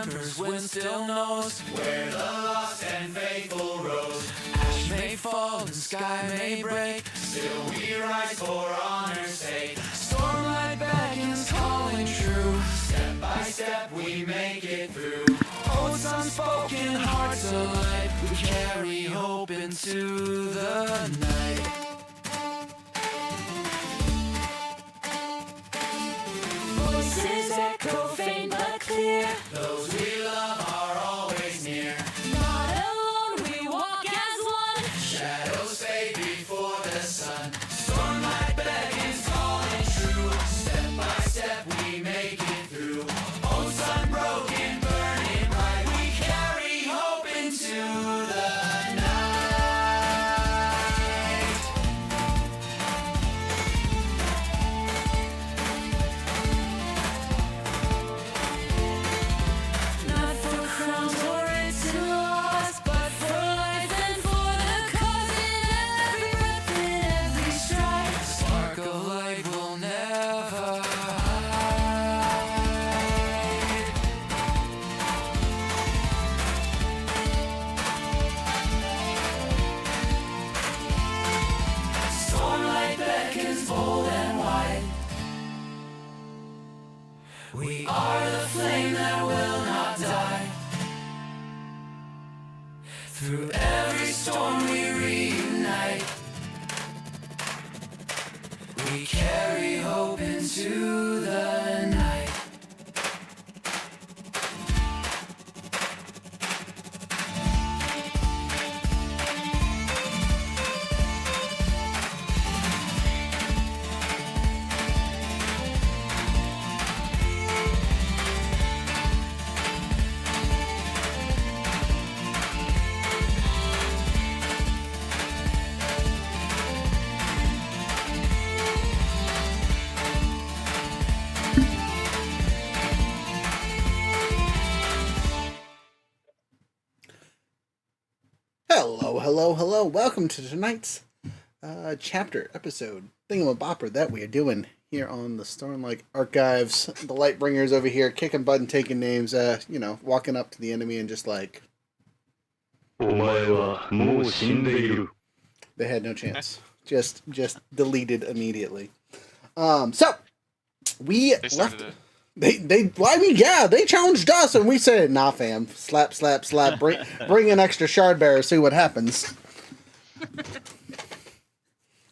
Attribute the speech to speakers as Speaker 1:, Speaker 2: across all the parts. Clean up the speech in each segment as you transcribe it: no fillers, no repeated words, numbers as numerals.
Speaker 1: remembers, wind still knows where the lost and faithful rose. Ash may fall and sky may break, still we rise for honor's sake. Stormlight beckons, calling true. Step by step we make it through. Oaths unspoken, hearts alight. We carry hope into the night. Voices echo faint but clear. Those we love are always near. Not alone, we walk as one. Shadows fade before the sun. Stormlight beckons, calling true. Step by step we make it through. Oaths unbroken, burning bright. We carry hope into the night. Not for crowns or written laws, but for life and for the cause. In every breath, in every stride, a spark of light will never hide. Stormlight beckons bold and wide. We are the flame that will not die. Through every storm we reunite. We carry hope into the night.
Speaker 2: Hello. Welcome to tonight's chapter episode thingamabopper that we are doing here on the Stormlight Archives. The Lightbringers over here kicking butt and taking names, walking up to the enemy and just like
Speaker 3: お前はもう死んでいる。
Speaker 2: they had no chance. Just deleted immediately. So we
Speaker 4: They started
Speaker 2: left.
Speaker 4: it.
Speaker 2: They challenged us and we said, nah fam, slap, bring an extra shard bearer, see what happens.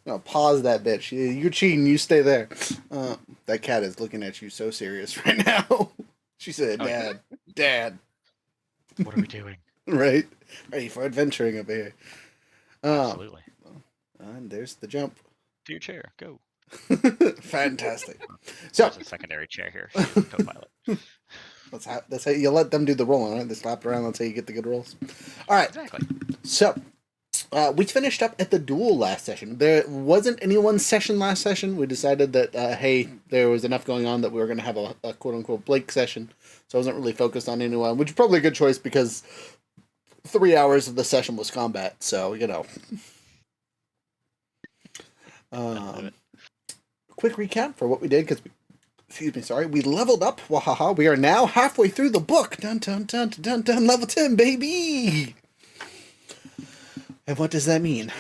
Speaker 2: No, pause that bitch. You're cheating, you stay there. That cat is looking at you so serious right now. She said, Dad.
Speaker 3: What are we doing?
Speaker 2: Right? Ready for adventuring over here.
Speaker 3: Absolutely.
Speaker 2: And there's the jump.
Speaker 3: To your chair. Go.
Speaker 2: Fantastic. So
Speaker 3: There's a secondary chair here. Co-pilot.
Speaker 2: that's how you let them do the rolling, right? They slap around, that's how you get the good rolls. Alright.
Speaker 3: Exactly.
Speaker 2: So we finished up at the duel last session. There wasn't anyone's session last session. We decided that, hey, there was enough going on that we were going to have a quote-unquote Blake session. So I wasn't really focused on anyone, which is probably a good choice because 3 hours of the session was combat. So, quick recap for what we did, because we leveled up. Wahaha. We are now halfway through the book. Dun, dun, dun, dun, dun, level 10, baby! And what does that mean?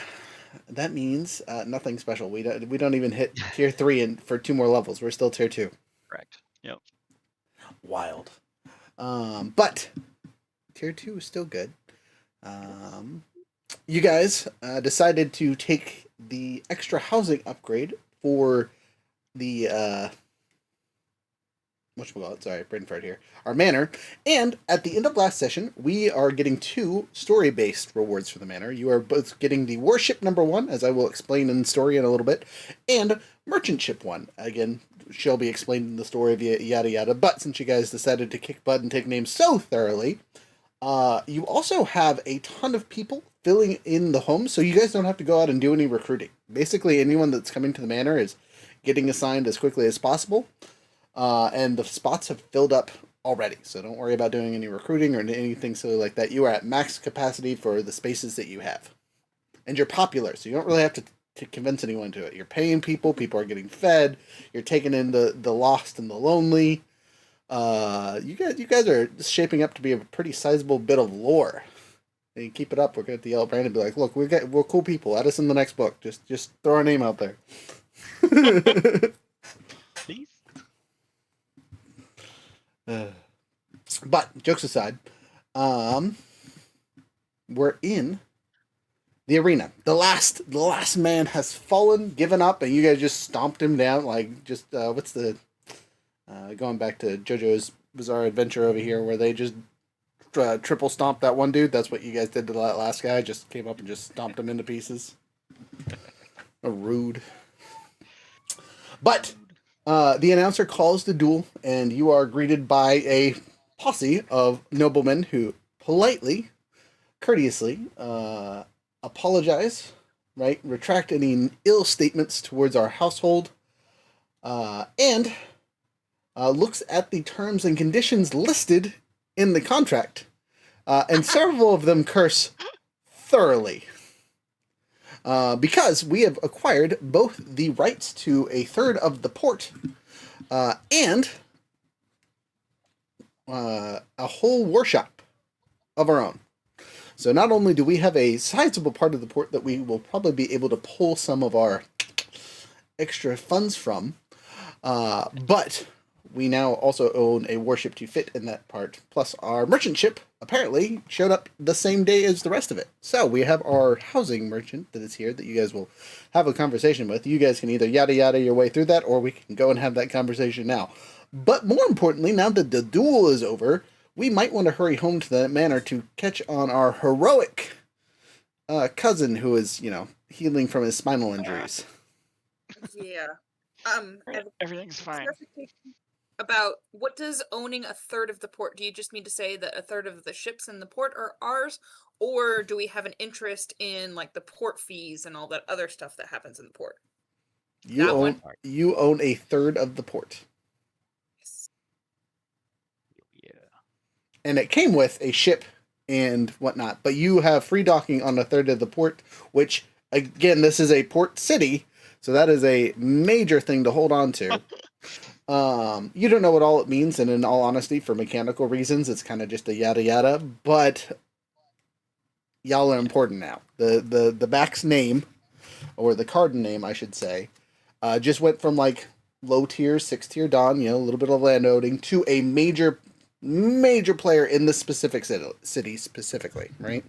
Speaker 2: That means nothing special. We don't even hit tier 3 for 2 more levels. We're still tier 2.
Speaker 3: Correct. Yep.
Speaker 2: Wild. But tier 2 is still good. You guys decided to take the extra housing upgrade for the brain fart here. Our manor, and at the end of last session, we are getting 2 story-based rewards for the manor. You are both getting the warship number 1, as I will explain in the story in a little bit, and merchant ship 1. Again, shall be explained in the story of yada yada. But since you guys decided to kick butt and take names so thoroughly, you also have a ton of people filling in the home, so you guys don't have to go out and do any recruiting. Basically, anyone that's coming to the manor is getting assigned as quickly as possible, and the spots have filled up already, so don't worry about doing any recruiting or anything silly like that. You are at max capacity for the spaces that you have. And you're popular, so you don't really have to convince anyone to it. You're paying people are getting fed, you're taking in the lost and the lonely. You guys are shaping up to be a pretty sizable bit of lore. And you keep it up, we're going to yell at Brandon and be like, look, we're cool people. Add us in the next book. Just throw our name out there.
Speaker 4: Please.
Speaker 2: But jokes aside, we're in the arena. The last man has fallen, given up, and you guys just stomped him down. Like just what's the going back to JoJo's Bizarre Adventure over here, where they just triple stomped that one dude. That's what you guys did to that last guy. Just came up and just stomped him into pieces. Rude. But the announcer calls the duel, and you are greeted by a posse of noblemen who politely, courteously apologize, right? Retract any ill statements towards our household, and looks at the terms and conditions listed in the contract, and several of them curse thoroughly. Because we have acquired both the rights to a third of the port and a whole workshop of our own. So not only do we have a sizable part of the port that we will probably be able to pull some of our extra funds from, but we now also own a warship to fit in that part. Plus our merchant ship apparently showed up the same day as the rest of it. So we have our housing merchant that is here that you guys will have a conversation with. You guys can either yada yada your way through that, or we can go and have that conversation now. But more importantly, now that the duel is over, we might want to hurry home to that manor to catch on our heroic cousin who is, healing from his spinal injuries.
Speaker 5: Yeah.
Speaker 4: Everything's fine.
Speaker 5: About what does owning a third of the port? Do you just mean to say that a third of the ships in the port are ours, or do we have an interest in like the port fees and all that other stuff that happens in the port?
Speaker 2: You own a third of the port.
Speaker 4: Yeah.
Speaker 2: And it came with a ship and whatnot, but you have free docking on a third of the port, which, again, this is a port city, so that is a major thing to hold on to. You don't know what all it means, and in all honesty, for mechanical reasons, it's kind of just a yada yada, but y'all are important now. The back's name, or the card name, I should say, just went from like low tier, 6-tier Don, a little bit of landowning, to a major player in the specific city specifically, right?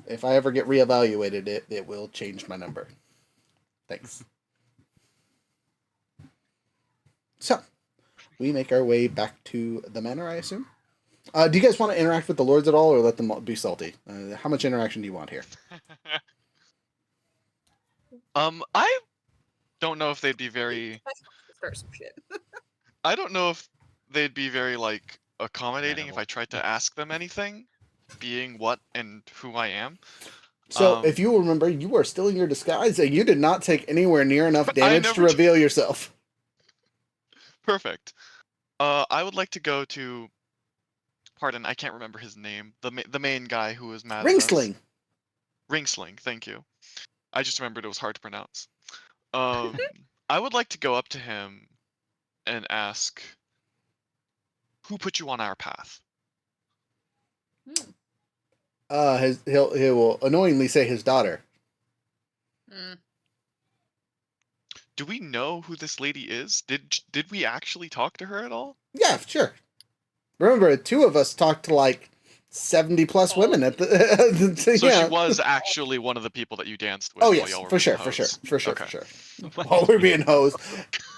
Speaker 2: If I ever get reevaluated, it will change my number. Thanks. So, we make our way back to the manor, I assume. Do you guys want to interact with the lords at all, or let them be salty? How much interaction do you want here?
Speaker 6: I don't know if they'd be very.
Speaker 5: Start some shit.
Speaker 6: I don't know if they'd be very accommodating if I tried to ask them anything, being what and who I am.
Speaker 2: So, if you remember, you are still in your disguise, and you did not take anywhere near enough damage to reveal yourself.
Speaker 6: Perfect. I would like to go to. Pardon, I can't remember his name. The main guy who was mad.
Speaker 2: Ringsling.
Speaker 6: Ringsling, thank you. I just remembered it was hard to pronounce. I would like to go up to him and ask, who put you on our path?
Speaker 2: He will annoyingly say his daughter.
Speaker 6: Do we know who this lady is? Did we actually talk to her at all?
Speaker 2: Yeah, sure. Remember, 2 of us talked to like 70 plus women at the.
Speaker 6: So she was actually one of the people that you danced with.
Speaker 2: Oh
Speaker 6: while
Speaker 2: yes,
Speaker 6: y'all were
Speaker 2: for sure.
Speaker 6: Okay.
Speaker 2: While we're being hosed.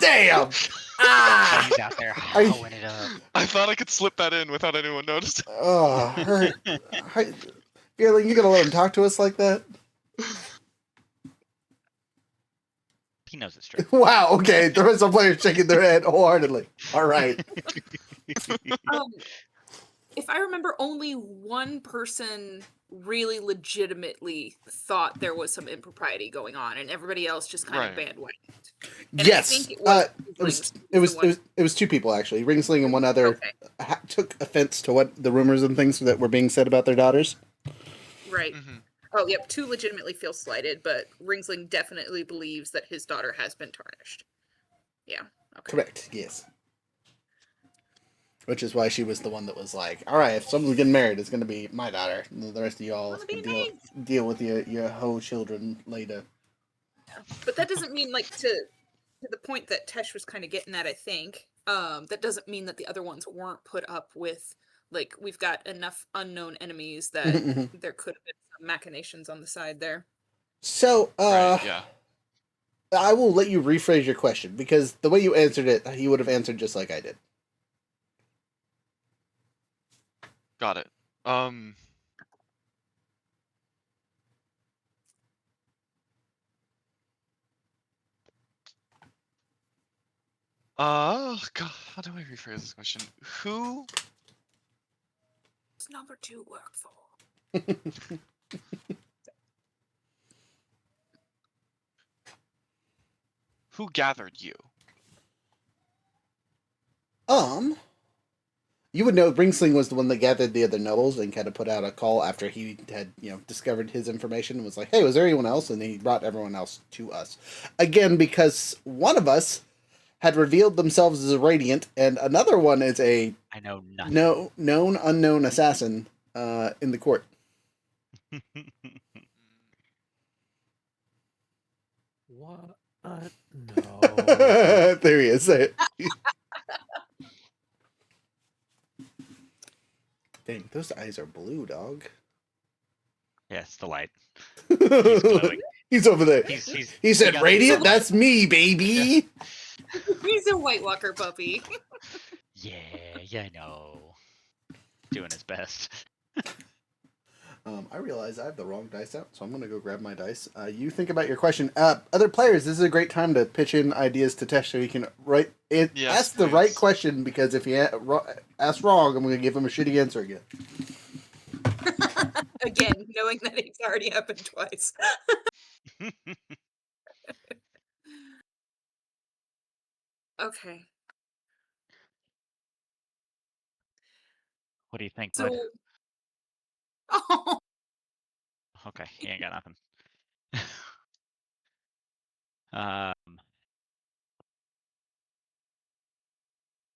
Speaker 2: Damn!
Speaker 4: He's out there hoeing it up.
Speaker 6: I thought I could slip that in without anyone noticing.
Speaker 2: Oh, hurt. Feeling you gonna let him talk to us like that?
Speaker 4: He knows it's true.
Speaker 2: Wow, okay. There are some players shaking their head wholeheartedly. All right.
Speaker 5: If I remember, only one person really legitimately thought there was some impropriety going on, and everybody else just kind of bandwagoned.
Speaker 2: Yes, it was 2 people actually. Ringsling and one other took offense to what the rumors and things that were being said about their daughters.
Speaker 5: Right. Mm-hmm. Oh, yep. 2 legitimately feel slighted, but Ringsling definitely believes that his daughter has been tarnished. Yeah. Okay.
Speaker 2: Correct. Yes. Which is why she was the one that was like, "All right, if someone's getting married, it's gonna be my daughter. And the rest of y'all
Speaker 5: Wanna be
Speaker 2: can
Speaker 5: me.
Speaker 2: deal with your hoe children later."
Speaker 5: But that doesn't mean like to the point that Tesh was kind of getting at, I think. That doesn't mean that the other ones weren't put up with, like, we've got enough unknown enemies that there could have been some machinations on the side there.
Speaker 2: So,
Speaker 6: Right, yeah.
Speaker 2: I will let you rephrase your question because the way you answered it, he would have answered just like I did.
Speaker 6: Got it. God, how do I rephrase this question? Who
Speaker 5: What's number 2 work for?
Speaker 6: who gathered you?
Speaker 2: You would know Bringsling was the one that gathered the other nobles and kind of put out a call after he had, discovered his information and was like, "Hey, was there anyone else?" And he brought everyone else to us. Again, because one of us had revealed themselves as a radiant, and another one is a
Speaker 4: I know nothing.
Speaker 2: known unknown assassin in the court.
Speaker 7: What? No.
Speaker 2: There he is. Dang, those eyes are blue, dog.
Speaker 4: Yeah, it's the light.
Speaker 2: He's
Speaker 4: glowing.
Speaker 2: He's over there. He said,
Speaker 4: got
Speaker 2: "Radiant,
Speaker 4: the-
Speaker 2: that's me, baby."
Speaker 5: He's a White Walker puppy.
Speaker 4: Yeah, I know. Doing his best.
Speaker 2: I realize I have the wrong dice out, so I'm going to go grab my dice. You think about your question. Other players, this is a great time to pitch in ideas to Tesh so he can ask the right question, because if he asks wrong, I'm going to give him a shitty answer again.
Speaker 5: Again, knowing that it's already happened twice. Okay.
Speaker 4: What do you think,
Speaker 5: So,
Speaker 4: bud?
Speaker 5: oh,
Speaker 4: Okay, he ain't got nothing. um,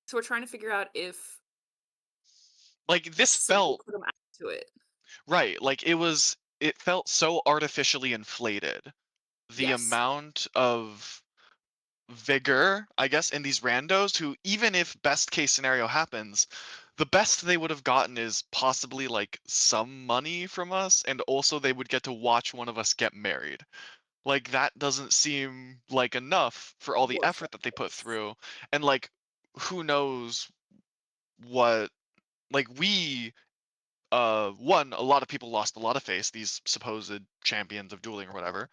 Speaker 5: so we're trying to figure out if
Speaker 6: Like, this
Speaker 5: somebody
Speaker 6: felt
Speaker 5: put him out to it.
Speaker 6: right. Like, it felt so artificially inflated. The
Speaker 5: Yes.
Speaker 6: amount of vigor, I guess, in these randos who, even if best case scenario happens, the best they would have gotten is possibly like some money from us, and also they would get to watch one of us get married. Like, that doesn't seem like enough for all the
Speaker 5: Worth
Speaker 6: effort that they put
Speaker 5: it.
Speaker 6: through. And like, who knows what, like, one, a lot of people lost a lot of face, these supposed champions of dueling or whatever.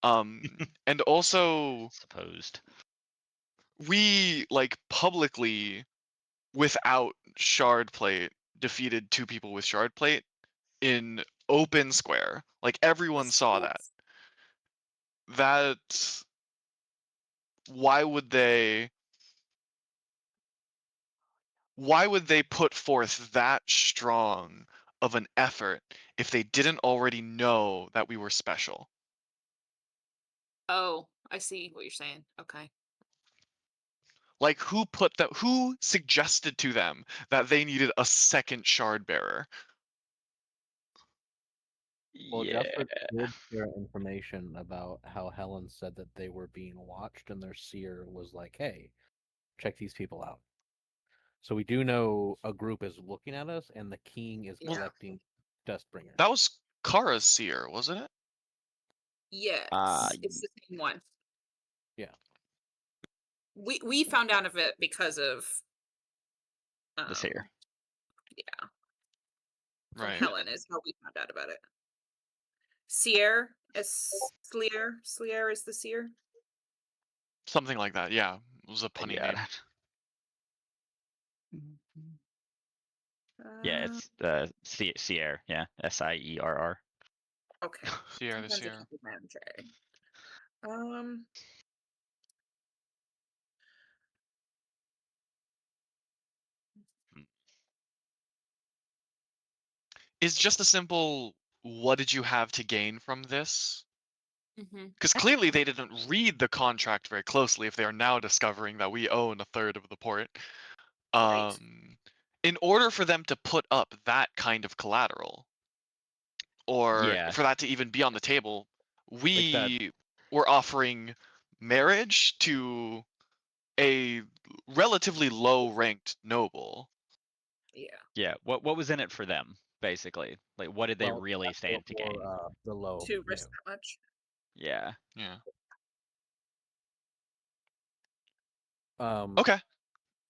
Speaker 6: And also
Speaker 4: supposed.
Speaker 6: we, like, publicly, without shard plate, defeated 2 people with shard plate in open square. Like, everyone saw that. That, why would they put forth that strong of an effort if they didn't already know that we were special?
Speaker 5: Oh, I see what you're saying. Okay.
Speaker 6: Like, who suggested to them that they needed a second shard bearer?
Speaker 7: Well,
Speaker 4: Yeah.
Speaker 7: Jesper did share information about how Helen said that they were being watched, and their seer was like, "Hey, check these people out." So we do know a group is looking at us, and the king is
Speaker 5: Yeah.
Speaker 7: collecting Dustbringer.
Speaker 6: That was Kara's seer, wasn't it?
Speaker 5: Yes, it's the same one.
Speaker 7: Yeah.
Speaker 5: We found out of it because of
Speaker 4: The seer.
Speaker 5: Yeah. From
Speaker 6: Right.
Speaker 5: Helen is how we found out about it. Seer Sleer is the seer.
Speaker 6: Something like that, yeah. It was a punny
Speaker 4: Yeah.
Speaker 6: name.
Speaker 4: Yeah, it's Sierra. Yeah, Sierr.
Speaker 5: Okay.
Speaker 6: Sierra the
Speaker 5: Sometimes I
Speaker 6: seer.
Speaker 5: can't read my own tray.
Speaker 6: Is just a simple, what did you have to gain from this? Because clearly they didn't read the contract very closely if they are now discovering that we own a third of the port.
Speaker 5: Right.
Speaker 6: in order for them to put up that kind of collateral, or
Speaker 4: Yeah.
Speaker 6: for that to even be on the table,
Speaker 4: Like
Speaker 6: we were offering marriage to a relatively low-ranked noble.
Speaker 5: Yeah.
Speaker 4: Yeah. What was in it for them, basically? Like, what did they
Speaker 7: Well,
Speaker 4: really
Speaker 7: that's
Speaker 4: stand to gain?
Speaker 7: the low.
Speaker 5: To risk that much.
Speaker 4: Yeah.
Speaker 6: Yeah.
Speaker 7: Okay.
Speaker 6: Okay.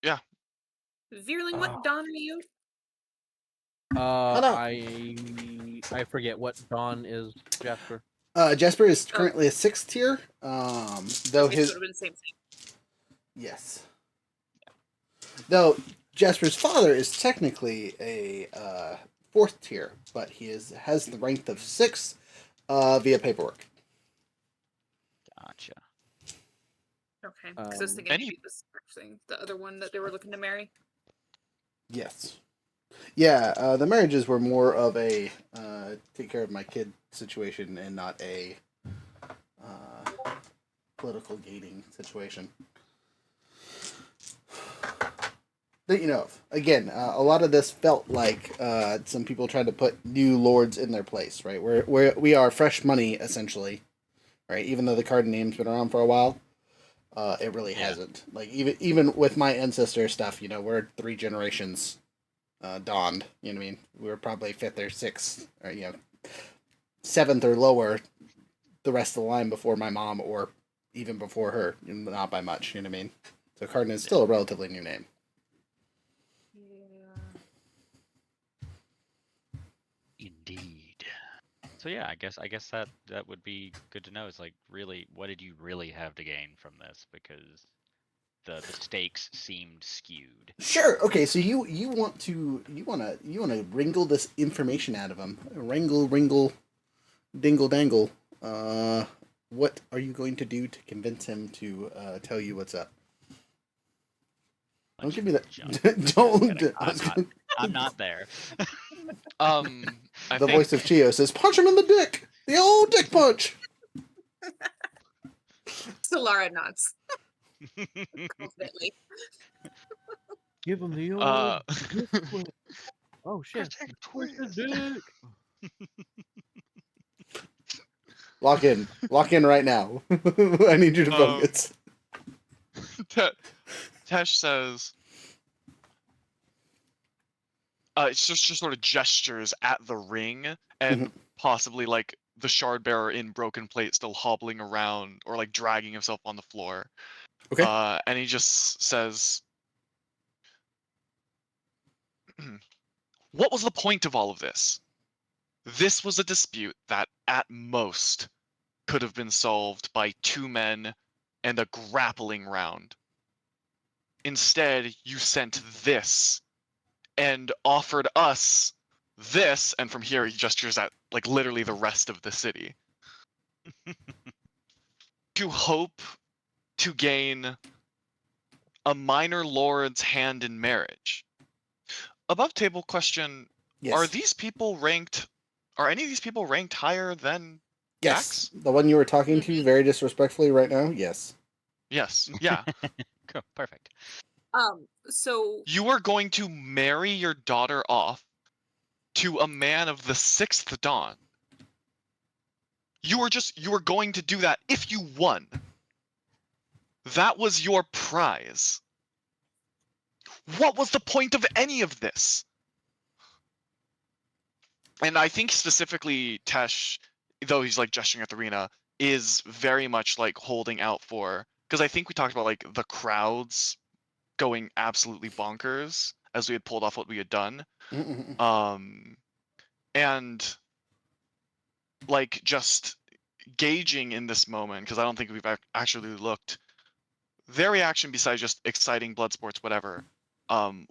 Speaker 6: Yeah.
Speaker 5: Veerling, what Dawn are you?
Speaker 2: on.
Speaker 7: I forget what Dawn is, Jasper.
Speaker 2: Jasper is
Speaker 5: Oh.
Speaker 2: currently a 6th tier. Though
Speaker 5: Okay, so it
Speaker 2: his
Speaker 5: would have been the same thing.
Speaker 2: yes, though Jasper's father is technically a 4th tier, but he has the rank of 6 via paperwork.
Speaker 4: Gotcha.
Speaker 5: Okay, because I was thinking
Speaker 6: Any-
Speaker 5: maybe this thing, the other one that they were looking to marry.
Speaker 2: Yes. Yeah, the marriages were more of a take care of my kid situation and not a political gating situation. That you know of. Again, a lot of this felt like some people tried to put new lords in their place, right? We are fresh money essentially, right? Even though the card name's been around for a while, it really hasn't. Like even with my ancestor stuff, you know, we're 3 generations dawned. You know what I mean? We were probably 5th or 6th, or 7th or lower, the rest of the line before my mom, or even before her, not by much. You know what I mean? So Cardin is still a relatively new name.
Speaker 5: Yeah.
Speaker 4: Indeed. So yeah, I guess that would be good to know. Is like, really, what did you really have to gain from this? Because the stakes seemed skewed.
Speaker 2: Sure. Okay. So you want to wrangle this information out of him. Wrangle, dingle dangle. What are you going to do to convince him to tell you what's up? Don't give me that. Don't.
Speaker 4: I'm not there.
Speaker 6: I
Speaker 2: The
Speaker 6: think
Speaker 2: voice of Chio says, "Punch him in the dick. The old dick punch."
Speaker 5: Solara nods confidently.
Speaker 7: Give him the old.
Speaker 6: uh,
Speaker 7: Oh shit! Twist his dick.
Speaker 2: Lock in right now. I need you to focus.
Speaker 6: Tesh says, it's just sort of gestures at the ring and possibly like the shard bearer in broken plate still hobbling around or like dragging himself on the floor.
Speaker 2: Okay.
Speaker 6: And he just says, what was the point of all of this? This was a dispute that at most could have been solved by 2 men and a grappling round. Instead, you sent this and offered us this, and from here he gestures at like literally the rest of the city, to hope to gain a minor lord's hand in marriage. Above table question:
Speaker 2: Yes.
Speaker 6: Are these people ranked? Are any of these people ranked higher than
Speaker 2: Yes.
Speaker 6: Dax?
Speaker 2: The one you were talking to very disrespectfully right now. Yes.
Speaker 6: Yes. Yeah.
Speaker 4: Cool. Perfect.
Speaker 5: So
Speaker 6: You are going to marry your daughter off to a man of the 6th dawn. You were going to do that if you won. That was your prize. What was the point of any of this? And I think specifically Tesh, though he's like gesturing at the arena, is very much like holding out for, because I think we talked about like the crowds going absolutely bonkers as we had pulled off what we had done. And like just gauging in this moment, because I don't think we've actually looked their reaction besides just exciting blood sports, whatever.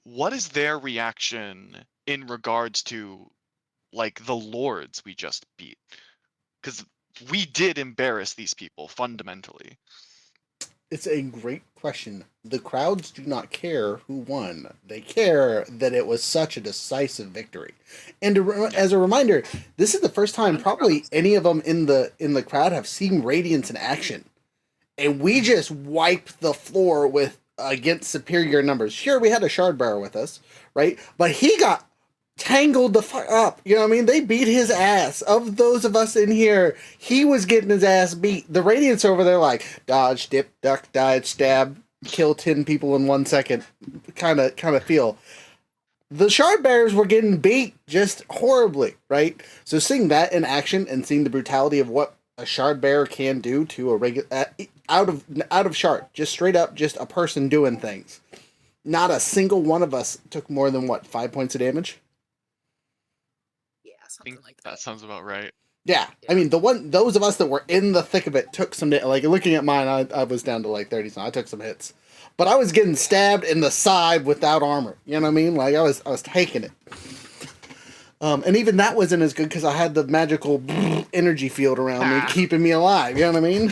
Speaker 6: What is their reaction in regards to like the lords we just beat? Because we did embarrass these people fundamentally.
Speaker 2: It's a great question. The crowds do not care who won. They care that it was such a decisive victory. And as a reminder, this is the first time probably any of them in the crowd have seen Radiance in action. And we just wiped the floor with against superior numbers. Sure, we had a shard bearer with us, right? But he got tangled the fuck up. You know what I mean? They beat his ass. Of those of us in here, he was getting his ass beat. The Radiants over there like dodge, dip, duck, dodge, stab, kill 10 people in 1 second. Kind of feel. The shard bearers were getting beat just horribly, right? So seeing that in action and seeing the brutality of what a shard bearer can do to a regular out of shard, just straight up, just a person doing things. Not a single one of us took more than what 5 points of damage.
Speaker 5: Yeah,
Speaker 6: I
Speaker 5: something
Speaker 6: think
Speaker 5: like
Speaker 6: that
Speaker 5: that.
Speaker 6: sounds about right.
Speaker 2: Yeah, I mean those of us that were in the thick of it took some like looking at mine, I was down to like 30. So I took some hits, but I was getting stabbed in the side without armor. You know what I mean? Like I was taking it. And even that wasn't as good because I had the magical energy field around me keeping me alive. You know what I mean?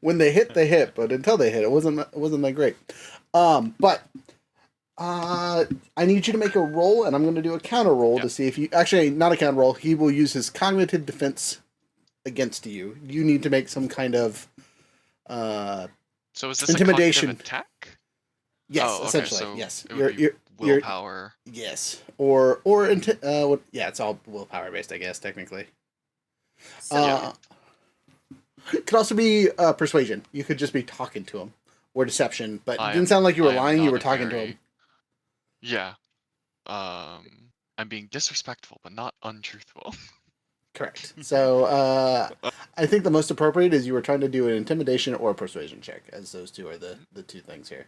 Speaker 2: When they hit, but until they hit, it wasn't that great. But I need you to make a roll, and I'm going to do a counter roll to see if you actually not a counter roll. He will use his cognitive defense against you. You need to make some kind of
Speaker 6: So is this
Speaker 2: intimidation
Speaker 6: a cognitive attack?
Speaker 2: Yes,
Speaker 6: Oh, okay,
Speaker 2: essentially.
Speaker 6: so
Speaker 2: Yes,
Speaker 6: it would be willpower.
Speaker 2: yes, it's all willpower based, I guess technically.
Speaker 5: So
Speaker 2: It could also be persuasion. You could just be talking to him, or deception. But it didn't sound like you were
Speaker 6: I am
Speaker 2: lying. You
Speaker 6: not
Speaker 2: were
Speaker 6: a
Speaker 2: talking to
Speaker 6: very-
Speaker 2: him.
Speaker 6: Yeah. I'm being disrespectful, but not untruthful.
Speaker 2: Correct. So I think the most appropriate is you were trying to do an intimidation or a persuasion check, as those two are the two things here.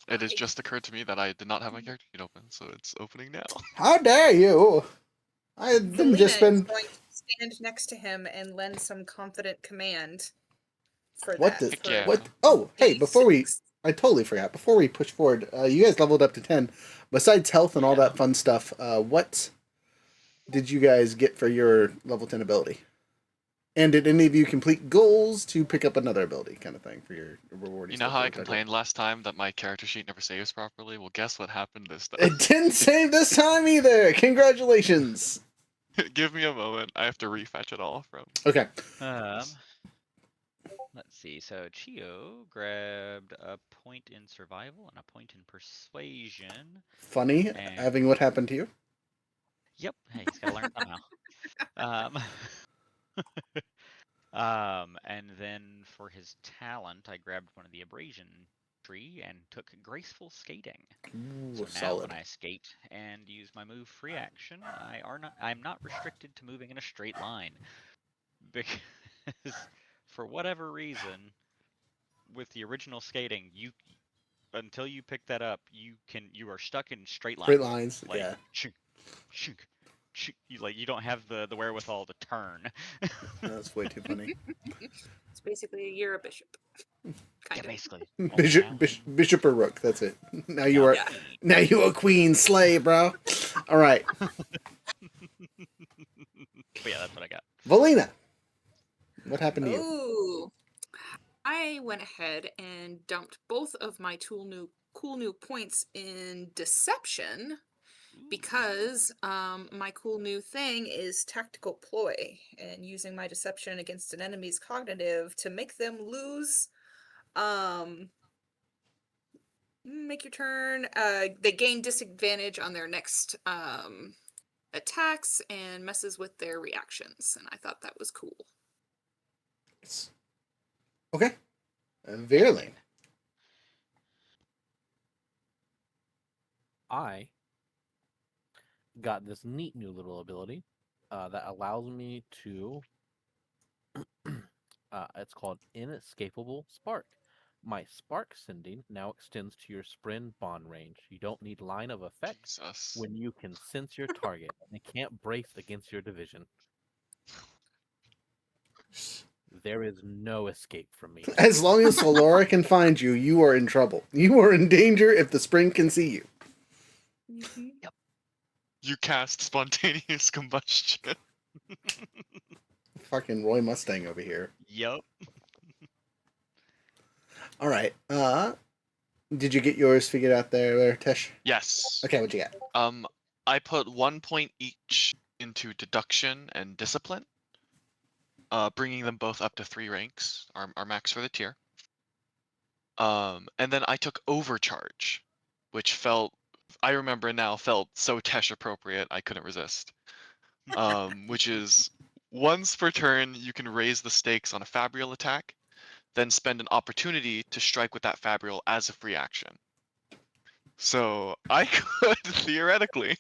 Speaker 6: It has just occurred to me that I did not have my character sheet open, so it's opening now.
Speaker 2: How dare you! I had
Speaker 5: Valina
Speaker 2: just been.
Speaker 5: is going to stand next to him and lend some confident command for
Speaker 2: What
Speaker 5: that.
Speaker 2: the?
Speaker 5: for
Speaker 6: Yeah.
Speaker 2: What? Oh, hey! Before we,
Speaker 5: D6.
Speaker 2: I totally forgot. Before we push forward, you guys leveled up to 10. Besides health and all that fun stuff, what did you guys get for your level 10 ability? And did any of you complete goals to pick up another ability, kind of thing, for your reward?
Speaker 6: You know how I complained last time that my character sheet never saves properly? Well, guess what happened this time?
Speaker 2: It didn't save this time either. Congratulations.
Speaker 6: Give me a moment. I have to refetch it all from.
Speaker 2: Okay.
Speaker 4: Let's see. So Chio grabbed a point in survival and a point in persuasion.
Speaker 2: Funny
Speaker 4: And
Speaker 2: having what happened to you.
Speaker 4: yep, hey, he's got to learn somehow. And then for his talent, I grabbed one of the abrasion tree and took graceful skating.
Speaker 2: Ooh,
Speaker 4: So now
Speaker 2: solid.
Speaker 4: when I skate and use my move free action, I'm not restricted to moving in a straight line. Because for whatever reason, with the original skating, until you pick that up, you are stuck in straight lines.
Speaker 2: Straight lines,
Speaker 4: like,
Speaker 2: yeah.
Speaker 4: Shink, shink, shink. You don't have the wherewithal to turn.
Speaker 2: That's way too funny.
Speaker 5: It's basically you're a bishop.
Speaker 4: Yeah, basically.
Speaker 2: Bishop or rook. That's it. Now you
Speaker 4: Now
Speaker 2: are.
Speaker 4: queen.
Speaker 2: Now you a queen slay, bro. All right,
Speaker 4: But yeah, that's what I got.
Speaker 2: Valina. What happened to you?
Speaker 5: Ooh. I went ahead and dumped both of my cool new points in deception because my cool new thing is tactical ploy and using my deception against an enemy's cognitive to make them lose make your turn they gain disadvantage on their next attacks and messes with their reactions, and I thought that was cool.
Speaker 2: Okay. Veerling.
Speaker 7: I got this neat new little ability that allows me to. It's called Inescapable Spark. My spark sending now extends to your sprint bond range. You don't need line of effect
Speaker 6: Jesus.
Speaker 7: when you can sense your target. They can't brace against your division. There is no escape from me.
Speaker 2: As long as Solora can find you, you are in trouble. You are in danger if the spring can see you.
Speaker 5: Mm-hmm.
Speaker 4: Yep.
Speaker 6: You cast spontaneous combustion.
Speaker 2: Fucking Roy Mustang over here.
Speaker 4: Yep.
Speaker 2: All right. Did you get yours figured out there, Tesh?
Speaker 6: Yes.
Speaker 2: Okay, what you got?
Speaker 6: I put 1 point each into deduction and discipline, bringing them both up to 3 ranks, our max for the tier. And then I took Overcharge, which I remember now, felt so Tesh appropriate, I couldn't resist. Which is once per turn, you can raise the stakes on a Fabrial attack, then spend an opportunity to strike with that Fabrial as a free action. So I could theoretically,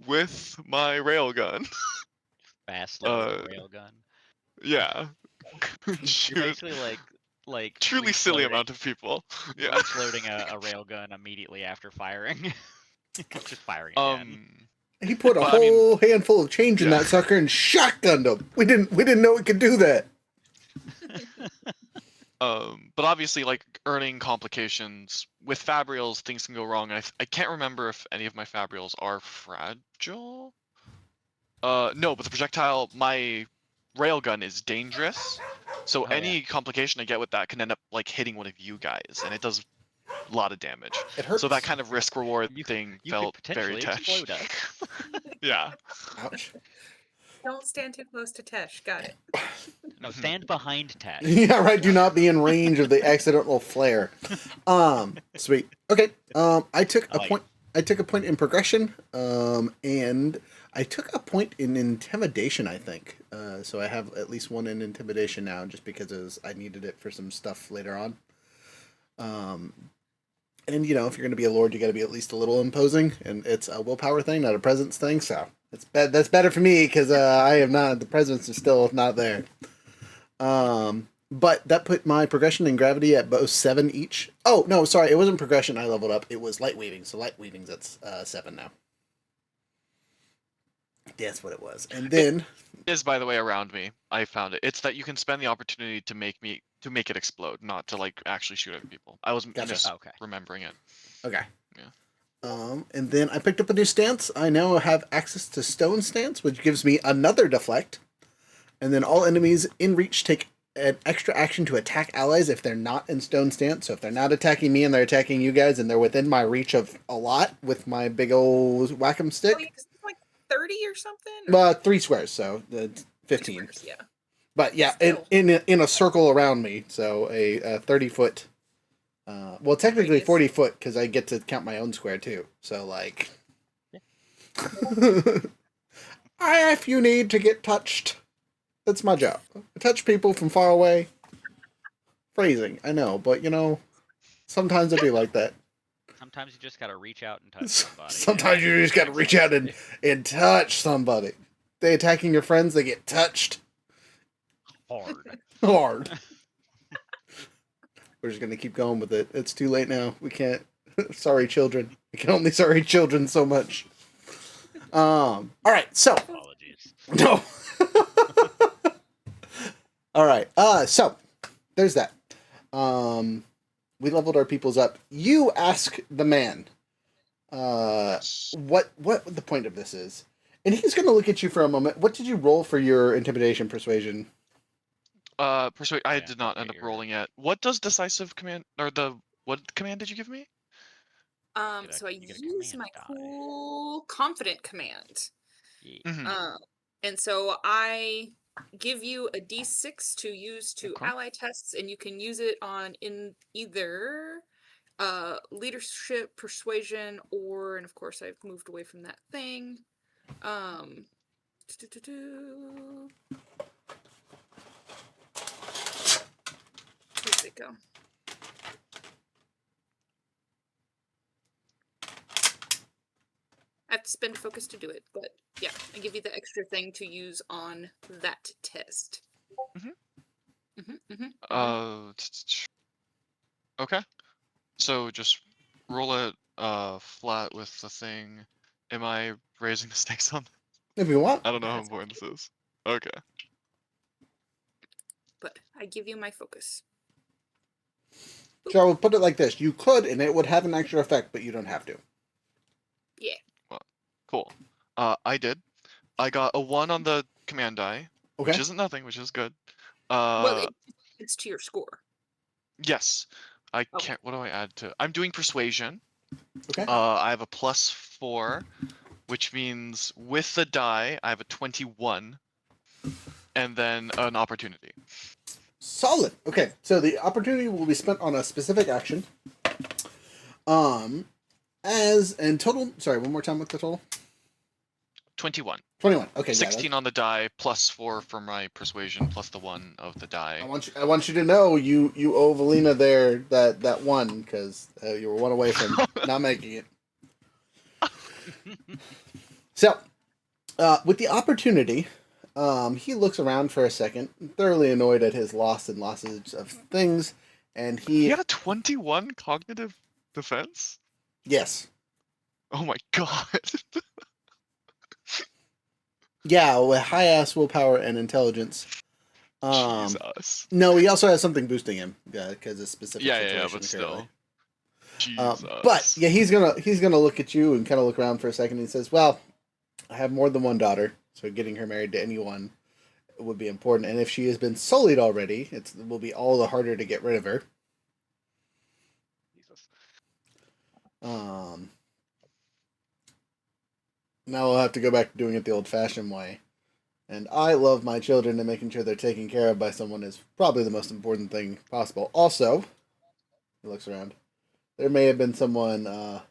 Speaker 6: with my railgun,
Speaker 4: Fastly with
Speaker 6: uh,
Speaker 4: a railgun.
Speaker 6: yeah,
Speaker 4: You're
Speaker 6: shoot
Speaker 4: basically like
Speaker 6: truly silly
Speaker 4: reach-loading,
Speaker 6: amount of people. Yeah.
Speaker 4: reach-loading a railgun immediately after firing. Just firing again.
Speaker 2: He put a
Speaker 6: But I mean,
Speaker 2: whole handful of change in
Speaker 6: yeah.
Speaker 2: that sucker and shotgunned him. We didn't know it could do that.
Speaker 6: But obviously, like earning complications with Fabrials, things can go wrong. I can't remember if any of my Fabrials are fragile. No, but the projectile, my railgun is dangerous, so
Speaker 4: Oh, yeah.
Speaker 6: any complication I get with that can end up like hitting one of you guys, and it does a lot of damage.
Speaker 2: It hurts.
Speaker 6: So that kind of risk reward thing
Speaker 4: You
Speaker 6: felt
Speaker 4: could
Speaker 6: very
Speaker 4: potentially
Speaker 6: Tesh.
Speaker 4: explode us.
Speaker 6: Yeah.
Speaker 2: Ouch.
Speaker 5: Don't stand too close to Tesh. Got it.
Speaker 4: No, stand behind Tash.
Speaker 2: Yeah, right. Do not be in range of the accidental flare. Sweet. Okay. I took
Speaker 4: I
Speaker 2: a
Speaker 4: like
Speaker 2: point. I took a point in progression. And I took a point in intimidation. I think. So I have at least one in intimidation now, just because I needed it for some stuff later on. And if you're going to be a lord, you got to be at least a little imposing, and it's a willpower thing, not a presence thing. So that's better for me because I am not. The presence is still not there. But that put my progression and gravity at both 7 each. Oh no, sorry, it wasn't progression. I leveled up. It was light weaving. So light weaving's at 7 now. That's what it was. And then
Speaker 6: It is, by the way, around me. I found it. It's that you can spend the opportunity to make it explode, not to like actually shoot at people. I was
Speaker 2: Gotcha.
Speaker 6: remembering it.
Speaker 2: okay.
Speaker 6: Yeah.
Speaker 2: And then I picked up a new stance. I now have access to stone stance, which gives me another deflect. And then all enemies in reach take an extra action to attack allies if they're not in stone stance. So if they're not attacking me and they're attacking you guys and they're within my reach of a lot with my big old whack-em stick.
Speaker 5: Oh, yeah, 'cause it's like 30 or something.
Speaker 2: 3 squares, so 15.
Speaker 5: Squares, yeah.
Speaker 2: But yeah,
Speaker 5: Still.
Speaker 2: in a circle around me, so a 30-foot. Well, technically
Speaker 5: Radius.
Speaker 2: 40 foot because I get to count my own square too. So like, if you need to get touched, that's my job. Touch people from far away. Phrasing, I know, but sometimes I do like that.
Speaker 4: Sometimes you just gotta reach out and touch somebody.
Speaker 2: Sometimes you just gotta reach out and touch somebody. They attacking your friends, they get touched hard. We're just gonna keep going with it. It's too late now. We can't. Sorry, children. We can only sorry children so much. All right. So
Speaker 4: Apologies.
Speaker 2: no. All right. So there's that. We leveled our peoples up. You ask the man. What the point of this is, and he's gonna look at you for a moment. What did you roll for your intimidation persuasion?
Speaker 6: Persuade. I
Speaker 4: Yeah,
Speaker 6: did not
Speaker 4: look
Speaker 6: end
Speaker 4: at
Speaker 6: up
Speaker 4: your-
Speaker 6: rolling yet. What does decisive command or what command did you give me?
Speaker 5: So I
Speaker 4: you get a
Speaker 5: use my
Speaker 4: command die.
Speaker 5: cool confident command.
Speaker 4: Yeah.
Speaker 6: Mhm.
Speaker 5: And so I give you a d6 to use to
Speaker 4: Okay.
Speaker 5: ally tests, and you can use it in either leadership, persuasion, and of course I've moved away from that thing. Where'd it go? I have to spend focus to do it, but yeah, I give you the extra thing to use on that test.
Speaker 6: Okay. So just roll it flat with the thing. Am I raising the stakes on?
Speaker 2: If you want.
Speaker 6: I don't know how
Speaker 5: That's
Speaker 6: important this is. Okay.
Speaker 5: But I give you my focus.
Speaker 2: So I would put it like this: you could, and it would have an extra effect, but you don't have to.
Speaker 5: Yeah.
Speaker 6: Cool. I did. I got a 1 on the command die,
Speaker 2: Okay.
Speaker 6: which isn't nothing, which is good.
Speaker 5: Well, it's to your score.
Speaker 6: Yes. I
Speaker 5: Okay.
Speaker 6: can't. What do I add to? I'm doing persuasion.
Speaker 2: Okay.
Speaker 6: I have a +4, which means with the die I have a 21, and then an opportunity.
Speaker 2: Solid. Okay, so the opportunity will be spent on a specific action. As in total. Sorry, one more time with the total.
Speaker 6: 21.
Speaker 2: 21. Okay,
Speaker 6: 16 on the die, plus 4 for my persuasion, plus the 1 of the die.
Speaker 2: I want you to know you owe Valina there that one because you were one away from not making it. So, with the opportunity, he looks around for a second, thoroughly annoyed at his loss and losses of things, and
Speaker 6: He had a 21 cognitive defense?
Speaker 2: yes,
Speaker 6: Oh my god.
Speaker 2: yeah, with high ass willpower and intelligence.
Speaker 6: Jesus.
Speaker 2: No, he also has something boosting him, because it's specific
Speaker 6: Yeah,
Speaker 2: situation
Speaker 6: but
Speaker 2: currently.
Speaker 6: still. Jesus.
Speaker 2: But yeah, he's gonna look at you and kind of look around for a second. And he says, "Well, I have more than one daughter, so getting her married to anyone would be important. And if she has been sullied already, it will be all the harder to get rid of her."
Speaker 6: Jesus.
Speaker 2: Now we'll have to go back to doing it the old-fashioned way. And I love my children, and making sure they're taken care of by someone is probably the most important thing possible. Also, he looks around. There may have been someone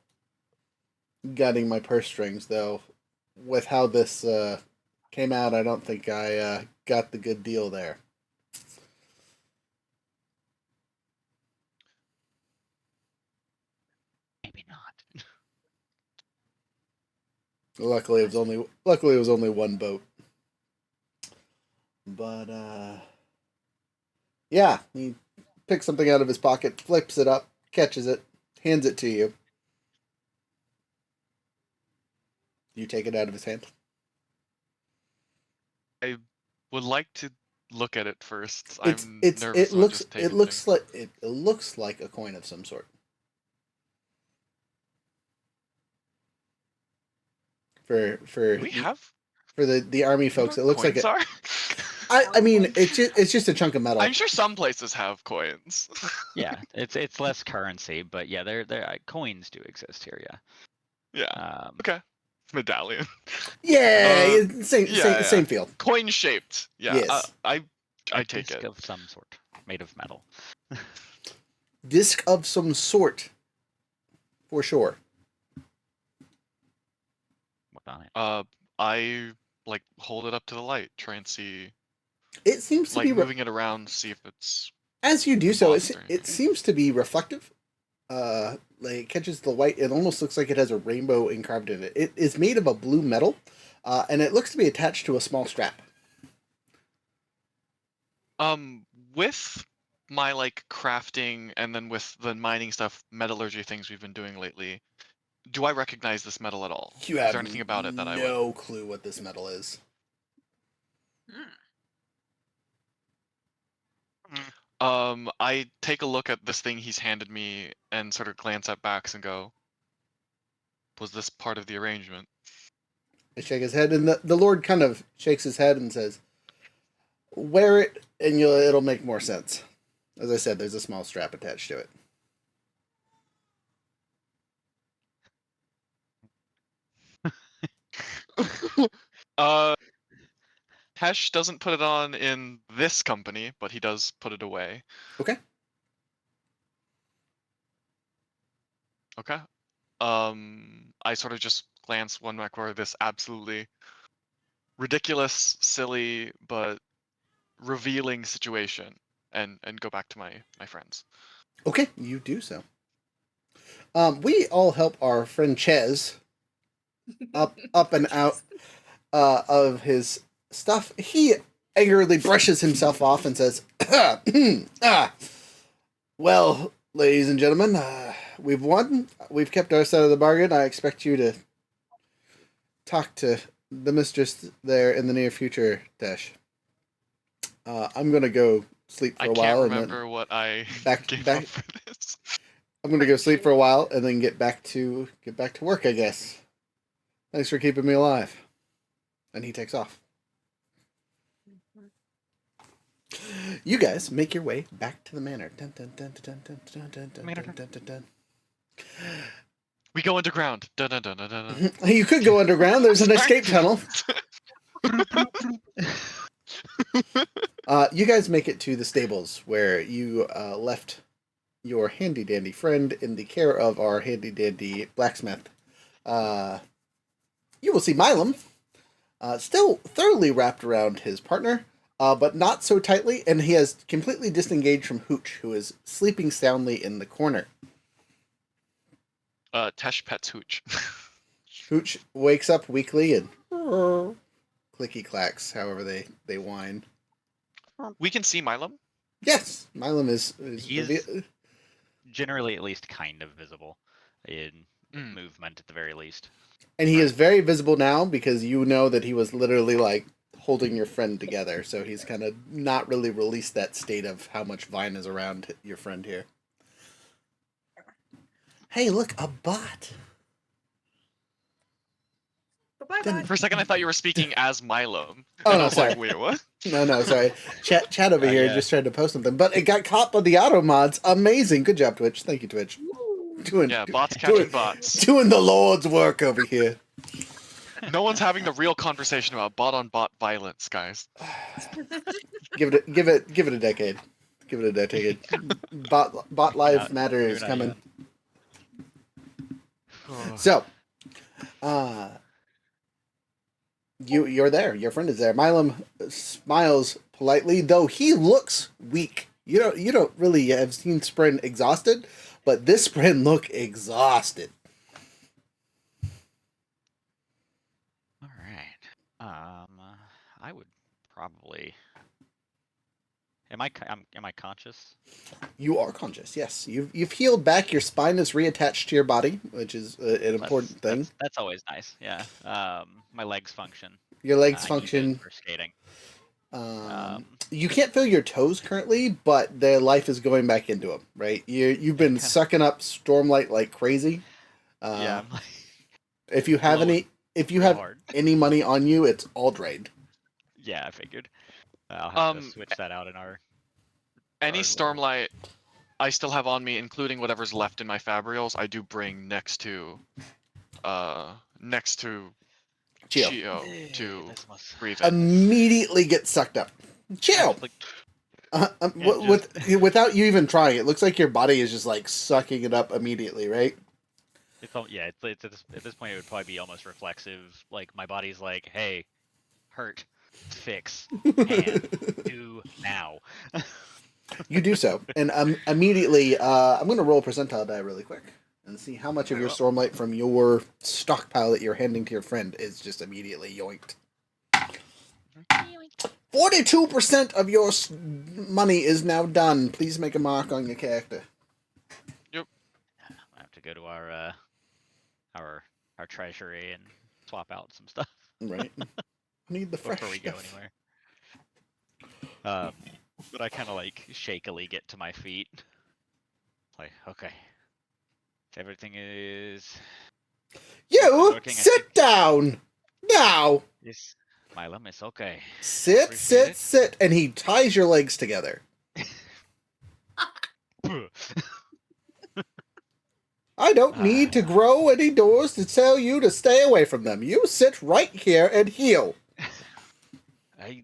Speaker 2: gutting my purse strings, though. With how this came out, I don't think I got the good deal there.
Speaker 4: Maybe not.
Speaker 2: Luckily, it was only one boat. But yeah, he picks something out of his pocket, flips it up, catches it, hands it to you. You take it out of his hand.
Speaker 6: I would like to look at it first.
Speaker 2: It's
Speaker 6: I'm
Speaker 2: it's
Speaker 6: nervous
Speaker 2: it
Speaker 6: about
Speaker 2: looks
Speaker 6: just
Speaker 2: it
Speaker 6: taking
Speaker 2: looks
Speaker 6: things.
Speaker 2: like it looks like a coin of some sort. For
Speaker 6: Do we have
Speaker 2: for the army
Speaker 6: do you know
Speaker 2: folks, it
Speaker 6: what
Speaker 2: looks like
Speaker 6: coins
Speaker 2: it.
Speaker 6: are?
Speaker 2: I mean, it's just a chunk of metal.
Speaker 6: I'm sure some places have coins.
Speaker 4: Yeah, it's less currency, but yeah, there coins do exist here. Yeah.
Speaker 6: Yeah. Okay. Medallion.
Speaker 2: Yeah, same
Speaker 6: Yeah.
Speaker 2: same feel.
Speaker 6: Coin shaped. Yeah.
Speaker 2: Yes.
Speaker 6: I
Speaker 4: A
Speaker 6: take
Speaker 4: disc
Speaker 6: it.
Speaker 4: of some sort, made of metal.
Speaker 2: Disc of some sort, for sure.
Speaker 4: What on it?
Speaker 6: I like hold it up to the light, try and see,
Speaker 2: It seems to
Speaker 6: like
Speaker 2: be
Speaker 6: moving it around, see if it's
Speaker 2: as you do so.
Speaker 6: embossed or
Speaker 2: It
Speaker 6: anything.
Speaker 2: seems to be reflective. Like it catches the light. It almost looks like it has a rainbow engraved in it. It is made of a blue metal, and it looks to be attached to a small strap.
Speaker 6: With my like crafting and then with the mining stuff, metallurgy things we've been doing lately, do I recognize this metal at all?
Speaker 2: You
Speaker 6: Is
Speaker 2: have
Speaker 6: there anything about it that I would?
Speaker 2: no clue what this metal is.
Speaker 6: I take a look at this thing he's handed me and sort of glance at Bax and go, was this part of the arrangement?
Speaker 2: I shake his head, and the Lord kind of shakes his head and says, "Wear it, and it'll make more sense." As I said, there's a small strap attached to it.
Speaker 6: Hesh doesn't put it on in this company, but he does put it away.
Speaker 2: Okay.
Speaker 6: Okay. I sort of just glance one back where this absolutely ridiculous, silly, but revealing situation, and go back to my friends.
Speaker 2: Okay, you do so. We all help our friend Ches up and out of his stuff. He angrily brushes himself off and says, "Well, ladies and gentlemen, we've won. We've kept our side of the bargain. I expect you to talk to the mistress there in the near future, Dash. I'm gonna go sleep for
Speaker 6: I
Speaker 2: a
Speaker 6: can't
Speaker 2: while
Speaker 6: remember what I gave
Speaker 2: back.
Speaker 6: up for this.
Speaker 2: I'm gonna go sleep for a while and then get back to work, I guess. Thanks for keeping me alive." And he takes off. You guys make your way back to the manor. Dun, dun, dun, dun, dun, dun, dun, dun, dun, dun, dun, dun.
Speaker 6: We go underground. Dun, dun, dun, dun, dun, dun.
Speaker 2: You could go underground. There's an
Speaker 6: Sorry.
Speaker 2: escape tunnel. You guys make it to the stables where you left your handy dandy friend in the care of our handy dandy blacksmith. Uh, you will see Milam, still thoroughly wrapped around his partner, but not so tightly, and he has completely disengaged from Hooch, who is sleeping soundly in the corner.
Speaker 6: Tesh pets Hooch.
Speaker 2: Hooch wakes up weakly and clicky clacks, however they whine.
Speaker 6: We can see Milam.
Speaker 2: Yes, Milam is
Speaker 4: He is generally at least kind of visible in movement at the very least.
Speaker 2: and he is very visible now because you know that he was literally like holding your friend together, so he's kind of not really released that state of how much Vine is around your friend here. Hey, look, a bot.
Speaker 5: Bye,
Speaker 2: Then-
Speaker 5: bye.
Speaker 6: For a second, I thought you were speaking as Milam.
Speaker 2: Oh,
Speaker 6: And
Speaker 2: no,
Speaker 6: I was
Speaker 2: sorry.
Speaker 6: like, wait, what?
Speaker 2: No, sorry. Chat over here
Speaker 4: Yeah.
Speaker 2: just tried to post something, but it got caught by the auto mods. Amazing. Good job, Twitch. Thank you, Twitch.
Speaker 6: Yeah, bots catching bots.
Speaker 2: Doing the Lord's work over here.
Speaker 6: No one's having the real conversation about bot-on-bot violence, guys.
Speaker 2: Give it a decade. Give it a decade. Bot life
Speaker 4: Not-
Speaker 2: matter
Speaker 4: maybe
Speaker 2: is
Speaker 4: not
Speaker 2: coming.
Speaker 6: Oh.
Speaker 2: So, you're there. Your friend is there. Milam smiles politely, though he looks weak. You don't really have seen Sprin exhausted, but this Sprin look exhausted.
Speaker 4: All right. I would probably. Am I conscious?
Speaker 2: You are conscious. Yes, you've healed back. Your spine is reattached to your body, which is an important thing.
Speaker 4: That's always nice. Yeah. My legs function.
Speaker 2: Your legs
Speaker 4: I need
Speaker 2: function.
Speaker 4: those for skating.
Speaker 2: You can't feel your toes currently, but their life is going back into them. Right? You've been
Speaker 4: kinda-
Speaker 2: sucking up Stormlight like crazy.
Speaker 4: Yeah. I'm like,
Speaker 2: If you have
Speaker 4: Blowing
Speaker 2: if you
Speaker 4: real
Speaker 2: have
Speaker 4: hard.
Speaker 2: any money on you, it's all drained.
Speaker 4: Yeah, I figured. I'll have to
Speaker 6: Um,
Speaker 4: switch that out in our.
Speaker 6: Any
Speaker 4: Or-
Speaker 6: Stormlight I still have on me, including whatever's left in my Fabrials, I do bring next to
Speaker 2: Chill.
Speaker 6: Chio to
Speaker 4: This must.
Speaker 6: breathe in.
Speaker 2: Immediately get sucked up. Chill.
Speaker 4: Like,
Speaker 2: Without you even trying, it looks like your body is just like sucking it up immediately, right?
Speaker 4: it's at this point it would probably be almost reflexive. Like my body's like, hey, hurt, fix, hand, do now.
Speaker 2: You do so, and immediately, I'm going to roll a percentile die really quick and see how much of
Speaker 6: Very
Speaker 2: your
Speaker 6: well.
Speaker 2: Stormlight from your stockpile that you're handing to your friend is just immediately yoinked. 42% of your money is now done. Please make a mark on your character.
Speaker 4: I have to go to our treasury and swap out some stuff
Speaker 2: Right. Need the fresh
Speaker 4: before we go
Speaker 2: stuff.
Speaker 4: anywhere. But I kind of like shakily get to my feet. Like, okay, everything is.
Speaker 2: You
Speaker 4: Working, I
Speaker 2: sit
Speaker 4: think.
Speaker 2: down now.
Speaker 4: Yes, Milam, it's okay.
Speaker 2: Sit,
Speaker 4: Appreciate it.
Speaker 2: sit, and he ties your legs together. I don't need to grow any doors to tell you to stay away from them. You sit right here and heal.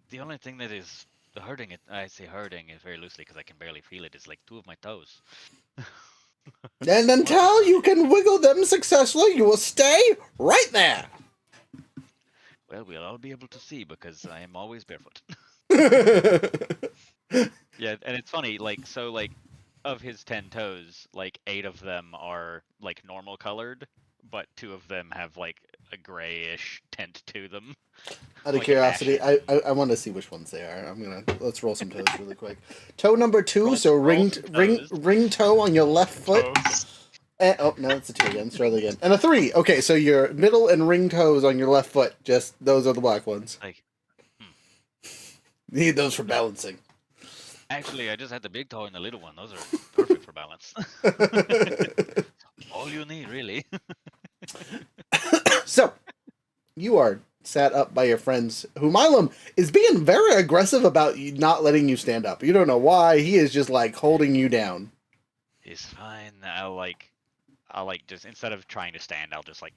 Speaker 4: The only thing that is hurting it, I say hurting it very loosely because I can barely feel it, is like 2 of my toes.
Speaker 2: And until you can wiggle them successfully, you will stay right there.
Speaker 4: Well, we'll all be able to see because I am always barefoot. Yeah, and it's funny, like, so, like, of his 10 toes, like, 8 of them are, like, normal colored, but 2 of them have, like, a grayish tint to them.
Speaker 2: Out of
Speaker 4: Like a
Speaker 2: curiosity,
Speaker 4: mesh.
Speaker 2: I want to see which ones they are. Let's roll some toes really quick. Toe number 2,
Speaker 4: Roll-
Speaker 2: so
Speaker 4: roll
Speaker 2: ring
Speaker 4: some toes.
Speaker 2: ring toe on your left foot.
Speaker 6: Toes.
Speaker 2: Oh no, it's a 2 again. Let's try that again. And a 3. Okay, so your middle and ring toes on your left foot. Just those are the black ones.
Speaker 4: Like,
Speaker 2: Need those for balancing.
Speaker 4: actually, I just had the big toe and the little one. Those are perfect for balance. All you need, really.
Speaker 2: So, you are sat up by your friends, who Milam is being very aggressive about you not letting you stand up. You don't know why. He is just like holding you down.
Speaker 4: It's fine. I'll just, instead of trying to stand, I'll just like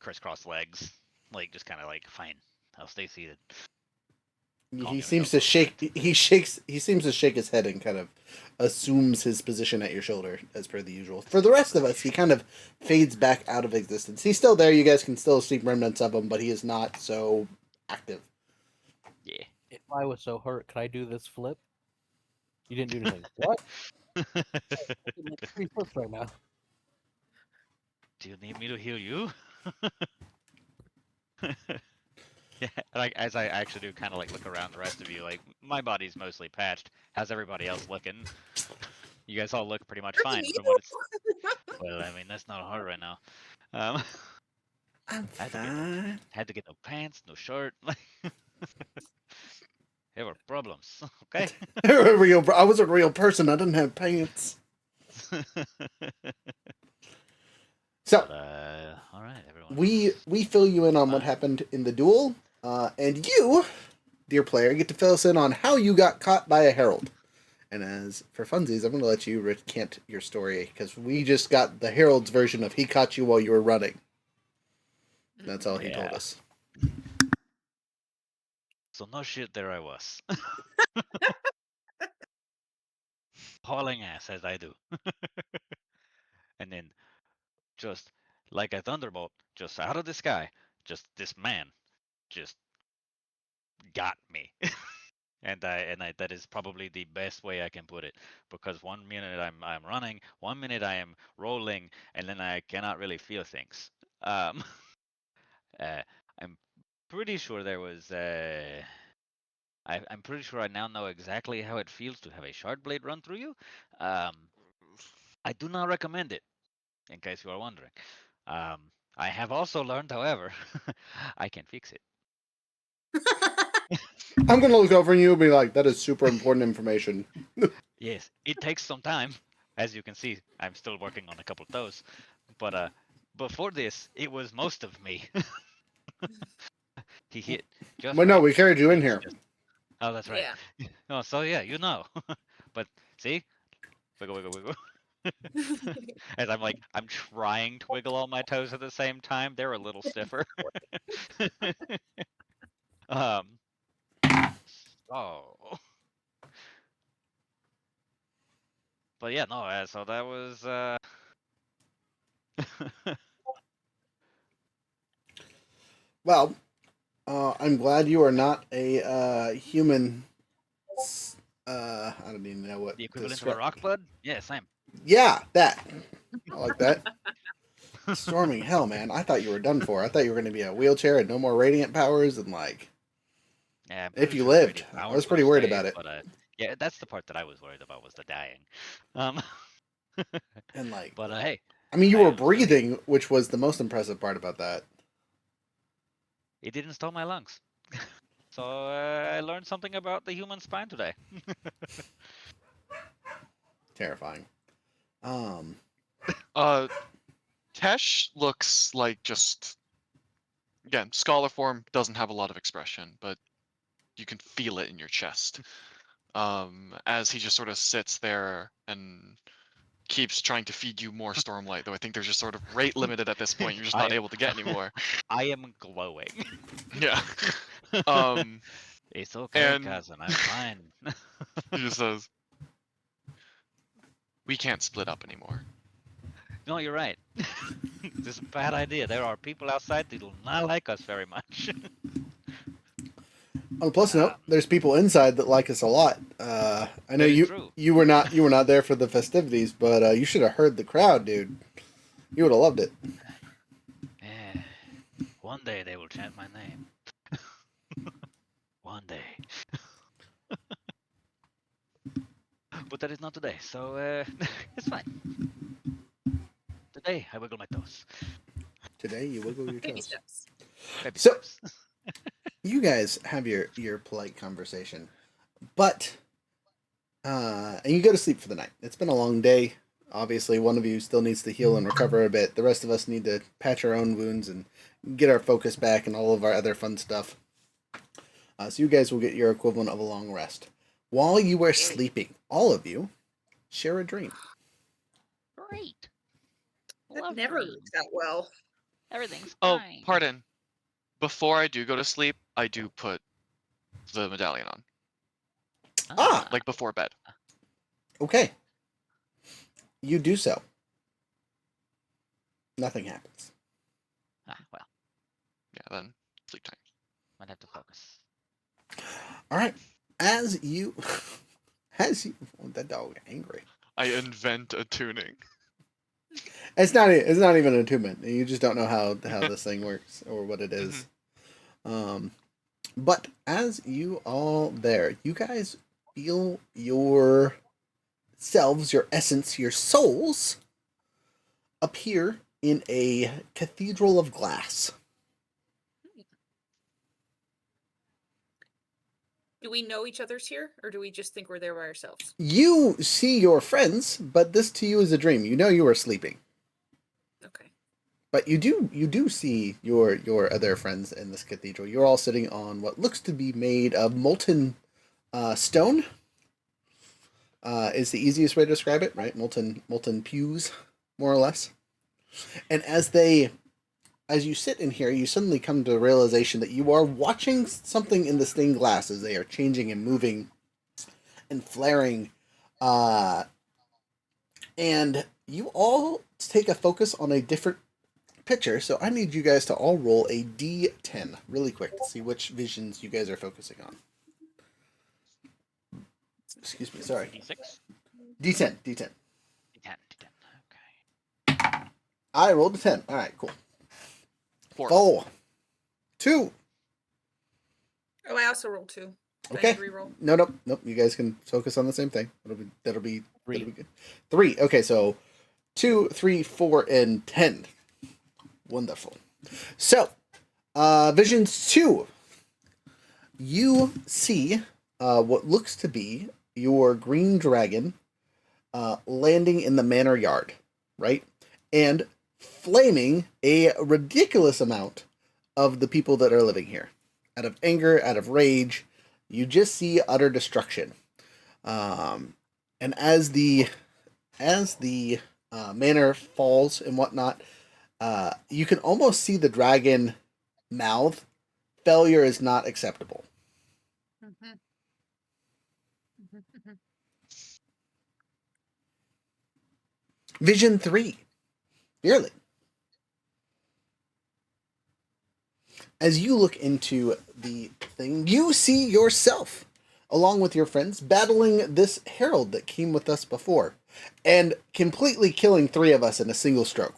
Speaker 4: crisscross legs. Like, just kind of like, fine, I'll stay seated. calm
Speaker 2: He seems to
Speaker 4: yourself a
Speaker 2: shake.
Speaker 4: bit.
Speaker 2: He shakes. He seems to shake his head and kind of assumes his position at your shoulder, as per the usual. For the rest of us, he kind of fades back out of existence. He's still there. You guys can still see remnants of him, but he is not so active.
Speaker 4: Yeah.
Speaker 7: If I was so hurt, could I do this flip? You didn't do anything. What? I did like 3 flips right now.
Speaker 4: Do you need me to heal you? Yeah, like as I actually do kind of like look around the rest of you, like my body's mostly patched. How's everybody else looking? You guys all look pretty much
Speaker 5: Hurting
Speaker 4: fine
Speaker 5: you?
Speaker 4: from what it's. Well, I mean that's not hard right now. Um,
Speaker 2: I'm
Speaker 4: I
Speaker 2: fine.
Speaker 4: had to get no pants, no shirt. Like there were problems. Okay.
Speaker 2: I was a real person. I didn't have pants. So
Speaker 4: But all right, everyone.
Speaker 2: we fill you in on what
Speaker 4: Fine.
Speaker 2: happened in the duel, and you, dear player, get to fill us in on how you got caught by a herald. And as for funsies, I'm going to let you recant your story because we just got the herald's version of he caught you while you were running. That's all he told
Speaker 4: Yeah.
Speaker 2: us.
Speaker 4: So no shit, there I was, hauling ass as I do, and then just like a thunderbolt, just out of the sky, just this man just got me. And I that is probably the best way I can put it, because 1 minute I'm running, 1 minute I am rolling, and then I cannot really feel things. Um, uh, I'm pretty sure there was I'm pretty sure I now know exactly how it feels to have a shard blade run through you. Um, I do not recommend it, in case you are wondering. Um, I have also learned, however, I can fix it.
Speaker 2: I'm going to look over you and be like, that is super important information.
Speaker 4: Yes, it takes some time. As you can see, I'm still working on a couple of those. But before this, it was most of me. He hit just
Speaker 2: But no,
Speaker 4: right.
Speaker 2: we carried you in
Speaker 4: Things
Speaker 2: here.
Speaker 4: just. Oh, that's right.
Speaker 5: Yeah.
Speaker 4: Oh, so yeah, you know. But see, wiggle, wiggle, wiggle. As I'm trying to wiggle all my toes at the same time. They're a little stiffer. um. So. But yeah, no. So that was.
Speaker 2: Well, I'm glad you are not a human. I don't even know what
Speaker 4: The
Speaker 2: to
Speaker 4: equivalent of a
Speaker 2: describe.
Speaker 4: rock blood? Yeah, same.
Speaker 2: Yeah, that. I like that. Storming hell, man. I thought you were done for. I thought you were going to be a wheelchair and no more radiant powers and like.
Speaker 4: Yeah, I'm
Speaker 2: If
Speaker 4: pretty
Speaker 2: you
Speaker 4: sure the
Speaker 2: lived,
Speaker 4: radiant
Speaker 2: I
Speaker 4: powers
Speaker 2: was
Speaker 4: will
Speaker 2: pretty worried
Speaker 4: stay,
Speaker 2: about it.
Speaker 4: but yeah, that's the part that I was worried about was the dying. Um,
Speaker 2: And like,
Speaker 4: but hey,
Speaker 2: I mean, you
Speaker 4: I
Speaker 2: were
Speaker 4: am still here.
Speaker 2: breathing, which was the most impressive part about that.
Speaker 4: It didn't stop my lungs, so I learned something about the human spine today.
Speaker 2: Terrifying.
Speaker 6: Tesh looks like just again, scholar form doesn't have a lot of expression, but you can feel it in your chest. As he just sort of sits there and keeps trying to feed you more stormlight, though I think there's just sort of rate limited at this point. You're just
Speaker 4: I
Speaker 6: not able to get any more.
Speaker 4: I am glowing.
Speaker 6: Yeah. Um,
Speaker 4: It's okay,
Speaker 6: and
Speaker 4: cousin. I'm fine.
Speaker 6: he just says, "We can't split up anymore."
Speaker 4: No, you're right. This is a bad idea. There are people outside that do not like us very much.
Speaker 2: On a plus note, there's people inside that like us a lot. I know
Speaker 4: That is true.
Speaker 2: you were not there for the festivities, but you should have heard the crowd, dude. You would have loved it.
Speaker 4: Yeah. One day they will chant my name. One day. But that is not today, so it's fine. Today I wiggle my toes.
Speaker 2: Today you wiggle your
Speaker 5: Baby
Speaker 2: toes.
Speaker 5: steps.
Speaker 4: Baby
Speaker 2: So-
Speaker 4: steps.
Speaker 2: You guys have your polite conversation, but and you go to sleep for the night. It's been a long day. Obviously, one of you still needs to heal and recover a bit. The rest of us need to patch our own wounds and get our focus back and all of our other fun stuff. So you guys will get your equivalent of a long rest. While you are sleeping, all of you share a dream.
Speaker 4: Great.
Speaker 5: That
Speaker 4: Love
Speaker 5: never
Speaker 4: dreams.
Speaker 5: works out well.
Speaker 4: Everything's
Speaker 6: Oh,
Speaker 4: fine.
Speaker 6: pardon. Before I do go to sleep, I do put the medallion on,
Speaker 2: Ah.
Speaker 6: like before bed.
Speaker 2: Okay. You do so. Nothing happens.
Speaker 4: Well,
Speaker 6: Yeah, then sleep time.
Speaker 4: might have to focus.
Speaker 2: All right. As you, oh, that dog angry.
Speaker 6: I invent a tuning.
Speaker 2: It's not even an attunement. You just don't know how this thing works or what it is. But as you all there, you guys feel yourselves, your essence, your souls appear in a cathedral of glass.
Speaker 5: Do we know each other's here, or do we just think we're there by ourselves?
Speaker 2: You see your friends, but this to you is a dream. You know you are sleeping.
Speaker 5: Okay.
Speaker 2: But you do see your other friends in this cathedral. You're all sitting on what looks to be made of molten stone. Is the easiest way to describe it, right? Molten pews, more or less. And as you sit in here, you suddenly come to the realization that you are watching something in the stained glass as they are changing and moving and flaring. And you all take a focus on a different picture, so I need you guys to all roll a D10 really quick to see which visions you guys are focusing on. Excuse me, sorry.
Speaker 4: D6?
Speaker 2: D10.
Speaker 4: D10. Okay.
Speaker 2: I rolled a 10. All right, cool.
Speaker 6: 4.
Speaker 2: 4. 2.
Speaker 5: Oh, I also rolled 2. Do I
Speaker 2: Okay.
Speaker 5: need to reroll?
Speaker 2: Nope. You guys can focus on the same thing. That'll be
Speaker 7: 3.
Speaker 2: good. 3. Okay, so 2, 3, 4, and 10. Wonderful. So, visions 2. You see what looks to be your green dragon landing in the manor yard, right? And flaming a ridiculous amount of the people that are living here. Out of anger, out of rage, you just see utter destruction. And as the manor falls and whatnot, you can almost see the dragon mouth. Failure is not acceptable. Vision 3. Merely. As you look into the thing, you see yourself, along with your friends, battling this herald that came with us before, and completely killing 3 of us in a single stroke.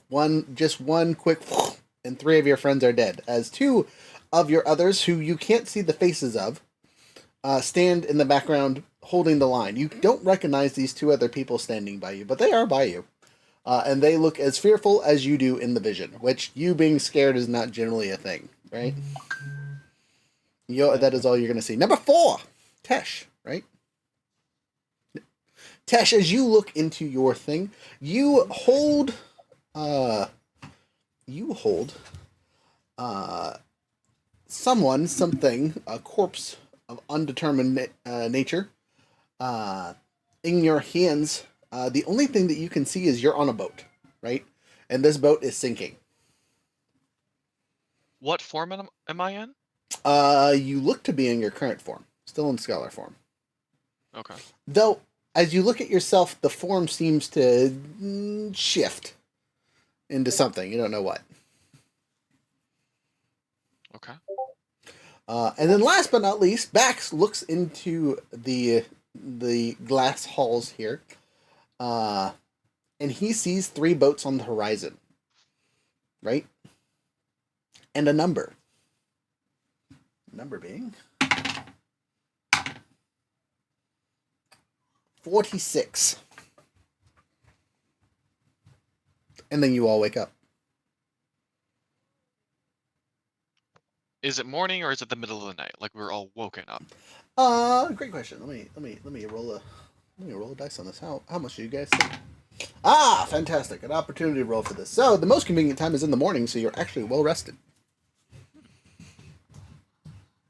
Speaker 2: Just one quick, and 3 of your friends are dead. As 2 of your others, who you can't see the faces of, stand in the background holding the line. You don't recognize these 2 other people standing by you, but they are by you. And they look as fearful as you do in the vision, which you being scared is not generally a thing, right? That is all you're going to see. Number 4, Tesh, right? Tesh, as you look into your thing, you hold something, a corpse of undetermined nature, in your hands. The only thing that you can see is you're on a boat, right? And this boat is sinking.
Speaker 6: What form am I in?
Speaker 2: You look to be in your current form, still in scholar form.
Speaker 6: Okay.
Speaker 2: Though, as you look at yourself, the form seems to shift into something. You don't know what.
Speaker 6: Okay.
Speaker 2: And then last but not least, Bax looks into the glass halls here, and he sees 3 boats on the horizon, right? And a number. Number being 46. And then you all wake up.
Speaker 6: Is it morning or is it the middle of the night? Like we're all woken up.
Speaker 2: Great question. Let me roll a dice on this. How much do you guys think? Ah, fantastic. An opportunity roll for this. So the most convenient time is in the morning, so you're actually well rested.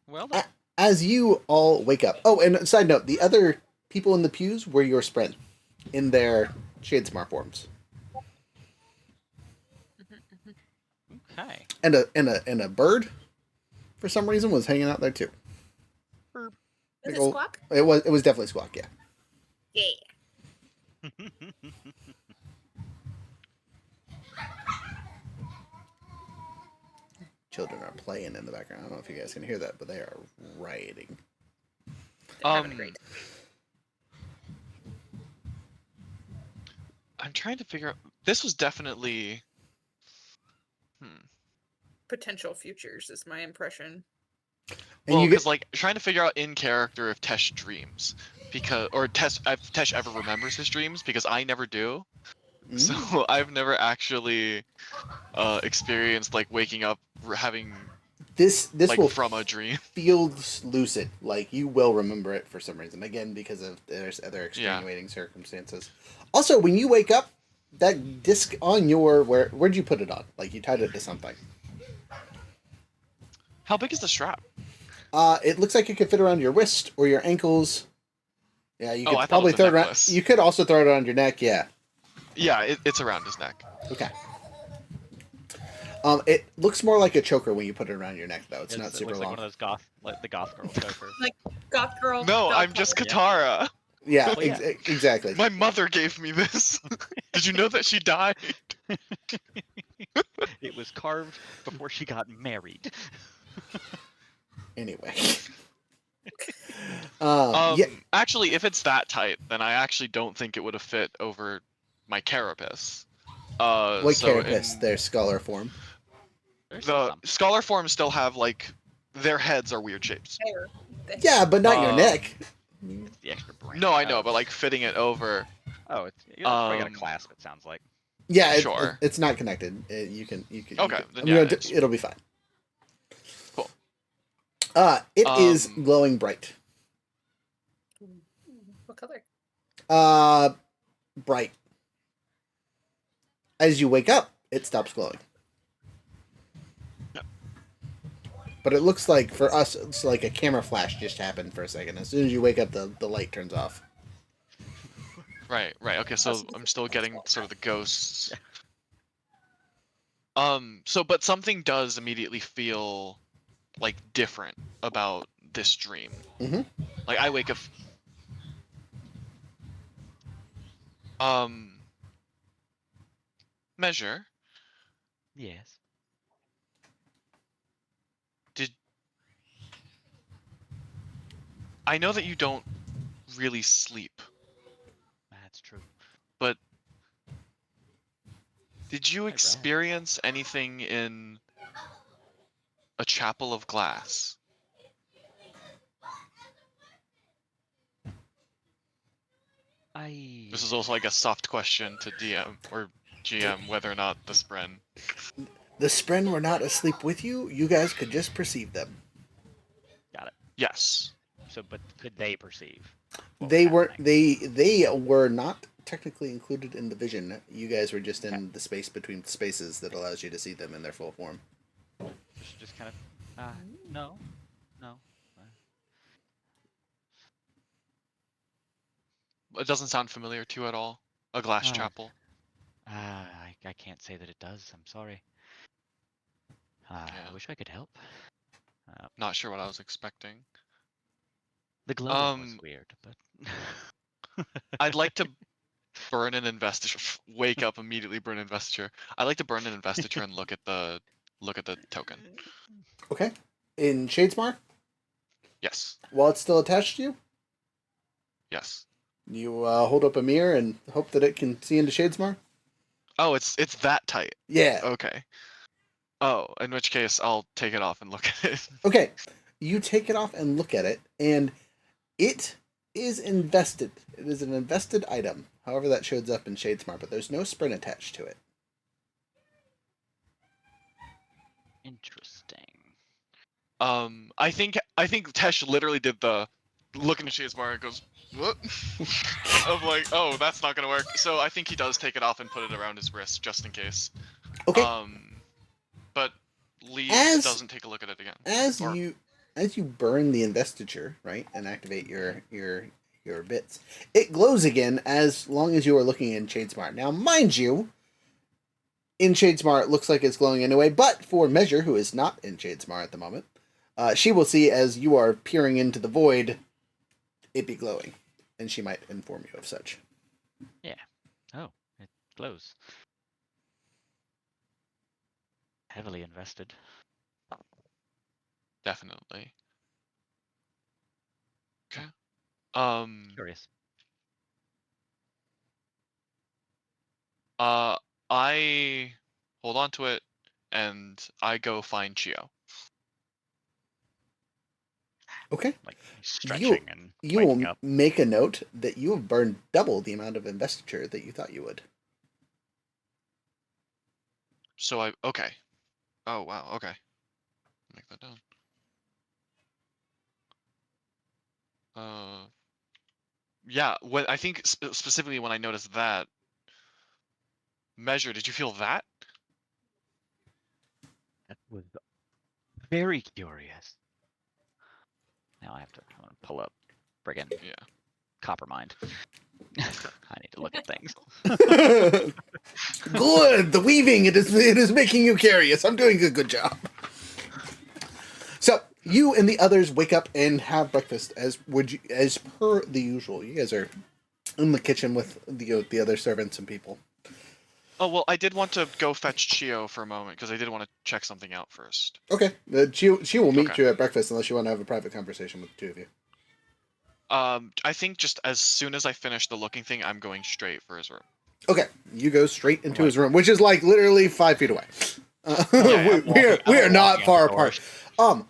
Speaker 4: Well done.
Speaker 2: As you all wake up. Oh, and side note, the other people in the pews were your spread in their Shadesmar forms.
Speaker 4: Okay.
Speaker 2: And a bird, for some reason, was hanging out there too.
Speaker 4: Burp.
Speaker 5: it
Speaker 2: Well,
Speaker 5: Squawk?
Speaker 2: It was definitely Squawk. Yeah.
Speaker 5: Yeah.
Speaker 2: Children are playing in the background. I don't know if you guys can hear that, but they are rioting.
Speaker 5: They're having a great time.
Speaker 6: I'm trying to figure out. This was definitely.
Speaker 5: Potential futures is my impression.
Speaker 2: And
Speaker 6: Well,
Speaker 2: you
Speaker 6: because
Speaker 2: get
Speaker 6: like trying to figure out in character if Tesh dreams, because if Tesh ever remembers his dreams, because I never do. So I've never actually experienced like waking up having
Speaker 2: this
Speaker 6: like
Speaker 2: will
Speaker 6: from a dream.
Speaker 2: feel lucid. Like you will remember it for some reason. Again, because of there's other
Speaker 6: Yeah.
Speaker 2: extenuating circumstances. Also, when you wake up, that disc on your where'd you put it on? Like you tied it to something.
Speaker 6: How big is the strap?
Speaker 2: It looks like it could fit around your wrist or your ankles. Yeah, you
Speaker 6: Oh,
Speaker 2: could
Speaker 6: I thought it
Speaker 2: probably
Speaker 6: was a
Speaker 2: throw it around.
Speaker 6: necklace.
Speaker 2: You could also throw it around your neck. Yeah.
Speaker 6: Yeah, it's around his neck.
Speaker 2: Okay. It looks more like a choker when you put it around your neck, though. It's
Speaker 4: It
Speaker 2: not super
Speaker 4: looks like
Speaker 2: long.
Speaker 4: one of those goth, like the goth girl choker.
Speaker 5: Like Goth Girl.
Speaker 6: No,
Speaker 5: bell
Speaker 6: I'm just
Speaker 5: collar.
Speaker 6: Katara.
Speaker 2: Yeah,
Speaker 4: Well, yeah.
Speaker 2: exactly.
Speaker 6: My mother gave me this. Did you know that she died?
Speaker 4: It was carved before she got married.
Speaker 2: Anyway.
Speaker 6: Um,
Speaker 2: yeah,
Speaker 6: Actually, if it's that tight, then I actually don't think it would have fit over my carapace.
Speaker 2: what
Speaker 6: So
Speaker 2: carapace?
Speaker 6: in
Speaker 2: Their scholar form.
Speaker 4: There's
Speaker 6: the
Speaker 4: some.
Speaker 6: scholar forms still have like their heads are weird shapes.
Speaker 5: Hair. The
Speaker 2: Yeah,
Speaker 5: hair.
Speaker 2: but not your neck.
Speaker 4: It's the extra brain.
Speaker 6: No, I know,
Speaker 4: Oh.
Speaker 6: but like fitting it over.
Speaker 4: Oh, it's probably got a
Speaker 6: Um,
Speaker 4: clasp. It sounds like.
Speaker 2: Yeah,
Speaker 6: Sure.
Speaker 2: it's not connected. You can.
Speaker 6: Okay, then
Speaker 2: I mean,
Speaker 6: yeah, it's-
Speaker 2: it'll be fine.
Speaker 6: Cool.
Speaker 2: It is
Speaker 6: Um,
Speaker 2: glowing bright.
Speaker 5: What color?
Speaker 2: Bright. As you wake up, it stops glowing.
Speaker 6: Yep.
Speaker 2: But it looks like for us, it's like a camera flash just happened for a second. As soon as you wake up, the light turns off.
Speaker 6: Right. Okay, so I'm still getting sort of the ghosts. So but something does immediately feel like different about this dream.
Speaker 2: Mhm.
Speaker 6: Like I wake up. Measure.
Speaker 4: Yes.
Speaker 6: Did I know that you don't really sleep,
Speaker 4: That's true.
Speaker 6: but did you
Speaker 4: Brad.
Speaker 6: experience anything in a chapel of glass? This is also like a soft question to DM or GM whether or not the Spren.
Speaker 2: The Spren were not asleep with you. You guys could just perceive them.
Speaker 4: Got it.
Speaker 6: Yes.
Speaker 4: So, but could they perceive? what
Speaker 2: They
Speaker 4: was
Speaker 2: were
Speaker 4: happening?
Speaker 2: they were not technically included in the vision. You guys were just in the space between spaces that allows you to see them in their full form.
Speaker 4: Just kind of. No.
Speaker 6: It doesn't sound familiar to you at all. A glass
Speaker 4: Ah.
Speaker 6: chapel.
Speaker 4: I can't say that it does. I'm sorry. I
Speaker 6: Yeah.
Speaker 4: wish I could help.
Speaker 6: Not sure what I was expecting.
Speaker 4: The glowing was weird, but.
Speaker 6: I'd like to burn an investiture. Wake up immediately, burn investiture. I'd like to burn an investiture and look at the token.
Speaker 2: Okay. In Shadesmar,
Speaker 6: Yes.
Speaker 2: while it's still attached to you,
Speaker 6: Yes.
Speaker 2: you hold up a mirror and hope that it can see into Shadesmar.
Speaker 6: Oh, it's that tight.
Speaker 2: Yeah.
Speaker 6: Okay. Oh, in which case I'll take it off and look at it.
Speaker 2: Okay. You take it off and look at it, and it is invested. It is an invested item. However, that shows up in Shadesmar, but there's no sprint attached to it.
Speaker 4: Interesting.
Speaker 6: I think Tesh literally did the look into Shadesmar and goes, what? Of like, oh, that's not gonna work. So I think he does take it off and put it around his wrist just in case.
Speaker 2: Okay.
Speaker 6: But Lee
Speaker 2: As-
Speaker 6: doesn't take a look at it again.
Speaker 2: As
Speaker 6: Or-
Speaker 2: you burn the investiture, right, and activate your bits, it glows again as long as you are looking in Shadesmar. Now, mind you, in Shadesmar it looks like it's glowing anyway, but for Measure, who is not in Shadesmar at the moment, she will see as you are peering into the void, it be glowing, and she might inform you of such.
Speaker 4: Oh, it glows. Heavily invested.
Speaker 6: Definitely. Okay.
Speaker 4: Curious.
Speaker 6: I hold on to it, and I go find Chio.
Speaker 2: Okay.
Speaker 4: Like stretching and
Speaker 2: You
Speaker 4: waking
Speaker 2: will
Speaker 4: up.
Speaker 2: make a note that you have burned double the amount of investiture that you thought you would.
Speaker 6: So okay. Oh wow. Okay. Make that down. Yeah. When I think specifically when I noticed that measure, did you feel that?
Speaker 4: That was very curious. Now I have to pull up friggin'
Speaker 6: Yeah.
Speaker 4: Coppermind. I need to look at things.
Speaker 2: Good. The weaving it is making you curious. I'm doing a good job. So you and the others wake up and have breakfast as per the usual. You guys are in the kitchen with the other servants and people.
Speaker 6: Oh well, I did want to go fetch Chio for a moment because I did want to check something out first.
Speaker 2: Okay. She will meet
Speaker 6: Okay.
Speaker 2: you at breakfast unless you want to have a private conversation with the two of you.
Speaker 6: I think just as soon as I finish the looking thing, I'm going straight for his room.
Speaker 2: Okay. You go straight into
Speaker 4: Right.
Speaker 2: his room, which is like literally 5 feet away.
Speaker 6: Yeah,
Speaker 2: we are not far apart.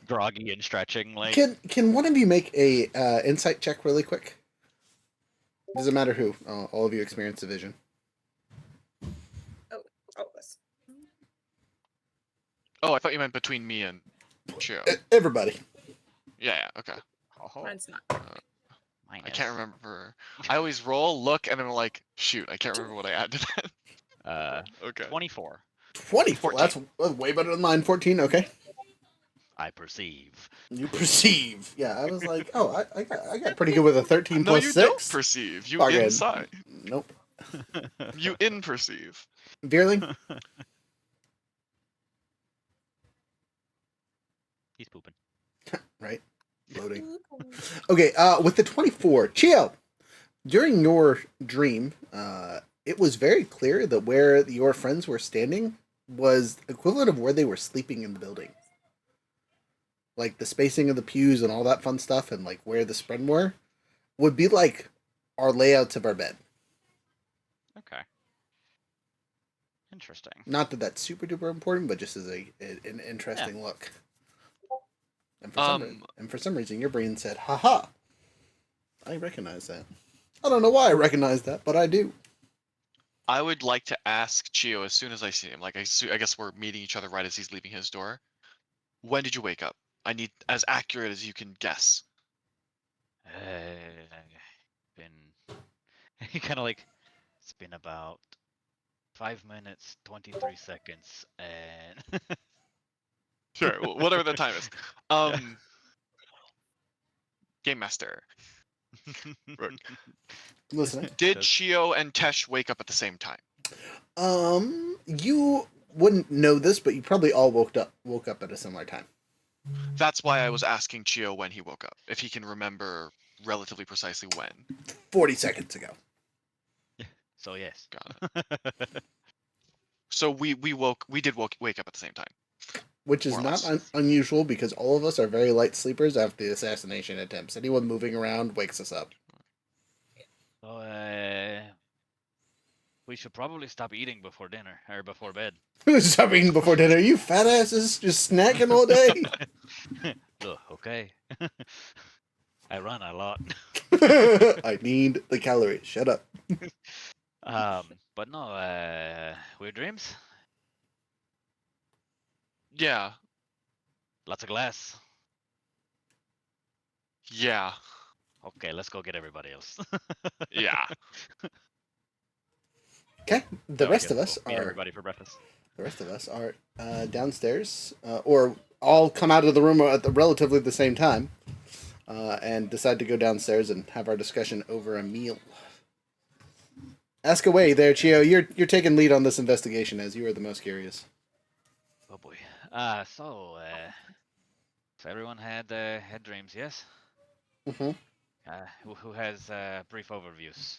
Speaker 4: Groggy and stretching. Like,
Speaker 2: Can one of you make a insight check really quick? Doesn't matter who. All of you experience division.
Speaker 5: This.
Speaker 6: Oh, I thought you meant between me and Chio.
Speaker 2: Everybody.
Speaker 6: Yeah. Okay.
Speaker 4: oh,
Speaker 5: Mine's not.
Speaker 4: minus.
Speaker 6: I can't remember. I always roll, look, and I'm like, shoot, I can't remember what I added. Okay.
Speaker 4: 24.
Speaker 2: 24. That's way better than mine. 14. Okay.
Speaker 4: I perceive.
Speaker 2: You perceive. Yeah, I was like, oh, I got pretty good with a 13
Speaker 6: No,
Speaker 2: plus
Speaker 6: you
Speaker 2: 6.
Speaker 6: don't perceive. You
Speaker 2: Bargain.
Speaker 6: inside.
Speaker 2: Nope.
Speaker 6: You in perceive.
Speaker 2: Veerling?
Speaker 4: He's pooping.
Speaker 2: Right. Loading. Okay, with the 24. Chio, during your dream, it was very clear that where your friends were standing was equivalent of where they were sleeping in the building. Like the spacing of the pews and all that fun stuff, and like where the spread were, would be like our layouts of our bed.
Speaker 4: Okay. Interesting.
Speaker 2: Not that that's super duper important, but just as an interesting look. And for some reason, your brain said, "Haha, I recognize that." I don't know why I recognize that, but I do.
Speaker 6: I would like to ask Chio as soon as I see him. Like I guess we're meeting each other right as he's leaving his door. When did you wake up? I need as accurate as you can guess.
Speaker 4: Been he kind of like it's been about 5 minutes 23 seconds and
Speaker 6: Sure, whatever the time is. Game Master.
Speaker 2: Listening.
Speaker 6: Did Chio and Tesh wake up at the same time?
Speaker 2: You wouldn't know this, but you probably all woke up at a similar time.
Speaker 6: That's why I was asking Chio when he woke up, if he can remember relatively precisely when.
Speaker 2: 40 seconds ago.
Speaker 4: So yes.
Speaker 6: Got it. So we did wake up at the same time.
Speaker 2: Which is not unusual because all of us are very light sleepers after the assassination attempts. Anyone moving around wakes us up.
Speaker 4: So we should probably stop eating before dinner or before bed.
Speaker 2: Stop eating before dinner. You fat asses just snacking all day.
Speaker 4: Look, okay. I run a lot.
Speaker 2: I need the calories. Shut up.
Speaker 4: But no, weird dreams.
Speaker 6: Yeah.
Speaker 4: Lots of glass.
Speaker 6: Yeah.
Speaker 4: Okay, let's go get everybody else.
Speaker 6: Yeah.
Speaker 2: Okay, the rest of us
Speaker 4: meet
Speaker 2: are
Speaker 4: everybody for breakfast.
Speaker 2: The rest of us are downstairs, or all come out of the room at relatively the same time, and decide to go downstairs and have our discussion over a meal. Ask away there, Chio. You're taking lead on this investigation as you are the most curious.
Speaker 4: Oh boy. So everyone had dreams, yes?
Speaker 2: Mm-hmm.
Speaker 4: Who has brief overviews?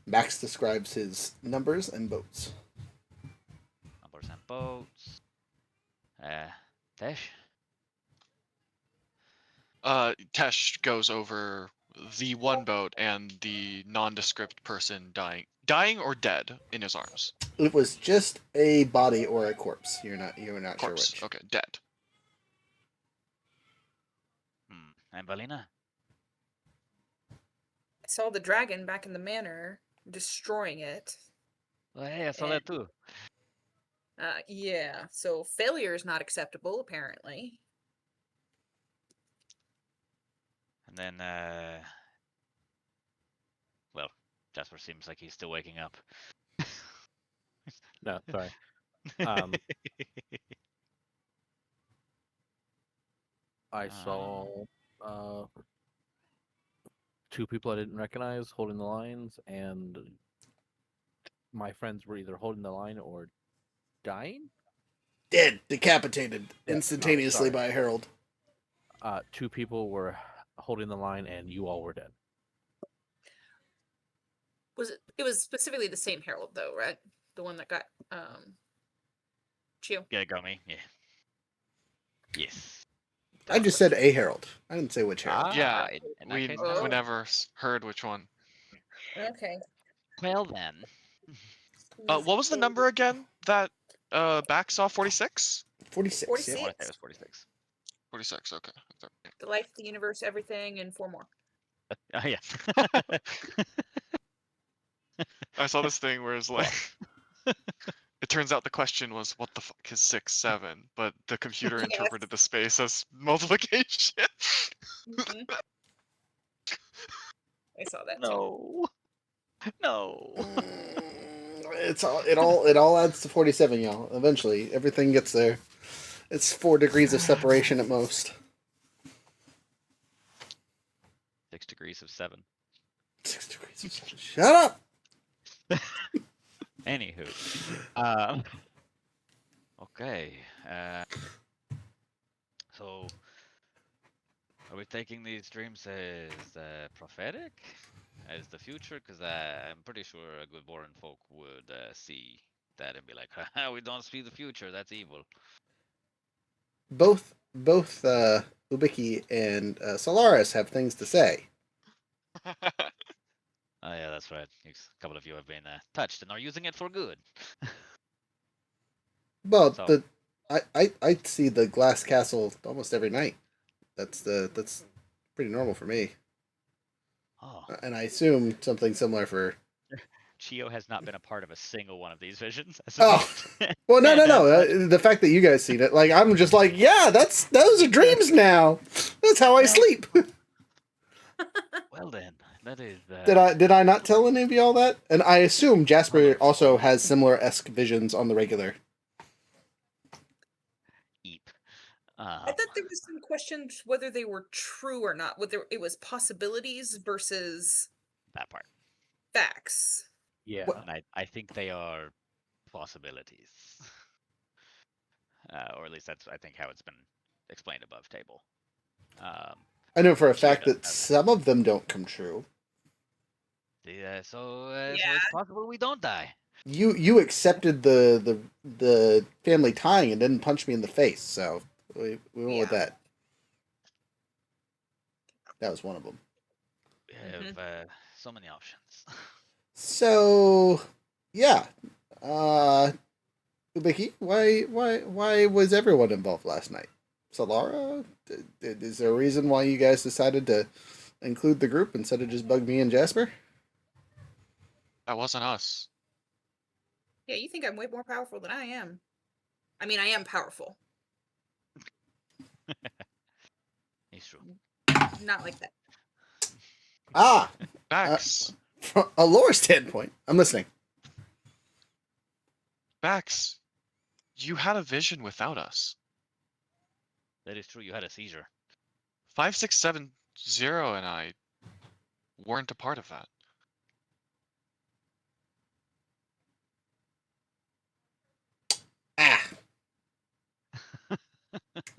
Speaker 2: Max describes his numbers and boats.
Speaker 4: Numbers and boats. Tesh?
Speaker 6: Tesh goes over the one boat and the nondescript person dying or dead in his arms.
Speaker 2: It was just a body or a corpse. You're not sure
Speaker 6: Corpse.
Speaker 2: which.
Speaker 6: Okay, dead.
Speaker 4: And Valina?
Speaker 5: I saw the dragon back in the manor, destroying it.
Speaker 4: Well, hey, I saw that too.
Speaker 5: Yeah, so failure is not acceptable, apparently.
Speaker 4: And then, well, Jasper seems like he's still waking up.
Speaker 7: No, sorry. I saw two people I didn't recognize holding the lines, and my friends were either holding the line or dying.
Speaker 2: Dead, decapitated
Speaker 7: Yeah,
Speaker 2: instantaneously
Speaker 7: sorry.
Speaker 2: by a herald.
Speaker 7: Two people were holding the line, and you all were dead.
Speaker 5: It was specifically the same herald though, right? The one that got Chio.
Speaker 4: Yeah, got me. Yeah. Yes.
Speaker 2: I just said a herald. I didn't say which herald.
Speaker 6: Yeah,
Speaker 4: in that
Speaker 6: we
Speaker 4: case,
Speaker 5: Oh.
Speaker 6: never heard which one.
Speaker 5: Okay.
Speaker 4: well then.
Speaker 6: What was the number again that Back saw? 46?
Speaker 2: 46.
Speaker 5: 46.
Speaker 4: I
Speaker 2: Yeah.
Speaker 4: want to say it was 46.
Speaker 6: 46, okay.
Speaker 5: The life, the universe, everything, and 4 more.
Speaker 4: Oh, yeah.
Speaker 6: I saw this thing where it's like, it turns out the question was, what the fuck is 6, 7? But the computer
Speaker 5: Yes.
Speaker 6: interpreted the space as multiplication.
Speaker 5: Mhm. I saw that too.
Speaker 4: No. No.
Speaker 2: It all adds to 47, y'all. Eventually, everything gets there. It's 4 degrees of separation at most.
Speaker 4: 6 degrees of 7.
Speaker 2: 6 degrees of separation. Shut up!
Speaker 4: Anywho. Okay. So, are we taking these dreams as prophetic? As the future? Because I'm pretty sure a good Warren folk would see that and be like, haha, we don't see the future, that's evil.
Speaker 2: Both Ubiki and Solaris have things to say.
Speaker 4: Oh yeah, that's right. A couple of you have been touched and are using it for good.
Speaker 2: Well,
Speaker 4: So-
Speaker 2: I see the glass castle almost every night. That's pretty normal for me.
Speaker 4: Oh,
Speaker 2: And I assume something similar for.
Speaker 4: Chio has not been a part of a single one of these visions.
Speaker 2: Oh, well, no. The fact that you guys seen it, like, I'm just like, yeah, those are dreams now. That's how I sleep.
Speaker 4: Well then, that is.
Speaker 2: Did I not tell any of you all that? And I assume Jasper also has similar esque visions on the regular.
Speaker 4: Eep.
Speaker 5: I thought there was some questions whether they were true or not. Whether it was possibilities versus
Speaker 4: That part.
Speaker 5: facts.
Speaker 7: Yeah.
Speaker 4: And I think they are possibilities. Or at least that's, I think, how it's been explained above table.
Speaker 2: I know for a
Speaker 4: Chio
Speaker 2: fact
Speaker 4: doesn't
Speaker 2: that
Speaker 4: have that.
Speaker 2: some of them don't come true.
Speaker 4: Yeah, so
Speaker 5: Yeah.
Speaker 4: it's possible we don't die.
Speaker 2: You accepted the family tying and didn't punch me in the face, so we went with
Speaker 5: Yeah.
Speaker 2: that. That was one of them.
Speaker 4: We have so many options.
Speaker 2: So, yeah, Ubiki, why was everyone involved last night? Solara, is there a reason why you guys decided to include the group instead of just bug me and Jasper?
Speaker 6: That wasn't us.
Speaker 5: Yeah, you think I'm way more powerful than I am. I mean, I am powerful.
Speaker 4: It's true.
Speaker 5: Not like that.
Speaker 2: Ah,
Speaker 6: Bax,
Speaker 2: from a lore standpoint, I'm listening.
Speaker 6: Bax, you had a vision without us.
Speaker 4: That is true. You had a seizure.
Speaker 6: 5670 and I weren't a part of that.
Speaker 2: Ah,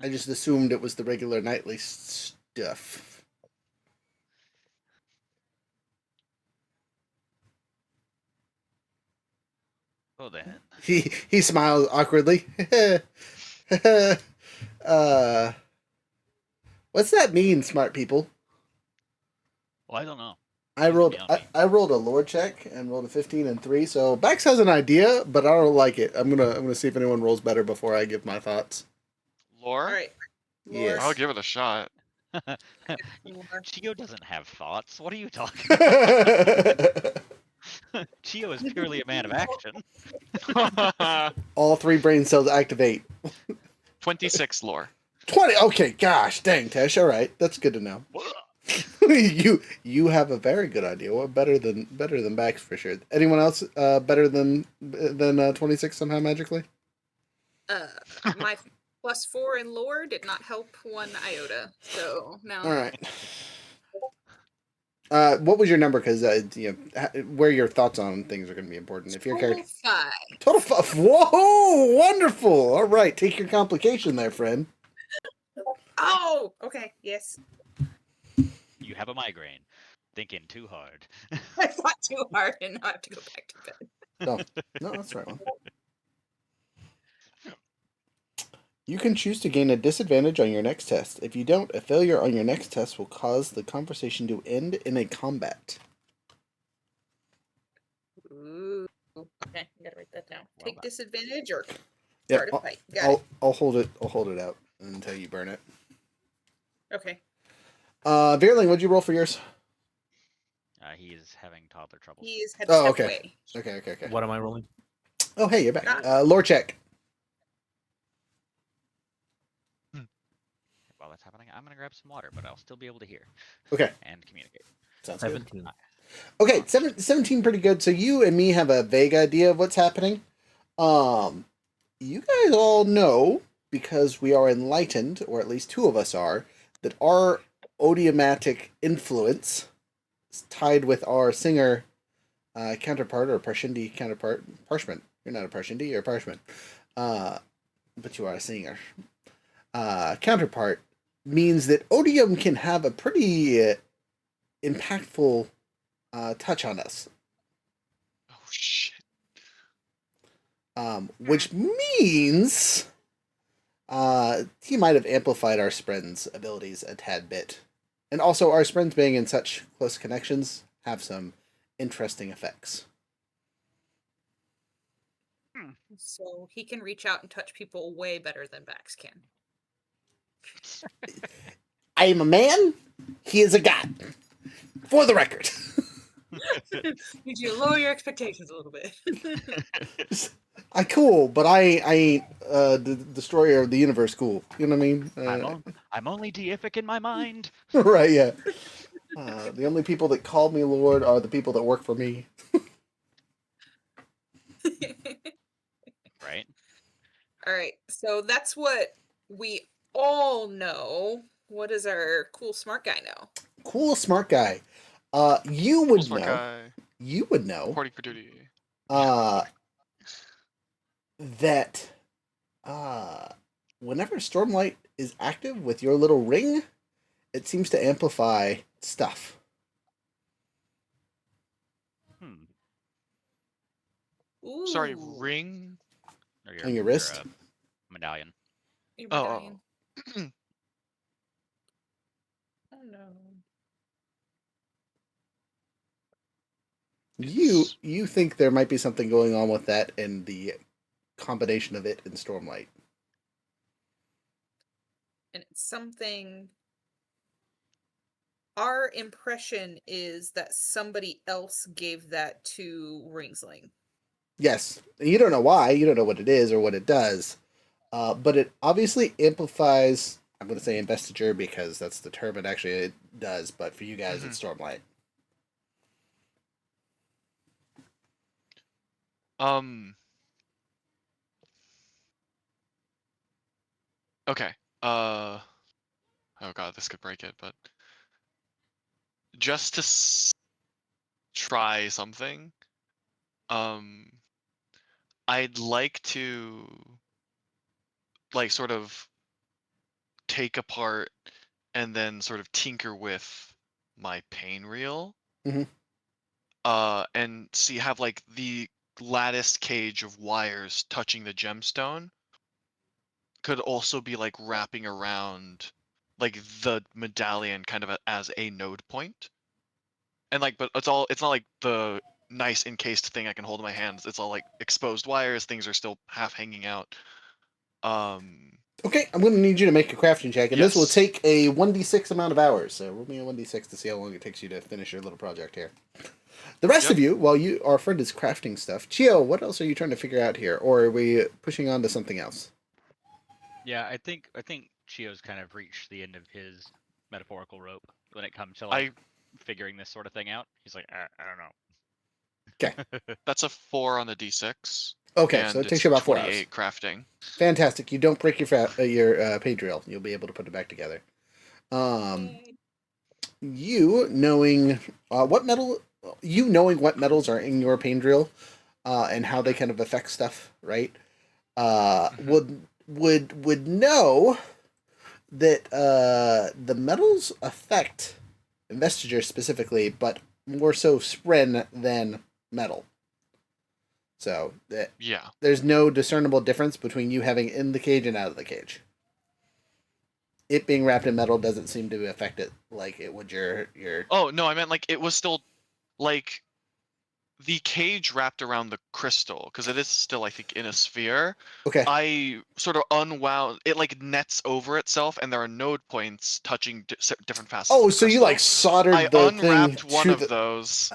Speaker 2: I just assumed it was the regular nightly stuff.
Speaker 4: then.
Speaker 2: He smiles awkwardly. What's that mean, smart people?
Speaker 4: Well, I don't know.
Speaker 2: I
Speaker 4: He's
Speaker 2: rolled
Speaker 4: beyond
Speaker 2: I,
Speaker 4: me.
Speaker 2: I rolled a lore check and rolled a 15 and 3. So Bax has an idea, but I don't like it. I'm gonna see if anyone rolls better before I give my thoughts.
Speaker 6: Lore?
Speaker 5: All right.
Speaker 2: Yes.
Speaker 6: I'll give it a shot.
Speaker 5: Lore.
Speaker 4: Chio doesn't have thoughts. What are you talking about? Chio is purely a man of action.
Speaker 2: All 3 brain cells activate.
Speaker 6: 26 lore.
Speaker 2: 20. Okay, gosh, dang, Tesh. All right, that's good to know. you have a very good idea. Well, better than Bax for sure. Anyone else better than 26 somehow magically?
Speaker 5: My +4 in lore did not help one iota. So no.
Speaker 2: All right. What was your number? Because where your thoughts on things are going to be important. If your
Speaker 5: Total
Speaker 2: character
Speaker 5: 5.
Speaker 2: total 5. Whoa, wonderful. All right, take your complication there, friend.
Speaker 5: Oh, okay. Yes.
Speaker 4: You have a migraine. Thinking too hard.
Speaker 5: I thought too hard and now I have to go back to bed.
Speaker 2: No, that's the right one. You can choose to gain a disadvantage on your next test. If you don't, a failure on your next test will cause the conversation to end in a combat.
Speaker 5: Ooh. Okay, I gotta write that down.
Speaker 4: Well
Speaker 5: Take
Speaker 4: done.
Speaker 5: disadvantage or
Speaker 2: Yep,
Speaker 5: start a fight. Got it.
Speaker 2: I'll hold it. I'll hold it out until you burn it.
Speaker 5: Okay.
Speaker 2: Veerling, what'd you roll for yours?
Speaker 4: He is having toddler troubles.
Speaker 5: He's had to
Speaker 2: Oh,
Speaker 5: step
Speaker 2: okay.
Speaker 5: away.
Speaker 2: Okay.
Speaker 7: What am I rolling?
Speaker 2: Oh, hey, you're back.
Speaker 5: Ah.
Speaker 2: Lore check.
Speaker 4: While that's happening, I'm gonna grab some water, but I'll still be able to hear.
Speaker 2: Okay.
Speaker 4: And communicate.
Speaker 2: Sounds good.
Speaker 7: 17.
Speaker 2: Okay, 17 pretty good. So you and me have a vague idea of what's happening. You guys all know, because we are enlightened, or at least 2 of us are, that our odiomatic influence is tied with our singer counterpart, or Parshindi counterpart. Parchment. You're not a Parshindi, you're a Parchment. But you are a singer. Counterpart means that odium can have a pretty impactful touch on us.
Speaker 6: Oh shit.
Speaker 2: Which means he might have amplified our Spren's abilities a tad bit. And also, our Sprens being in such close connections have some interesting effects.
Speaker 5: So he can reach out and touch people way better than Bax can.
Speaker 2: I am a man, he is a god. For the record.
Speaker 5: Need you to lower your expectations a little bit.
Speaker 2: Cool, but I ain't the destroyer of the universe cool. You know what I mean?
Speaker 4: I'm only deific in my mind.
Speaker 2: Right, yeah. The only people that call me Lord are the people that work for me.
Speaker 4: Right?
Speaker 5: All right. So that's what we all know. What does our cool smart guy know?
Speaker 2: Cool, smart guy. You would
Speaker 6: Smart
Speaker 2: know.
Speaker 6: guy.
Speaker 2: You would know.
Speaker 6: Reporting for duty.
Speaker 2: That whenever Stormlight is active with your little ring, it seems to amplify stuff.
Speaker 5: Ooh.
Speaker 6: Sorry, ring.
Speaker 4: Or
Speaker 2: On your wrist?
Speaker 4: Medallion.
Speaker 5: Your
Speaker 6: Oh.
Speaker 5: medallion. Oh no.
Speaker 2: You think there might be something going on with that and the combination of it and Stormlight.
Speaker 5: And it's something. Our impression is that somebody else gave that to Ringsling.
Speaker 2: Yes. You don't know why, you don't know what it is or what it does. But it obviously amplifies, I'm going to say investiture because that's the term it actually does, but for you guys it's Stormlight.
Speaker 6: Okay. Oh god, this could break it, but just to try something, I'd like to like sort of take apart and then sort of tinker with my pain reel.
Speaker 2: Mhm.
Speaker 6: And have like the lattice cage of wires touching the gemstone could also be like wrapping around like the medallion kind of as a node point. And like, but it's not like the nice encased thing I can hold in my hands. It's all like exposed wires, things are still half hanging out.
Speaker 2: Okay, I'm going to need you to make a crafting check, and this will
Speaker 6: Yes.
Speaker 2: take a 1d6 amount of hours. So roll me a 1d6 to see how long it takes you to finish your little project here. The rest
Speaker 6: Yep.
Speaker 2: of you, while our friend is crafting stuff, Chio, what else are you trying to figure out here, or are we pushing on to something else?
Speaker 4: Yeah, I think Chio's kind of reached the end of his metaphorical rope when it comes to like figuring this sort of thing out. He's like, I don't know.
Speaker 2: Okay.
Speaker 6: That's a 4 on the d6.
Speaker 2: Okay, so
Speaker 6: And
Speaker 2: it takes
Speaker 6: it's
Speaker 2: you about 4 hours.
Speaker 6: 28 crafting.
Speaker 2: Fantastic. You don't break your page reel. You'll be able to put it back together. You knowing what metals are in your pain drill, and how they kind of affect stuff, right? Would know that the metals affect Investiture specifically, but more so Spren than metal. So
Speaker 6: Yeah.
Speaker 2: there's no discernible difference between you having in the cage and out of the cage. It being wrapped in metal doesn't seem to affect it like it would your.
Speaker 6: Oh no, I meant like it was still like the cage wrapped around the crystal, because it is still, I think, in a sphere.
Speaker 2: Okay.
Speaker 6: I sort of unwound it, like nets over itself, and there are node points touching different facets.
Speaker 2: Oh,
Speaker 6: of the
Speaker 2: so you
Speaker 6: crystal.
Speaker 2: like soldered
Speaker 6: I
Speaker 2: the thing
Speaker 6: unwrapped one
Speaker 2: to
Speaker 6: of those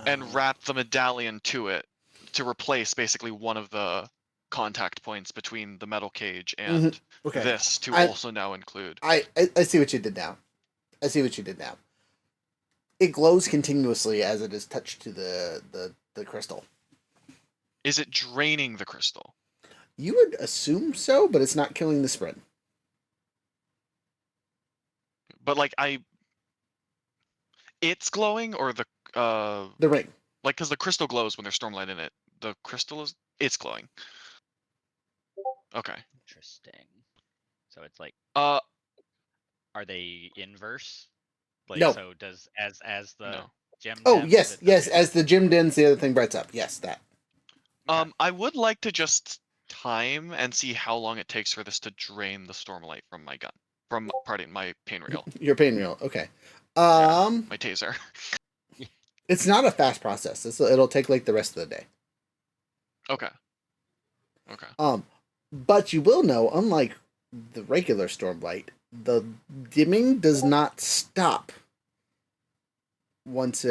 Speaker 6: and wrapped the medallion to it to replace basically one of the contact points between the metal cage and
Speaker 2: Okay.
Speaker 6: this to also now include.
Speaker 2: I see what you did now. I see what you did now. It glows continuously as it is touched to the crystal.
Speaker 6: Is it draining the crystal?
Speaker 2: You would assume so, but it's not killing the spread.
Speaker 6: But like it's glowing, or the
Speaker 2: ring.
Speaker 6: Like, because the crystal glows when there's stormlight in it. The crystal it's glowing. Okay.
Speaker 4: Interesting. So it's like,
Speaker 6: are
Speaker 4: they inverse? Like,
Speaker 2: No.
Speaker 4: so does as the
Speaker 6: No.
Speaker 4: gem?
Speaker 2: Oh
Speaker 4: dims,
Speaker 2: yes,
Speaker 4: it
Speaker 2: yes.
Speaker 4: does-
Speaker 2: As the gem dims, the other thing brights up. Yes, that.
Speaker 4: Okay.
Speaker 6: I would like to just time and see how long it takes for this to drain the stormlight from my gun. My pain reel.
Speaker 2: Your pain reel. Okay.
Speaker 6: My taser.
Speaker 2: It's not a fast process. It'll take like the rest of the day.
Speaker 6: Okay. Okay.
Speaker 2: But you will know, unlike the regular stormlight, the dimming does not stop once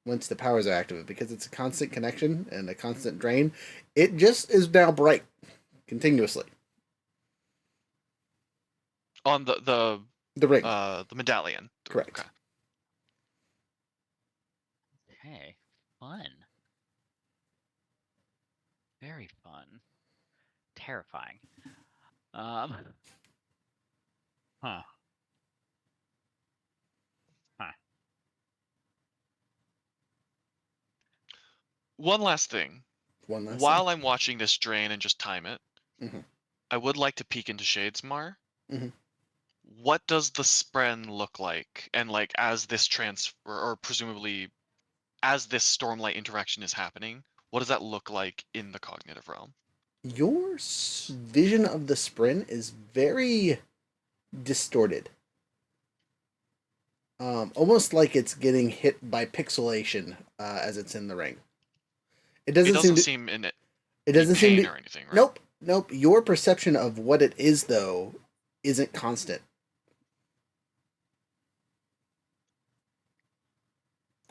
Speaker 2: once the powers are active, because it's a constant connection and a constant drain. It just is now bright continuously.
Speaker 6: On the
Speaker 2: ring.
Speaker 6: The medallion.
Speaker 2: Correct.
Speaker 6: Okay.
Speaker 4: Okay. Fun. Very fun. Terrifying. Huh. Huh.
Speaker 6: One last thing. While I'm watching this drain and just time it, I would like to peek into Shadesmar. What does the spren look like? And like as this transfer, or presumably as this stormlight interaction is happening, what does that look like in the cognitive realm?
Speaker 2: Your vision of the spren is very distorted. Almost like it's getting hit by pixelation as it's in the ring. It doesn't
Speaker 6: seem in it.
Speaker 2: It doesn't seem
Speaker 6: or anything, right?
Speaker 2: Nope. Your perception of what it is, though, isn't constant.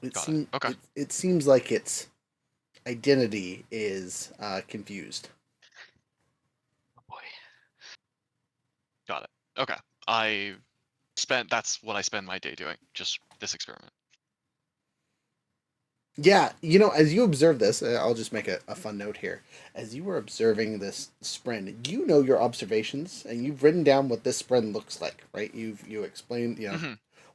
Speaker 2: It seems like its identity is confused.
Speaker 6: Oh boy. Got it. Okay. That's what I spend my day doing. Just this experiment.
Speaker 2: Yeah, as you observe this, I'll just make a fun note here. As you were observing this spren, your observations, and you've written down what this spren looks like, right? You explained,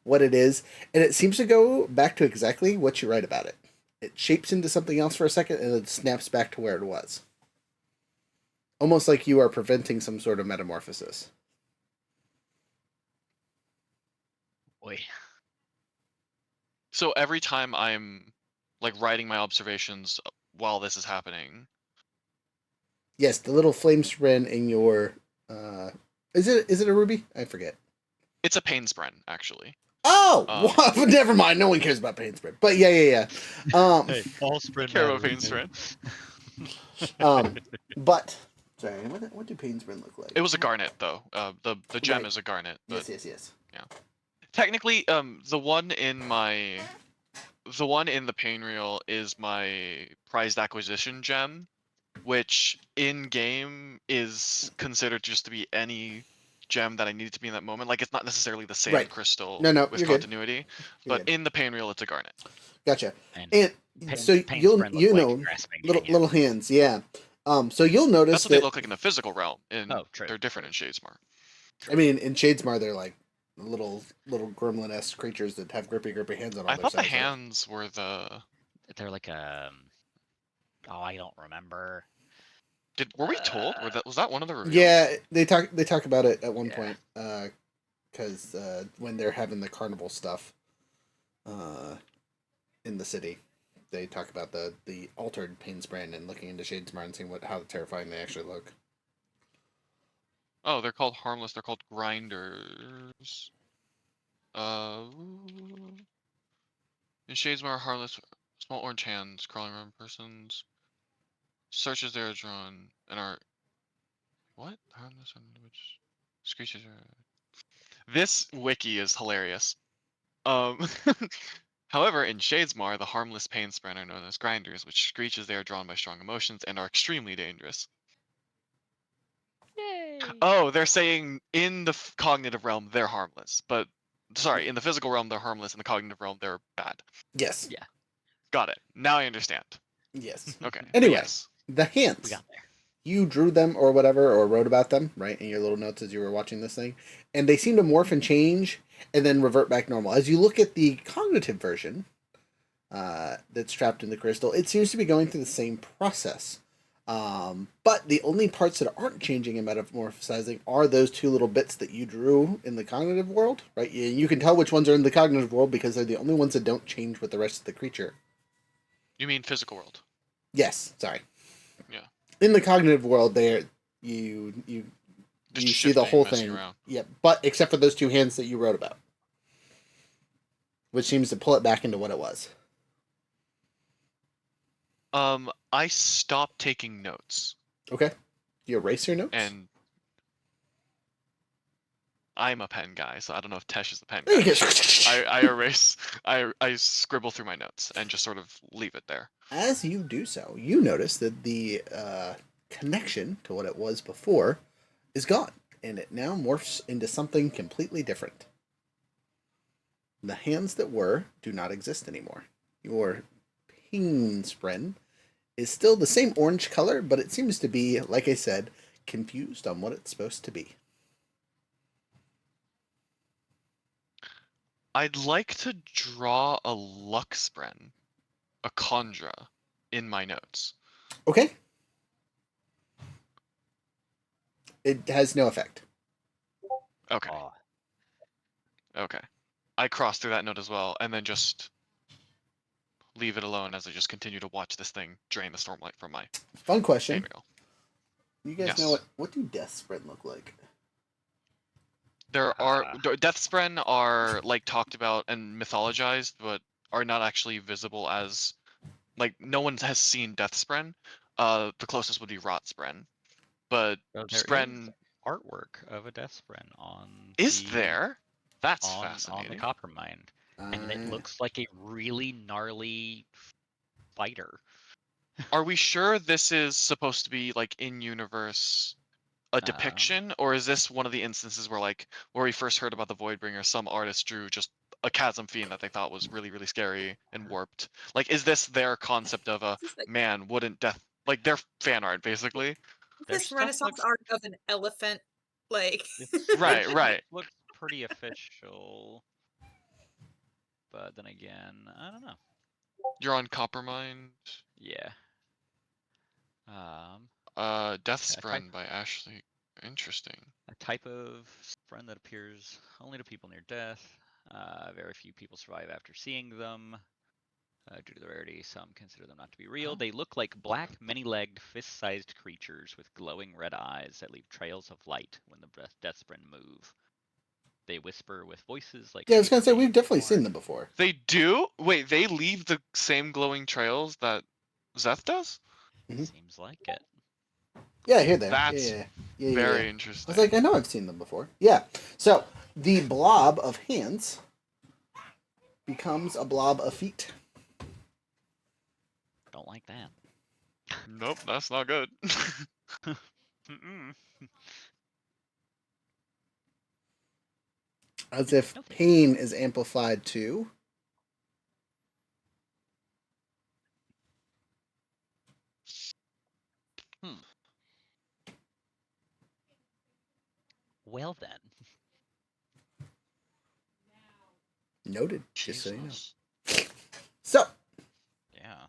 Speaker 2: what it is, and it seems to go back to exactly what you write about it. It shapes into something else for a second, and it snaps back to where it was. Almost like you are preventing some sort of metamorphosis.
Speaker 4: Boy.
Speaker 6: So every time I'm like writing my observations while this is happening.
Speaker 2: Yes, the little flame spren in your. Is it a ruby? I forget.
Speaker 6: It's a pain spren, actually.
Speaker 2: Oh,
Speaker 6: Um,
Speaker 2: never mind. No one cares about pain spren. But yeah.
Speaker 4: Hey, all sprint
Speaker 6: care about
Speaker 4: matters.
Speaker 6: pain spren.
Speaker 2: But sorry, what do pain spren look like?
Speaker 6: It was a garnet though. The gem
Speaker 2: Right.
Speaker 6: is a garnet. But
Speaker 2: Yes.
Speaker 6: technically, the one in the pain reel is my prized acquisition gem, which in game is considered just to be any gem that I needed to be in that moment. Like it's not necessarily the same
Speaker 2: Right.
Speaker 6: crystal
Speaker 2: No,
Speaker 6: with
Speaker 2: you're good.
Speaker 6: continuity,
Speaker 2: You're
Speaker 6: but
Speaker 2: good.
Speaker 6: in the pain reel it's a garnet.
Speaker 2: Gotcha.
Speaker 4: And
Speaker 2: And so
Speaker 4: pain
Speaker 2: you'll
Speaker 4: spren look like
Speaker 2: know
Speaker 4: grasping
Speaker 2: little hands, yeah. So you'll notice
Speaker 6: That's what they
Speaker 2: that.
Speaker 6: look like in the physical realm.
Speaker 4: Oh, true.
Speaker 6: They're different in Shadesmar.
Speaker 2: I mean, in Shadesmar, they're like little gremlin-esque creatures that have grippy hands on all
Speaker 6: I
Speaker 2: their
Speaker 6: thought the
Speaker 2: sides. Right?
Speaker 6: hands were the.
Speaker 4: They're like oh, I don't remember.
Speaker 6: Were we told? Was that one of the reveals?
Speaker 2: Yeah, they talk about it at one
Speaker 4: Yeah.
Speaker 2: point, because when they're having the carnival stuff, in the city, they talk about the altered pain spren and looking into Shadesmar and seeing how terrifying they actually look.
Speaker 6: Oh, they're called harmless. They're called grinders. In Shadesmar, harmless, small orange hands crawling around persons. Searches they are drawn and are. What? Harmless on which screeches are. This wiki is hilarious. Um. However, in Shadesmar, the harmless pain spren are known as grinders, which screeches they are drawn by strong emotions and are extremely dangerous.
Speaker 4: Yay!
Speaker 6: Oh, they're saying in the cognitive realm they're harmless, but sorry, in the physical realm they're harmless, in the cognitive realm they're bad.
Speaker 2: Yes.
Speaker 4: Yeah.
Speaker 6: Got it. Now I understand.
Speaker 2: Yes.
Speaker 6: Okay. but
Speaker 2: Anyway,
Speaker 6: yes.
Speaker 2: the hands.
Speaker 4: We got there.
Speaker 2: You drew them or whatever, or wrote about them, right, in your little notes as you were watching this thing, and they seem to morph and change and then revert back normal. As you look at the cognitive version that's trapped in the crystal, it seems to be going through the same process. But the only parts that aren't changing and metamorphosizing are those two little bits that you drew in the cognitive world, right? You can tell which ones are in the cognitive world because they're the only ones that don't change with the rest of the creature.
Speaker 6: You mean physical world?
Speaker 2: Yes, sorry.
Speaker 6: Yeah.
Speaker 2: In the cognitive world, there you
Speaker 6: Just
Speaker 2: you see the
Speaker 6: shifting,
Speaker 2: whole
Speaker 6: messing
Speaker 2: thing.
Speaker 6: around.
Speaker 2: Yep, but except for those two hands that you wrote about, which seems to pull it back into what it was.
Speaker 6: I stopped taking notes,
Speaker 2: Okay. Do you erase your notes?
Speaker 6: and I'm a pen guy, so I don't know if Tesh is a pen
Speaker 2: There you
Speaker 6: guy.
Speaker 2: go.
Speaker 6: I erase, I scribble through my notes and just sort of leave it there.
Speaker 2: As you do so, you notice that the connection to what it was before is gone, and it now morphs into something completely different. The hands that were do not exist anymore. Your pain spren is still the same orange color, but it seems to be, like I said, confused on what it's supposed to be.
Speaker 6: I'd like to draw a Luxspren, a Khandra, in my notes.
Speaker 2: Okay. It has no effect.
Speaker 6: Okay.
Speaker 4: Aw.
Speaker 6: Okay. I crossed through that note as well, and then just leave it alone as I just continue to watch this thing drain the stormlight from my
Speaker 2: Fun question.
Speaker 6: pain reel.
Speaker 2: You guys
Speaker 6: Yes.
Speaker 2: know what do death spren look like?
Speaker 6: There are Deathspren are like talked about and mythologized, but are not actually visible as like no one has seen Deathspren. The closest would be Rotspren, but
Speaker 4: So there is
Speaker 6: Spren
Speaker 4: artwork of a death spren on
Speaker 6: is
Speaker 4: the
Speaker 6: there. That's
Speaker 4: on the
Speaker 6: fascinating.
Speaker 4: copper mine, and it looks like a really gnarly fighter.
Speaker 6: Are we sure this is supposed to be like in universe a depiction, or is this one of the instances where we first heard about the Voidbringer, some artist drew just a chasm fiend that they thought was really, really scary and warped? Like, is this their concept of a
Speaker 5: This is like
Speaker 6: man wouldn't death like their fan art basically?
Speaker 4: Their
Speaker 5: this
Speaker 4: stuff
Speaker 5: Renaissance
Speaker 4: looks-
Speaker 5: art of an elephant, like
Speaker 6: Right,
Speaker 4: It
Speaker 6: right.
Speaker 4: looks pretty official, but then again, I don't know.
Speaker 6: You're on Coppermind.
Speaker 4: Yeah.
Speaker 6: Death
Speaker 4: Yeah,
Speaker 6: Spren by Ashley. Interesting.
Speaker 4: a type of spren that appears only to people near death. Very few people survive after seeing them. Due to the rarity, some consider them not to be real. They look like black, many-legged, fist-sized creatures with glowing red eyes that leave trails of light when the Deathspren move. They whisper with voices like
Speaker 2: Yeah, I was gonna say
Speaker 4: paper
Speaker 2: we've
Speaker 4: being
Speaker 2: definitely seen
Speaker 4: torn.
Speaker 2: them before.
Speaker 6: They do? Wait, they leave the same glowing trails that Zeth does?
Speaker 2: Mhm.
Speaker 4: Seems like it.
Speaker 2: Yeah, here they are.
Speaker 6: That's
Speaker 2: Yeah.
Speaker 6: very
Speaker 2: I
Speaker 6: interesting.
Speaker 2: was like, I know I've seen them before. Yeah. So the blob of hands becomes a blob of feet.
Speaker 4: Don't like that.
Speaker 6: Nope, that's not good.
Speaker 4: Mm-mm.
Speaker 2: As if
Speaker 4: No, thank you.
Speaker 2: pain is amplified too.
Speaker 4: Well then.
Speaker 2: Noted. Just so you know.
Speaker 6: Jesus.
Speaker 2: So
Speaker 4: Yeah.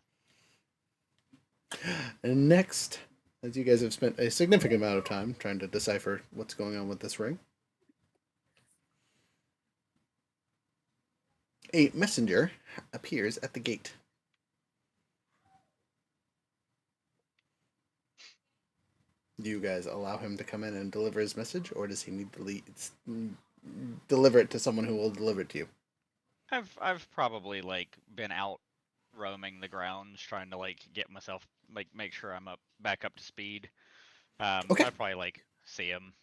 Speaker 2: and next, as you guys have spent a significant amount of time trying to decipher what's going on with this ring, a messenger appears at the gate. Do you guys allow him to come in and deliver his message, or does he need to deliver it to someone who will deliver it to you?
Speaker 4: I've probably like been out roaming the grounds trying to like get myself like make sure I'm back up to speed. So
Speaker 2: Okay.
Speaker 4: I probably like see him.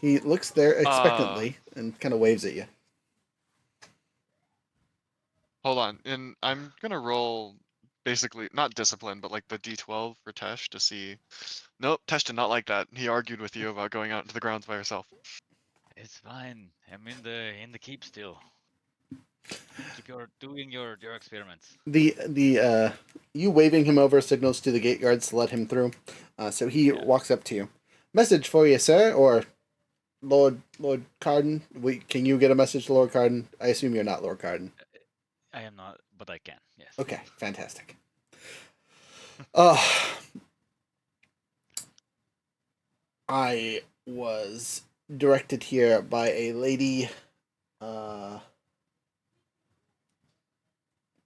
Speaker 2: He looks there expectantly and kind of waves at you.
Speaker 6: Hold on, and I'm gonna roll basically not discipline, but like the D12 for Tesh to see. Nope, Tesh did not like that. He argued with you about going out into the grounds by yourself.
Speaker 4: It's fine. I'm in the keep still. Keep doing your experiments.
Speaker 2: The you waving him over signals to the gate guards to let him through. So he
Speaker 4: Yeah.
Speaker 2: walks up to you. Message for you, sir, or Lord Carden. Can you get a message to Lord Carden? I assume you're not Lord Carden.
Speaker 4: I am not, but I can. Yes.
Speaker 2: Okay, fantastic. Uh, I was directed here by a lady,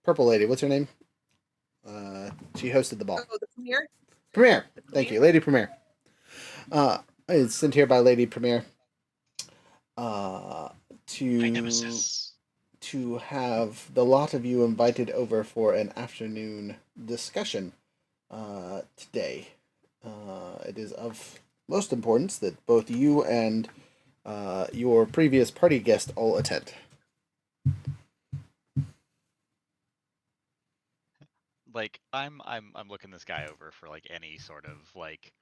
Speaker 2: purple lady. What's her name? She hosted the ball.
Speaker 5: Oh, the premiere.
Speaker 2: Premier.
Speaker 5: The
Speaker 2: Thank you,
Speaker 5: premiere?
Speaker 2: Lady Premier. It's sent here by Lady Premier. Uh,
Speaker 6: My
Speaker 2: to
Speaker 6: nemesis.
Speaker 2: to have the lot of you invited over for an afternoon discussion today. It is of most importance that both you and your previous party guest all attend.
Speaker 4: Like I'm looking this guy over for like any sort of like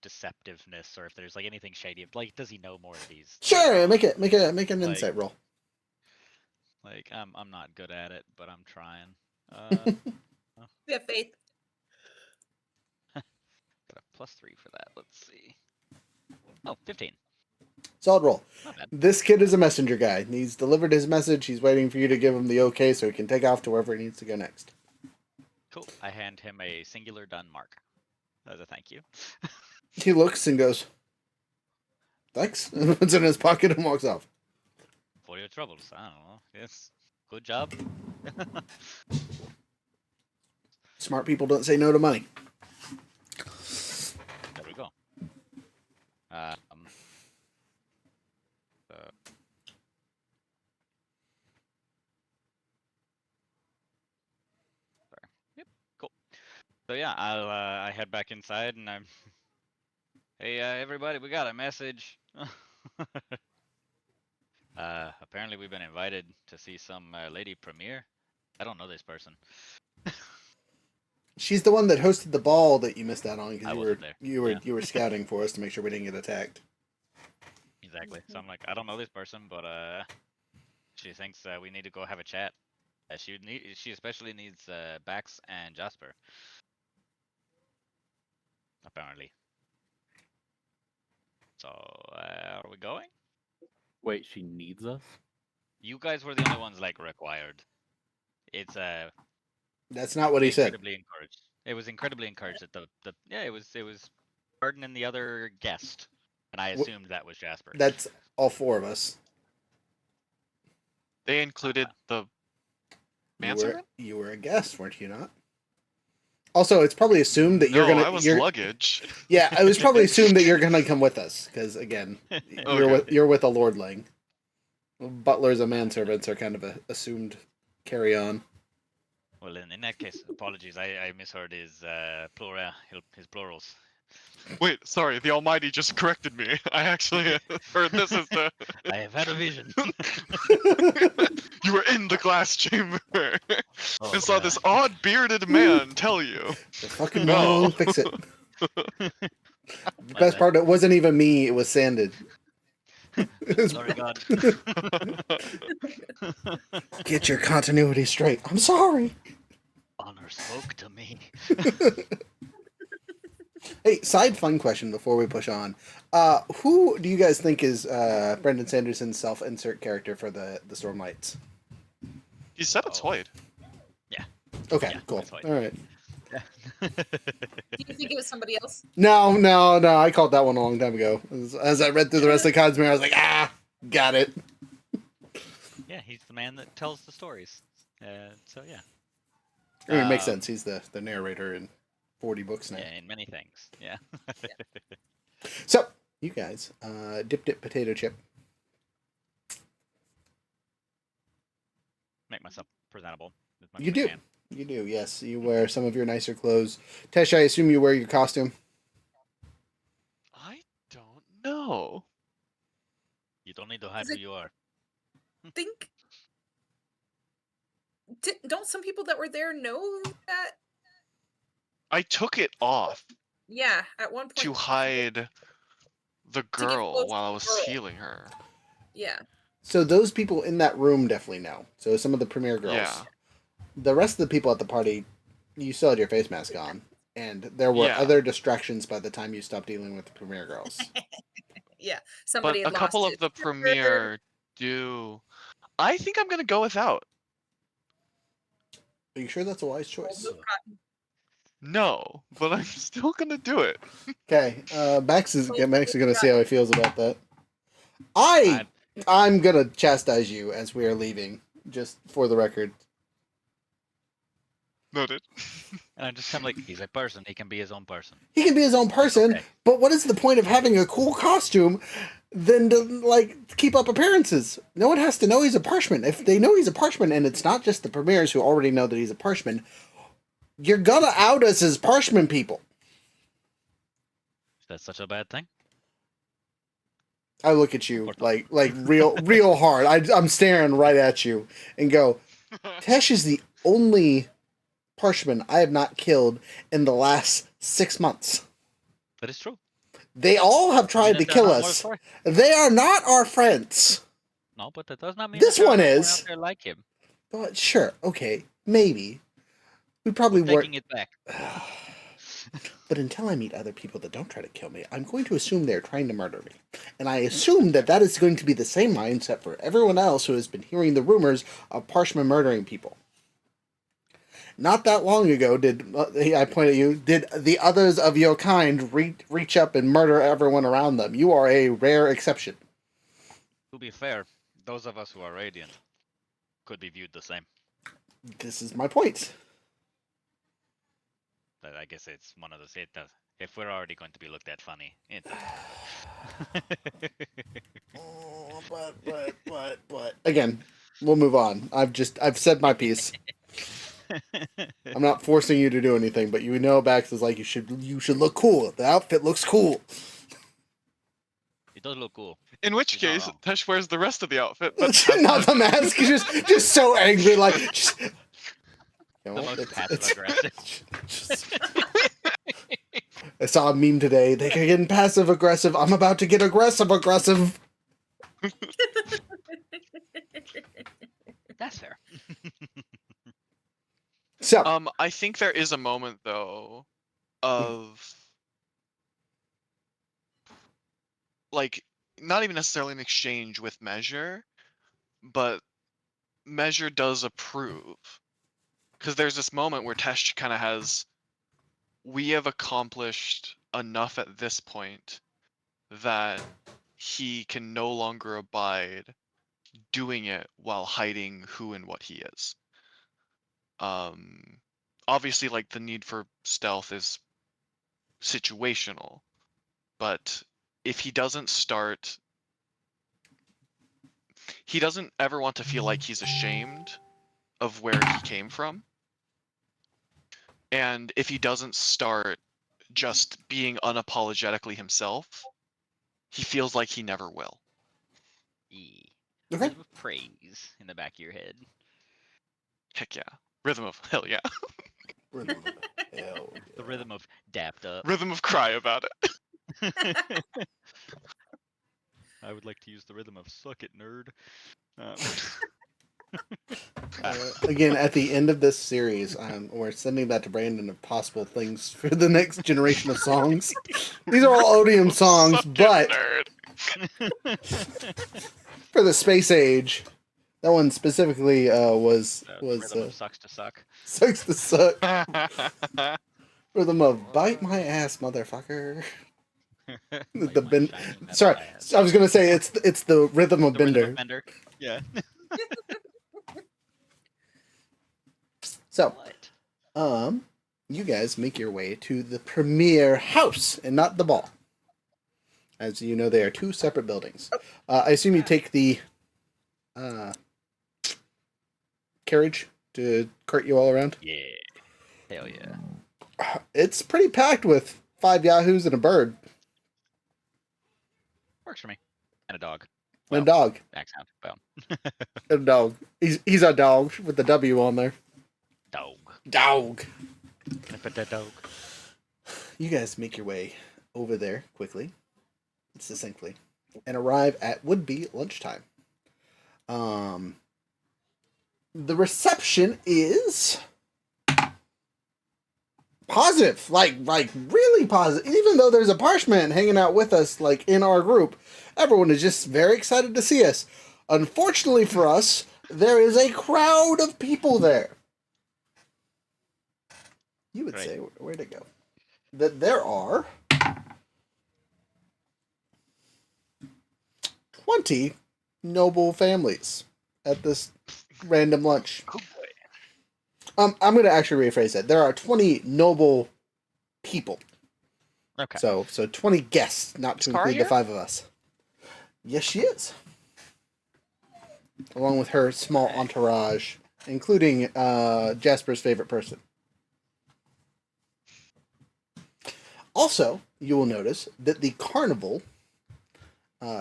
Speaker 4: deceptiveness or if there's like anything shady. Like, does he know more of these?
Speaker 2: Sure, make
Speaker 4: wrong?
Speaker 2: make an
Speaker 4: Like-
Speaker 2: insight roll.
Speaker 4: Like I'm not good at it, but I'm trying.
Speaker 5: We have faith.
Speaker 4: Got a +3 for that. Let's see. Oh, 15.
Speaker 2: Solid roll.
Speaker 4: Not bad.
Speaker 2: This kid is a messenger guy. He's delivered his message. He's waiting for you to give him the okay so he can take off to wherever he needs to go next.
Speaker 4: Cool. I hand him a singular done mark as a thank you.
Speaker 2: He looks and goes, "Thanks," and puts it in his pocket and walks off.
Speaker 4: For your troubles. I don't know. Yes. Good job.
Speaker 2: Smart people don't say no to money.
Speaker 4: There we go. Uh, sorry. Yep. Cool. So yeah, I head back inside and I'm. Hey, everybody, we got a message. Apparently we've been invited to see some lady premiere. I don't know this person.
Speaker 2: She's the one that hosted the ball that you missed out on
Speaker 4: I
Speaker 2: because
Speaker 4: wasn't there. Yeah.
Speaker 2: you were scouting for us to make sure we didn't get attacked.
Speaker 4: Exactly. So I'm like, I don't know this person, but she thinks we need to go have a chat. She especially needs Bax and Jasper. Apparently. So are we going?
Speaker 7: Wait, she needs us?
Speaker 4: You guys were the only ones like required. It's
Speaker 2: That's not what he said.
Speaker 4: incredibly encouraged. It was incredibly encouraged that the yeah it was Burden and the other guest, and I assumed that was Jasper.
Speaker 2: That's all four of us.
Speaker 6: They included the Manservant?
Speaker 2: You were a guest, weren't you not? Also, it's probably assumed that
Speaker 6: No, I was luggage.
Speaker 2: Yeah, it was probably assumed that you're gonna come with us because again,
Speaker 6: Okay.
Speaker 2: you're with a lordling. Butlers and manservants are kind of a assumed carry on.
Speaker 4: Well, in that case, apologies. I misheard his his plurals.
Speaker 6: Wait, sorry, the Almighty just corrected me. I actually heard this as the.
Speaker 4: I have had a vision.
Speaker 6: You were in the glass chamber
Speaker 4: Oh,
Speaker 6: and saw
Speaker 4: God.
Speaker 6: this odd bearded man tell you.
Speaker 2: You're fucking
Speaker 6: No.
Speaker 2: wrong. Fix it. The
Speaker 4: My
Speaker 2: best
Speaker 4: bad.
Speaker 2: part, it wasn't even me. It was Sanded.
Speaker 4: Sorry, God.
Speaker 2: Get your continuity straight. I'm sorry.
Speaker 4: Honor spoke to me.
Speaker 2: Hey, side fun question before we push on. Who do you guys think is Brendan Sanderson's self-insert character for the Stormlights?
Speaker 6: He said it's
Speaker 4: Oh.
Speaker 6: Hoyd.
Speaker 4: Yeah.
Speaker 2: Okay,
Speaker 4: Yeah,
Speaker 2: cool.
Speaker 4: that's Hoyd.
Speaker 2: All right.
Speaker 5: Do you think it was somebody else?
Speaker 2: No. I called that one a long time ago. As I read through the rest of Cosmere, I was like, got it.
Speaker 4: Yeah, he's the man that tells the stories. So yeah.
Speaker 2: I mean, it makes sense. He's the narrator in 40 books now.
Speaker 4: Yeah, in many things. Yeah.
Speaker 2: So, you guys, dip potato chip.
Speaker 4: Make myself presentable as much
Speaker 2: You
Speaker 4: as I
Speaker 2: do.
Speaker 4: can.
Speaker 2: You do, yes. You wear some of your nicer clothes. Tesh, I assume you wear your costume.
Speaker 6: I don't know.
Speaker 4: You don't need to hide
Speaker 5: Is
Speaker 4: who
Speaker 5: it-
Speaker 4: you are.
Speaker 5: Think. Don't some people that were there know that?
Speaker 6: I took it off
Speaker 5: Yeah, at one point.
Speaker 6: to hide the
Speaker 5: get
Speaker 6: girl
Speaker 5: close
Speaker 6: while
Speaker 5: to
Speaker 6: I
Speaker 5: the
Speaker 6: was
Speaker 5: girl.
Speaker 6: healing her.
Speaker 5: Yeah.
Speaker 2: So those people in that room definitely know. So some of the premier girls.
Speaker 6: Yeah.
Speaker 2: The rest of the people at the party, you still had your face mask on. And there were
Speaker 6: Yeah.
Speaker 2: other distractions by the time you stopped dealing with the premier girls.
Speaker 5: Yeah.
Speaker 6: But
Speaker 5: Somebody
Speaker 6: a
Speaker 5: had
Speaker 6: couple
Speaker 5: lost
Speaker 6: of the premier do. I think I'm gonna go without.
Speaker 2: Are you sure that's a wise choice?
Speaker 6: No, but I'm still gonna do it.
Speaker 2: Okay, Max is gonna see how he feels about that. I'm gonna chastise you as we are leaving, just for the record.
Speaker 6: Noted.
Speaker 4: And I'm just kind of like, he's a person. He can be his own person.
Speaker 2: He can be his own person,
Speaker 4: Okay.
Speaker 2: but what is the point of having a cool costume than to like keep up appearances? No one has to know he's a parchment. If they know he's a parchment, and it's not just the premiers who already know that he's a parchment, you're gonna out us as parchment people.
Speaker 4: Is that such a bad thing?
Speaker 2: I look at you like real hard. I'm staring right at you and go, Tesh is the only parchment I have not killed in the last 6 months.
Speaker 4: That is true.
Speaker 2: They all have tried to
Speaker 4: They're
Speaker 2: kill
Speaker 4: not more
Speaker 2: us.
Speaker 4: for-
Speaker 2: They are not our friends.
Speaker 4: No, but that does not mean
Speaker 2: This
Speaker 4: that there
Speaker 2: one
Speaker 4: aren't more
Speaker 2: is.
Speaker 4: out there like him.
Speaker 2: But sure, okay, maybe. We probably
Speaker 4: We're
Speaker 2: weren't.
Speaker 4: taking it back.
Speaker 2: But until I meet other people that don't try to kill me, I'm going to assume they're trying to murder me. And I assume that that is going to be the same mindset for everyone else who has been hearing the rumors of Parchman murdering people. Not that long ago, I point at you, did the others of your kind reach up and murder everyone around them? You are a rare exception.
Speaker 4: To be fair, those of us who are radiant could be viewed the same.
Speaker 2: This is my point.
Speaker 4: But I guess it's one of those. It does. If we're already going to be looked at funny, it
Speaker 2: But again, we'll move on. I've said my piece. I'm not forcing you to do anything, but you know, Bax is like you should look cool. The outfit looks cool.
Speaker 4: It does look cool.
Speaker 6: In which
Speaker 4: You're not
Speaker 6: case,
Speaker 4: wrong.
Speaker 6: Tesh wears the rest of the outfit, but has
Speaker 2: Not the mask. He's just so angry, like. Just, you know,
Speaker 4: The most
Speaker 2: it's-
Speaker 4: passive
Speaker 2: it's-
Speaker 4: aggressive.
Speaker 2: just- I saw a meme today. They're getting passive aggressive. I'm about to get aggressive.
Speaker 4: That's fair.
Speaker 2: So,
Speaker 6: I think there is a moment though of like not even necessarily an exchange with Measure, but Measure does approve. Because there's this moment where Tesh kind of has, we have accomplished enough at this point that he can no longer abide doing it while hiding who and what he is. Obviously, like the need for stealth is situational, but if he doesn't start, he doesn't ever want to feel like he's ashamed of where he came from. And if he doesn't start just being unapologetically himself, he feels like he never will.
Speaker 4: E.
Speaker 2: Okay.
Speaker 4: Rhythm of praise in the back of your head.
Speaker 6: Heck yeah. Rhythm of hell yeah.
Speaker 2: Rhythm of hell
Speaker 4: The
Speaker 2: yeah.
Speaker 4: rhythm of dapped up.
Speaker 6: Rhythm of cry about it.
Speaker 4: I would like to use the rhythm of suck it, nerd.
Speaker 2: Again, at the end of this series, we're sending that to Brandon of possible things for the next generation of songs. These are all Odium songs,
Speaker 6: Suck it,
Speaker 2: but
Speaker 6: nerd.
Speaker 2: for the space age, that one specifically was
Speaker 4: Rhythm of sucks to suck.
Speaker 2: sucks to suck. Rhythm of bite my ass, motherfucker.
Speaker 4: Bite
Speaker 2: The
Speaker 4: my
Speaker 2: bend.
Speaker 4: shiny metal
Speaker 2: Sorry,
Speaker 4: ass.
Speaker 2: I was gonna say it's the rhythm of
Speaker 4: The
Speaker 2: Bender.
Speaker 4: rhythm of Bender. Yeah.
Speaker 2: So,
Speaker 4: What?
Speaker 2: you guys make your way to the premier house and not the ball. As you know, they are two separate buildings. I assume you take the carriage to cart you all around.
Speaker 4: Yeah. Hell yeah.
Speaker 2: It's pretty packed with 5 yahoos and a bird
Speaker 4: Works for me. And a dog.
Speaker 2: and a dog.
Speaker 4: Accent. Well.
Speaker 2: And a dog. He's a dog with the W on there.
Speaker 4: Dog.
Speaker 2: Dog.
Speaker 4: Can I pet that dog?
Speaker 2: You guys make your way over there quickly, succinctly, and arrive at would-be lunchtime. The reception is positive, like really positive. Even though there's a parchment hanging out with us, like in our group, everyone is just very excited to see us. Unfortunately for us, there is a crowd of people there. You would say, where'd it go? That there are 20 noble families at this random lunch.
Speaker 4: Oh boy.
Speaker 2: I'm going to actually rephrase that. There are 20 noble people.
Speaker 4: Okay.
Speaker 2: So 20 guests, not to include the
Speaker 4: here?
Speaker 2: 5 of us. Yes, she is. Along with her small entourage, including Jasper's favorite person. Also, you will notice that the carnival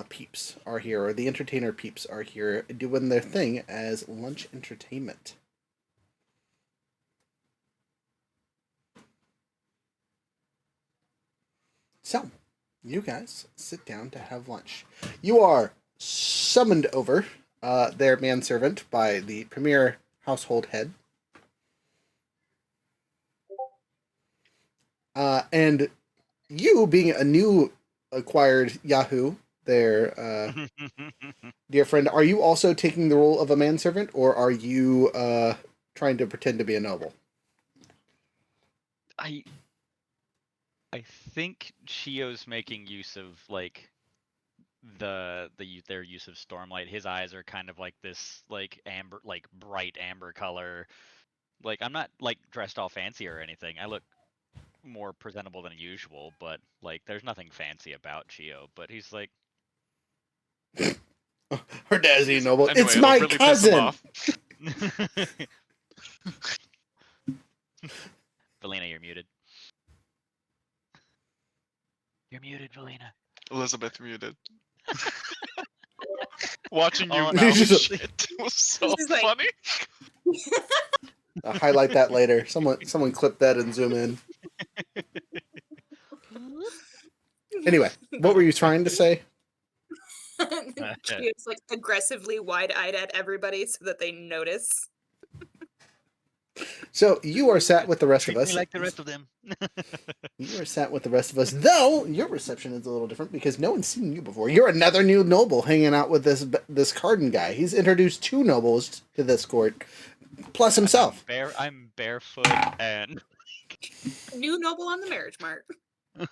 Speaker 2: peeps are here, or the entertainer peeps are here, doing their thing as lunch entertainment. So, you guys sit down to have lunch. You are summoned over their manservant by the premier household head. And you, being a new acquired Yahoo, their dear friend, are you also taking the role of a manservant, or are you trying to pretend to be a noble?
Speaker 4: I think Shio's making use of like their use of Stormlight. His eyes are kind of like this like amber, like bright amber color. Like I'm not like dressed all fancy or anything. I look more presentable than usual, but like there's nothing fancy about Shio. But he's like,
Speaker 2: Her dad's a noble.
Speaker 6: Anyway,
Speaker 2: It's
Speaker 6: it'll
Speaker 2: my
Speaker 6: really piss him
Speaker 2: cousin.
Speaker 6: off.
Speaker 4: Valina, you're muted. You're muted, Valina.
Speaker 6: Elizabeth muted. Watching you
Speaker 4: Oh,
Speaker 6: mouth
Speaker 2: Just-
Speaker 6: shit was so
Speaker 5: She's like-
Speaker 6: funny.
Speaker 2: I'll highlight that later. Someone clip that and zoom in. Anyway, what were you trying to say?
Speaker 5: She is like aggressively wide-eyed at everybody so that they notice.
Speaker 2: So you are sat with the rest
Speaker 4: Treat
Speaker 2: of us.
Speaker 4: me like the rest of them.
Speaker 2: You are sat with the rest of us, though your reception is a little different because no one's seen you before. You're another new noble hanging out with this Carden guy. He's introduced 2 nobles to this court, plus himself.
Speaker 4: I'm barefoot and
Speaker 5: New noble on the marriage mark.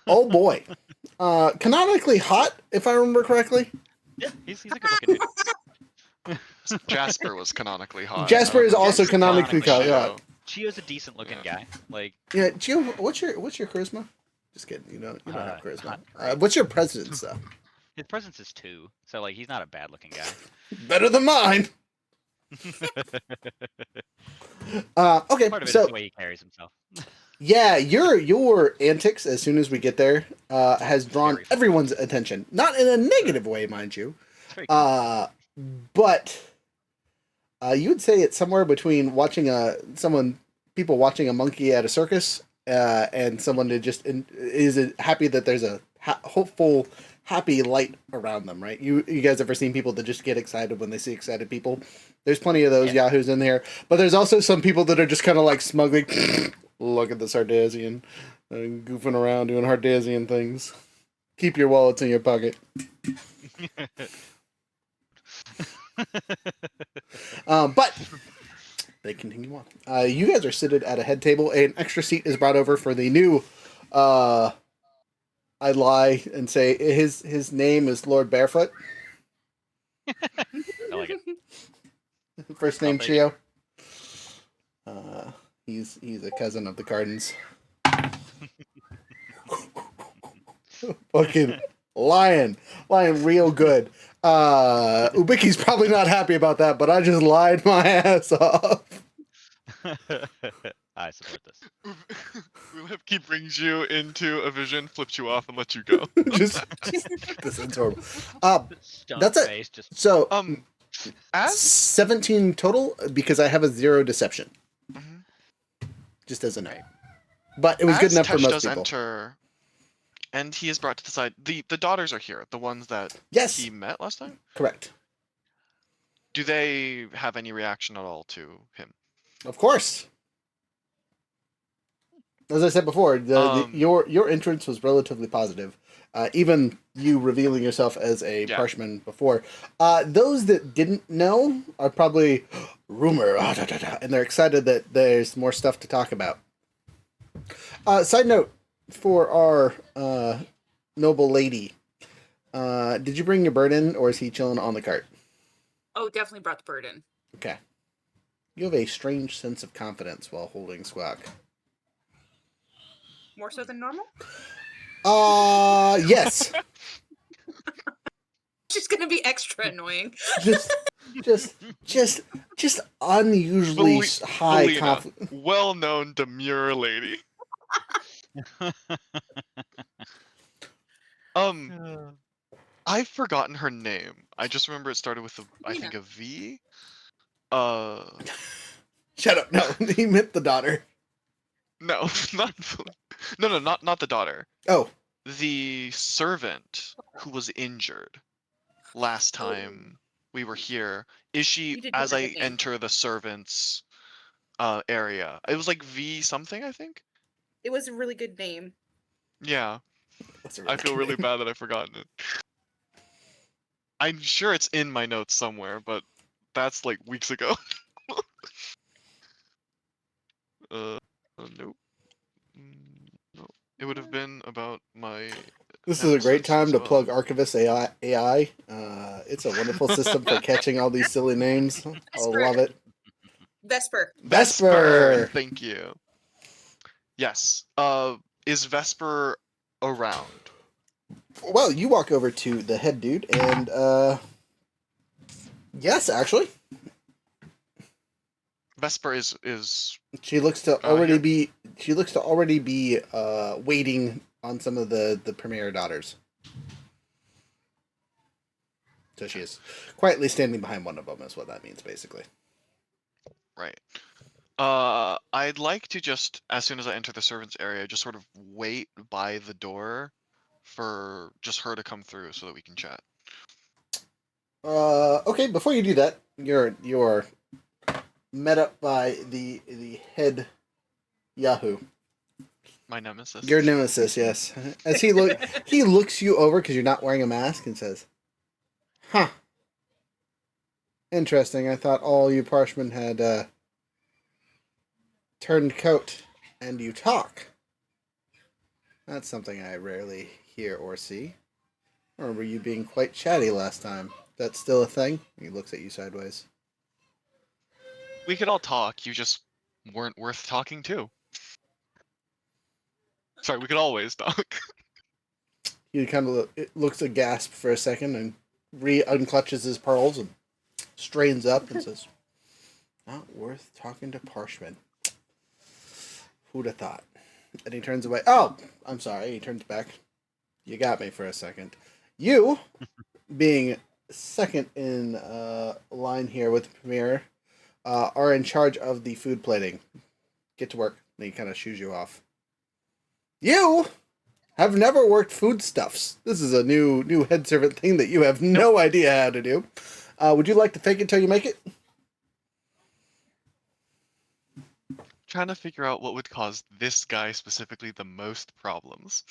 Speaker 2: Oh boy, canonically hot, if I remember correctly.
Speaker 4: yeah, he's a good looking dude.
Speaker 6: Jasper was canonically hot.
Speaker 2: Jasper is
Speaker 6: I don't know
Speaker 2: also
Speaker 6: if it's
Speaker 2: canonically
Speaker 6: canonically
Speaker 2: hot.
Speaker 4: Chio's a decent looking guy. Like,
Speaker 2: Yeah, Gio, what's your charisma? Just kidding. You don't have charisma.
Speaker 4: not great.
Speaker 2: What's your presence though?
Speaker 4: His presence is 2, so like he's not a bad looking guy.
Speaker 2: Better than mine. Okay,
Speaker 4: Part of it is
Speaker 2: so
Speaker 4: the way he carries himself.
Speaker 2: yeah, your antics as soon as we get there has drawn
Speaker 4: Very funny.
Speaker 2: everyone's attention. Not in a negative way, mind you.
Speaker 4: It's very cool.
Speaker 2: But you would say it's somewhere between watching people watching a monkey at a circus, and someone that just is happy that there's a hopeful, happy light around them, right? You guys ever seen people that just get excited when they see excited people? There's plenty of those yahoos in there, but there's also some people that are just kind of like smugly, look at this Hardasian, goofing around doing Hardasian things. Keep your wallets in your pocket. But they continue on. You guys are seated at a head table. An extra seat is brought over for the new. I lie and say his name is Lord Barefoot.
Speaker 4: I like it.
Speaker 2: First name
Speaker 4: I'll take it.
Speaker 2: Chio. He's a cousin of the Cardins. Fucking lying real good. Ubiki's probably not happy about that, but I just lied my ass off.
Speaker 4: I support this.
Speaker 6: Ulipki brings you into a vision, flips you off, and lets you go.
Speaker 2: just this is horrible.
Speaker 4: Stone
Speaker 2: That's it.
Speaker 4: face, just
Speaker 2: So
Speaker 6: As
Speaker 2: 17 total because I have a 0 deception.
Speaker 6: Mhm.
Speaker 2: Just as a note. But it was good
Speaker 6: as
Speaker 2: enough for
Speaker 6: Tesh
Speaker 2: most
Speaker 6: does
Speaker 2: people.
Speaker 6: enter, and he is brought to the side. The daughters are here, the ones that
Speaker 2: Yes,
Speaker 6: he met last time.
Speaker 2: correct.
Speaker 6: Do they have any reaction at all to him?
Speaker 2: Of course. As I said before, your entrance was relatively positive. Even you revealing yourself as a parshman before. Those that didn't know are probably rumor, and they're excited that there's more stuff to talk about. Side note for our noble lady, did you bring your bird in, or is he chilling on the cart?
Speaker 5: Oh, definitely brought the bird in.
Speaker 2: Okay. You have a strange sense of confidence while holding Squawk.
Speaker 5: More so than normal?
Speaker 2: Yes.
Speaker 5: She's gonna be extra annoying.
Speaker 2: just unusually high confidence.
Speaker 6: Well-known demure lady. I've forgotten her name. I just remember it started with I think a V.
Speaker 2: Shut up! No, he meant the daughter.
Speaker 6: No, not the daughter.
Speaker 2: Oh,
Speaker 6: the servant who was injured last time we were here. Is she as I enter the servant's area? It was like V something, I think.
Speaker 5: It was a really good name.
Speaker 6: Yeah.
Speaker 2: I
Speaker 6: feel really bad that I've forgotten it. I'm sure it's in my notes somewhere, but that's like weeks ago. Nope. No. It would have been about my.
Speaker 2: This is a great time to
Speaker 6: well.
Speaker 2: plug Archivist AI. It's a wonderful system for catching all these silly names. I love it.
Speaker 5: Vesper.
Speaker 6: Thank you. Yes. Is Vesper around?
Speaker 2: Well, you walk over to the head dude, and yes, actually,
Speaker 6: Vesper is.
Speaker 2: She looks to already be. She looks to already be waiting on some of the premier daughters. So she is quietly standing behind one of them. Is what that means, basically.
Speaker 6: Right. I'd like to just, as soon as I enter the servants' area, just sort of wait by the door for just her to come through so that we can chat.
Speaker 2: Okay. Before you do that, you're met up by the head Yahoo.
Speaker 6: My nemesis.
Speaker 2: Your nemesis, yes. As he looks you over because you're not wearing a mask and says, "Huh. Interesting. I thought all you parshmen had turned coat, and you talk. That's something I rarely hear or see. I remember you being quite chatty last time. That's still a thing?" He looks at you sideways.
Speaker 6: We could all talk. You just weren't worth talking to. Sorry, we could always talk.
Speaker 2: He kind of looks aghast for a second and unclutches his pearls and strains up and says, "Not worth talking to Parshman. Who'd have thought?" And he turns away. Oh, I'm sorry. He turns back. You got me for a second. You, being second in line here with the Premier, are in charge of the food plating. Get to work. And he kind of shoos you off. You have never worked foodstuffs. This is a new head servant thing that you have no idea how to do. Would you like to fake it till you make it?
Speaker 6: Trying to figure out what would cause this guy specifically the most problems.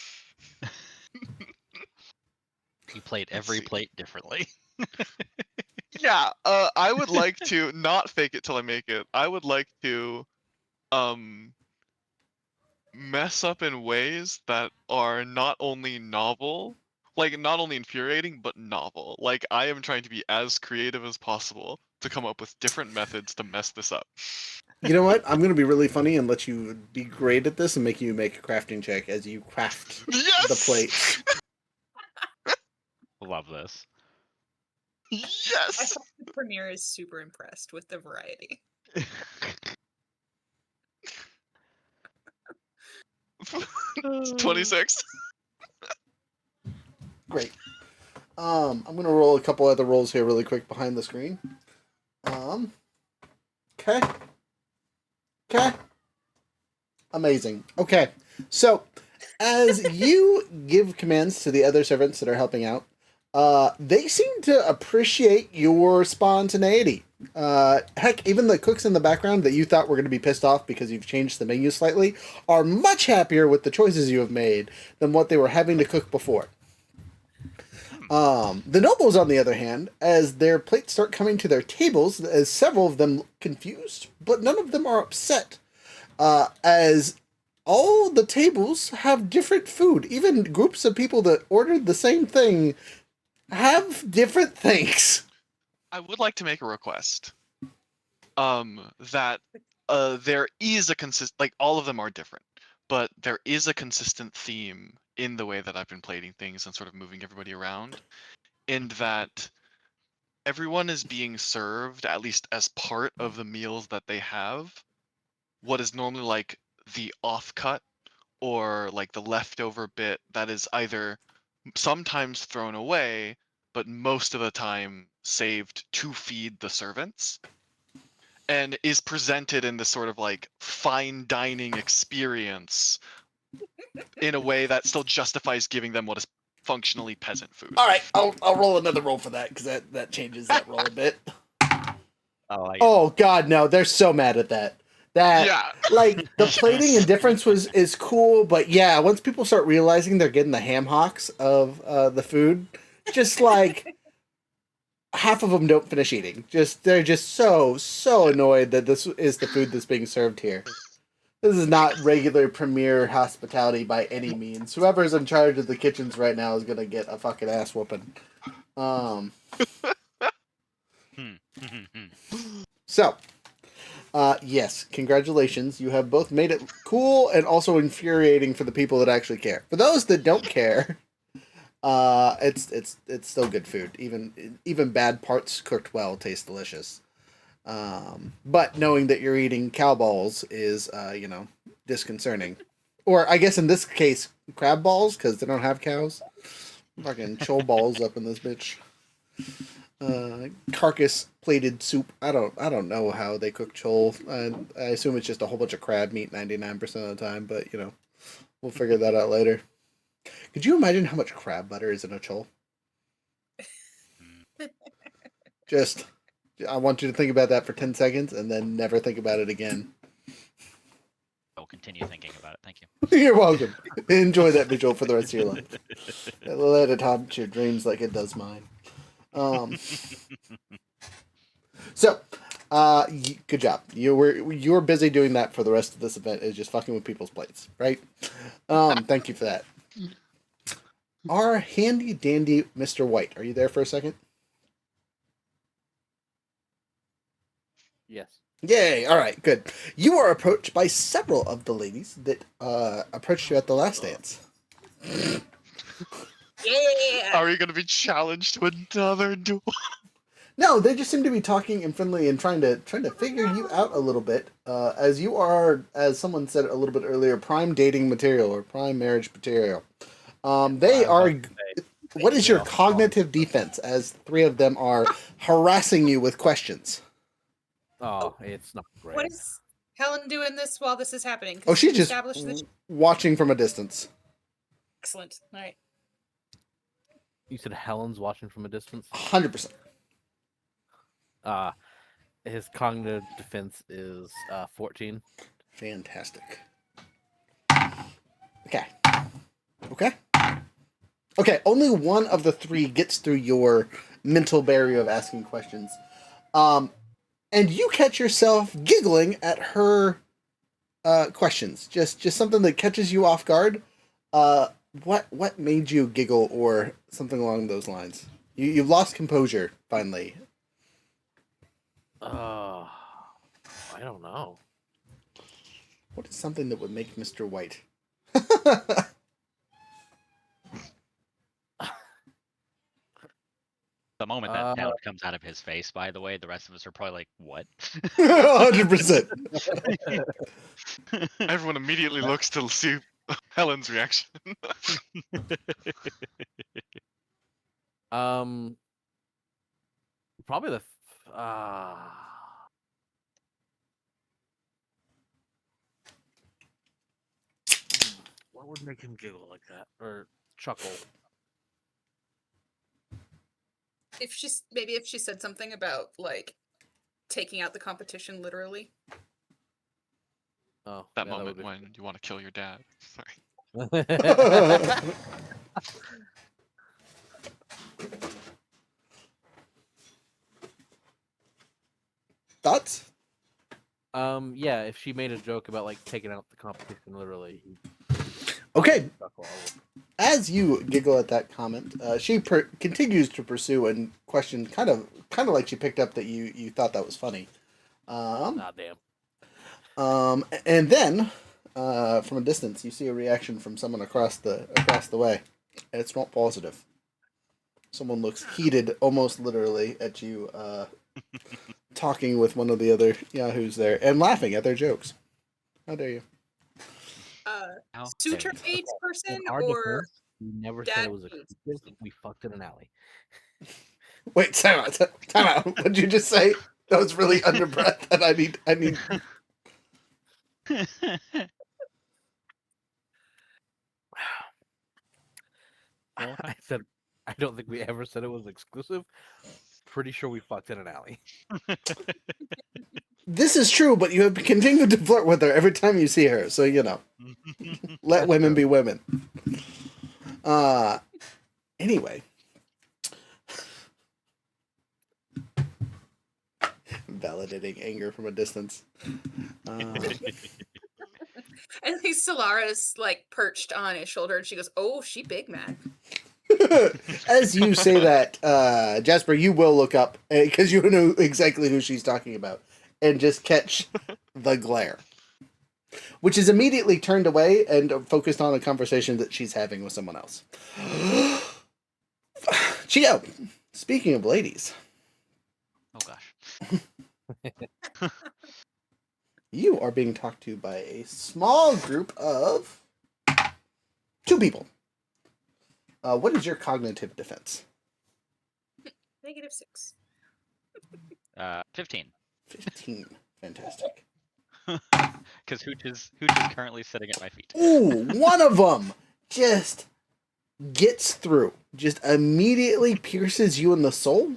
Speaker 4: He played
Speaker 6: Let's
Speaker 4: every
Speaker 6: see.
Speaker 4: plate differently.
Speaker 6: Yeah, I would like to not fake it till I make it. I would like to mess up in ways that are not only novel, like not only infuriating, but novel. Like I am trying to be as creative as possible to come up with different methods to mess this up.
Speaker 2: You know what? I'm going to be really funny and let you be great at this and make you make a crafting check as you craft
Speaker 6: Yes!
Speaker 2: the plates.
Speaker 4: Love this.
Speaker 5: I
Speaker 6: Yes!
Speaker 5: hope the Premier is super impressed with the variety.
Speaker 6: 26.
Speaker 2: Great. I'm going to roll a couple other rolls here really quick behind the screen. Okay. Okay. Amazing. Okay. So, as you give commands to the other servants that are helping out, they seem to appreciate your spontaneity. Heck, even the cooks in the background that you thought were going to be pissed off because you've changed the menu slightly are much happier with the choices you have made than what they were having to cook before. The nobles, on the other hand, as their plates start coming to their tables, as several of them look confused, but none of them are upset, as all the tables have different food. Even groups of people that ordered the same thing have different things.
Speaker 6: I would like to make a request. That there is a like all of them are different, but there is a consistent theme in the way that I've been plating things and sort of moving everybody around, in that everyone is being served, at least as part of the meals that they have, what is normally like the offcut or like the leftover bit that is either sometimes thrown away, but most of the time saved to feed the servants, and is presented in this sort of like fine dining experience in a way that still justifies giving them what is functionally peasant food.
Speaker 2: All right, I'll roll another roll for that because that changes that roll a bit. Oh God, no! They're so mad at that. That
Speaker 6: Yeah.
Speaker 2: like the plating
Speaker 6: Yes.
Speaker 2: and difference is cool, but yeah, once people start realizing they're getting the ham hocks of the food, just like half of them don't finish eating. They're just so annoyed that this is the food that's being served here. This is not regular premier hospitality by any means. Whoever's in charge of the kitchens right now is gonna get a fucking ass whooping. So, yes, congratulations. You have both made it cool and also infuriating for the people that actually care. For those that don't care, it's still good food. Even bad parts cooked well taste delicious. But knowing that you're eating cow balls is, disconcerting. Or I guess in this case, crab balls because they don't have cows. Fucking chol balls up in this bitch. Carcass plated soup. I don't know how they cook chol. I assume it's just a whole bunch of crab meat 99% of the time, but we'll figure that out later. Could you imagine how much crab butter is in a chol? Just, I want you to think about that for 10 seconds and then never think about it again.
Speaker 4: I'll continue thinking about it. Thank you.
Speaker 2: You're welcome. Enjoy that visual for the rest of your life. Let it haunt your dreams like it does mine. So, good job. You were busy doing that for the rest of this event. Is just fucking with people's plates, right? Thank you for that. Our handy dandy Mr. White, are you there for a second?
Speaker 7: Yes.
Speaker 2: Yay! All right, good. You are approached by several of the ladies that approached you at the last dance.
Speaker 5: Yeah.
Speaker 6: Are we gonna be challenged to another duel?
Speaker 2: No, they just seem to be talking and friendly and trying to figure you out a little bit. As you are, as someone said a little bit earlier, prime dating material or prime marriage material. They are. What is your cognitive defense? As three of them are harassing you with questions.
Speaker 7: Oh, it's not great.
Speaker 5: What is Helen doing this while this is happening? 'Cause
Speaker 2: Oh, she's
Speaker 5: we've
Speaker 2: just
Speaker 5: established this.
Speaker 2: watching from a distance.
Speaker 5: Excellent. All right.
Speaker 7: You said Helen's watching from a distance.
Speaker 2: 100%.
Speaker 7: His cognitive defense is 14.
Speaker 2: Fantastic. Okay. Okay. Okay. Only one of the three gets through your mental barrier of asking questions. And you catch yourself giggling at her questions. Just something that catches you off guard. What made you giggle or something along those lines? You've lost composure finally.
Speaker 7: I don't know.
Speaker 2: What is something that would make Mr. White?
Speaker 4: The moment that sound comes out of his face, by the way, the rest of us are probably like, "What?"
Speaker 2: 100%.
Speaker 6: Everyone immediately looks to see Helen's reaction.
Speaker 7: Probably the. What would make him giggle like that or chuckle?
Speaker 5: If she said something about like taking out the competition literally.
Speaker 7: Oh,
Speaker 6: That
Speaker 7: yeah,
Speaker 6: moment
Speaker 7: that
Speaker 6: when you want to kill your dad. Sorry.
Speaker 2: Thoughts?
Speaker 7: Yeah, if she made a joke about like taking out the competition literally.
Speaker 2: Okay. As you giggle at that comment, she continues to pursue and question, kind of like she picked up that you thought that was funny.
Speaker 7: Damn.
Speaker 2: And then, from a distance, you see a reaction from someone across the way, and it's not positive. Someone looks heated, almost literally, at you, talking with one of the other yahoos there and laughing at their jokes. How dare you?
Speaker 5: Suitor age person
Speaker 7: In our
Speaker 5: or
Speaker 7: defense, we never said
Speaker 5: dad
Speaker 7: it was
Speaker 5: age
Speaker 7: exclusive.
Speaker 5: person?
Speaker 7: We fucked in an alley.
Speaker 2: Wait, time out. Time out. What did you just say? That was really under breath, and I need.
Speaker 7: I said, I don't think we ever said it was exclusive. Pretty sure we fucked in an alley.
Speaker 2: This is true, but you have continued to flirt with her every time you see her, so you know. Let women be women. Anyway. Validating anger from a distance.
Speaker 5: At least Solara's like perched on his shoulder and she goes, "Oh, she big man."
Speaker 2: As you say that, Jasper, you will look up because you know exactly who she's talking about and just catch the glare, which is immediately turned away and focused on a conversation that she's having with someone else. Chio, speaking of ladies.
Speaker 4: Oh gosh.
Speaker 2: You are being talked to by a small group of 2 people. What is your cognitive defense?
Speaker 5: -6.
Speaker 4: 15.
Speaker 2: 15. Fantastic.
Speaker 4: Because Hooch is currently sitting at my feet.
Speaker 2: Ooh, one of them just gets through. Just immediately pierces you in the soul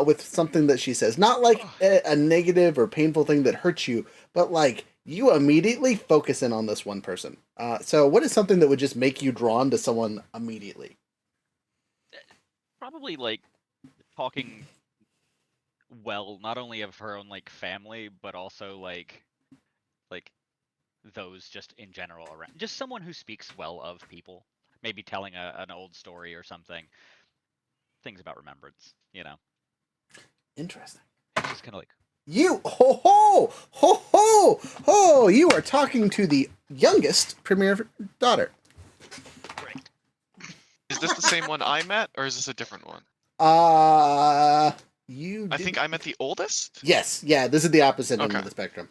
Speaker 2: with something that she says. Not like a negative or painful thing that hurts you, but like you immediately focus in on this one person. So what is something that would just make you drawn to someone immediately?
Speaker 4: Probably like talking well, not only of her own like family, but also like those just in general around. Just someone who speaks well of people. Maybe telling an old story or something. Things about remembrance, you know.
Speaker 2: Interesting.
Speaker 4: It's just kind of like,
Speaker 2: You ho ho ho ho ho! You are talking to the youngest premier daughter.
Speaker 4: Great.
Speaker 6: Is this the same one I met, or is this a different one?
Speaker 2: You.
Speaker 6: I think I met the oldest.
Speaker 2: Yes, yeah. This is the opposite end
Speaker 6: Okay.
Speaker 2: of the spectrum.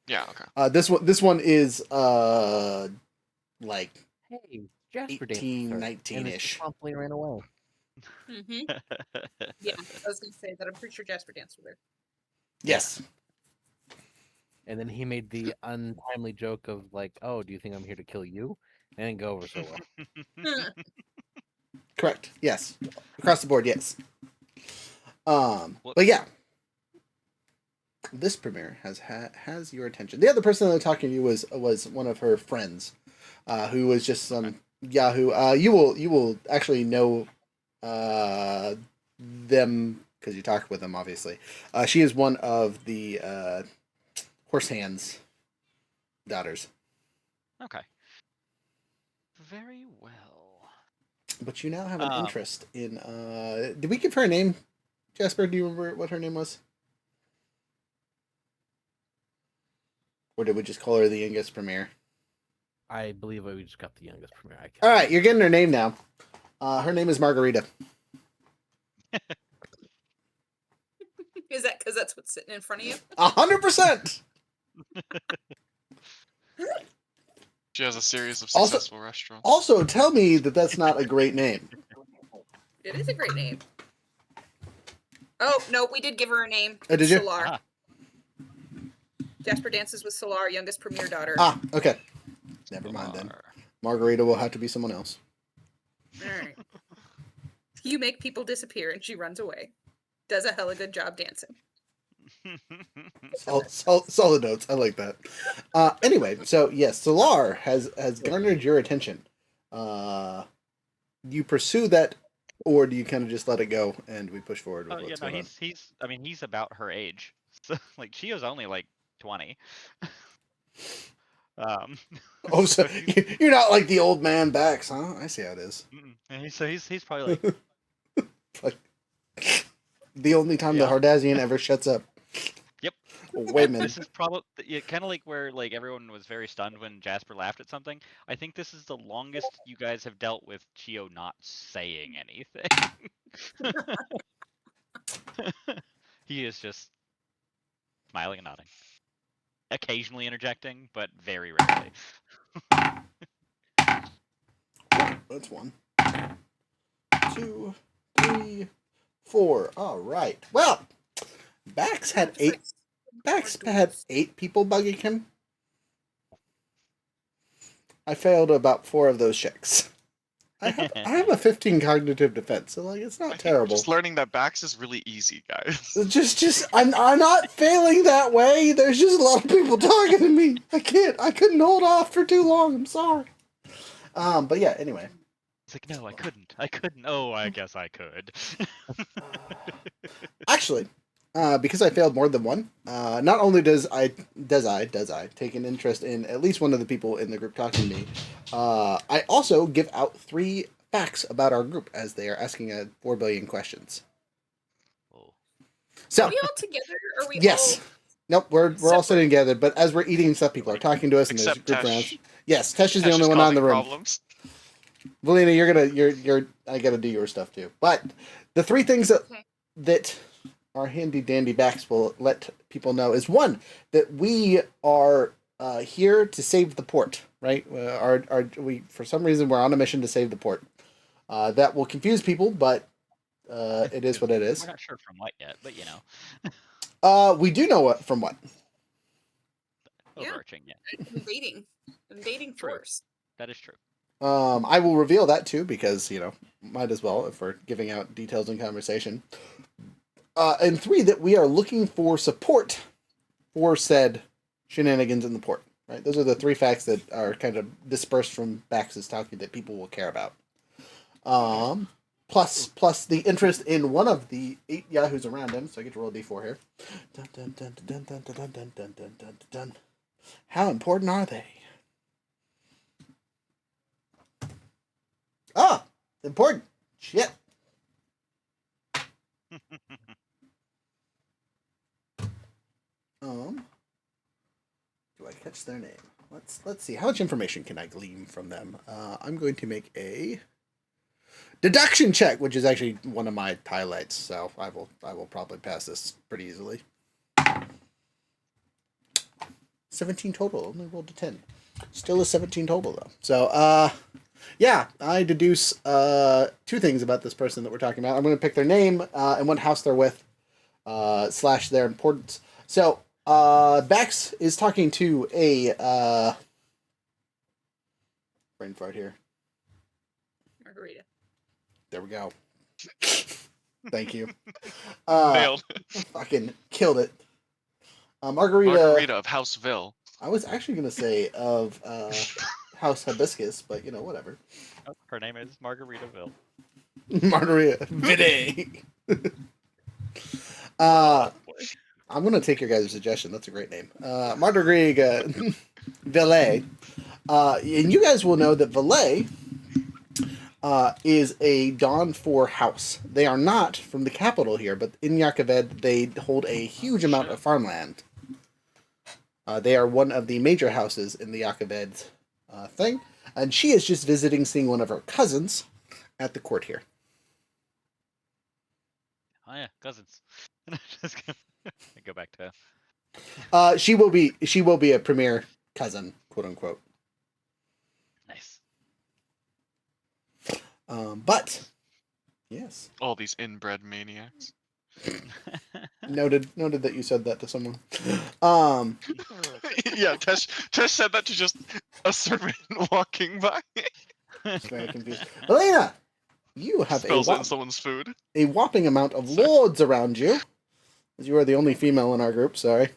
Speaker 6: Yeah. Okay.
Speaker 2: This one is like
Speaker 7: Hey, Jasper
Speaker 2: 18,
Speaker 7: Dancer.
Speaker 2: 19
Speaker 7: And it
Speaker 2: ish.
Speaker 7: just promptly ran away.
Speaker 5: Mm-hmm. Yeah, I was gonna say that. I'm pretty sure Jasper danced with her.
Speaker 2: Yes.
Speaker 7: And then he made the untimely joke of like, "Oh, do you think I'm here to kill you?" And it didn't go over so well.
Speaker 2: Correct. Yes. Across the board, yes.
Speaker 4: What-
Speaker 2: But yeah, this premiere has your attention. The other person that was talking to you was one of her friends, who was just some Yahoo. You will actually know them because you talked with them, obviously. She is one of the Horse Hands daughters.
Speaker 4: Okay. Very well.
Speaker 2: But you now have an
Speaker 4: Um,
Speaker 2: interest in. Did we give her a name, Jasper? Do you remember what her name was? Or did we just call her the youngest premier?
Speaker 7: I believe we just got the youngest premier. I
Speaker 2: All right, you're getting her name now. Her name is Margarita.
Speaker 5: Is that because that's what's sitting in front of you?
Speaker 2: 100%.
Speaker 6: She has a series of
Speaker 2: Also-
Speaker 6: successful restaurants.
Speaker 2: Also, tell me that that's not a great name.
Speaker 5: It is a great name. Oh no, we did give her a name.
Speaker 2: Oh, did you?
Speaker 5: Solar.
Speaker 4: Ah.
Speaker 5: Jasper dances with Solar, youngest premier daughter.
Speaker 2: Ah, okay. Never mind then. Margarita will have to be someone else.
Speaker 5: All right. You make people disappear, and she runs away. Does a hella good job dancing.
Speaker 2: Solid notes. I like that. Anyway, so yes, Solar has garnered your attention. You pursue that, or do you kind of just let it go and we push forward with
Speaker 4: Oh yeah,
Speaker 2: what's
Speaker 4: no,
Speaker 2: going on?
Speaker 4: he's. I mean, he's about her age. So like, Chio's only like 20. Um.
Speaker 2: Oh, so
Speaker 4: he's-
Speaker 2: you're not like the old man backs, huh? I see how it is.
Speaker 4: and so he's probably like,
Speaker 2: Like the only time the
Speaker 4: Yeah.
Speaker 2: Hardazian ever shuts up.
Speaker 4: Yep.
Speaker 2: Women.
Speaker 4: This is probably kind of like where like everyone was very stunned when Jasper laughed at something. I think this is the longest you guys have dealt with Chio not saying anything. He is just smiling and nodding, occasionally interjecting, but very rarely.
Speaker 2: That's 1, 2, 3, 4. All right. Well, Bax had
Speaker 5: Just,
Speaker 2: 8.
Speaker 5: like,
Speaker 2: Bax
Speaker 5: more
Speaker 2: had
Speaker 5: duels.
Speaker 2: 8 people bugging him. I failed about 4 of those checks. I have a 15 cognitive defense, so like it's
Speaker 6: I
Speaker 2: not
Speaker 6: think
Speaker 2: terrible.
Speaker 6: Just learning that Bax is really easy, guys.
Speaker 2: Just I'm not failing that way. There's just a lot of people talking to me. I couldn't hold off for too long. I'm sorry. But yeah. Anyway,
Speaker 4: It's like, no, I couldn't. Oh, I guess I could.
Speaker 2: actually, because I failed more than one, not only does I take an interest in at least one of the people in the group talking to me, I also give out 3 facts about our group as they are asking 4 billion questions.
Speaker 4: Oh.
Speaker 2: So
Speaker 5: Are we all together? Or are we
Speaker 2: yes.
Speaker 5: all...
Speaker 2: Nope, we're all
Speaker 5: Separate.
Speaker 2: sitting together, but as we're eating and stuff, people are talking to us, and there's
Speaker 6: Except
Speaker 2: group
Speaker 6: Tesh.
Speaker 2: rounds. Yes, Tesh is the
Speaker 6: Tesh
Speaker 2: only
Speaker 6: is
Speaker 2: one on the
Speaker 6: causing
Speaker 2: room.
Speaker 6: problems.
Speaker 2: Valina, you're I gotta do your stuff too. But the 3 things
Speaker 5: Okay.
Speaker 2: that our handy dandy backs will let people know is 1, that we are here to save the port. Right? We for some reason we're on a mission to save the port. That will confuse people, but it is what it is.
Speaker 4: We're not sure from what yet, but you know,
Speaker 2: We do know what from what.
Speaker 5: Yeah.
Speaker 4: overarching, yeah.
Speaker 5: Invading
Speaker 4: True.
Speaker 5: force.
Speaker 4: That is true.
Speaker 2: I will reveal that too because might as well if we're giving out details in conversation. And 3, that we are looking for support for said shenanigans in the port. Right, those are the 3 facts that are kind of dispersed from Bax's talking that people will care about. Plus the interest in one of the 8 yahoos around him. So I get to roll a d4 here. Dun, dun, dun, dun, dun, dun, dun, dun, dun, dun, dun, dun. How important are they? Ah, important. Shit. Do I catch their name? Let's see. How much information can I glean from them? I'm going to make a deduction check, which is actually one of my highlights. So I will probably pass this pretty easily. 17 total. Only rolled a 10. Still a 17 total though. So yeah, I deduce two things about this person that we're talking about. I'm going to pick their name and what house they're with, / their importance. So Bex is talking to a brain fart here.
Speaker 5: Margarita.
Speaker 2: There we go. Thank you.
Speaker 6: Nailed.
Speaker 2: Fucking killed it. Margarita.
Speaker 6: Margarita of Houseville.
Speaker 2: I was actually going to say of House Hibiscus, but you know, whatever.
Speaker 4: Oh, her name is Margaritaville.
Speaker 2: Margarita Vide. I'm going to take your guys' suggestion. That's a great name. Margarita Ville. And you guys will know that Ville is a Dawn 4 house. They are not from the capital here, but in Yakaved, they hold a huge amount of farmland. They are one of the major houses in the Yakaved thing. And she is just visiting, seeing one of her cousins at the court here.
Speaker 4: Oh yeah, cousins. Just gonna go back to.
Speaker 2: She will be a premier cousin, quote unquote.
Speaker 4: Nice.
Speaker 2: But yes,
Speaker 6: All these inbred maniacs.
Speaker 2: noted that you said that to someone.
Speaker 6: Yeah, Tesh said that to just a servant walking by.
Speaker 2: Just very confused. Elena, you have
Speaker 6: Spills it in someone's food.
Speaker 2: a whopping amount of lords around you, as you are the only female in our group. Sorry.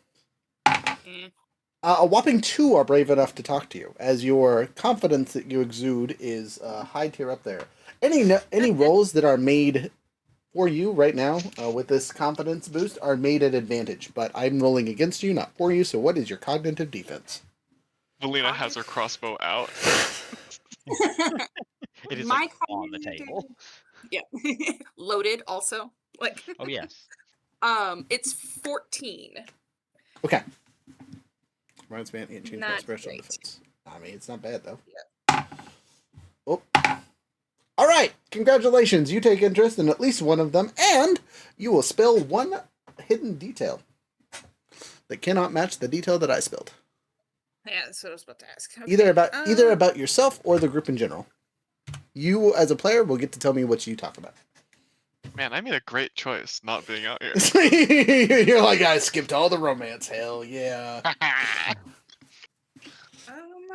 Speaker 2: A whopping 2 are brave enough to talk to you, as your confidence that you exude is high tier up there. Any rolls that are made for you right now with this confidence boost are made at advantage, but I'm rolling against you, not for you. So what is your cognitive defense?
Speaker 6: Valina has her crossbow out.
Speaker 4: It is
Speaker 5: My
Speaker 4: like on the table.
Speaker 5: Yeah. Loaded also. Like
Speaker 4: Oh yes.
Speaker 5: it's 14.
Speaker 2: Okay. Runs man and change my
Speaker 5: Not
Speaker 2: special
Speaker 5: great.
Speaker 2: defense. I mean, it's not bad though.
Speaker 5: Yeah.
Speaker 2: Oh. All right. Congratulations. You take interest in at least one of them, and you will spill one hidden detail that cannot match the detail that I spilled.
Speaker 5: Yeah, that's what I was about to ask. Okay.
Speaker 2: Either about yourself or the group in general. You, as a player, will get to tell me what you talk about.
Speaker 6: Man, I made a great choice not being out here.
Speaker 2: You're like, I skipped all the romance. Hell yeah.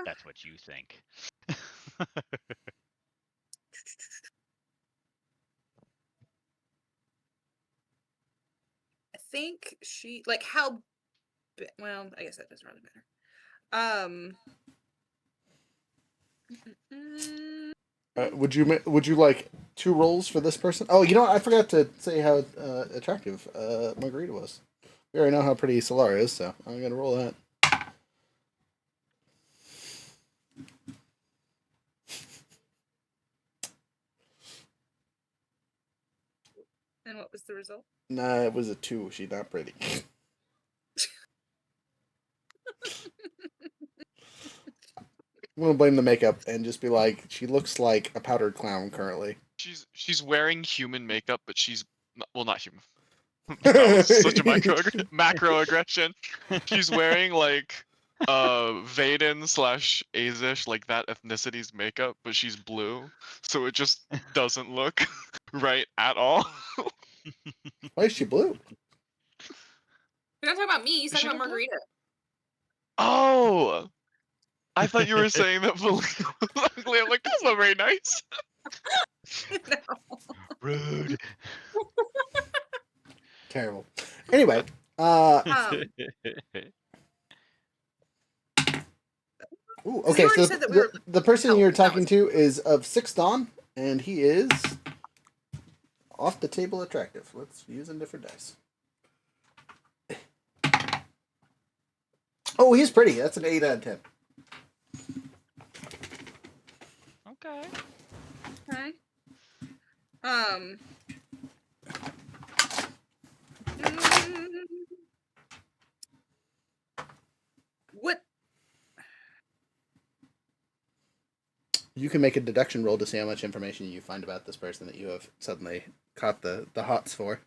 Speaker 4: That's what you think.
Speaker 5: I think she like how well, I guess that doesn't really matter.
Speaker 2: Would you like 2 rolls for this person? Oh, you know what? I forgot to say how attractive Margarita was. We already know how pretty Solar is, so I'm gonna roll that.
Speaker 5: And what was the result?
Speaker 2: Nah, it was a 2. She's not pretty. I'm gonna blame the makeup and just be like, she looks like a powdered clown currently.
Speaker 6: She's wearing human makeup, but she's not human. That was such a macroaggression. She's wearing like Vaden / Azish, like that ethnicity's makeup, but she's blue, so it just doesn't look right at all.
Speaker 2: Why is she blue?
Speaker 5: You're not talking about me, he's
Speaker 6: Is
Speaker 5: talking
Speaker 6: she
Speaker 5: about
Speaker 6: not blue?
Speaker 5: Margarita.
Speaker 6: Oh, I thought you were saying that Valina was ugly. I'm like, that's not very nice.
Speaker 5: No.
Speaker 4: Rude.
Speaker 2: Terrible. Anyway, ooh, okay,
Speaker 5: already
Speaker 2: so
Speaker 5: said that we were
Speaker 2: the person
Speaker 5: help,
Speaker 2: you're
Speaker 5: that
Speaker 2: talking
Speaker 5: was-
Speaker 2: to is of 6 Dawn, and he is off the table attractive. Let's use a different dice. Oh, he's pretty. That's an 8 out of 10.
Speaker 4: Okay.
Speaker 5: Okay. What
Speaker 2: you can make a deduction roll to see how much information you find about this person that you have suddenly caught the hots for.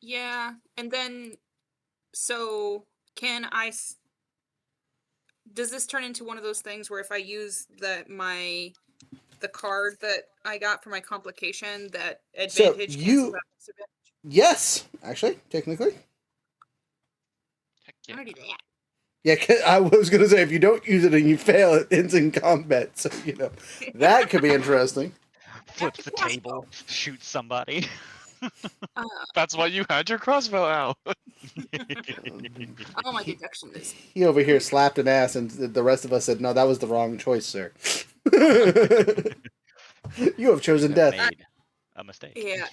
Speaker 5: Yeah, and then so can I? Does this turn into one of those things where if I use the card that I got for my complication, that
Speaker 2: So
Speaker 5: advantage cancels out disadvantage?
Speaker 2: yes, actually, technically.
Speaker 6: Heck
Speaker 5: I'm
Speaker 6: yeah.
Speaker 5: gonna do that.
Speaker 2: Yeah, I was going to say, if you don't use it and you fail, it ends in combat. So, that could be interesting.
Speaker 4: Flips the
Speaker 5: crossbow.
Speaker 4: table, shoots somebody.
Speaker 6: That's why you had your crossbow out.
Speaker 5: Oh, my deduction is.
Speaker 2: He over here slapped an ass, and the rest of us said, no, that was the wrong choice, sir. You have chosen
Speaker 4: You have
Speaker 2: death.
Speaker 4: made a mistake.
Speaker 5: Yeah,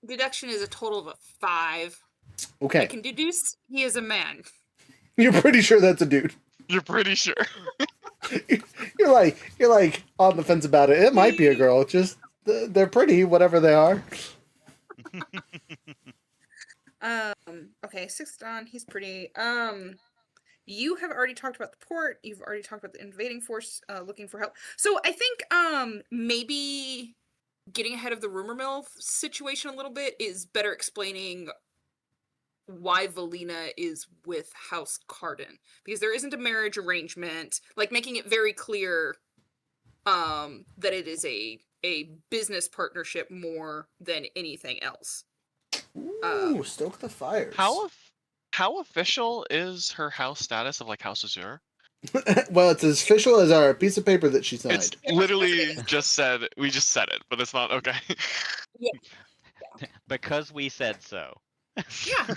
Speaker 5: deduction is a total of a 5. I
Speaker 2: Okay,
Speaker 5: can deduce he is a man.
Speaker 2: you're pretty sure that's a dude.
Speaker 6: You're pretty sure.
Speaker 2: You're like on the fence about it. It might be a girl. Just they're pretty, whatever they are.
Speaker 5: Okay, 6th Dawn, he's pretty. You have already talked about the port. You've already talked about the invading force looking for help. So I think maybe getting ahead of the rumor mill situation a little bit is better explaining why Valina is with House Cardin, because there isn't a marriage arrangement, like making it very clear that it is a business partnership more than anything else.
Speaker 2: Ooh, stoke the fires.
Speaker 6: How official is her house status of like House Azure?
Speaker 2: Well, it's as official as our piece of paper that she signed.
Speaker 6: It's literally just said we just said it, but it's not okay.
Speaker 4: Because we said so.
Speaker 5: Yeah.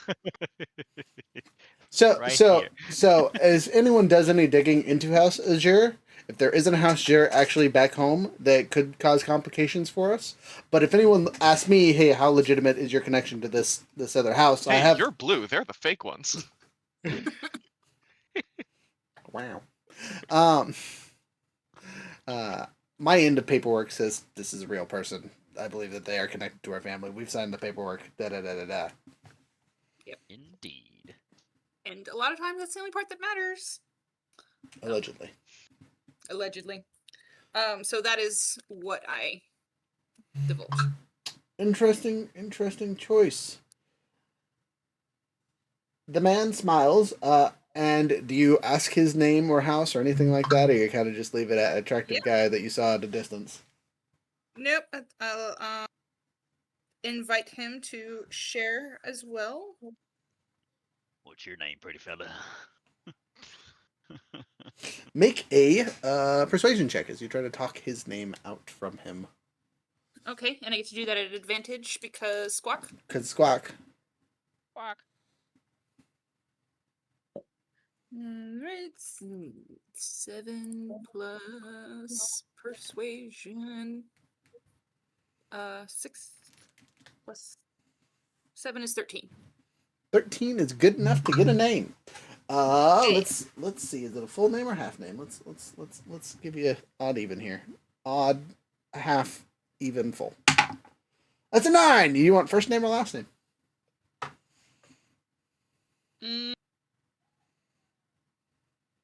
Speaker 2: So,
Speaker 4: Right
Speaker 2: so,
Speaker 4: here.
Speaker 2: so, as anyone does any digging into House Azure, if there isn't a House Azure actually back home, that could cause complications for us. But if anyone asks me, hey, how legitimate is your connection to this other house? I
Speaker 6: Hey,
Speaker 2: have.
Speaker 6: you're blue. They're the fake ones.
Speaker 2: Wow. Um. My end of paperwork says this is a real person. I believe that they are connected to our family. We've signed the paperwork. Da da da da da.
Speaker 4: Indeed.
Speaker 5: And a lot of times that's the only part that matters.
Speaker 2: Allegedly.
Speaker 5: Allegedly. So that is what I divulge.
Speaker 2: Interesting choice. The man smiles. And do you ask his name or house or anything like that, or you kind of just leave it at attractive
Speaker 5: Yep.
Speaker 2: guy that you saw at a distance?
Speaker 5: Nope. I'll invite him to share as well.
Speaker 4: What's your name, pretty fella?
Speaker 2: Make a persuasion check as you try to talk his name out from him.
Speaker 5: Okay, and I get to do that at advantage because squawk.
Speaker 2: Cause squawk.
Speaker 5: Squawk. Right, 7 plus persuasion. 6 plus 7 is 13.
Speaker 2: 13 is good enough to get a name.
Speaker 5: Hey.
Speaker 2: Let's see. Is it a full name or half name? Let's give you odd even here. Odd, half, even, full. That's a 9. You want first name or last name?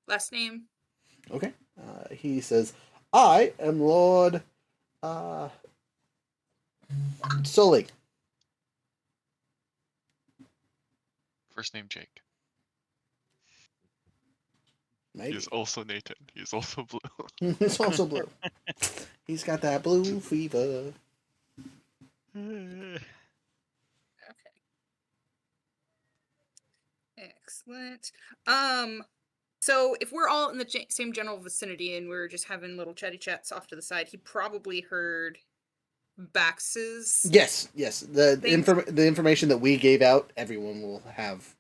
Speaker 5: Last name.
Speaker 2: Okay. He says, I am Lord Sully.
Speaker 6: First name Jake.
Speaker 2: Maybe.
Speaker 6: He is also Nathan. He is also blue.
Speaker 2: He's also blue. He's got that blue fever.
Speaker 5: Okay. Excellent. So if we're all in the same general vicinity and we're just having little chatty chats off to the side, he probably heard Bax's.
Speaker 2: Yes. The information that we gave out, everyone will have.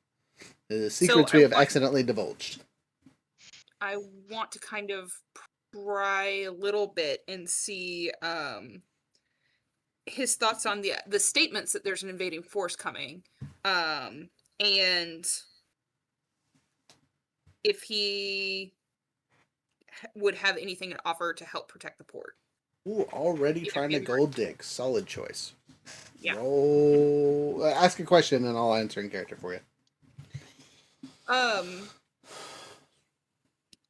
Speaker 2: The secrets we have accidentally divulged.
Speaker 5: I want to kind of pry a little bit and see his thoughts on the statements that there's an invading force coming, and if he would have anything to offer to help protect the port.
Speaker 2: Ooh, already
Speaker 5: Either
Speaker 2: trying to
Speaker 5: be
Speaker 2: gold dig. Solid choice.
Speaker 5: Yeah.
Speaker 2: Roll. Ask a question and I'll answer in character for you.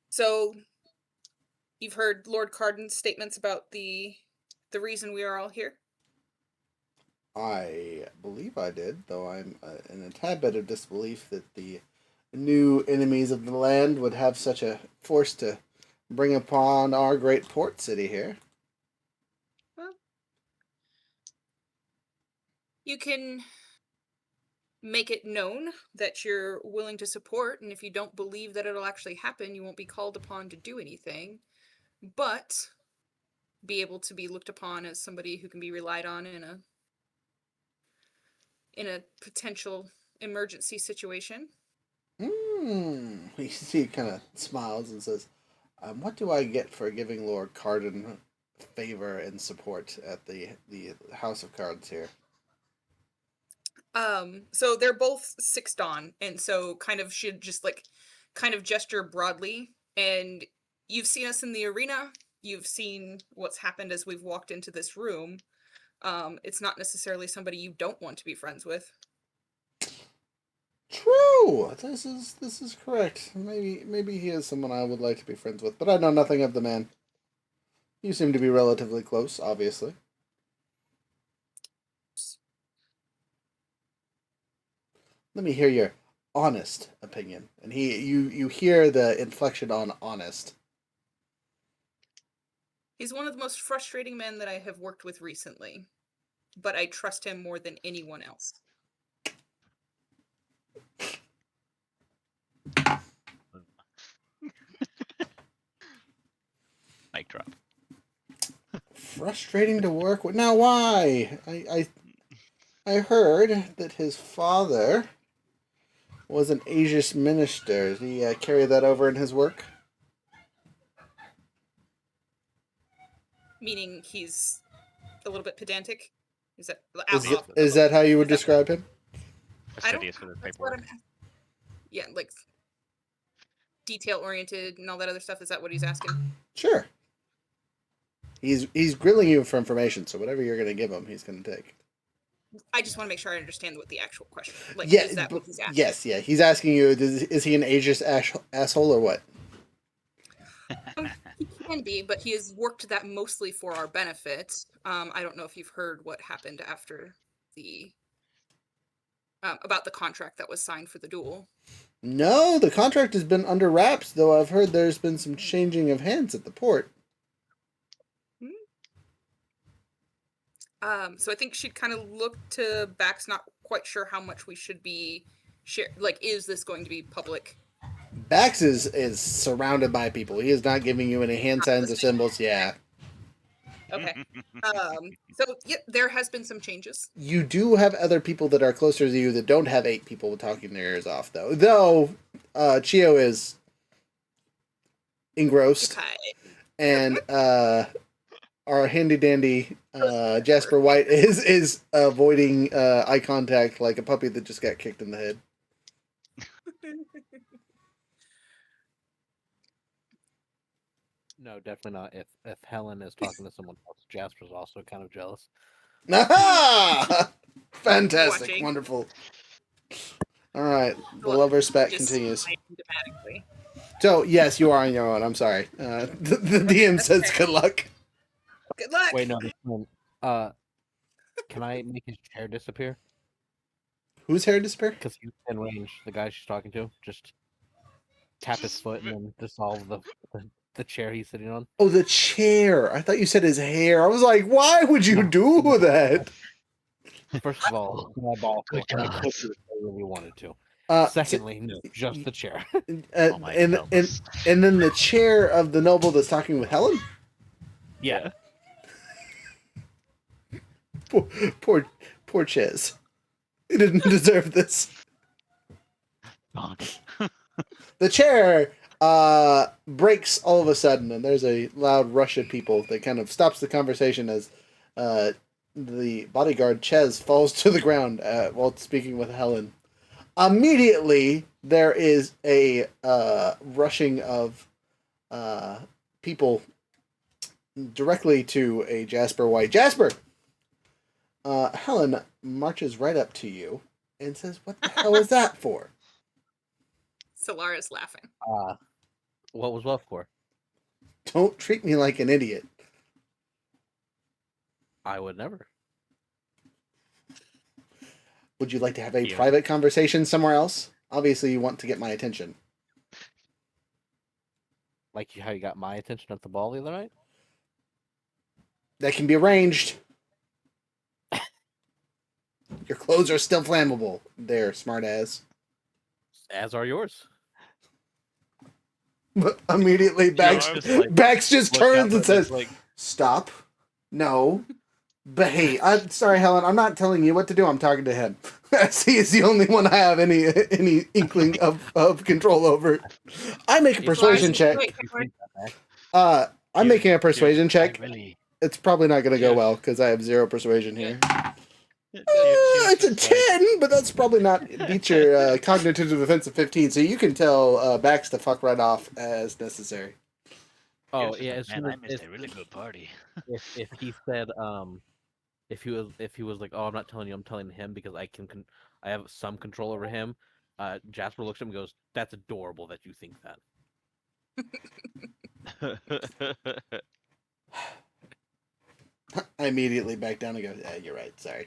Speaker 5: So You've heard Lord Carden's statements about the reason we are all here?
Speaker 2: I believe I did, though I'm in a tad bit of disbelief that the new enemies of the land would have such a force to bring upon our great port city here.
Speaker 5: Well, you can make it known that you're willing to support, and if you don't believe that it'll actually happen, you won't be called upon to do anything. But be able to be looked upon as somebody who can be relied on in a potential emergency situation.
Speaker 2: He kind of smiles and says, "What do I get for giving Lord Carden favor and support at the House of Cards here?"
Speaker 5: So they're both 6 Dawn, and so kind of should just like kind of gesture broadly. And you've seen us in the arena. You've seen what's happened as we've walked into this room. It's not necessarily somebody you don't want to be friends with.
Speaker 2: True. This is correct. Maybe he is someone I would like to be friends with, but I know nothing of the man. You seem to be relatively close, obviously. Let me hear your honest opinion. And you hear the inflection on honest.
Speaker 5: He's one of the most frustrating men that I have worked with recently, but I trust him more than anyone else.
Speaker 4: Mic drop.
Speaker 2: Frustrating to work with. Now, why? I heard that his father was an Aegis minister. Did he carry that over in his work?
Speaker 5: Meaning he's a little bit pedantic. Is that
Speaker 2: Is that how you would describe him?
Speaker 5: I don't.
Speaker 4: Fastidious with his
Speaker 5: That's what
Speaker 4: paperwork.
Speaker 5: yeah, like detail oriented and all that other stuff. Is that what he's asking?
Speaker 2: Sure. He's grilling you for information, so whatever you're going to give him, he's going to take.
Speaker 5: I just want to make sure I understand what the actual question. Like,
Speaker 2: Yeah,
Speaker 5: is that what he's asking?
Speaker 2: yes, yeah. He's asking you, is he an Aegis asshole or what?
Speaker 5: He can be, but he has worked that mostly for our benefit. I don't know if you've heard what happened after the about the contract that was signed for the duel.
Speaker 2: No, the contract has been under wraps, though I've heard there's been some changing of hands at the port.
Speaker 5: So I think she'd kind of look to Bax, not quite sure how much we should be share. Like, is this going to be public?
Speaker 2: Bax is surrounded by people. He is not giving you any hand signs or symbols. Yeah.
Speaker 5: Okay. So yeah, there has been some changes.
Speaker 2: You do have other people that are closer to you that don't have 8 people talking their ears off, though. Though, Chio is engrossed.
Speaker 5: Okay.
Speaker 2: And, our handy dandy Jasper White is avoiding eye contact like a puppy that just got kicked in the head.
Speaker 7: No, definitely not. If Helen is talking to someone else, Jasper's also kind of jealous.
Speaker 2: Aha! Fantastic,
Speaker 5: Watching.
Speaker 2: wonderful. All right, the lover spat
Speaker 5: Just
Speaker 2: continues.
Speaker 5: dramatically.
Speaker 2: So yes, you are on your own. I'm sorry. The DM says good luck.
Speaker 5: Good luck.
Speaker 7: Wait, no. Can I make his chair disappear?
Speaker 2: Whose hair disappear?
Speaker 7: Because he's in range. The guy she's talking to. Just tap his foot and then dissolve the chair he's sitting on.
Speaker 2: Oh, the chair. I thought you said his hair. I was like, why would you do that?
Speaker 7: First of all, my ball
Speaker 4: Good
Speaker 7: I
Speaker 4: God.
Speaker 7: could if I really wanted to.
Speaker 2: Uh,
Speaker 7: Secondly, no, just the chair.
Speaker 4: Oh my
Speaker 2: and
Speaker 4: goodness.
Speaker 2: then the chair of the noble that's talking with Helen.
Speaker 7: Yeah.
Speaker 2: Poor Ches. He didn't deserve this. The chair breaks all of a sudden, and there's a loud rush of people that kind of stops the conversation as the bodyguard Ches falls to the ground while speaking with Helen. Immediately, there is a rushing of people directly to a Jasper White. Jasper! Helen marches right up to you and says, "What the hell is that for?"
Speaker 5: Solara's laughing.
Speaker 7: What was left for?
Speaker 2: Don't treat me like an idiot.
Speaker 7: I would never.
Speaker 2: Would you like to have a
Speaker 4: Yeah.
Speaker 2: private conversation somewhere else? Obviously, you want to get my attention.
Speaker 7: Like how you got my attention at the ball the other night?
Speaker 2: That can be arranged. Your clothes are still flammable. There, smartass.
Speaker 7: As are yours.
Speaker 2: But immediately, Bax
Speaker 4: just like-
Speaker 2: just
Speaker 7: Look
Speaker 2: turns
Speaker 7: up
Speaker 2: and
Speaker 7: and
Speaker 2: says,
Speaker 7: it's like,
Speaker 2: "Stop. No. Behave. I'm sorry, Helen. I'm not telling you what to do. I'm talking to him. He is the only one I have any inkling of control over. I make a persuasion check.
Speaker 5: Wait,
Speaker 7: you think that,
Speaker 2: I'm
Speaker 4: Dude,
Speaker 2: making a
Speaker 4: dude,
Speaker 2: persuasion
Speaker 4: I
Speaker 2: check.
Speaker 4: really.
Speaker 2: It's probably not going to go
Speaker 4: Dude.
Speaker 2: well because I have 0 persuasion here.
Speaker 4: She was
Speaker 2: It's a
Speaker 4: just like-
Speaker 2: 10, but that's probably not beat your cognitive defense of 15. So you can tell Bax to fuck right off as necessary.
Speaker 4: she
Speaker 7: Oh
Speaker 4: was just
Speaker 7: yeah,
Speaker 4: like,
Speaker 7: as
Speaker 4: man,
Speaker 7: soon
Speaker 4: I
Speaker 7: as
Speaker 4: missed a really good party.
Speaker 7: if he said if he was like, oh, I'm not telling you, I'm telling him because I have some control over him. Jasper looks at him and goes, "That's adorable that you think that."
Speaker 2: I immediately back down and go, yeah, you're right. Sorry.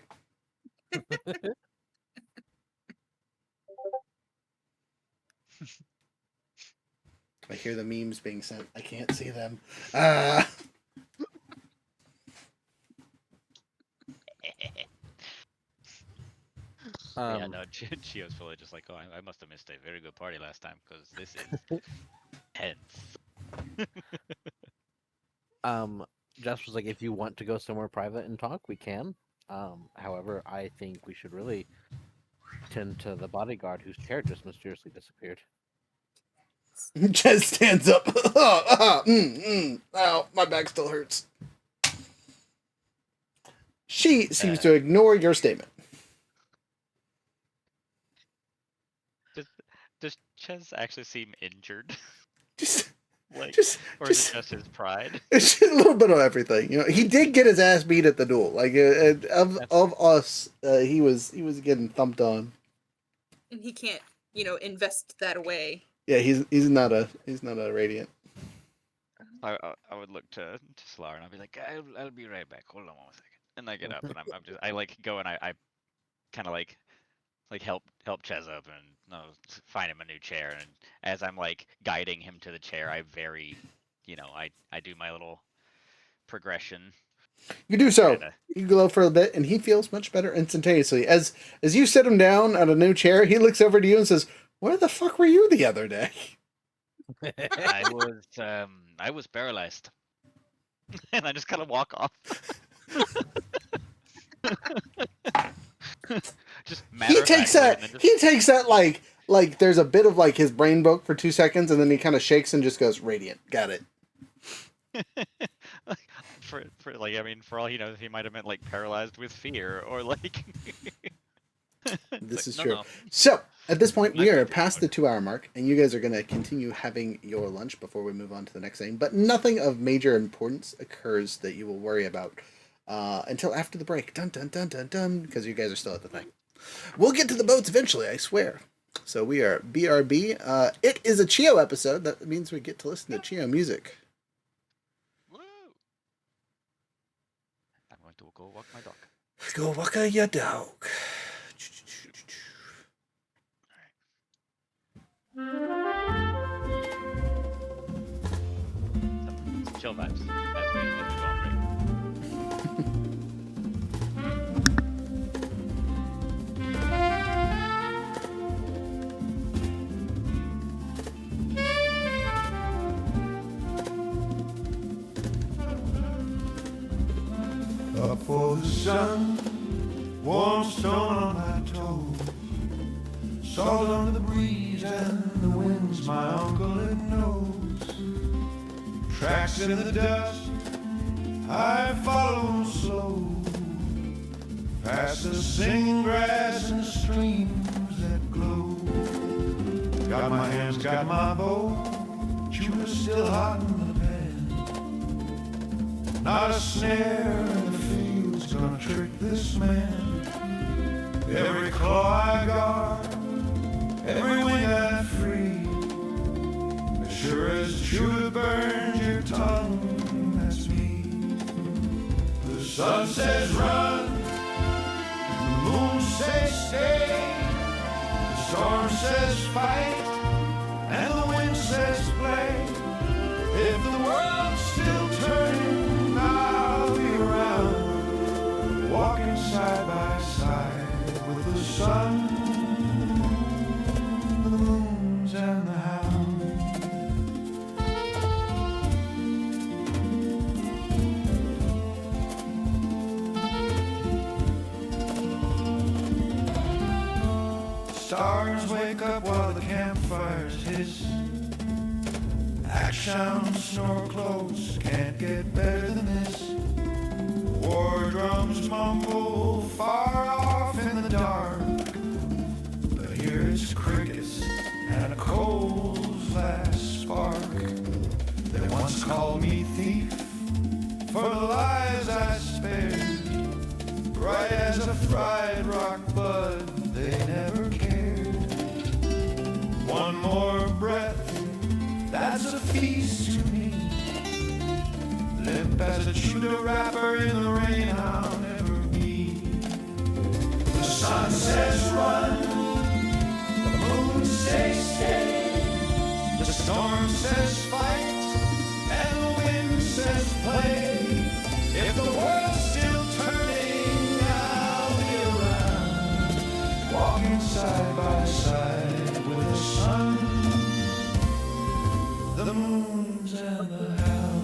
Speaker 2: I hear the memes being sent. I can't see them.
Speaker 4: Yeah, no, Chio's fully just like, oh, I must have missed a very good party last time because this is tense.
Speaker 7: Jasper's like, if you want to go somewhere private and talk, we can. However, I think we should really tend to the bodyguard whose chair just mysteriously disappeared.
Speaker 2: Ches stands up. Ow, my back still hurts. She seems to ignore your statement.
Speaker 4: Does Ches actually seem injured?
Speaker 2: Just,
Speaker 4: Like,
Speaker 2: just,
Speaker 4: or
Speaker 2: just,
Speaker 4: is it just his pride?
Speaker 2: it's a little bit of everything. You know, he did get his ass beat at the duel. Like of us, he was getting thumped on.
Speaker 5: and he can't, invest that away.
Speaker 2: Yeah, he's not a radiant.
Speaker 4: I would look to Slar and I'll be like, I'll be right back. Hold on 1 second. And I get up and I'm just I like go and I kind of like help Ches up and find him a new chair. And as I'm like guiding him to the chair, I I do my little progression.
Speaker 2: You do so.
Speaker 4: Kinda.
Speaker 2: You go for a bit, and he feels much better instantaneously. As you sit him down on a new chair, he looks over to you and says, "Where the fuck were you the other day?"
Speaker 4: I was paralyzed, and I just kind of walk off. Just
Speaker 2: He takes that. He takes that like there's a bit of like his brain broke for 2 seconds, and then he kind of shakes and just goes, "Radiant, got it."
Speaker 4: for like, I mean, for all he knows, he might have meant like paralyzed with fear or like.
Speaker 2: This is
Speaker 4: No,
Speaker 2: true.
Speaker 4: no.
Speaker 2: So at this point, we
Speaker 4: Not
Speaker 2: are
Speaker 4: good,
Speaker 2: past the 2-hour mark, and you guys are going to continue having your lunch before we move on to the next thing. But nothing of major importance occurs that you will worry about until after the break. Dun dun dun dun dun, because you guys are still at the thing. We'll get to the boats eventually, I swear. So we are BRB. It is a Chio episode. That means we get to listen to Chio music.
Speaker 4: Woo! I'm going to go walk my dog.
Speaker 2: Go walk your dog.
Speaker 4: Some chill vibes as we go on break.
Speaker 8: Up for the sun, warm stone on my toes, salt under the breeze and the winds my uncle it knows. Tracks in the dust, I follow slow, past the singing grass and the streams that glow. Got my hands, got my bow, chew's still hot in the pan. Not a snare in the field's gonna trick this man. Every claw I guard, every wing I free, as sure as the sugar burns your tongue sun says run, the moon says stay, the storm says fight, and the wind says play. If the world's still turning, I'll be around, walking side by side with the sun, the moons, and the hounds. Stars wake up while the campfires hiss. Axe sounds snore close, can't get better than this. War drums mumble far off in the dark, but here it's crickets and a coal's last spark. They once called me thief for the lives I spared, bright as a fried rock bud, they never cared. One more breath, that's a feast to me. Limp as a chewed wrapper in the rain, I'll never be. The sun says run, the moon says stay, the storm says fight, and the wind says play. If the world's still turning, I'll be around, walking side by side with the sun, the moons, and the hounds.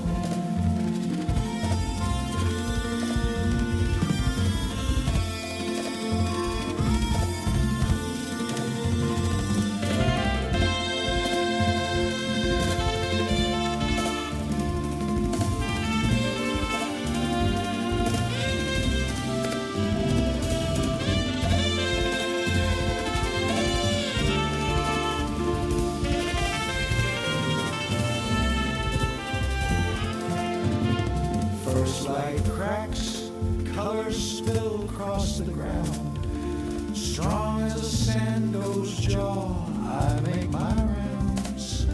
Speaker 8: First light cracks, colors spill across the ground. Strong as a Sando's jaw, I make my rounds.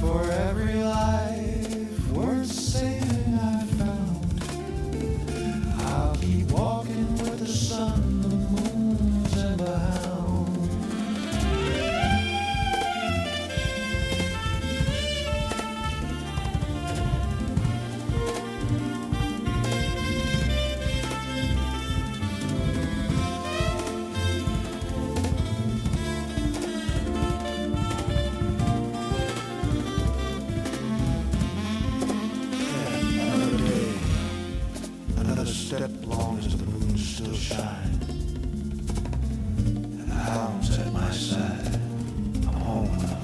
Speaker 8: For every life worth saving I found, I'll keep walking with the sun, the moons, and the hounds. Another day, another step long as the moon still shine, and hounds at my side. I'm home enough.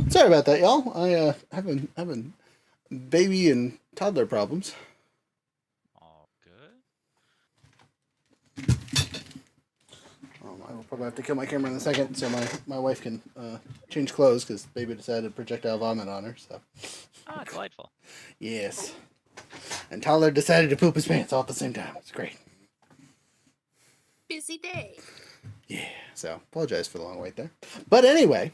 Speaker 2: Sorry about that, y'all. I having baby and toddler problems.
Speaker 4: All good.
Speaker 2: I will probably have to kill my camera in a second so my wife can change clothes because baby decided to projectile vomit on her. So
Speaker 4: Ah, delightful.
Speaker 2: yes, and toddler decided to poop his pants all at the same time. It's great.
Speaker 5: Busy day.
Speaker 2: Yeah. So apologize for the long wait there. But anyway,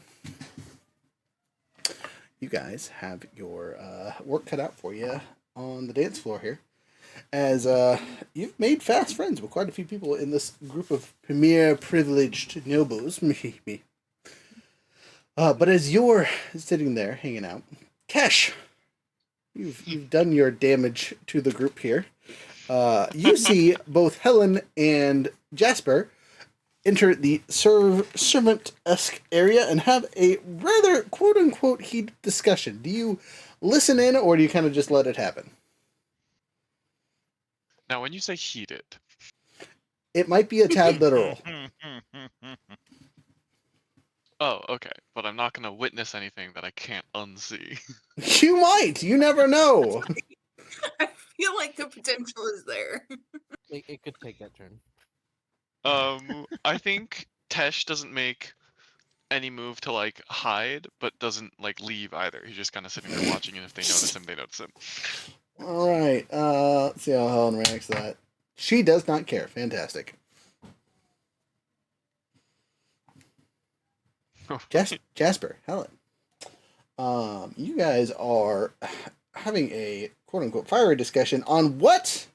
Speaker 2: you guys have your work cut out for you on the dance floor here, as you've made fast friends with quite a few people in this group of premier privileged nobles. But as you're sitting there hanging out, Kesh, you've done your damage to the group here. You see both Helen and Jasper enter the servant-esque area and have a rather quote-unquote heated discussion. Do you listen in, or do you kind of just let it happen?
Speaker 6: Now, when you say heated,
Speaker 2: It might be a tad literal.
Speaker 6: oh, okay, but I'm not gonna witness anything that I can't unsee.
Speaker 2: You might. You never know.
Speaker 5: I feel like the potential is there.
Speaker 7: It could take that turn.
Speaker 6: I think Tesh doesn't make any move to like hide, but doesn't like leave either. He's just kind of sitting there watching, and if they notice him, they notice him.
Speaker 2: All right. Let's see how Helen reacts to that. She does not care. Fantastic. Jasper, Helen. You guys are having a quote unquote fiery discussion on what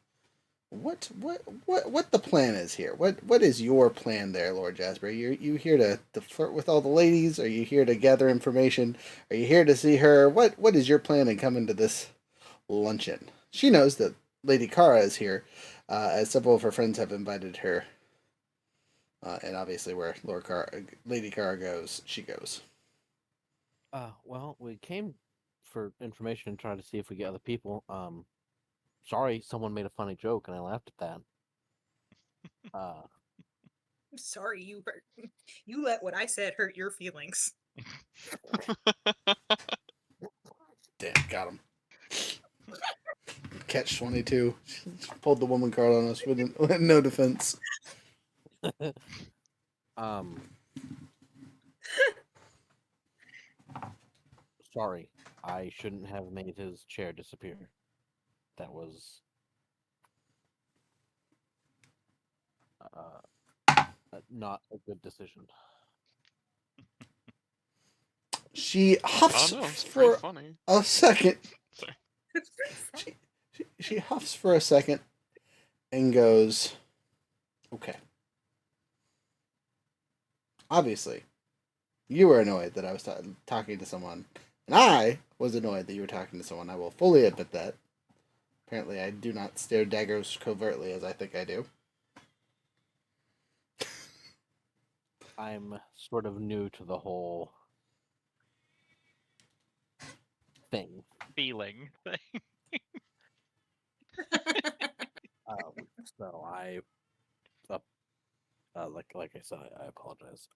Speaker 2: the plan is here. What is your plan there, Lord Jasper? You here to flirt with all the ladies? Are you here to gather information? Are you here to see her? What is your plan in coming to this luncheon? She knows that Lady Kara is here, as several of her friends have invited her. And obviously, where Lady Kara goes, she goes.
Speaker 7: Well, we came for information and tried to see if we get other people. Sorry, someone made a funny joke and I laughed at that.
Speaker 5: I'm sorry you let what I said hurt your feelings.
Speaker 2: Damn, got him. Catch 22. Pulled the woman card on us with no defense.
Speaker 7: Sorry, I shouldn't have made his chair disappear. That was not a good decision.
Speaker 2: She huffs
Speaker 6: Oh no, it's pretty
Speaker 2: for
Speaker 6: funny.
Speaker 2: a second.
Speaker 6: Sorry.
Speaker 2: She huffs for a second and goes, "Okay. Obviously, you were annoyed that I was talking to someone, and I was annoyed that you were talking to someone. I will fully admit that. Apparently, I do not stare daggers covertly as I think I do.
Speaker 7: I'm sort of new to the whole thing.
Speaker 4: Feeling.
Speaker 7: So like I said, I apologize.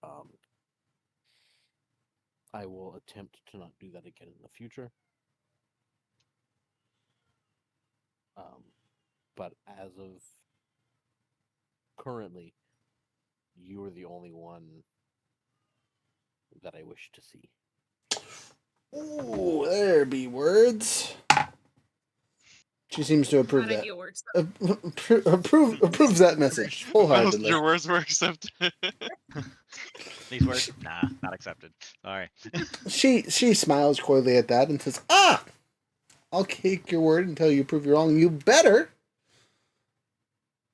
Speaker 7: I will attempt to not do that again in the future. But as of currently, you are the only one that I wish to see.
Speaker 2: Ooh, there be words." She seems to approve
Speaker 5: Not
Speaker 2: that.
Speaker 5: ideal words.
Speaker 2: Approves that message
Speaker 6: Most
Speaker 2: wholeheartedly.
Speaker 6: your words were accepted.
Speaker 4: These words? Nah, not accepted. Sorry.
Speaker 2: She smiles coyly at that and says, "Ah, I'll take your word until you prove you're wrong. You better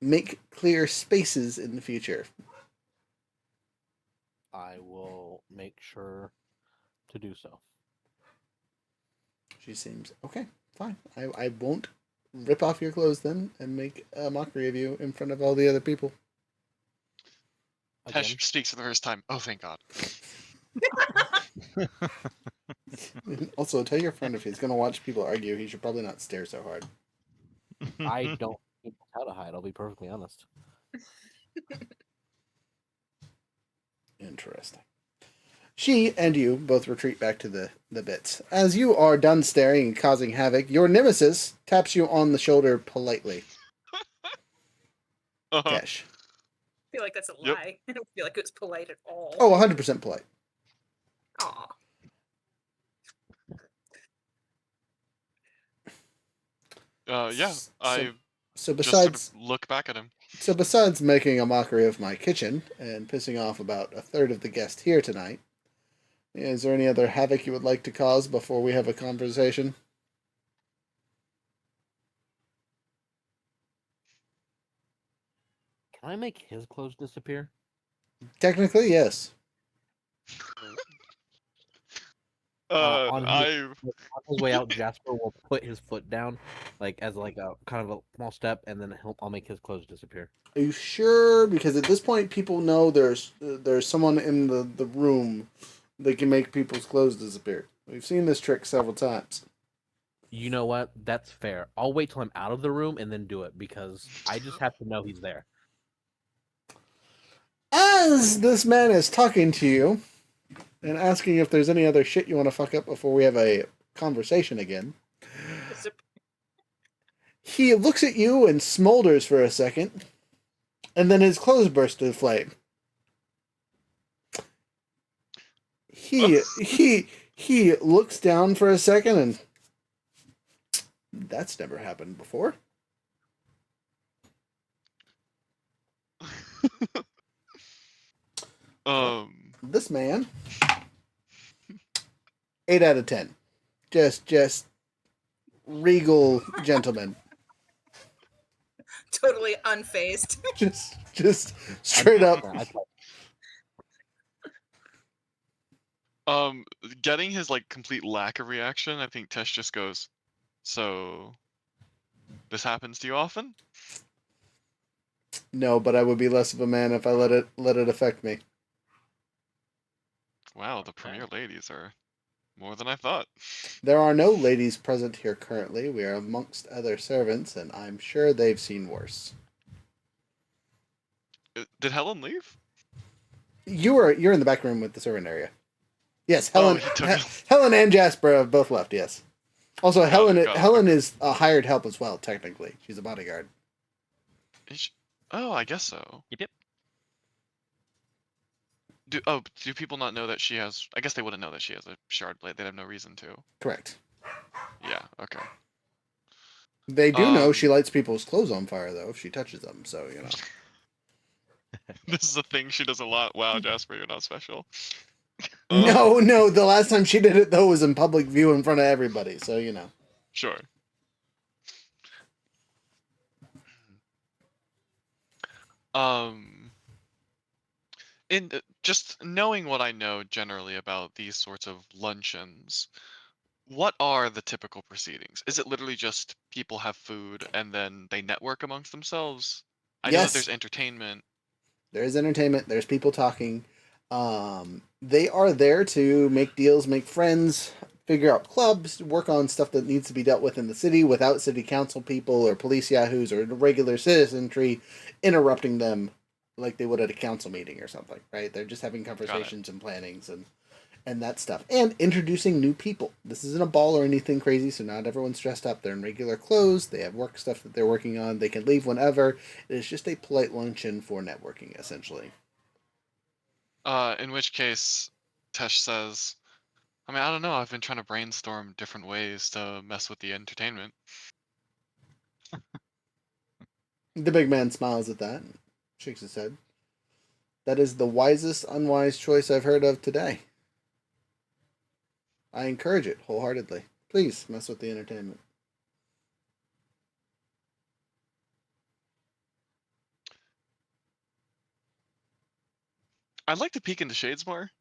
Speaker 2: make clear spaces in the future."
Speaker 7: I will make sure to do so.
Speaker 2: She seems okay. Fine. I won't rip off your clothes then and make a mockery of you in front of all the other people.
Speaker 7: Again,
Speaker 6: Tesh speaks for the first time. Oh, thank God.
Speaker 2: Also, tell your friend if he's gonna watch people argue, he should probably not stare so hard.
Speaker 7: I don't know how to hide. I'll be perfectly honest.
Speaker 2: Interesting. She and you both retreat back to the bits. As you are done staring and causing havoc, your nemesis taps you on the shoulder politely.
Speaker 6: Uh-huh.
Speaker 2: Tesh.
Speaker 5: I feel like that's a
Speaker 6: Yep.
Speaker 5: lie. I don't feel like it was polite at all.
Speaker 2: Oh, 100% polite.
Speaker 5: Aw.
Speaker 6: Yeah, I
Speaker 2: So
Speaker 6: just sort
Speaker 2: besides
Speaker 6: of look back at him.
Speaker 2: So besides making a mockery of my kitchen and pissing off about a third of the guests here tonight, is there any other havoc you would like to cause before we have a conversation?
Speaker 7: Can I make his clothes disappear?
Speaker 2: Technically, yes.
Speaker 7: On
Speaker 6: I
Speaker 7: his way out, Jasper will put his foot down, like as like a kind of a small step, and then I'll make his clothes disappear.
Speaker 2: Are you sure? Because at this point, people know there's someone in the room that can make people's clothes disappear. We've seen this trick several times.
Speaker 7: You know what? That's fair. I'll wait till I'm out of the room and then do it because I just have to know he's there.
Speaker 2: As this man is talking to you and asking if there's any other shit you want to fuck up before we have a conversation again, he looks at you and smolders for a second, and then his clothes burst into flame. He looks down for a second, and that's never happened before. This man, 8 out of 10, just regal gentleman.
Speaker 5: Totally unfazed.
Speaker 2: just straight up.
Speaker 6: Getting his like complete lack of reaction, I think Tesh just goes, "So, this happens to you often?"
Speaker 2: No, but I would be less of a man if I let it affect me.
Speaker 6: Wow, the premier ladies are more than I thought.
Speaker 2: There are no ladies present here currently. We are amongst other servants, and I'm sure they've seen worse.
Speaker 6: Did Helen leave?
Speaker 2: You're in the back room with the servant area. Yes,
Speaker 6: Oh,
Speaker 2: Helen. Helen and Jasper have both left. Yes. Also, Helen is a hired help as well. Technically, she's a bodyguard.
Speaker 6: Oh, I guess so.
Speaker 4: Yep.
Speaker 6: Do people not know that she has? I guess they wouldn't know that she has a shard blade. They'd have no reason to.
Speaker 2: Correct.
Speaker 6: Yeah. Okay.
Speaker 2: They do know she lights people's clothes on fire, though, if she touches them. So
Speaker 6: This is a thing she does a lot. Wow, Jasper, you're not special.
Speaker 2: No, the last time she did it though was in public view in front of everybody, so you know.
Speaker 6: Sure. Um, in just knowing what I know generally about these sorts of luncheons, what are the typical proceedings? Is it literally just people have food and then they network amongst themselves? I know that
Speaker 2: Yes,
Speaker 6: there's entertainment.
Speaker 2: there is entertainment. There's people talking. They are there to make deals, make friends, figure out clubs, work on stuff that needs to be dealt with in the city without city council people or police yahoos or regular citizenry interrupting them like they would at a council meeting or something. Right? They're just having
Speaker 6: Got it.
Speaker 2: conversations and plannings and that stuff, and introducing new people. This isn't a ball or anything crazy, so not everyone's dressed up. They're in regular clothes. They have work stuff that they're working on. They can leave whenever. It is just a polite luncheon for networking, essentially.
Speaker 6: In which case, Tesh says, I mean, I don't know. I've been trying to brainstorm different ways to mess with the entertainment.
Speaker 2: The big man smiles at that, and shakes his head. That is the wisest unwise choice I've heard of today. I encourage it wholeheartedly. Please mess with the entertainment.
Speaker 6: I'd like to peek into shades more.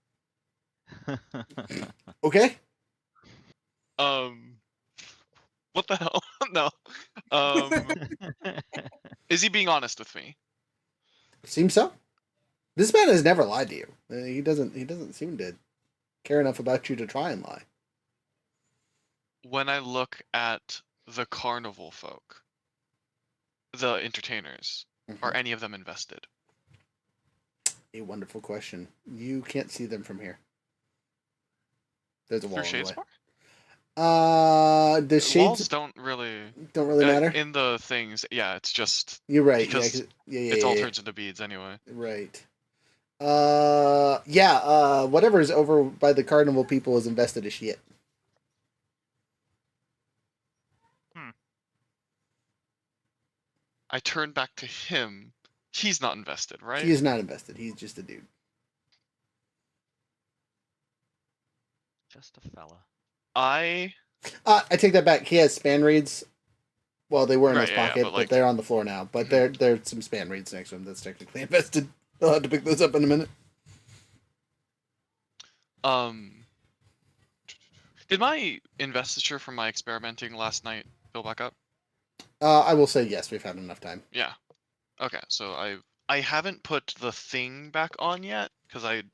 Speaker 2: Okay?
Speaker 6: What the hell? No. Is he being honest with me?
Speaker 2: Seems so. This man has never lied to you. He doesn't seem to care enough about you to try and lie.
Speaker 6: When I look at the carnival folk, the entertainers, are any of them invested?
Speaker 2: A wonderful question. You can't see them from here. There's a wall
Speaker 6: Through
Speaker 2: in the way.
Speaker 6: Shadespar?
Speaker 2: The shades
Speaker 6: Walls don't really
Speaker 2: matter.
Speaker 6: in the things. Yeah, it's just
Speaker 2: You're right.
Speaker 6: because
Speaker 2: Yeah,
Speaker 6: it's all turns into beads anyway.
Speaker 2: right. Whatever's over by the carnival people is invested as shit.
Speaker 6: I turn back to him. He's not invested, right?
Speaker 2: He is not invested. He's just a dude.
Speaker 4: Just a fella.
Speaker 2: I take that back. He has span reeds. Well, they were in his pocket,
Speaker 6: but,
Speaker 2: but they're on the floor now. But there's some span reeds next to him that's technically invested. I'll have to pick those up in a minute.
Speaker 6: Did my investiture from my experimenting last night fill back up?
Speaker 2: I will say yes. We've had enough time.
Speaker 6: Yeah. Okay, so I haven't put the thing back on yet because I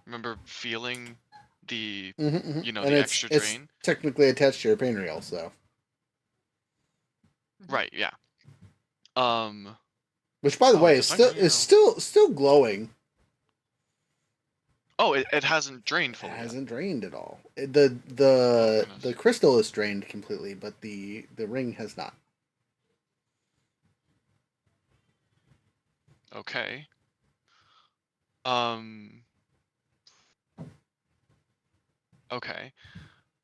Speaker 6: remember feeling the
Speaker 2: And
Speaker 6: the extra drain.
Speaker 2: It's technically attached to your pain reel, so.
Speaker 6: Right. Yeah.
Speaker 2: Which, by the way, is still glowing.
Speaker 6: Oh, it hasn't drained fully.
Speaker 2: It hasn't drained at all. The crystal is drained completely, but the ring has not.
Speaker 6: Okay. Okay.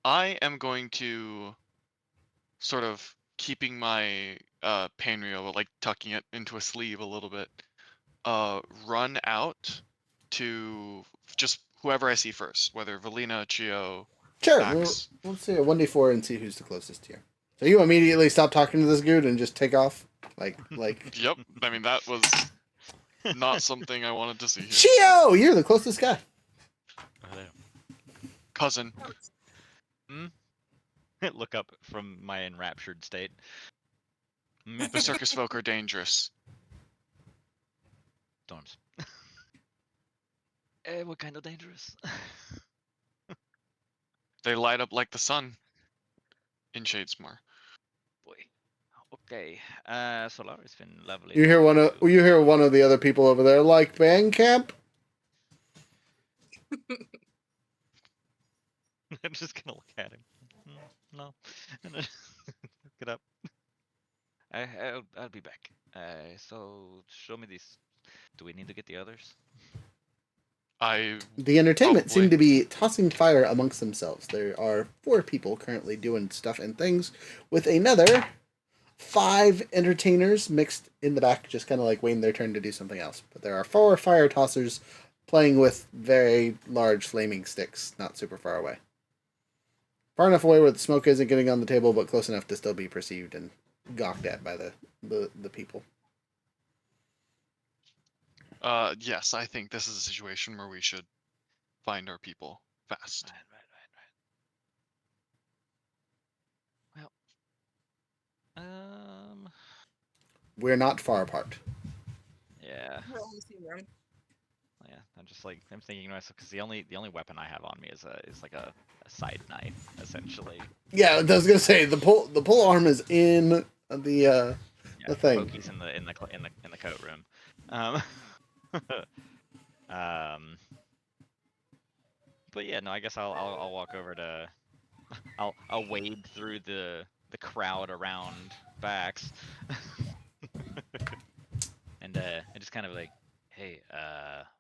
Speaker 6: I am going to sort of keeping my pain reel, but like tucking it into a sleeve a little bit. Run out to just whoever I see first, whether Valina, Chio,
Speaker 2: Sure,
Speaker 6: Max.
Speaker 2: let's see a 1d4 and see who's the closest to you. So you immediately stop talking to this dude and just take off, like.
Speaker 6: Yep. I mean that was not something I wanted to see here.
Speaker 2: Chio, you're the closest guy.
Speaker 6: Cousin.
Speaker 4: Look up from my enraptured state.
Speaker 6: The circus folk are dangerous.
Speaker 4: Storms. What kind of dangerous?
Speaker 6: They light up like the sun in Shadesmore.
Speaker 4: Boy. Okay. Solar has been lovely.
Speaker 2: You hear one of the other people over there like band camp?
Speaker 4: I'm just gonna look at him. No. And then look it up. I'll be back. So show me these. Do we need to get the others?
Speaker 2: The entertainment seem to be tossing fire amongst themselves. There are 4 people currently doing stuff and things, with another 5 entertainers mixed in the back, just kind of like waiting their turn to do something else. But there are 4 fire tossers playing with very large flaming sticks, not super far away. Far enough away where the smoke isn't getting on the table, but close enough to still be perceived and gawked at by the people.
Speaker 6: Yes, I think this is a situation where we should find our people fast.
Speaker 4: Right. Well,
Speaker 2: We're not far apart.
Speaker 4: yeah.
Speaker 5: We're all in the same room.
Speaker 4: Yeah, I'm thinking to myself because the only weapon I have on me is like a side knife essentially.
Speaker 2: Yeah, I was gonna say the pole arm is in the
Speaker 4: Yeah,
Speaker 2: the thing.
Speaker 4: Pokey's in the coat room. Um, um, but yeah, no, I guess I'll walk over to I'll wade through the crowd around Bax, and just kind of like, hey,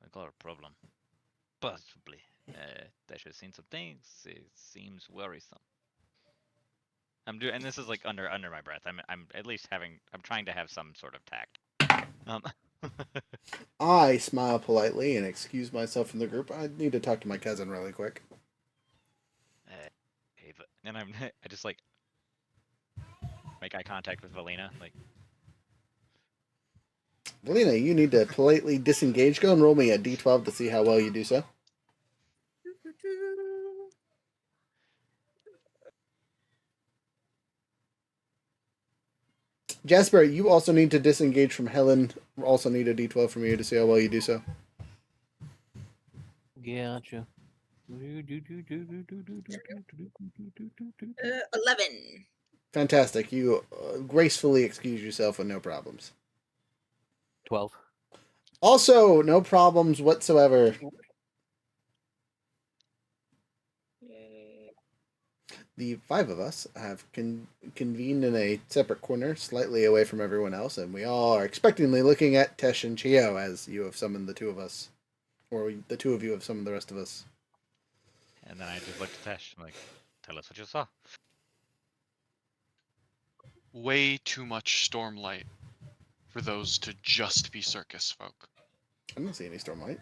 Speaker 4: we got a problem. Possibly. They should have seen some things. It seems worrisome. And this is like under my breath. I'm at least I'm trying to have some sort of tact. Um,
Speaker 2: I smile politely and excuse myself from the group. I need to talk to my cousin really quick.
Speaker 4: hey, and I just like make eye contact with Valina, like,
Speaker 2: Lena, you need to politely disengage. Go and roll me a d12 to see how well you do so. Jasper, you also need to disengage from Helen. Also need a d12 from you to see how well you do so.
Speaker 7: Gotcha.
Speaker 5: 11.
Speaker 2: Fantastic. You gracefully excuse yourself with no problems.
Speaker 7: 12.
Speaker 2: Also, no problems whatsoever.
Speaker 5: Yay.
Speaker 2: The five of us have convened in a separate corner, slightly away from everyone else, and we all are expectantly looking at Tesh and Chio as you have summoned the two of us. Or the two of you have summoned the rest of us.
Speaker 4: and then I just looked at Tesh. I'm like, tell us what you saw.
Speaker 6: Way too much stormlight for those to just be circus folk.
Speaker 2: I don't see any stormlight.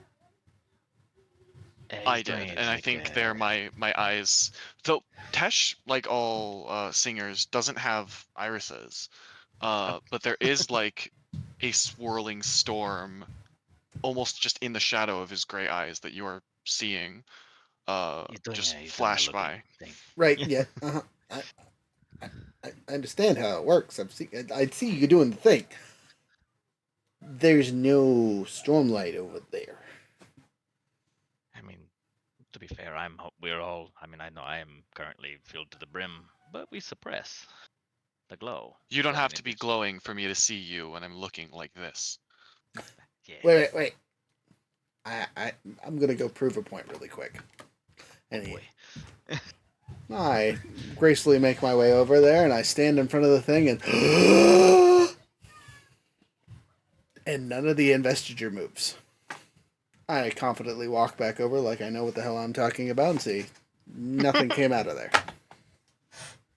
Speaker 6: I did, and I think they're my eyes. Though Tesh, like all singers, doesn't have irises, but there is like a swirling storm, almost just in the shadow of his gray eyes that you are seeing, just flash by.
Speaker 2: Right, yeah. Uh-huh. I understand how it works. I see you doing the thing. There's no stormlight over there.
Speaker 4: I mean, to be fair, we're all. I mean, I know I am currently filled to the brim, but we suppress the glow.
Speaker 6: You don't
Speaker 4: So, I
Speaker 6: have
Speaker 4: mean,
Speaker 6: to be
Speaker 4: it's-
Speaker 6: glowing for me to see you when I'm looking like this.
Speaker 4: Yeah.
Speaker 2: Wait. I'm gonna go prove a point really quick.
Speaker 4: Boy.
Speaker 2: I gracefully make my way over there, and I stand in front of the thing, and and none of the investiture moves. I confidently walk back over like I know what the hell I'm talking about, and see nothing came out of there.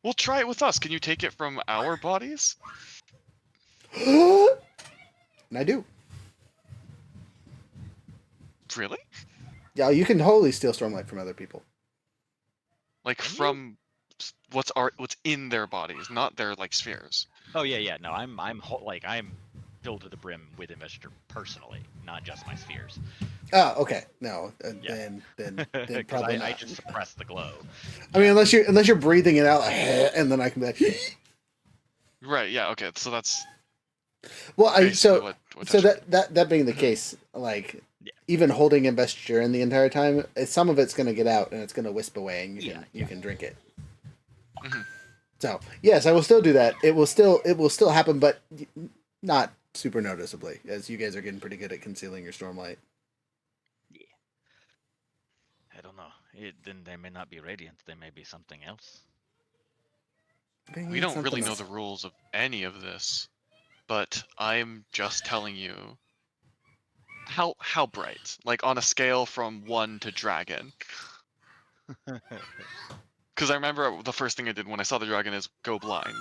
Speaker 6: Well, try it with us. Can you take it from our bodies?
Speaker 2: And I do.
Speaker 6: Really?
Speaker 2: Yeah, you can totally steal stormlight from other people.
Speaker 6: Like from what's in their bodies, not their like spheres.
Speaker 4: Oh yeah. No, I'm filled to the brim with investiture personally, not just my spheres.
Speaker 2: Oh, okay. No,
Speaker 4: Yeah.
Speaker 2: then
Speaker 4: Because
Speaker 2: probably not.
Speaker 4: I just suppress the glow.
Speaker 2: I mean, unless you're breathing it out, and then I can be like,
Speaker 6: Right. Yeah. Okay. So that's
Speaker 2: well,
Speaker 6: basically what
Speaker 2: so
Speaker 6: Tesh did.
Speaker 2: that being the case, like
Speaker 4: Yeah.
Speaker 2: even holding investiture in the entire time, some of it's going to get out and it's going to wisp away, and you
Speaker 4: Yeah.
Speaker 2: can drink it.
Speaker 6: Mhm.
Speaker 2: So yes, I will still do that. It will still happen, but not super noticeably, as you guys are getting pretty good at concealing your stormlight.
Speaker 4: Yeah. I don't know. Then they may not be radiant. They may be something else.
Speaker 6: We don't really know the rules of any of this, but I'm just telling you how bright, like on a scale from 1 to dragon. Because I remember the first thing I did when I saw the dragon is go blind.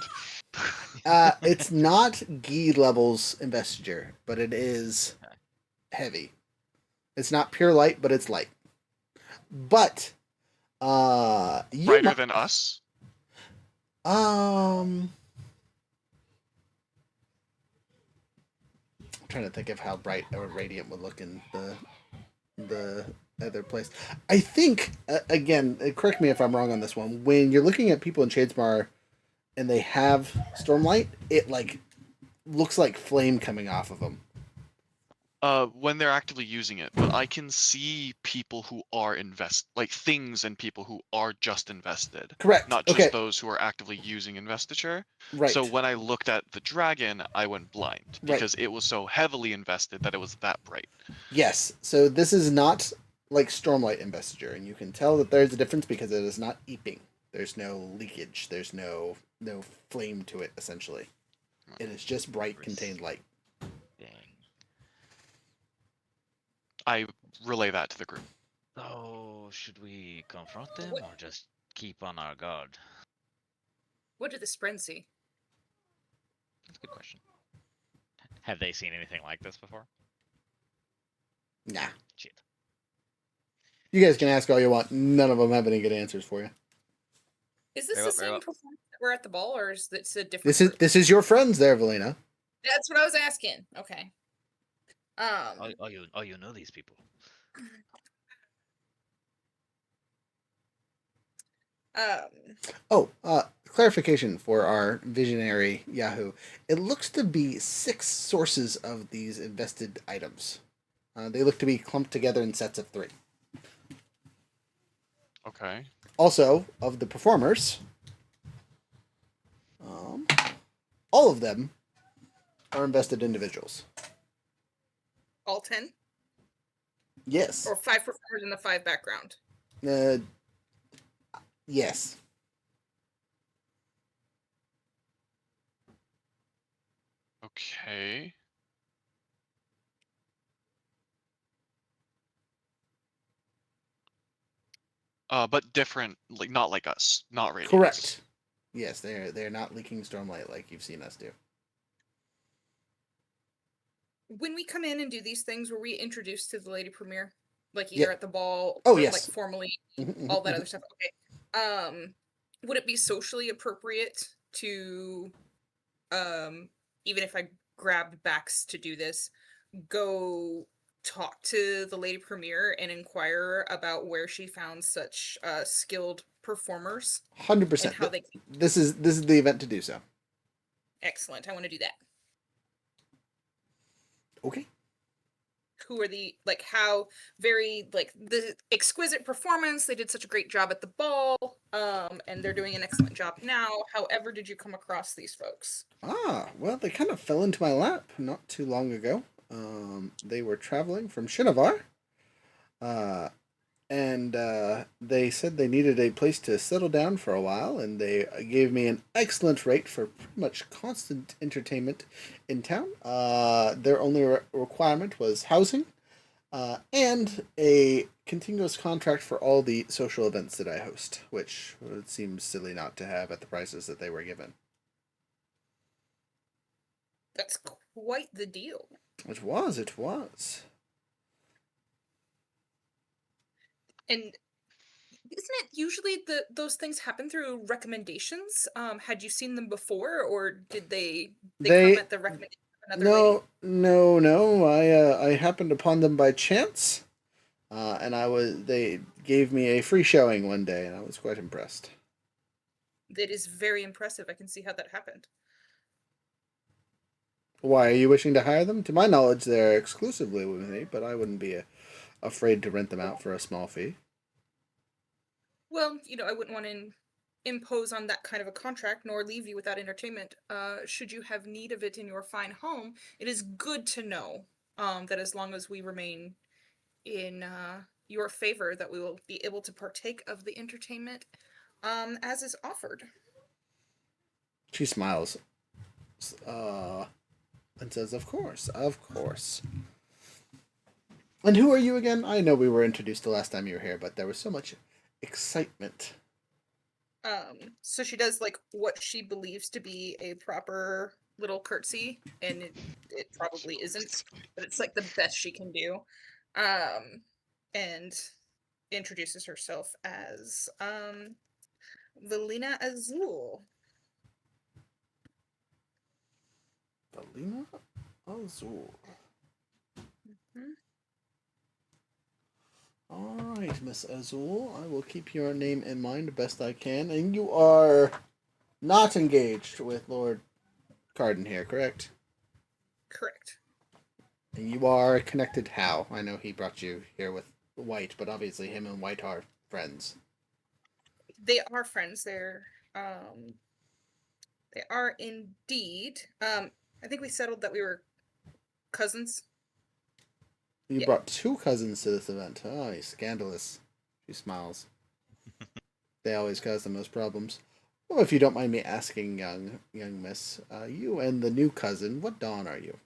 Speaker 2: It's not Gi levels investiture, but it is heavy. It's not pure light, but it's light. But you
Speaker 6: Brighter than us?
Speaker 2: I'm trying to think of how bright or radiant would look in the other place. I think again, correct me if I'm wrong on this one. When you're looking at people in Shadesmar and they have Stormlight, it like looks like flame coming off of them.
Speaker 6: When they're actively using it, but I can see people who are like things and people who are just invested.
Speaker 2: Correct.
Speaker 6: Not just
Speaker 2: Okay.
Speaker 6: those who are actively using investiture.
Speaker 2: Right.
Speaker 6: So when I looked at the dragon, I went blind
Speaker 2: Right.
Speaker 6: because it was so heavily invested that it was that bright.
Speaker 2: Yes. So this is not like Stormlight investiture, and you can tell that there's a difference because it is not eeping. There's no leakage. There's no flame to it. Essentially, it is just bright contained light.
Speaker 4: Dang.
Speaker 6: I relay that to the group.
Speaker 4: So, should we confront them
Speaker 5: What-
Speaker 4: or just keep on our guard?
Speaker 5: What did the Spren see?
Speaker 4: That's a good question. Have they seen anything like this before?
Speaker 2: Nah.
Speaker 4: Shit.
Speaker 2: You guys can ask all you want. None of them have any good answers for you.
Speaker 5: Is this
Speaker 4: Very
Speaker 5: the
Speaker 4: well, very
Speaker 5: same
Speaker 4: well.
Speaker 5: performance that we're at the ball, or is this a different? group?
Speaker 2: This is your friends there, Valina.
Speaker 5: That's what I was asking. Okay.
Speaker 4: Oh, you know these people.
Speaker 5: Um.
Speaker 2: Clarification for our visionary Yahoo. It looks to be 6 sources of these invested items. They look to be clumped together in sets of 3.
Speaker 6: Okay.
Speaker 2: Also, of the performers, all of them are invested individuals.
Speaker 5: All 10?
Speaker 2: Yes.
Speaker 5: Or 5 performers in the 5 background?
Speaker 2: Yes.
Speaker 6: Okay. But different, like not like us, not radiance.
Speaker 2: Correct. Yes, they're not leaking Stormlight like you've seen us do.
Speaker 5: When we come in and do these things, were we introduced to the Lady Premier? Like either at the ball
Speaker 2: Oh,
Speaker 5: or
Speaker 2: yes.
Speaker 5: like formally, all that other stuff. Okay. Would it be socially appropriate to even if I grabbed backs to do this, go talk to the Lady Premier and inquire about where she found such skilled performers
Speaker 2: 100%.
Speaker 5: and how they
Speaker 2: This is the event to do so.
Speaker 5: Excellent. I want to do that.
Speaker 2: Okay.
Speaker 5: Who are the how very the exquisite performance, they did such a great job at the ball, and they're doing an excellent job now. However, did you come across these folks?
Speaker 2: Well, they kind of fell into my lap not too long ago. They were traveling from Shinovar, and they said they needed a place to settle down for a while, and they gave me an excellent rate for pretty much constant entertainment in town. Their only requirement was housing, and a continuous contract for all the social events that I host, which it seems silly not to have at the prices that they were given.
Speaker 5: That's quite the deal.
Speaker 2: It was.
Speaker 5: And isn't it usually those things happen through recommendations? Had you seen them before, or did they come at the recommendation of another lady?
Speaker 2: No. I happened upon them by chance, and they gave me a free showing one day, and I was quite impressed.
Speaker 5: That is very impressive. I can see how that happened.
Speaker 2: Why are you wishing to hire them? To my knowledge, they're exclusively with me, but I wouldn't be afraid to rent them out for a small fee.
Speaker 5: Well, I wouldn't want to impose on that kind of a contract, nor leave you without entertainment. Should you have need of it in your fine home, it is good to know that as long as we remain in your favor, that we will be able to partake of the entertainment as is offered.
Speaker 2: She smiles, and says, "Of course, of course." And who are you again? I know we were introduced the last time you were here, but there was so much excitement.
Speaker 5: So she does what she believes to be a proper little curtsy, and it probably isn't, but it's the best she can do. and introduces herself as Velina Azul.
Speaker 2: Valina Azul.
Speaker 5: Mhm.
Speaker 2: All right, Miss Azul. I will keep your name in mind best I can. And you are not engaged with Lord Carden here, correct?
Speaker 5: Correct.
Speaker 2: And you are connected how? I know he brought you here with White, but obviously him and White are friends.
Speaker 5: They are friends. They are indeed. I think we settled that we were cousins.
Speaker 2: You
Speaker 5: Yeah.
Speaker 2: brought two cousins to this event. Oh, he's scandalous. She smiles. They always cause the most problems. Well, if you don't mind me asking, young miss, you and the new cousin, what dawn are you?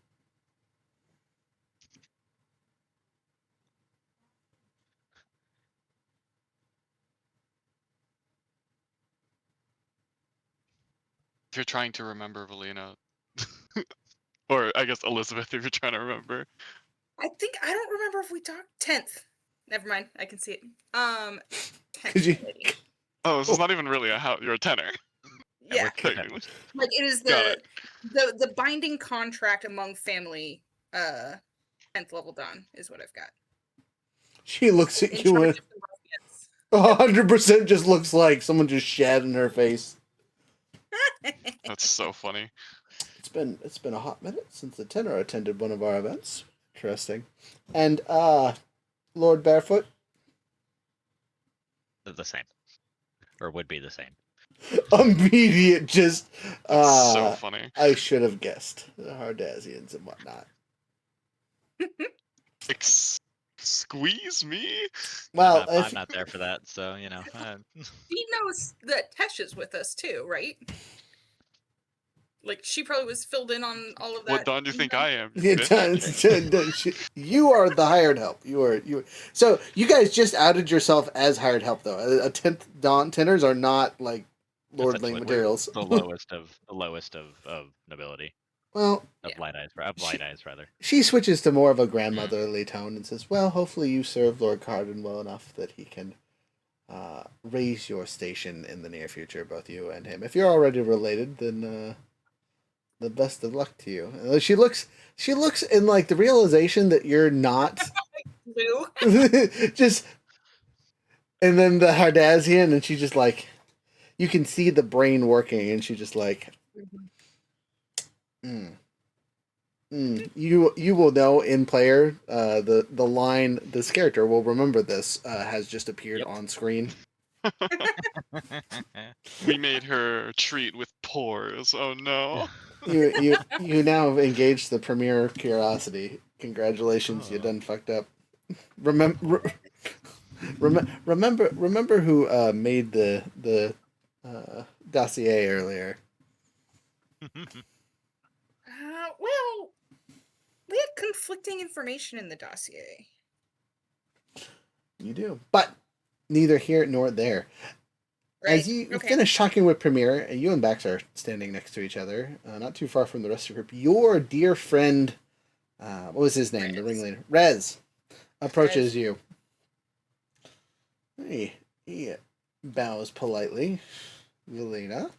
Speaker 6: If you're trying to remember Valina, or I guess Elizabeth, if you're trying to remember.
Speaker 5: I don't remember if we talked 10th. Never mind. I can see it. 10th
Speaker 2: Could you?
Speaker 5: lady.
Speaker 6: Oh, this is not even really a how you're a tenor.
Speaker 4: Yeah, we're
Speaker 5: Yeah.
Speaker 6: Technically.
Speaker 4: tenors.
Speaker 5: Like it is
Speaker 6: Got it.
Speaker 5: the binding contract among family 10th level done is what I've got.
Speaker 2: She looks at
Speaker 5: In
Speaker 2: you
Speaker 5: charge
Speaker 2: and
Speaker 5: of the Ruffians.
Speaker 2: 100% just looks like someone just shat in her face.
Speaker 6: That's so funny.
Speaker 2: It's been a hot minute since the tenor attended one of our events. Interesting. And Lord Barefoot,
Speaker 4: The same, or would be the same.
Speaker 2: immediate just
Speaker 6: That's so funny.
Speaker 2: I should have guessed. The Hardazians and whatnot.
Speaker 6: Squeeze me?
Speaker 2: Well,
Speaker 4: I'm not there for that, so you know.
Speaker 5: She knows that Tesh is with us too, right? Like she probably was filled in on all of that.
Speaker 6: What dawn do you think I am?
Speaker 2: Yeah, you are the hired help. You are. So you guys just outed yourself as hired help, though. A 10th dawn tenors are not like lordling
Speaker 4: Essentially, we're
Speaker 2: materials.
Speaker 4: the lowest of nobility.
Speaker 2: Well,
Speaker 4: Of light eyes, rather.
Speaker 2: she switches to more of a grandmotherly tone and says, "Well, hopefully you serve Lord Carden well enough that he can raise your station in the near future, both you and him. If you're already related, then the best of luck to you." She looks in like the realization that you're not
Speaker 5: Blue.
Speaker 2: just, and then the Hardazian, and she just like, you can see the brain working, and she just like, you will know in player, the line, this character will remember this, has just appeared on screen.
Speaker 6: We made her treat with pores. Oh no.
Speaker 2: You now have engaged the premier curiosity. Congratulations, you done fucked up. Remember who made the dossier earlier.
Speaker 5: Well, we had conflicting information in the dossier.
Speaker 2: You do, but neither here nor there.
Speaker 5: Right.
Speaker 2: As you finish talking with Premier, you and Bax are standing next to each other, not too far from the rest of the group. Your dear friend, what was his name?
Speaker 5: Rez.
Speaker 2: The ringleader, Rez, approaches
Speaker 5: Rez.
Speaker 2: you. He bows politely. Velina,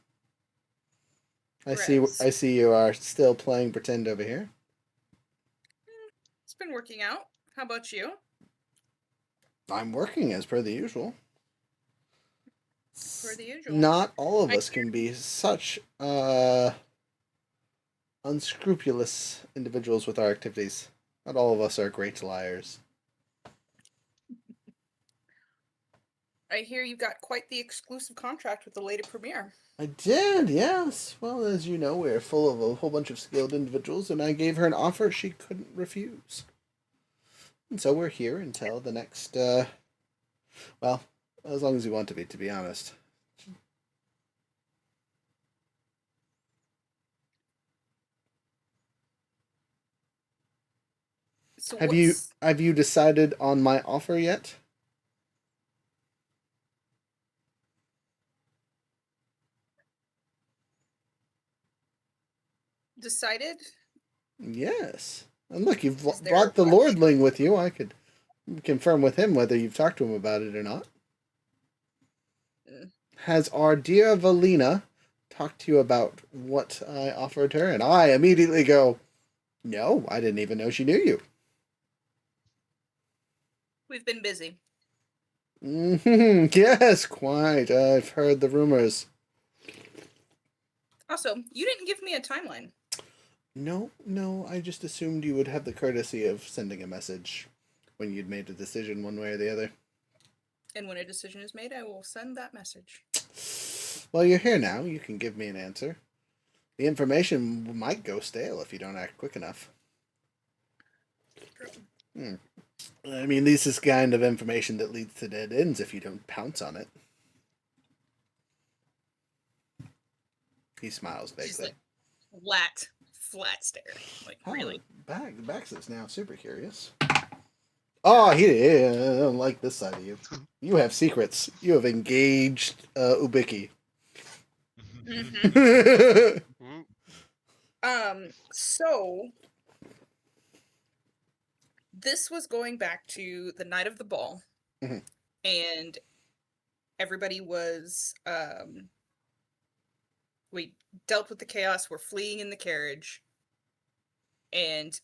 Speaker 2: I
Speaker 5: Rez.
Speaker 2: see you are still playing pretend over here.
Speaker 5: It's been working out. How about you?
Speaker 2: I'm working as per the usual.
Speaker 5: Per the usual.
Speaker 2: Not all of us can be such unscrupulous individuals with our activities. Not all of us are great liars.
Speaker 5: I hear you've got quite the exclusive contract with the Lady Premier.
Speaker 2: I did, yes. Well, as you know, we're full of a whole bunch of skilled individuals, and I gave her an offer she couldn't refuse. And so we're here until the next, well, as long as you want to be honest.
Speaker 5: So
Speaker 2: Have you decided on my offer yet?
Speaker 5: decided?
Speaker 2: Yes. And look, you've
Speaker 5: Is there
Speaker 2: brought the
Speaker 5: a rush?
Speaker 2: lordling with you. I could confirm with him whether you've talked to him about it or not.
Speaker 5: Mm.
Speaker 2: Has our dear Valina talked to you about what I offered her? And I immediately go, no, I didn't even know she knew you.
Speaker 5: We've been busy.
Speaker 2: Yes, quite. I've heard the rumors.
Speaker 5: Also, you didn't give me a timeline.
Speaker 2: No, I just assumed you would have the courtesy of sending a message when you'd made a decision one way or the other.
Speaker 5: And when a decision is made, I will send that message.
Speaker 2: Well, you're here now. You can give me an answer. The information might go stale if you don't act quick enough.
Speaker 5: True.
Speaker 2: I mean, this is kind of information that leads to dead ends if you don't pounce on it. He smiles
Speaker 5: Just
Speaker 2: vaguely.
Speaker 5: like flat stare. Like, really?
Speaker 2: Bax is now super curious. Oh, he don't like this side of you. You have secrets. You have engaged Ubiki.
Speaker 5: Mhm.
Speaker 6: Ooh,
Speaker 5: So this was going back to the night of the ball,
Speaker 2: Mhm.
Speaker 5: and everybody was we dealt with the chaos. We're fleeing in the carriage, and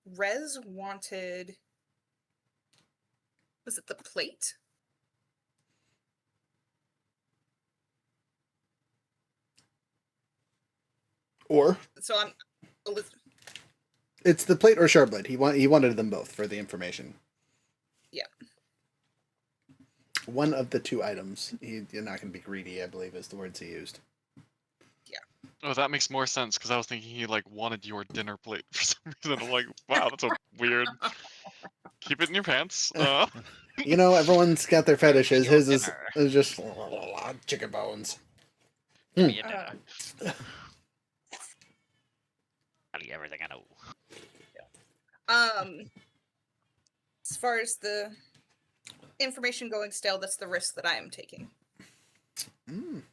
Speaker 5: Rez wanted, was it the plate?
Speaker 2: Or
Speaker 5: So I'm
Speaker 2: it's the plate or shardblade. He wanted them both for the information.
Speaker 5: Yeah.
Speaker 2: One of the two items. You're not going to be greedy, I believe, is the words he used.
Speaker 6: oh, that makes more sense because I was thinking he like wanted your dinner plate for some reason. I'm like, wow, that's a weird. Keep it in your pants.
Speaker 2: You know, everyone's got their
Speaker 4: Give me
Speaker 2: fetishes.
Speaker 4: your
Speaker 2: His
Speaker 4: dinner.
Speaker 2: is just chicken bones.
Speaker 4: Give me your
Speaker 5: Uh,
Speaker 4: dinner. I'll eat everything I know.
Speaker 5: as far as the information going stale, that's the risk that I am taking.
Speaker 2: Mm.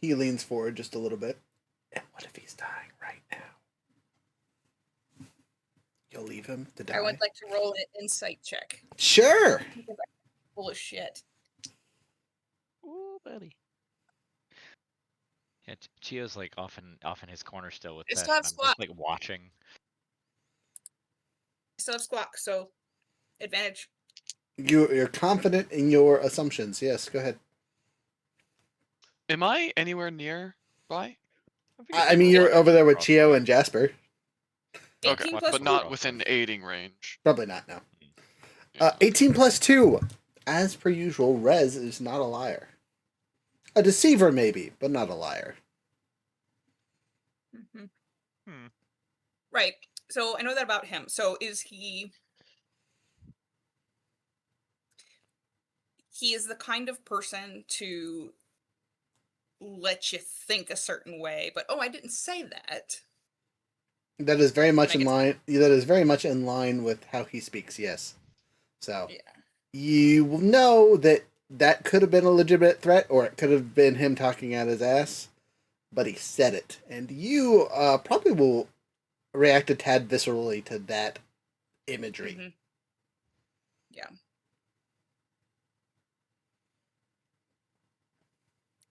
Speaker 2: He leans forward just a little bit. And what if he's dying right now? You'll leave him to die?
Speaker 5: I would like to roll an insight check.
Speaker 2: Sure.
Speaker 5: Because I'm full of shit.
Speaker 4: Ooh, buddy. Yeah, Chio's like off in his corner still with
Speaker 5: I
Speaker 4: Tesh,
Speaker 5: still have
Speaker 4: and I'm
Speaker 5: squat.
Speaker 4: just like watching.
Speaker 5: I still have squawk, so advantage.
Speaker 2: You're confident in your assumptions. Yes, go ahead.
Speaker 6: Am I anywhere near by?
Speaker 4: I think
Speaker 2: I mean,
Speaker 4: people
Speaker 2: you're
Speaker 4: watching
Speaker 2: over there with
Speaker 4: across
Speaker 2: Chio
Speaker 4: the-
Speaker 2: and Jasper.
Speaker 6: Okay,
Speaker 5: 18
Speaker 4: Watching
Speaker 5: plus
Speaker 6: but
Speaker 4: from
Speaker 5: two.
Speaker 6: not
Speaker 4: across
Speaker 6: within
Speaker 4: the-
Speaker 6: aiding range.
Speaker 2: Probably not, no.
Speaker 6: Yeah.
Speaker 2: 18 plus 2. As per usual, Rez is not a liar. A deceiver, maybe, but not a liar.
Speaker 5: Mhm.
Speaker 4: Hmm.
Speaker 5: Right. So I know that about him. So is he? He is the kind of person to let you think a certain way, but oh, I didn't say that.
Speaker 2: That is very much
Speaker 5: I
Speaker 2: in
Speaker 5: guess-
Speaker 2: line. That is very much in line with how he speaks. Yes. So
Speaker 5: Yeah.
Speaker 2: you will know that that could have been a legitimate threat, or it could have been him talking out his ass. But he said it, and you probably will react a tad viscerally to that imagery.
Speaker 5: Mhm. Yeah.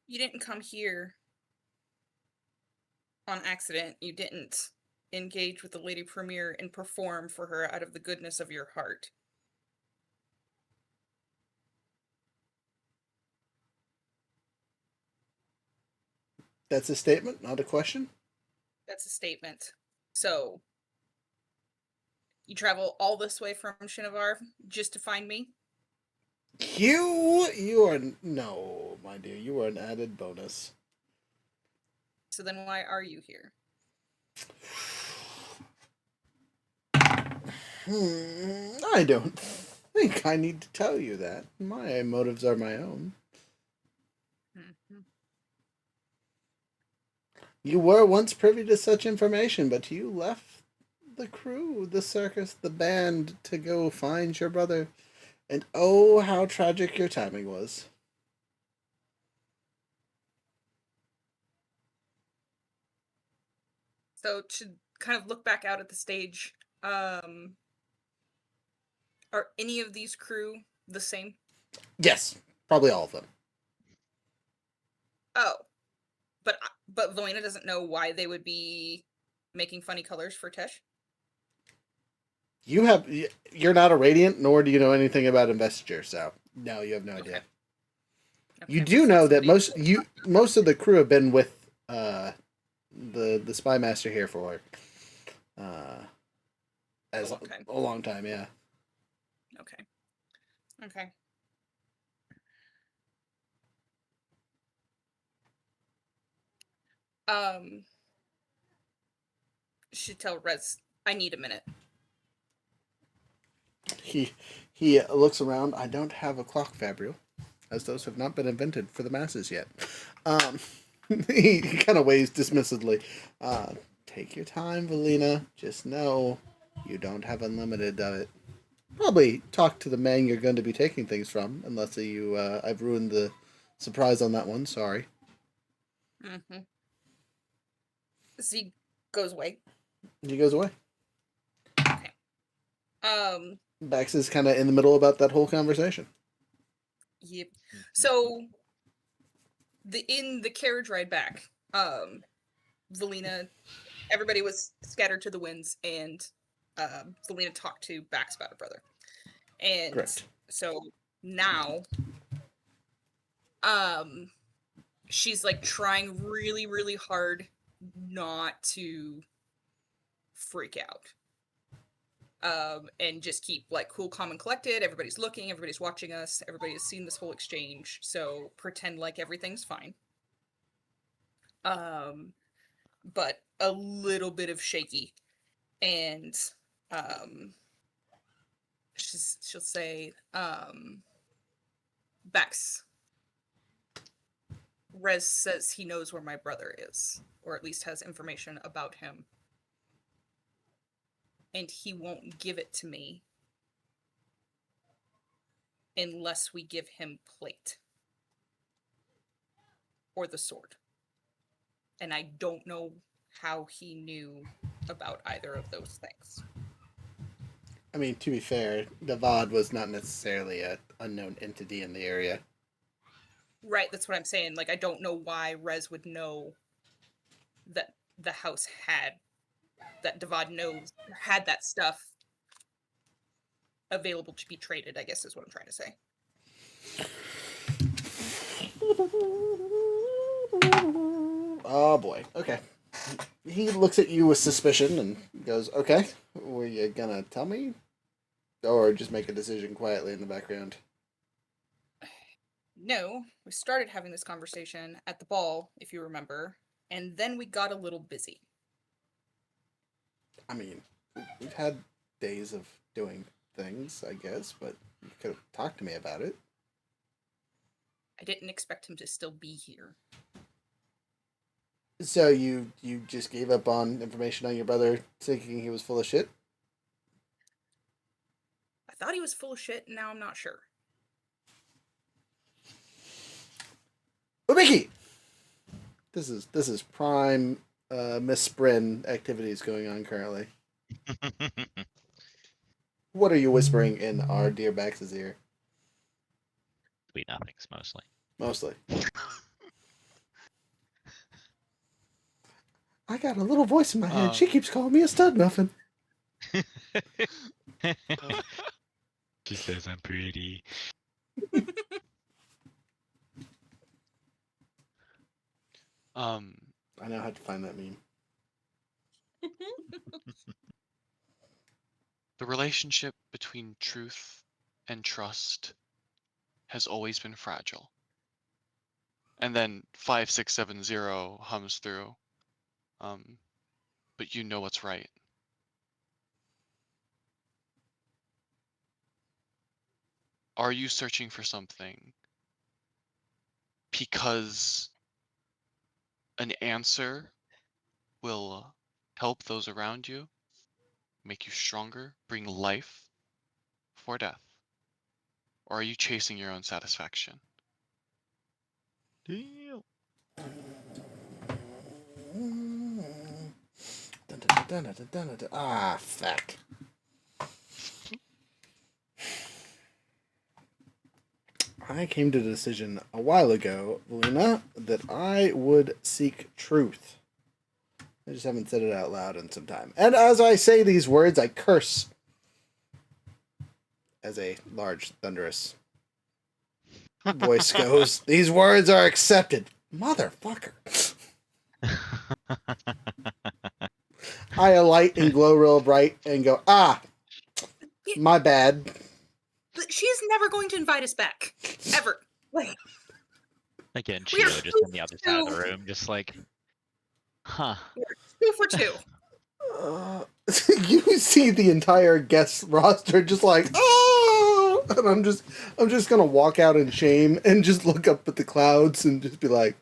Speaker 5: You didn't come here on accident. You didn't engage with the Lady Premier and perform for her out of the goodness of your heart.
Speaker 2: That's a statement, not a question.
Speaker 5: That's a statement. So you travel all this way from Shinovar just to find me?
Speaker 2: You are no, my dear. You are an added bonus.
Speaker 5: So then why are you here?
Speaker 2: I don't think I need to tell you that. My motives are my own.
Speaker 5: Mhm.
Speaker 2: You were once privy to such information, but you left the crew, the circus, the band to go find your brother. And oh, how tragic your timing was.
Speaker 5: So to kind of look back out at the stage, Are any of these crew the same?
Speaker 2: Yes, probably all of them.
Speaker 5: Oh, but Valena doesn't know why they would be making funny colors for Tesh.
Speaker 2: You're not a Radiant, nor do you know anything about Investiture, so no, you have no idea.
Speaker 5: Okay.
Speaker 2: You do know that most of the crew have been with the spy master here for as a long time, yeah.
Speaker 5: Okay. Should tell Rez, I need a minute.
Speaker 2: He looks around. I don't have a clock, Fabriel, as those have not been invented for the masses yet. He kind of waves dismissively. Take your time, Valina. Just know you don't have unlimited of it. Probably talk to the man you're going to be taking things from, unless you. I've ruined the surprise on that one. Sorry.
Speaker 5: Mm-hmm. Z goes away.
Speaker 2: He goes away.
Speaker 5: Okay.
Speaker 2: Bax is kind of in the middle about that whole conversation.
Speaker 5: Yep. So in the carriage ride back, Valina, everybody was scattered to the winds, and Valina talked to Bax about her brother. And
Speaker 2: Correct.
Speaker 5: so now she's like trying really, really hard not to freak out. And just keep like cool, calm, and collected. Everybody's looking, everybody's watching us, everybody has seen this whole exchange, so pretend like everything's fine. But a little bit of shaky. And she'll say, Bex, Rez says he knows where my brother is, or at least has information about him. And he won't give it to me unless we give him plate. Or the sword. And I don't know how he knew about either of those things.
Speaker 2: I mean, to be fair, Davad was not necessarily an unknown entity in the area.
Speaker 5: Right, that's what I'm saying. Like, I don't know why Rez would know that the house that Davad had that stuff available to be traded, I guess is what I'm trying to say.
Speaker 2: Oh boy. Okay. He looks at you with suspicion and goes, "Okay, were you gonna tell me, or just make a decision quietly in the background?"
Speaker 5: No, we started having this conversation at the ball, if you remember, and then we got a little busy.
Speaker 2: I mean, we've had days of doing things, I guess, but you could have talked to me about it.
Speaker 5: I didn't expect him to still be here.
Speaker 2: So you just gave up on information on your brother, thinking he was full of shit?
Speaker 5: I thought he was full of shit, and now I'm not sure.
Speaker 2: But Mickey, this is prime Miss Sprin activities going on currently. What are you whispering in our dear Bax's ear?
Speaker 4: Sweet nothings, mostly.
Speaker 2: Mostly. I got a little voice in my head. She keeps calling me a stud muffin.
Speaker 4: She says I'm pretty.
Speaker 2: I now have to find that meme.
Speaker 6: The relationship between truth and trust has always been fragile. And then 5670 hums through. But you know what's right. Are you searching for something because an answer will help those around you, make you stronger, bring life for death? Or are you chasing your own satisfaction?
Speaker 4: Deal.
Speaker 2: Ah, fuck. I came to the decision a while ago, Lena, that I would seek truth. I just haven't said it out loud in some time. And as I say these words, I curse as a large, thunderous voice goes, "These words are accepted." Motherfucker. I alight and glow real bright and go, my bad.
Speaker 5: She's never going to invite us back. Ever. Like,
Speaker 4: Again,
Speaker 5: we are
Speaker 4: Chio just on the other side of the room, just like, huh.
Speaker 5: 2 for 2.
Speaker 2: You see the entire guest roster just like, oh, and I'm just gonna walk out in shame and just look up at the clouds and just be like,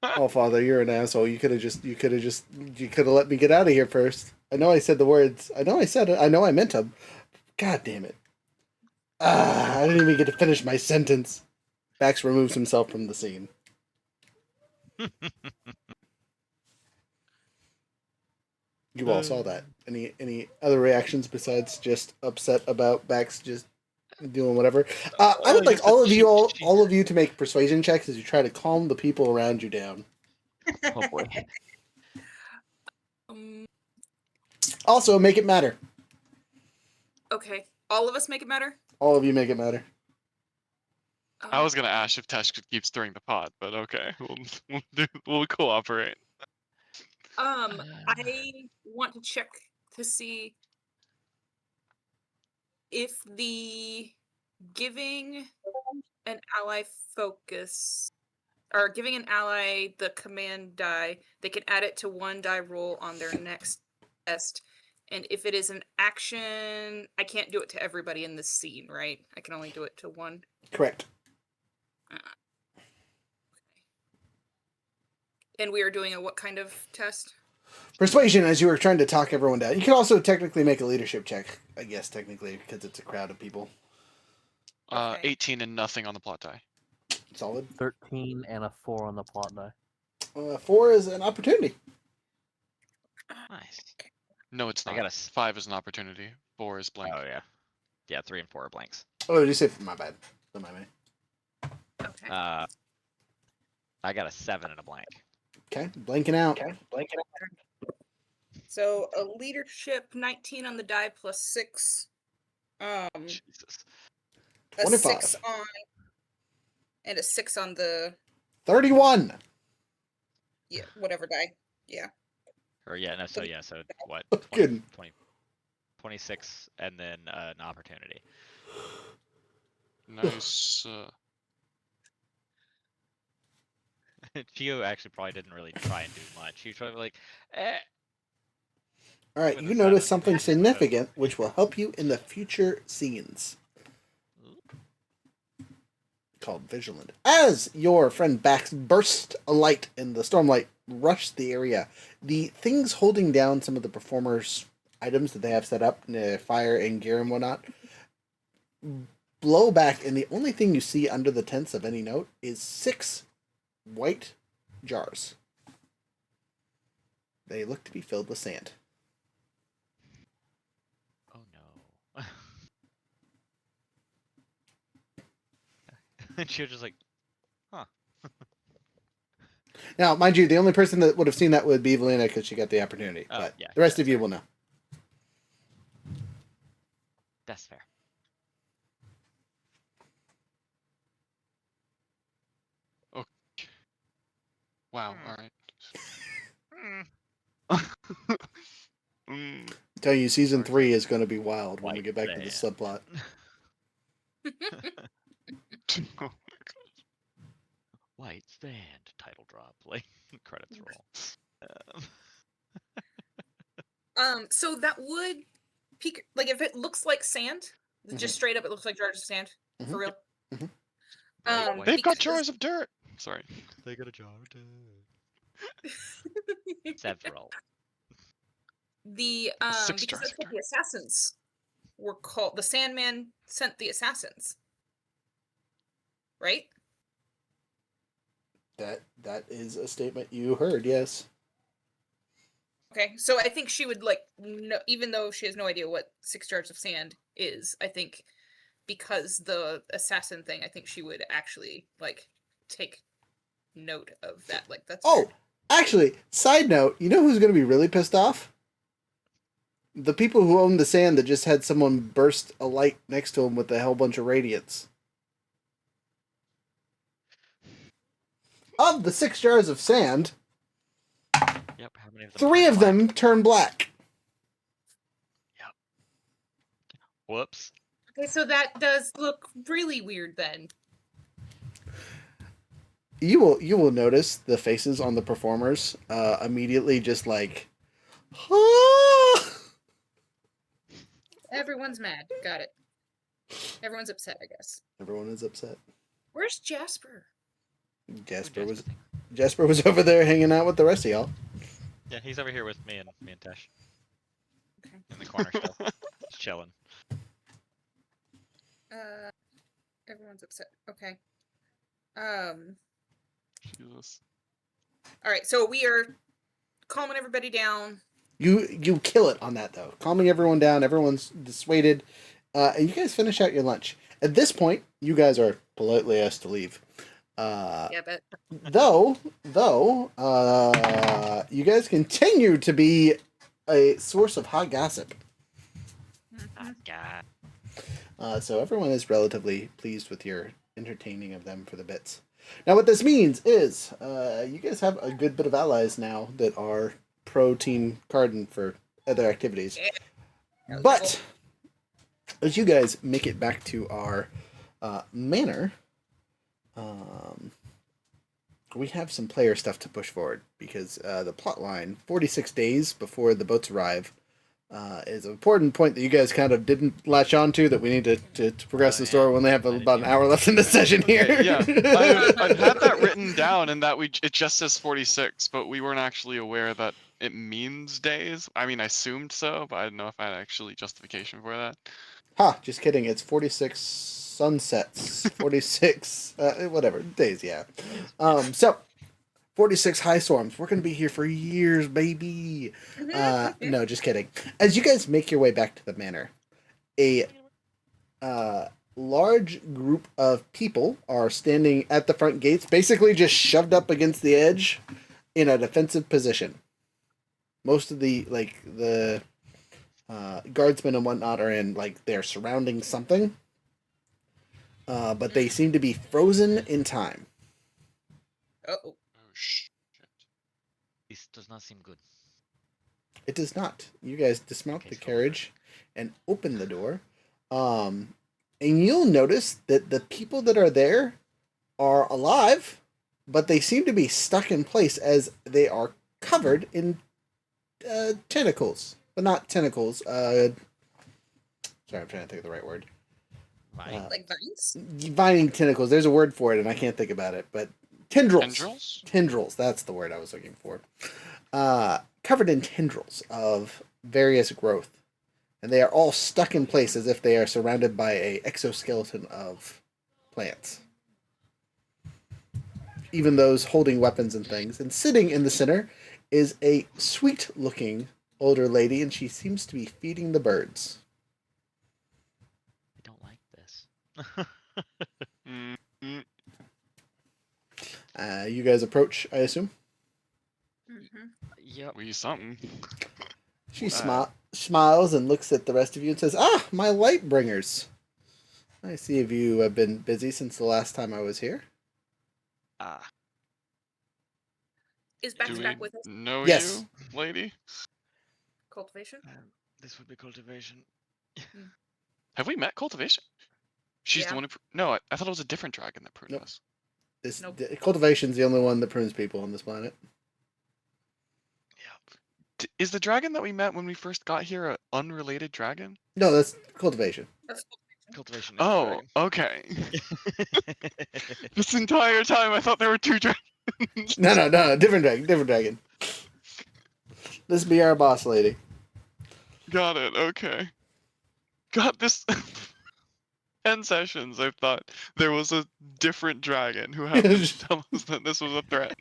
Speaker 2: oh, Father, you're an asshole. You could have let me get out of here first. I know I said the words. I know I said it. I know I meant them. God damn it. I didn't even get to finish my sentence. Bax removes himself from the scene. You all saw that. Any other reactions besides just upset about Bax just doing whatever? I would like all of you to make persuasion checks as you try to calm the people around you down.
Speaker 4: Oh boy.
Speaker 2: Also, make it matter.
Speaker 5: Okay. All of us make it matter?
Speaker 2: All of you make it matter.
Speaker 6: I was gonna ask if Tesh keeps stirring the pot, but okay, we'll cooperate.
Speaker 5: I want to check to see if the giving an ally focus or giving an ally the command die, they can add it to 1 die roll on their next test. And if it is an action, I can't do it to everybody in this scene, right? I can only do it to 1.
Speaker 2: Correct.
Speaker 5: And we are doing a what kind of test?
Speaker 2: Persuasion, as you were trying to talk everyone down. You can also technically make a leadership check, I guess, technically, because it's a crowd of people.
Speaker 5: Okay.
Speaker 6: 18 and nothing on the plot die.
Speaker 2: Solid.
Speaker 7: 13 and a 4 on the plot die.
Speaker 2: 4 is an opportunity.
Speaker 4: Nice.
Speaker 6: No, it's not.
Speaker 4: I got
Speaker 6: 5 is an opportunity. 4 is blank.
Speaker 4: Oh yeah. Yeah, 3 and 4 are blanks.
Speaker 2: Oh, did you say my bad? Not my bad.
Speaker 5: Okay.
Speaker 4: I got a 7 and a blank.
Speaker 2: Okay, blanking out.
Speaker 5: So a leadership 19 on the die plus 6.
Speaker 4: Jesus.
Speaker 5: A
Speaker 2: 25.
Speaker 5: 6 on and a 6 on the
Speaker 2: 31.
Speaker 5: whatever die. Yeah.
Speaker 4: Or yeah, no, so what?
Speaker 2: Good.
Speaker 4: 26 and then an opportunity.
Speaker 6: Nice.
Speaker 4: Chio actually probably didn't really try and do much. He was probably like, eh.
Speaker 2: All right,
Speaker 4: With
Speaker 2: you
Speaker 4: a
Speaker 2: notice
Speaker 4: 7.
Speaker 2: something significant, which will help you in the future scenes. Called Vigilant. As your friend Bax burst a light and the stormlight rushed the area, the things holding down some of the performers' items that they have set up, fire and gear and whatnot, blow back, and the only thing you see under the tents of any note is 6 white jars. They look to be filled with sand.
Speaker 4: Oh no. And she was just like, huh.
Speaker 2: Now, mind you, the only person that would have seen that would be Valena because she got the opportunity.
Speaker 4: Oh,
Speaker 2: but
Speaker 4: yeah,
Speaker 2: the rest
Speaker 4: that's
Speaker 2: of you
Speaker 4: fair.
Speaker 2: will know.
Speaker 4: That's fair.
Speaker 6: Wow. All right.
Speaker 2: I tell you, season 3 is going to be wild when we
Speaker 4: White
Speaker 2: get back to the
Speaker 4: sand.
Speaker 2: subplot.
Speaker 4: White sand title drop, like credits roll.
Speaker 5: So that would peak, like if it looks like sand, just straight up, it looks like jars of sand for real.
Speaker 2: Mhm.
Speaker 6: They've got
Speaker 5: because-
Speaker 6: jars of dirt. Sorry.
Speaker 4: They got a jar of dirt. Several.
Speaker 5: The
Speaker 6: 6
Speaker 5: because
Speaker 6: jars
Speaker 5: that's
Speaker 6: of
Speaker 5: what
Speaker 6: dirt.
Speaker 5: the assassins were called. The Sandman sent the assassins, right?
Speaker 2: That is a statement you heard, yes.
Speaker 5: Okay, so I think she would like know, even though she has no idea what 6 jars of sand is. I think because the assassin thing, I think she would actually like take note of that. Like that's
Speaker 2: Oh,
Speaker 5: weird.
Speaker 2: actually, side note, you know who's going to be really pissed off? The people who own the sand that just had someone burst a light next to them with a whole bunch of radiance. Of the 6 jars of sand,
Speaker 4: Yep. How many of them?
Speaker 2: 3
Speaker 4: turn
Speaker 2: of
Speaker 4: black?
Speaker 2: them turn black.
Speaker 4: Whoops.
Speaker 5: Okay, so that does look really weird then.
Speaker 2: You will notice the faces on the performers immediately just like, "Ah!"
Speaker 5: Everyone's mad. Got it. Everyone's upset, I guess.
Speaker 2: Everyone is upset.
Speaker 5: Where's Jasper?
Speaker 2: Jasper
Speaker 4: Jasper
Speaker 2: was over there hanging out with the rest of y'all.
Speaker 4: Yeah, he's over here with me and Tash
Speaker 5: Okay.
Speaker 4: in the corner still, just chilling.
Speaker 5: Everyone's upset. Okay.
Speaker 6: Jesus.
Speaker 5: All right. So we are calming everybody down.
Speaker 2: You kill it on that though, calming everyone down. Everyone's dissuaded, and you guys finish out your lunch. At this point, you guys are politely asked to leave.
Speaker 5: Yeah, but
Speaker 2: Though, you guys continue to be a source of hot gossip.
Speaker 4: Oh, God.
Speaker 2: So everyone is relatively pleased with your entertaining of them for the bits. Now, what this means is you guys have a good bit of allies now that are pro Team Cardin for other activities.
Speaker 5: Yeah.
Speaker 2: But as you guys make it back to our manor, we have some player stuff to push forward because the plot line, 46 days before the boats arrive, is an important point that you guys kind of didn't latch on to that we need to progress the story when they have about an hour left in the session here.
Speaker 6: Okay, yeah, I've had that written down, and that it just says 46, but we weren't actually aware that it means days. I mean, I assumed so, but I didn't know if I had actually justification for that.
Speaker 2: Ha, just kidding. It's 46 sunsets. 46, whatever, days, yeah. So, 46 high storms. We're going to be here for years, baby. No, just kidding. As you guys make your way back to the manor, a large group of people are standing at the front gates, basically just shoved up against the edge in a defensive position. Most of the guardsmen and whatnot are in, they're surrounding something. But they seem to be frozen in time.
Speaker 5: oh,
Speaker 6: Oh, shit.
Speaker 4: This does not seem good.
Speaker 2: It does not. You guys dismount
Speaker 4: Okay,
Speaker 2: the
Speaker 4: so-
Speaker 2: carriage and open the door. And you'll notice that the people that are there are alive, but they seem to be stuck in place as they are covered in tentacles. But not tentacles. Sorry, I'm trying to think of the right word.
Speaker 4: Mine.
Speaker 5: like vines.
Speaker 2: Vining tentacles. There's a word for it, and I can't think about it. But tendrils.
Speaker 6: Tendrils?
Speaker 2: Tendrils. That's the word I was looking for. Covered in tendrils of various growth. And they are all stuck in place as if they are surrounded by a exoskeleton of plants. Even those holding weapons and things. And sitting in the center is a sweet-looking older lady, and she seems to be feeding the birds.
Speaker 4: I don't like this.
Speaker 6: Mm,
Speaker 2: You guys approach, I assume?
Speaker 4: Yep.
Speaker 6: we something.
Speaker 2: She
Speaker 6: Wow.
Speaker 2: smiles and looks at the rest of you and says, "Ah, my light bringers. I see if you have been busy since the last time I was here."
Speaker 4: Ah.
Speaker 5: Is
Speaker 6: Do
Speaker 5: back
Speaker 6: we
Speaker 5: with us?
Speaker 6: know
Speaker 2: Yes.
Speaker 6: you, lady?
Speaker 5: Cultivation.
Speaker 4: This would be cultivation.
Speaker 6: Have we met Cultivation? She's the
Speaker 5: Yeah.
Speaker 6: one who... No, I thought it was a different dragon that pruned
Speaker 2: Nope.
Speaker 6: us.
Speaker 5: Nope.
Speaker 2: Cultivation's the only one that prunes people on this planet.
Speaker 6: Yeah. Is the dragon that we met when we first got here an unrelated dragon?
Speaker 2: No, that's cultivation.
Speaker 5: That's
Speaker 4: Cultivation. Is the
Speaker 6: Oh,
Speaker 4: dragon.
Speaker 6: okay. This entire time I thought there were two dragons.
Speaker 2: No, different dragon. This be our boss lady.
Speaker 6: Got it, okay. Got this... 10 sessions, I've thought there was a different dragon who happened to tell us that this was a threat.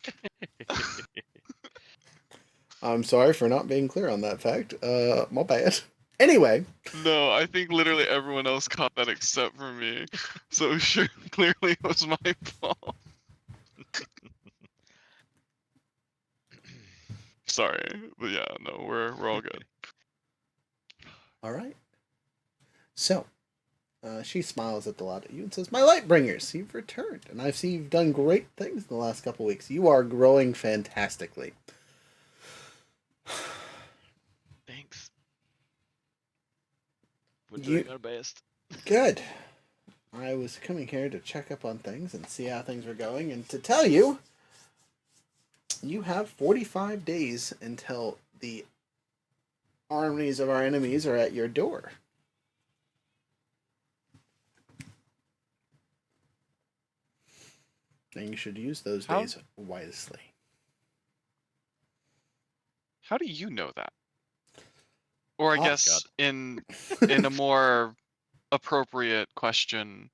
Speaker 2: I'm sorry for not being clear on that fact. My bad. Anyway,
Speaker 6: No, I think literally everyone else caught that except for me. So sure, clearly it was my fault. Sorry, but yeah, no, we're all good.
Speaker 2: all right. So, she smiles at the lot at you and says, "My light bringers, you've returned, and I see you've done great things in the last couple weeks. You are growing fantastically."
Speaker 4: Thanks. We're
Speaker 2: You
Speaker 4: doing our best.
Speaker 2: good. I was coming here to check up on things and see how things were going, and to tell you, you have 45 days until the armies of our enemies are at your door. And you should use those
Speaker 6: How-
Speaker 2: days wisely.
Speaker 6: How do you know that? Or I
Speaker 2: Oh,
Speaker 6: guess in a more appropriate question,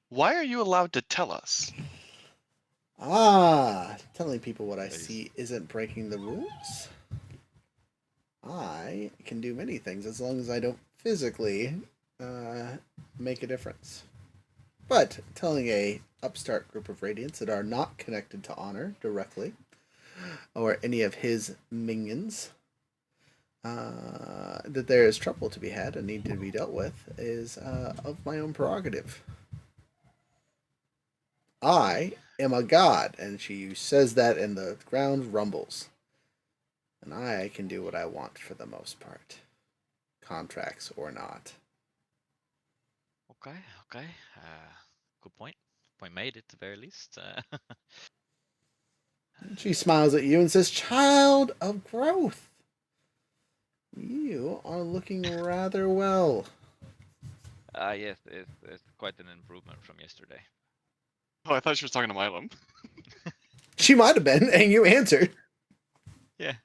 Speaker 6: why are you allowed to tell us?
Speaker 2: Telling people what I
Speaker 4: Please.
Speaker 2: see isn't breaking the rules. I can do many things as long as I don't physically make a difference. But telling a upstart group of Radiants that are not connected to Honor directly, or any of his minions, that there is trouble to be had and need to be dealt with, is of my own prerogative. I am a god, and she says that, and the ground rumbles. And I can do what I want for the most part, contracts or not.
Speaker 4: Okay, okay. Good point. Point made at the very least.
Speaker 2: She smiles at you and says, "Child of growth, you are looking rather well."
Speaker 4: Yes, it's quite an improvement from yesterday.
Speaker 6: Oh, I thought she was talking to Milam.
Speaker 2: She might have been, and you answered.
Speaker 4: Yeah.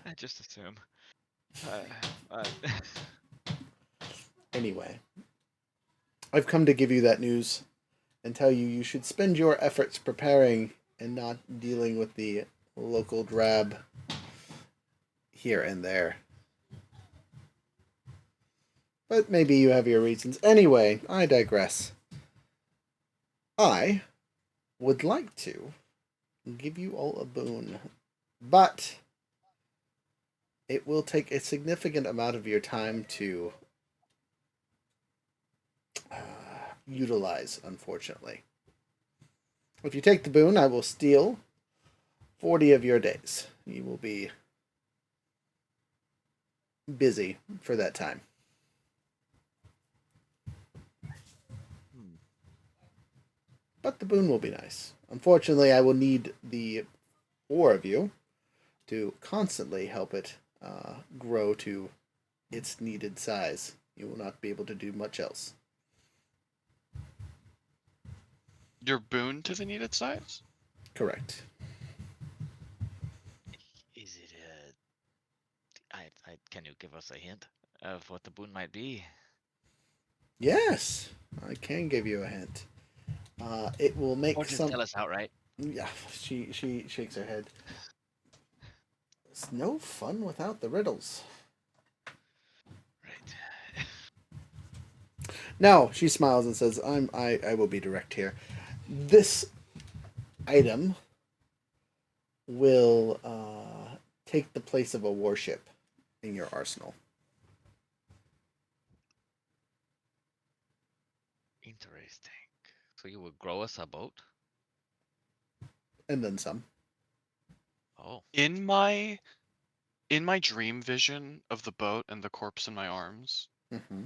Speaker 4: I just assume.
Speaker 2: Anyway, I've come to give you that news and tell you you should spend your efforts preparing and not dealing with the local drab here and there. But maybe you have your reasons. Anyway, I digress. I would like to give you all a boon, but it will take a significant amount of your time to utilize, unfortunately. If you take the boon, I will steal 40 of your days. You will be busy for that time. But the boon will be nice. Unfortunately, I will need the 4 of you to constantly help it grow to its needed size. You will not be able to do much else.
Speaker 6: Your boon to the needed size?
Speaker 2: Correct.
Speaker 4: Is it can you give us a hint of what the boon might be?
Speaker 2: Yes, I can give you a hint. It will make
Speaker 4: Or just
Speaker 2: some.
Speaker 4: tell us outright.
Speaker 2: Yeah, she shakes her head. It's no fun without the riddles.
Speaker 4: Right.
Speaker 2: No, she smiles and says, I will be direct here. This item will take the place of a warship in your arsenal.
Speaker 4: Interesting. So you would grow us a boat?
Speaker 2: And then some.
Speaker 4: Oh.
Speaker 6: In my dream vision of the boat and the corpse in my arms,
Speaker 2: Mm-hmm.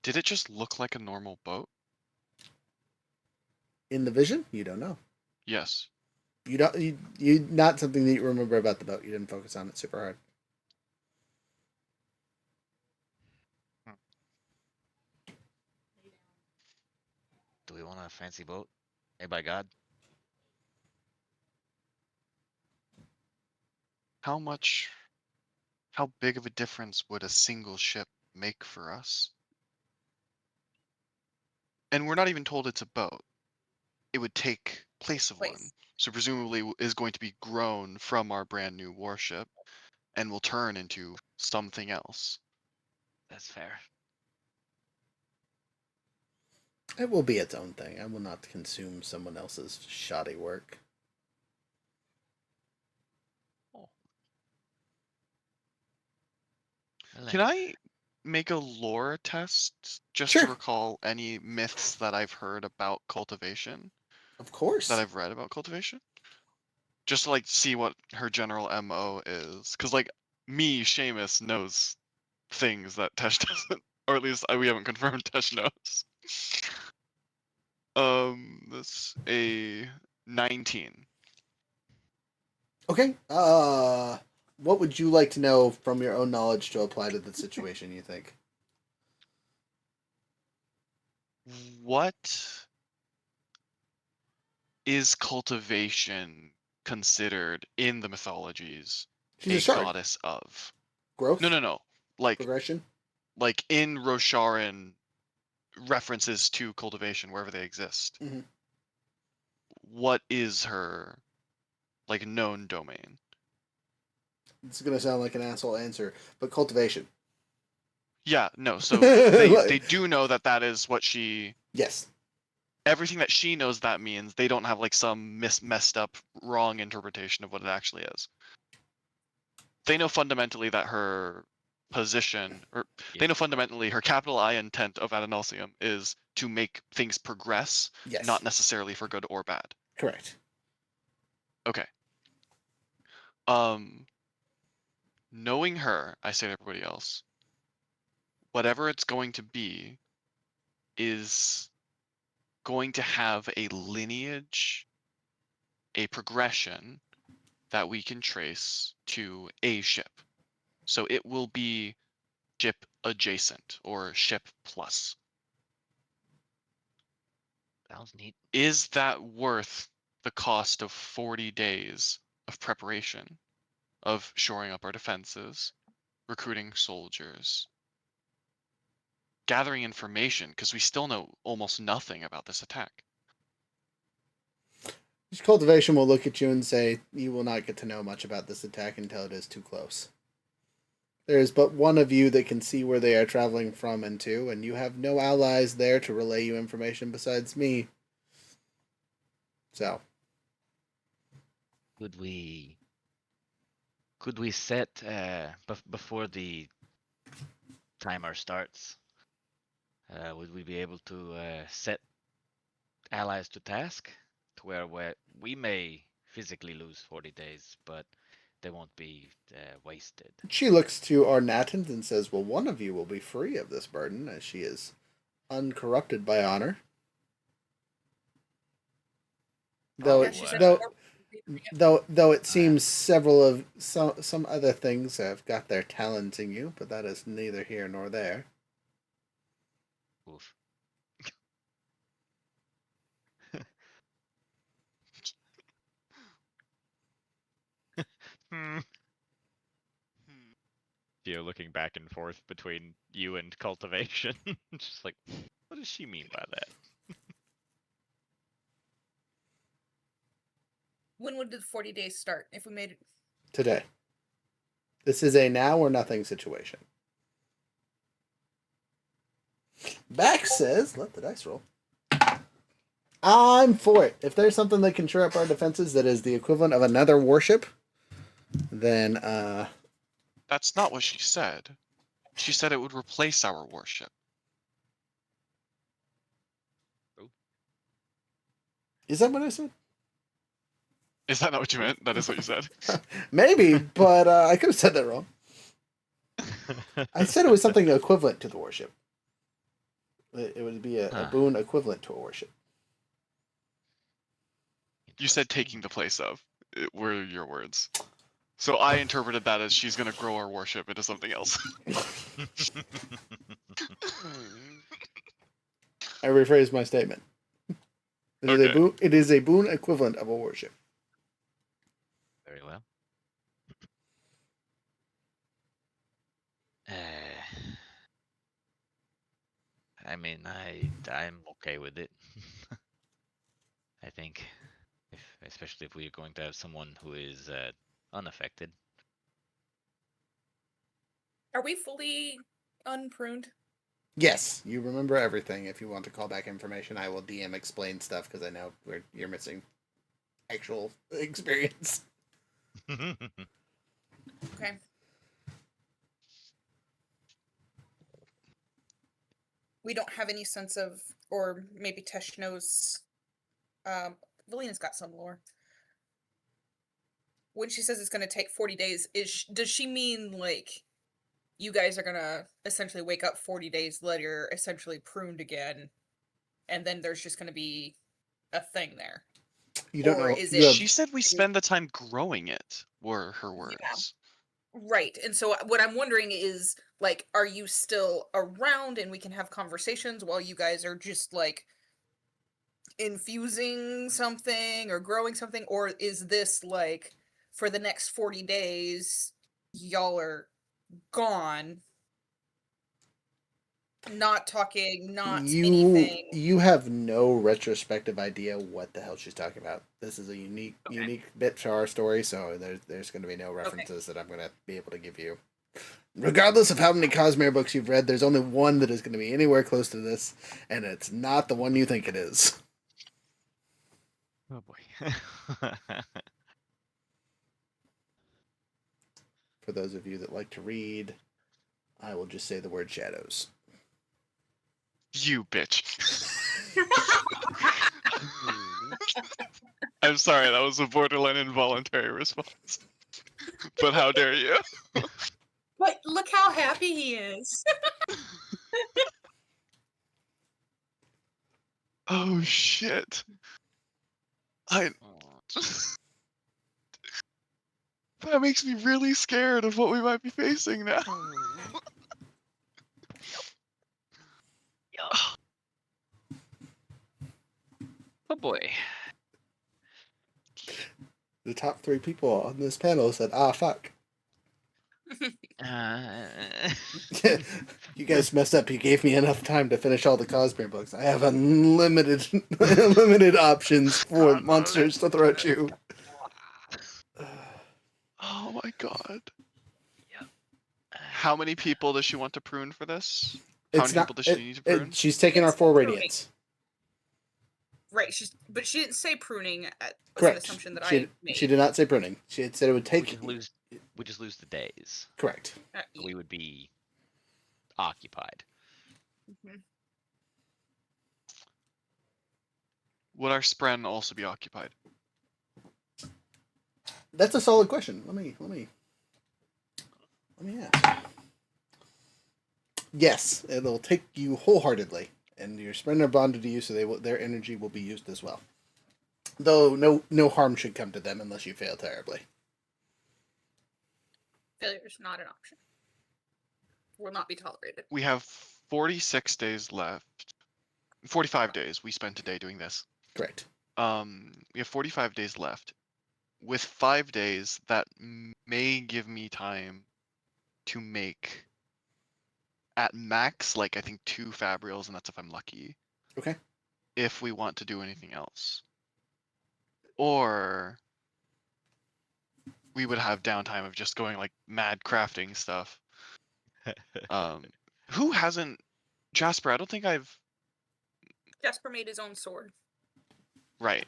Speaker 6: did it just look like a normal boat?
Speaker 2: In the vision, you don't know.
Speaker 6: Yes.
Speaker 2: You don't. You not something that you remember about the boat. You didn't focus on it super hard.
Speaker 4: Do we want a fancy boat? Made by God?
Speaker 6: How big of a difference would a single ship make for us? And we're not even told it's a boat. It would take place of one. So presumably is going to be grown from our brand new warship. and will turn into something else.
Speaker 4: That's fair.
Speaker 2: It will be its own thing. I will not consume someone else's shoddy work.
Speaker 6: Can I make a lore test just
Speaker 2: Sure.
Speaker 6: to recall any myths that I've heard about cultivation?
Speaker 2: Of course.
Speaker 6: That I've read about cultivation? Just to like see what her general MO is. Because like me, Seamus, knows things that Tesh doesn't. Or at least we haven't confirmed Tesh knows. That's a 19.
Speaker 2: Okay. What would you like to know from your own knowledge to apply to the situation, you think?
Speaker 6: What is cultivation considered in the mythologies
Speaker 2: She's a
Speaker 6: a
Speaker 2: shard.
Speaker 6: goddess of?
Speaker 2: Growth?
Speaker 6: No. Like
Speaker 2: Progression?
Speaker 6: like in Rosharan references to cultivation wherever they exist.
Speaker 2: Mhm.
Speaker 6: What is her like known domain?
Speaker 2: It's going to sound like an asshole answer, but cultivation.
Speaker 6: Yeah, no. So they do know that that is what she.
Speaker 2: Yes.
Speaker 6: Everything that she knows that means. They don't have like some messed up wrong interpretation of what it actually is. They know fundamentally that her position, or they know fundamentally her capital I intent of Adonalsium is to make things progress,
Speaker 2: Yes.
Speaker 6: not necessarily for good or bad.
Speaker 2: Correct.
Speaker 6: Okay. Knowing her, I say to everybody else, whatever it's going to be is going to have a lineage, a progression that we can trace to a ship. So it will be ship adjacent or ship plus.
Speaker 4: Sounds neat.
Speaker 6: Is that worth the cost of 40 days of preparation, of shoring up our defenses, recruiting soldiers, gathering information, because we still know almost nothing about this attack?
Speaker 2: Cultivation will look at you and say, you will not get to know much about this attack until it is too close. There is but one of you that can see where they are traveling from and to, and you have no allies there to relay you information besides me. So.
Speaker 4: Could we set before the timer starts? Would we be able to set allies to task to where we may physically lose 40 days, but they won't be wasted?
Speaker 2: She looks to Arnatans and says, well, one of you will be free of this burden, as she is uncorrupted by honor. Though it seems several of some other things have got their talents in you, but that is neither here nor there.
Speaker 4: Oof. You're looking back and forth between you and cultivation. Just like, what does she mean by that?
Speaker 5: When would the 40 days start if we made it?
Speaker 2: Today. This is a now or nothing situation. Back says, let the dice roll. I'm for it. If there's something that can shore up our defenses that is the equivalent of another warship, then
Speaker 6: That's not what she said. She said it would replace our warship.
Speaker 2: Is that what I said?
Speaker 6: Is that not what you meant? That is what you said.
Speaker 2: Maybe, but I could have said that wrong. I said it was something equivalent to the warship. It would be a boon equivalent to a warship.
Speaker 6: You said taking the place of. It were your words. So I interpreted that as she's going to grow our warship into something else.
Speaker 2: I rephrased my statement. It is a boon equivalent of a warship.
Speaker 4: Very well. I mean, I'm okay with it. I think, especially if we're going to have someone who is unaffected.
Speaker 5: Are we fully unpruned?
Speaker 2: Yes, you remember everything. If you want to call back information, I will DM explain stuff because I know you're missing actual experience.
Speaker 5: Okay. We don't have any sense of, or maybe Tesh knows. Valena's got some lore. When she says it's going to take 40 days, does she mean like you guys are going to essentially wake up 40 days later, essentially pruned again, and then there's just going to be a thing there?
Speaker 2: You don't
Speaker 5: Or
Speaker 2: know.
Speaker 5: is
Speaker 2: You
Speaker 5: it
Speaker 2: have
Speaker 6: She said we spend the time growing it, were her words.
Speaker 5: right? And so what I'm wondering is like, are you still around and we can have conversations while you guys are just like infusing something or growing something, or is this like for the next 40 days y'all are gone, not talking, not anything?
Speaker 2: you have no retrospective idea what the hell she's talking about. This is a unique bit to our story, so there's going to be no references that I'm going to be able to give you. Regardless of how many Cosmere books you've read, there's only one that is going to be anywhere close to this, and it's not the one you think it is.
Speaker 4: Oh boy.
Speaker 2: For those of you that like to read, I will just say the word shadows.
Speaker 6: You bitch. I'm sorry, that was a borderline involuntary response. But how dare you?
Speaker 5: But look how happy he is.
Speaker 6: Oh shit. I that makes me really scared of what we might be facing now.
Speaker 4: Oh boy.
Speaker 2: The top 3 people on this panel said, "Ah, fuck."
Speaker 4: Uh,
Speaker 2: You guys messed up. You gave me enough time to finish all the Cosmere books. I have unlimited unlimited options for monsters to throw at you.
Speaker 6: Oh my god.
Speaker 4: Yep.
Speaker 6: How many people does she want to prune for this? How
Speaker 2: It's
Speaker 6: many
Speaker 2: not.
Speaker 6: people does she need to prune?
Speaker 2: She's taking our
Speaker 5: It's
Speaker 2: 4
Speaker 5: pruning.
Speaker 2: radiants.
Speaker 5: Right, but she didn't say pruning. Was an
Speaker 2: Correct.
Speaker 5: assumption that
Speaker 2: She
Speaker 5: I made.
Speaker 2: did not say pruning. She had said it would
Speaker 4: we
Speaker 2: take.
Speaker 4: just lose the days.
Speaker 2: Correct.
Speaker 4: So we would be occupied.
Speaker 5: Mhm.
Speaker 6: Would our spren also be occupied?
Speaker 2: That's a solid question. Let me ask. Yes, it'll take you wholeheartedly, and your spren are bonded to you, so their energy will be used as well. Though no harm should come to them unless you fail terribly.
Speaker 5: Failure is not an option. Will not be tolerated.
Speaker 6: We have 46 days left. 45 days. We spent a day doing this.
Speaker 2: Correct.
Speaker 6: We have 45 days left. With 5 days, that may give me time to make at max, like I think 2 fabrials, and that's if I'm lucky.
Speaker 2: Okay.
Speaker 6: If we want to do anything else. Or we would have downtime of just going like mad crafting stuff. Who hasn't Jasper? I don't think I've
Speaker 5: Jasper made his own sword.
Speaker 6: right.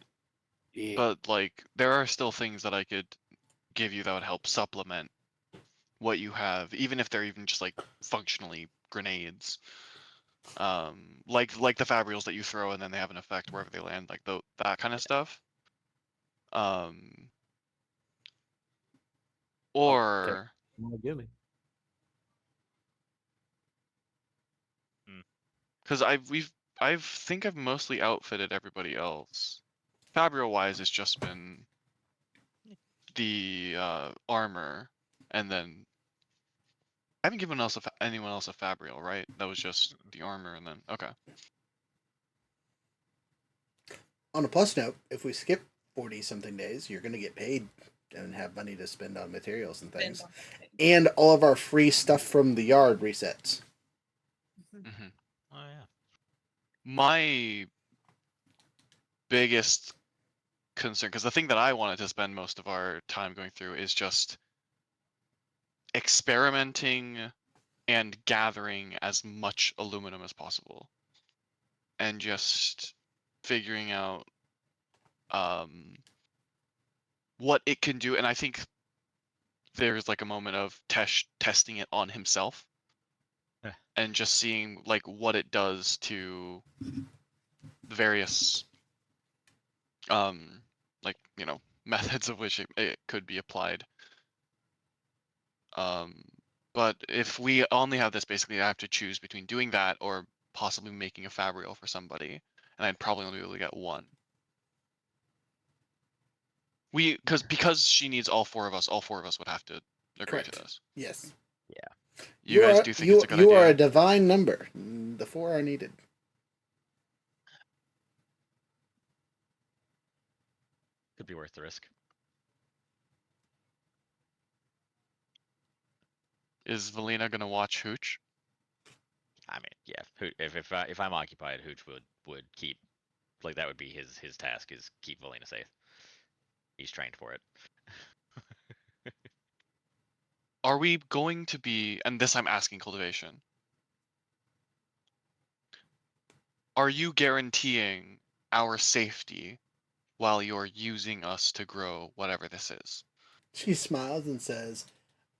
Speaker 7: Yeah.
Speaker 6: But like there are still things that I could give you that would help supplement what you have, even if they're even just like functionally grenades. Like the fabrials that you throw and then they have an effect wherever they land, like that kind of stuff. Or
Speaker 7: Give me.
Speaker 6: because I think I've mostly outfitted everybody else. Fabrial wise, it's just been the armor, and then I haven't given anyone else a fabrial, right? That was just the armor, and then okay.
Speaker 2: On a plus note, if we skip 40-something days, you're going to get paid and have money to spend on materials and things. And all of our free stuff from the yard resets.
Speaker 6: Mm-hmm.
Speaker 4: Oh yeah.
Speaker 6: My biggest concern, because the thing that I wanted to spend most of our time going through is just experimenting and gathering as much aluminum as possible, and just figuring out what it can do. And I think there's like a moment of testing it on himself
Speaker 4: Yeah.
Speaker 6: and just seeing like what it does to the various like methods of which it could be applied. But if we only have this, basically I have to choose between doing that or possibly making a fabrial for somebody, and I'd probably only be able to get one. Because she needs all four of us would have to agree
Speaker 2: Correct.
Speaker 6: to this.
Speaker 2: Yes.
Speaker 4: Yeah.
Speaker 6: You guys do think it's a good
Speaker 2: you
Speaker 6: idea?
Speaker 2: are a divine number. The 4 are needed.
Speaker 4: Could be worth the risk.
Speaker 6: Is Valina gonna watch Hooch?
Speaker 4: I mean, yeah. If I'm occupied, Hooch would keep, like, that would be his task, is keep Valina safe. He's trained for it.
Speaker 6: Are we going to be, and this I'm asking cultivation, are you guaranteeing our safety while you're using us to grow whatever this is?
Speaker 2: She smiles and says,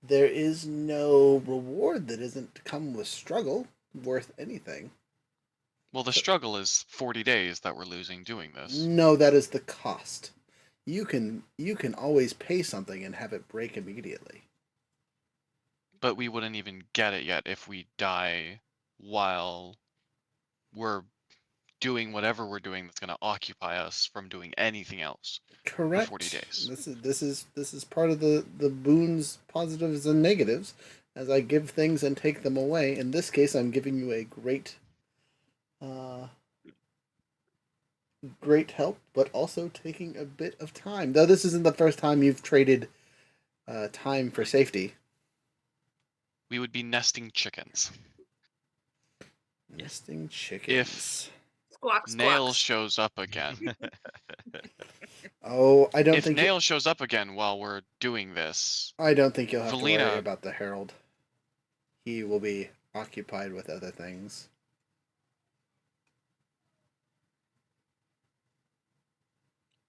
Speaker 2: "There is no reward that isn't come with struggle worth anything."
Speaker 6: Well, the struggle is 40 days that we're losing doing this.
Speaker 2: No, that is the cost. You can always pay something and have it break immediately.
Speaker 6: But we wouldn't even get it yet if we die while we're doing whatever we're doing that's going to occupy us from doing anything else
Speaker 2: Correct.
Speaker 6: for 40 days.
Speaker 2: This is part of the boons, positives and negatives, as I give things and take them away. In this case, I'm giving you a great help, but also taking a bit of time. Though this isn't the first time you've traded time for safety.
Speaker 6: We would be nesting chickens.
Speaker 2: Nesting chickens.
Speaker 5: Squawk,
Speaker 6: Nail
Speaker 5: squawks.
Speaker 6: shows up again.
Speaker 2: Oh, I don't
Speaker 6: If
Speaker 2: think
Speaker 6: Nail shows up again while we're doing this,
Speaker 2: I don't think you'll have to worry
Speaker 6: Valina-
Speaker 2: about the Herald. He will be occupied with other things.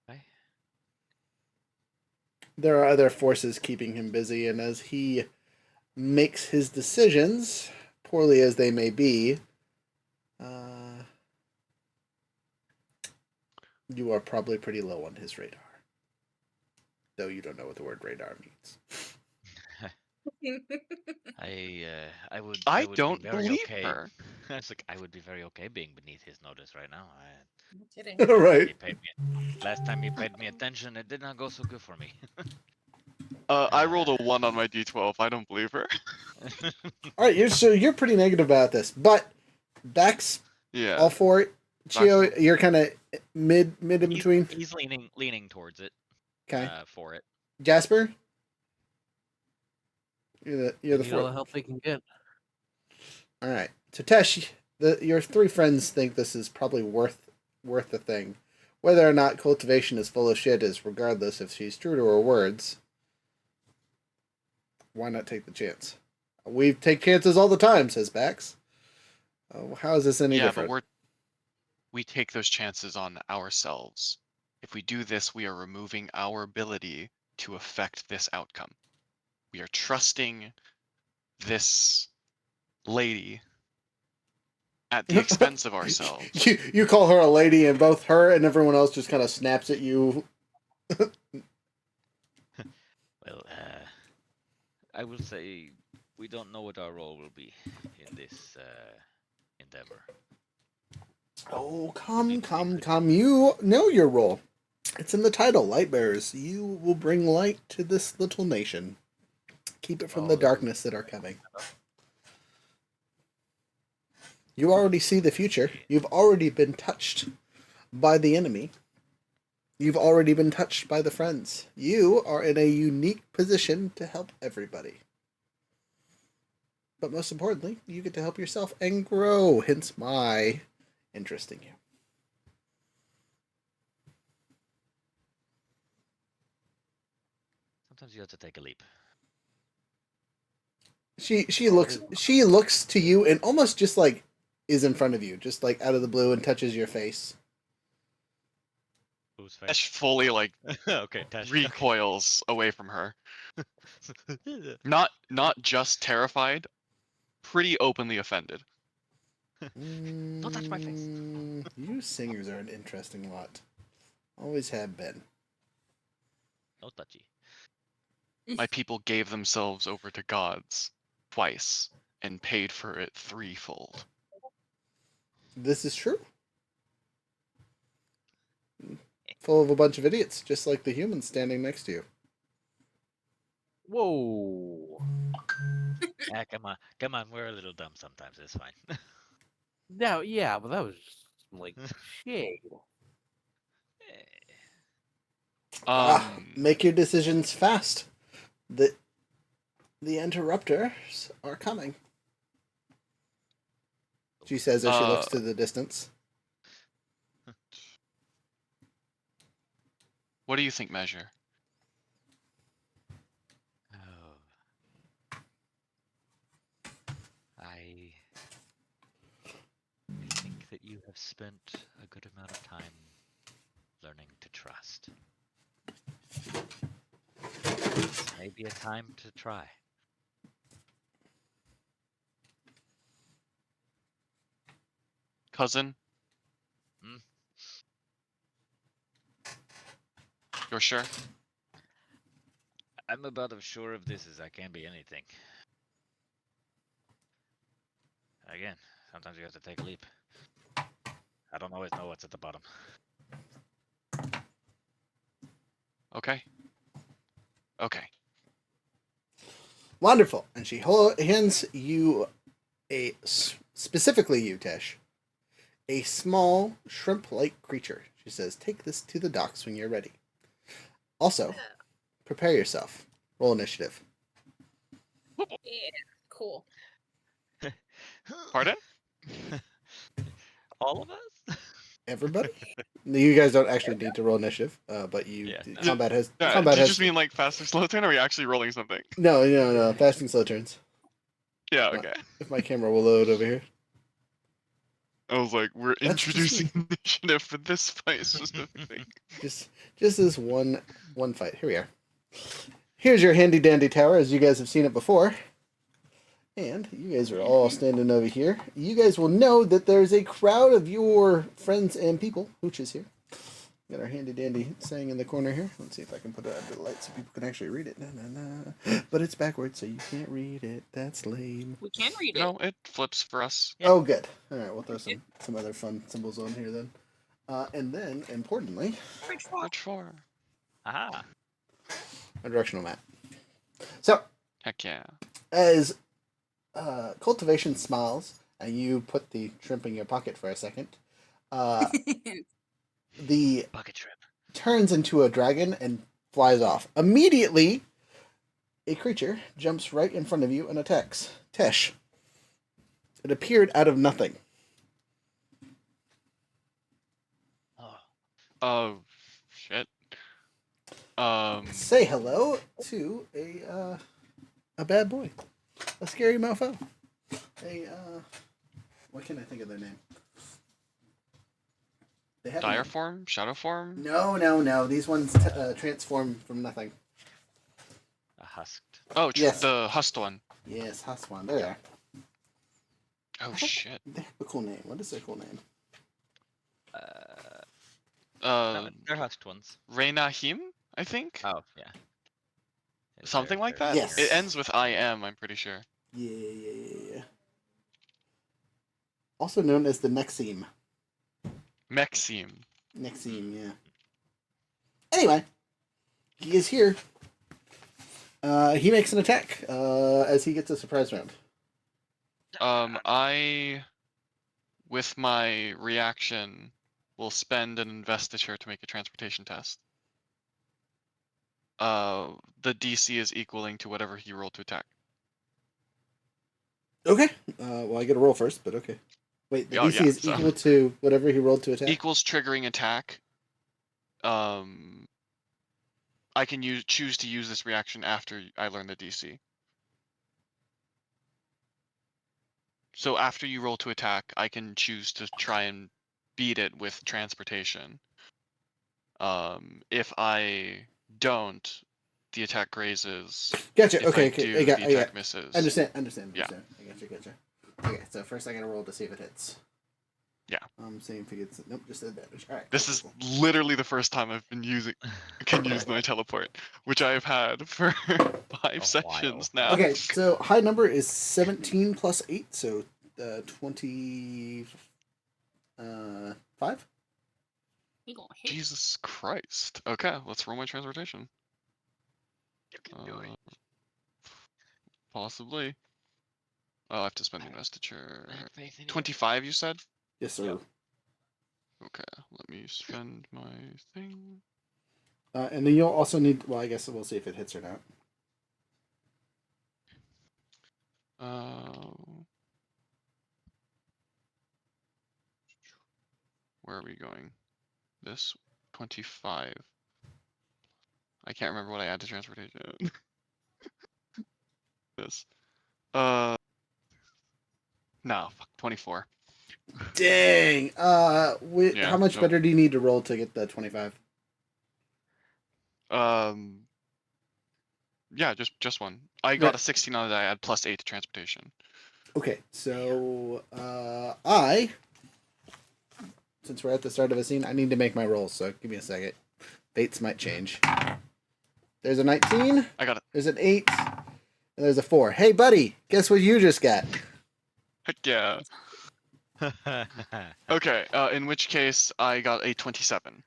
Speaker 4: Okay.
Speaker 2: There are other forces keeping him busy, and as he makes his decisions, poorly as they may be, you are probably pretty low on his radar. Though you don't know what the word radar means.
Speaker 4: I would
Speaker 6: I
Speaker 4: would
Speaker 6: don't
Speaker 4: be very
Speaker 6: believe
Speaker 4: okay.
Speaker 6: her.
Speaker 4: I was like, I would be very okay being beneath his notice right now.
Speaker 5: No kidding.
Speaker 2: Right.
Speaker 4: Last time he paid me attention, it did not go so good for me.
Speaker 6: I rolled a 1 on my d12. I don't believe her.
Speaker 2: All right, you're pretty negative about this, but Bex,
Speaker 6: Yeah.
Speaker 2: all for it. Chio,
Speaker 6: Back-
Speaker 2: you're kind of mid in between.
Speaker 4: He's leaning towards it.
Speaker 2: Okay.
Speaker 4: For it.
Speaker 2: Jasper, you're the
Speaker 7: They need all the
Speaker 2: fourth.
Speaker 7: help they can get.
Speaker 2: All right. So Tesh, your 3 friends think this is probably worth the thing. Whether or not cultivation is full of shit is regardless if she's true to her words. Why not take the chance? We take chances all the time, says Bax. How is this any different?
Speaker 6: But we take those chances on ourselves. If we do this, we are removing our ability to affect this outcome. We are trusting this lady at the expense of ourselves.
Speaker 2: You call her a lady, and both her and everyone else just kind of snaps at you.
Speaker 4: Well, I will say we don't know what our role will be in this endeavor.
Speaker 2: Oh, come. You know your role. It's in the title, Lightbearers. You will bring light to this little nation. Keep it from the darkness that are coming. You already see the future. You've already been touched by the enemy. You've already been touched by the friends. You are in a unique position to help everybody. But most importantly, you get to help yourself and grow, hence my interest in you.
Speaker 4: Sometimes you have to take a leap.
Speaker 2: She looks to you and almost just like is in front of you, just like out of the blue and touches your face.
Speaker 4: Whose face?
Speaker 6: Tesh fully like
Speaker 4: Okay, Tesh. Okay.
Speaker 6: recoils away from her. Not just terrified, pretty openly offended.
Speaker 4: Don't touch my face.
Speaker 2: You singers are an interesting lot. Always have been.
Speaker 4: No touchy.
Speaker 6: My people gave themselves over to gods twice and paid for it threefold.
Speaker 2: This is true. Full of a bunch of idiots, just like the humans standing next to you.
Speaker 7: Whoa.
Speaker 4: Yeah, come on. We're a little dumb sometimes. It's fine.
Speaker 7: No, yeah, but that was just like shade.
Speaker 2: Make your decisions fast. The interrupters are coming. She says as she looks to the distance.
Speaker 6: What do you think, Measure?
Speaker 4: Oh. I think that you have spent a good amount of time learning to trust. This may be a time to try.
Speaker 6: Cousin?
Speaker 4: Hmm?
Speaker 6: You're sure?
Speaker 4: I'm about as sure of this as I can be anything. Again, sometimes you have to take a leap. I don't always know what's at the bottom.
Speaker 6: Okay. Okay.
Speaker 2: Wonderful. And she hands you specifically you, Tesh, a small shrimp-like creature. She says, take this to the docks when you're ready. Also, prepare yourself. Roll initiative.
Speaker 5: Yeah, cool.
Speaker 6: Pardon?
Speaker 4: All of us?
Speaker 2: Everybody? You guys don't actually need to roll initiative, but you
Speaker 4: Yeah, no.
Speaker 2: combat has
Speaker 6: Yeah,
Speaker 2: combat
Speaker 6: do you
Speaker 2: has
Speaker 6: just mean like fast or slow turn, or are we actually rolling something?
Speaker 2: no fasting slow turns.
Speaker 6: Yeah, okay.
Speaker 2: If my camera will load over here.
Speaker 6: I was like, we're
Speaker 2: That's just
Speaker 6: introducing initiative for this fight specifically.
Speaker 2: Just this one fight. Here we are. Here's your handy dandy tower as you guys have seen it before. And you guys are all standing over here. You guys will know that there's a crowd of your friends and people. Hooch is here. Got our handy dandy saying in the corner here. Let's see if I can put it under the light so people can actually read it. But it's backwards, so you can't read it. That's lame.
Speaker 5: We can read it.
Speaker 6: No, it flips for us.
Speaker 4: Yeah.
Speaker 2: Oh, good. All right, we'll throw some other fun symbols on here then. And then, importantly,
Speaker 6: Which four?
Speaker 4: Aha.
Speaker 2: a directional map. So,
Speaker 6: Heck yeah.
Speaker 2: as cultivation smiles and you put the shrimp in your pocket for a second, the
Speaker 4: Bucket shrimp.
Speaker 2: turns into a dragon and flies off. Immediately, a creature jumps right in front of you and attacks. Tesh. It appeared out of nothing.
Speaker 6: Oh, shit.
Speaker 2: Say hello to a bad boy. A scary mofo. What can I think of their name? They have a
Speaker 6: Dire
Speaker 2: name.
Speaker 6: form? Shadow form?
Speaker 2: No. These ones transform from nothing.
Speaker 4: A husked.
Speaker 6: Oh,
Speaker 2: Yes.
Speaker 6: the husked one.
Speaker 2: Yes, Haswan. There they are.
Speaker 6: Oh, shit.
Speaker 2: They have a cool name. What is their cool name?
Speaker 4: No, they're husked ones.
Speaker 6: Reynahim, I think?
Speaker 4: Oh, yeah.
Speaker 6: Something like that?
Speaker 2: Yes.
Speaker 6: It ends with IM, I'm pretty sure.
Speaker 2: Yeah. Also known as the Nexim.
Speaker 6: Mexim.
Speaker 2: Nexim, yeah. Anyway, he is here. He makes an attack as he gets a surprise round.
Speaker 6: I, with my reaction, will spend an investiture to make a transportation test. The DC is equaling to whatever he rolled to attack.
Speaker 2: Okay. Well, I get a roll first, but okay. Wait, the DC is equal to whatever he rolled to attack?
Speaker 6: Equals triggering attack. I can choose to use this reaction after I learn the DC. So after you roll to attack, I can choose to try and beat it with transportation. If I don't, the attack grazes.
Speaker 2: Gotcha.
Speaker 6: If
Speaker 2: Okay.
Speaker 6: I
Speaker 2: Okay.
Speaker 6: do, the attack misses.
Speaker 2: Understand.
Speaker 6: Yeah.
Speaker 2: Gotcha. Okay. So first I gotta roll to see if it hits.
Speaker 6: Yeah.
Speaker 2: Seeing if it gets. Nope. Just advantage. All right.
Speaker 6: This is literally the first time I've been can use my teleport, which I have had for 5 sessions now.
Speaker 2: Okay. So high number is 17 plus 8, so 25.
Speaker 5: You gonna hit?
Speaker 6: Jesus Christ. Okay, let's roll my transportation.
Speaker 4: You can do it.
Speaker 6: Possibly. Oh, I have to spend the investiture.
Speaker 4: I have faith in you.
Speaker 6: 25, you said?
Speaker 2: Yes, sir.
Speaker 4: Yep.
Speaker 6: Okay, let me spend my thing.
Speaker 2: And then you'll also need. Well, I guess we'll see if it hits or not.
Speaker 6: Where are we going? This 25. I can't remember what I add to transportation. This. No, fuck, 24.
Speaker 2: Dang.
Speaker 6: Yeah,
Speaker 2: How much
Speaker 6: nope.
Speaker 2: better do you need to roll to get the 25?
Speaker 6: Yeah, just one. I got a 16 on it. I add plus 8 to transportation.
Speaker 2: Okay, so since we're at the start of a scene, I need to make my rolls. So give me a second. Fates might change. There's a 19.
Speaker 6: I got it.
Speaker 2: There's an 8. And there's a 4. Hey, buddy, guess what you just got?
Speaker 6: Heck yeah. Okay, in which case I got a 27.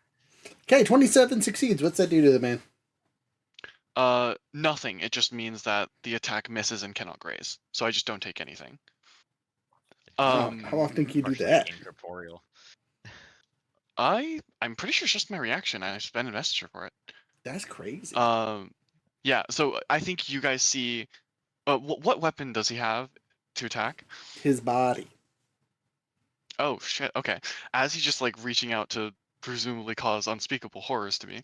Speaker 2: Okay, 27 succeeds. What's that do to the man?
Speaker 6: Nothing. It just means that the attack misses and cannot graze. So I just don't take anything.
Speaker 2: How often can you do
Speaker 4: Partially
Speaker 2: that?
Speaker 4: Incorporeal.
Speaker 6: I'm pretty sure it's just my reaction. I spent a messenger for it.
Speaker 2: That's crazy.
Speaker 6: Yeah. So I think you guys see. What weapon does he have to attack?
Speaker 2: His body.
Speaker 6: Oh shit. Okay. As he's just like reaching out to presumably cause unspeakable horrors to me.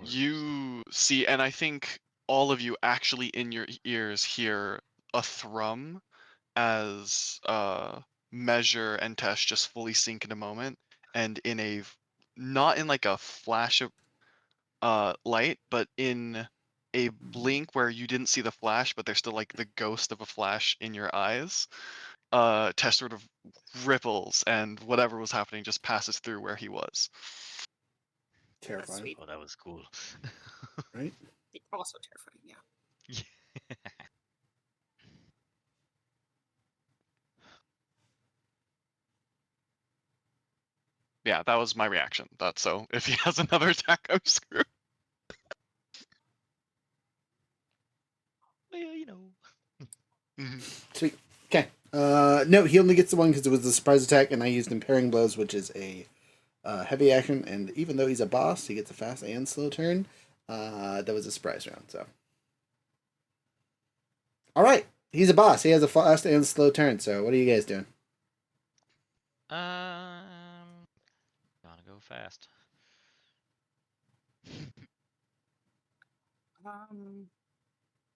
Speaker 6: You see, and I think all of you actually in your ears hear a thrum as Measure and Tesh just fully sink in a moment, and in a not in like a flash of light, but in a blink where you didn't see the flash, but there's still like the ghost of a flash in your eyes. Tesh sort of ripples, and whatever was happening just passes through where he was.
Speaker 2: Terrifying.
Speaker 5: Sweet.
Speaker 4: Oh, that was cool.
Speaker 2: Right?
Speaker 5: Also terrifying, yeah.
Speaker 6: Yeah, that was my reaction. That's so if he has another attack, I'm screwed.
Speaker 4: Well, you know.
Speaker 2: Sweet. Okay. No, he only gets the one because it was a surprise attack, and I used Impairing Blows, which is a heavy action. And even though he's a boss, he gets a fast and slow turn. That was a surprise round. So, all right, he's a boss. He has a fast and slow turn. So, what are you guys doing?
Speaker 4: Gonna go fast.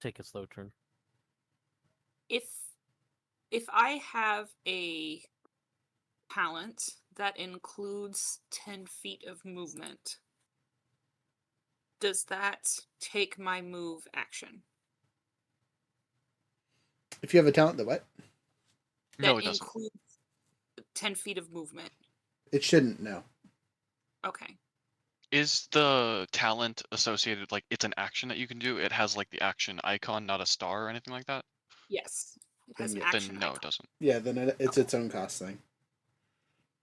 Speaker 7: Take a slow turn.
Speaker 5: If I have a talent that includes 10 feet of movement, does that take my move action?
Speaker 2: If you have a talent, that what?
Speaker 6: No,
Speaker 5: That
Speaker 6: it doesn't.
Speaker 5: includes 10 feet of movement.
Speaker 2: It shouldn't. No.
Speaker 5: Okay.
Speaker 6: Is the talent associated, like it's an action that you can do? It has like the action icon, not a star or anything like that?
Speaker 5: Yes. It has
Speaker 2: Then
Speaker 5: an action
Speaker 6: Then no,
Speaker 5: icon.
Speaker 6: it doesn't.
Speaker 2: Yeah. Then it's its own cost thing.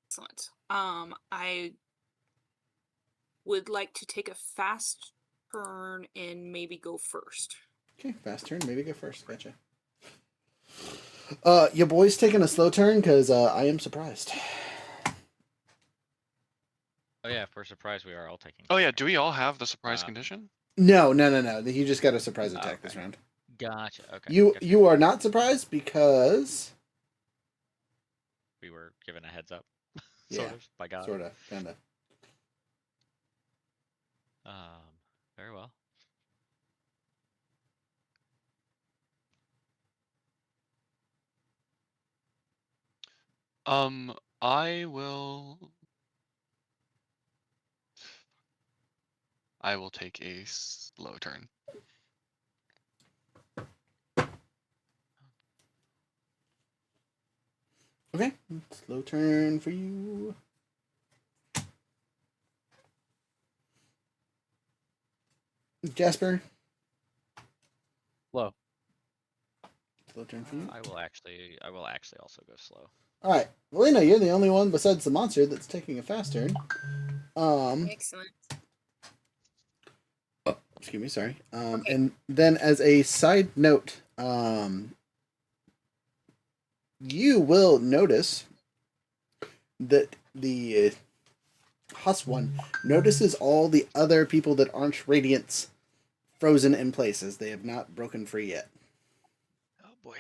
Speaker 5: Excellent. I would like to take a fast turn and maybe go first.
Speaker 2: Okay, fast turn. Maybe go first. Gotcha. Your boy's taking a slow turn because I am surprised.
Speaker 4: Oh yeah, for surprise, we are all taking.
Speaker 6: Oh yeah, do we all have the surprise condition?
Speaker 2: No. He just got a surprise attack this round.
Speaker 4: Gotcha. Okay.
Speaker 2: You are not surprised because
Speaker 4: we were given a heads up.
Speaker 2: Yeah,
Speaker 4: Sort of by God.
Speaker 2: sorta, kinda.
Speaker 4: Very well.
Speaker 6: I will. I will take a slow turn.
Speaker 2: Okay, slow turn for you. Jasper,
Speaker 7: Slow.
Speaker 2: slow turn for you.
Speaker 4: I will actually also go slow.
Speaker 2: All right, Lena, you're the only one besides the monster that's taking a fast turn.
Speaker 5: Excellent.
Speaker 2: Excuse me, sorry.
Speaker 5: Okay.
Speaker 2: And then as a side note, you will notice that the Hus one notices all the other people that aren't Radiants frozen in places. They have not broken free yet.
Speaker 4: Oh boy.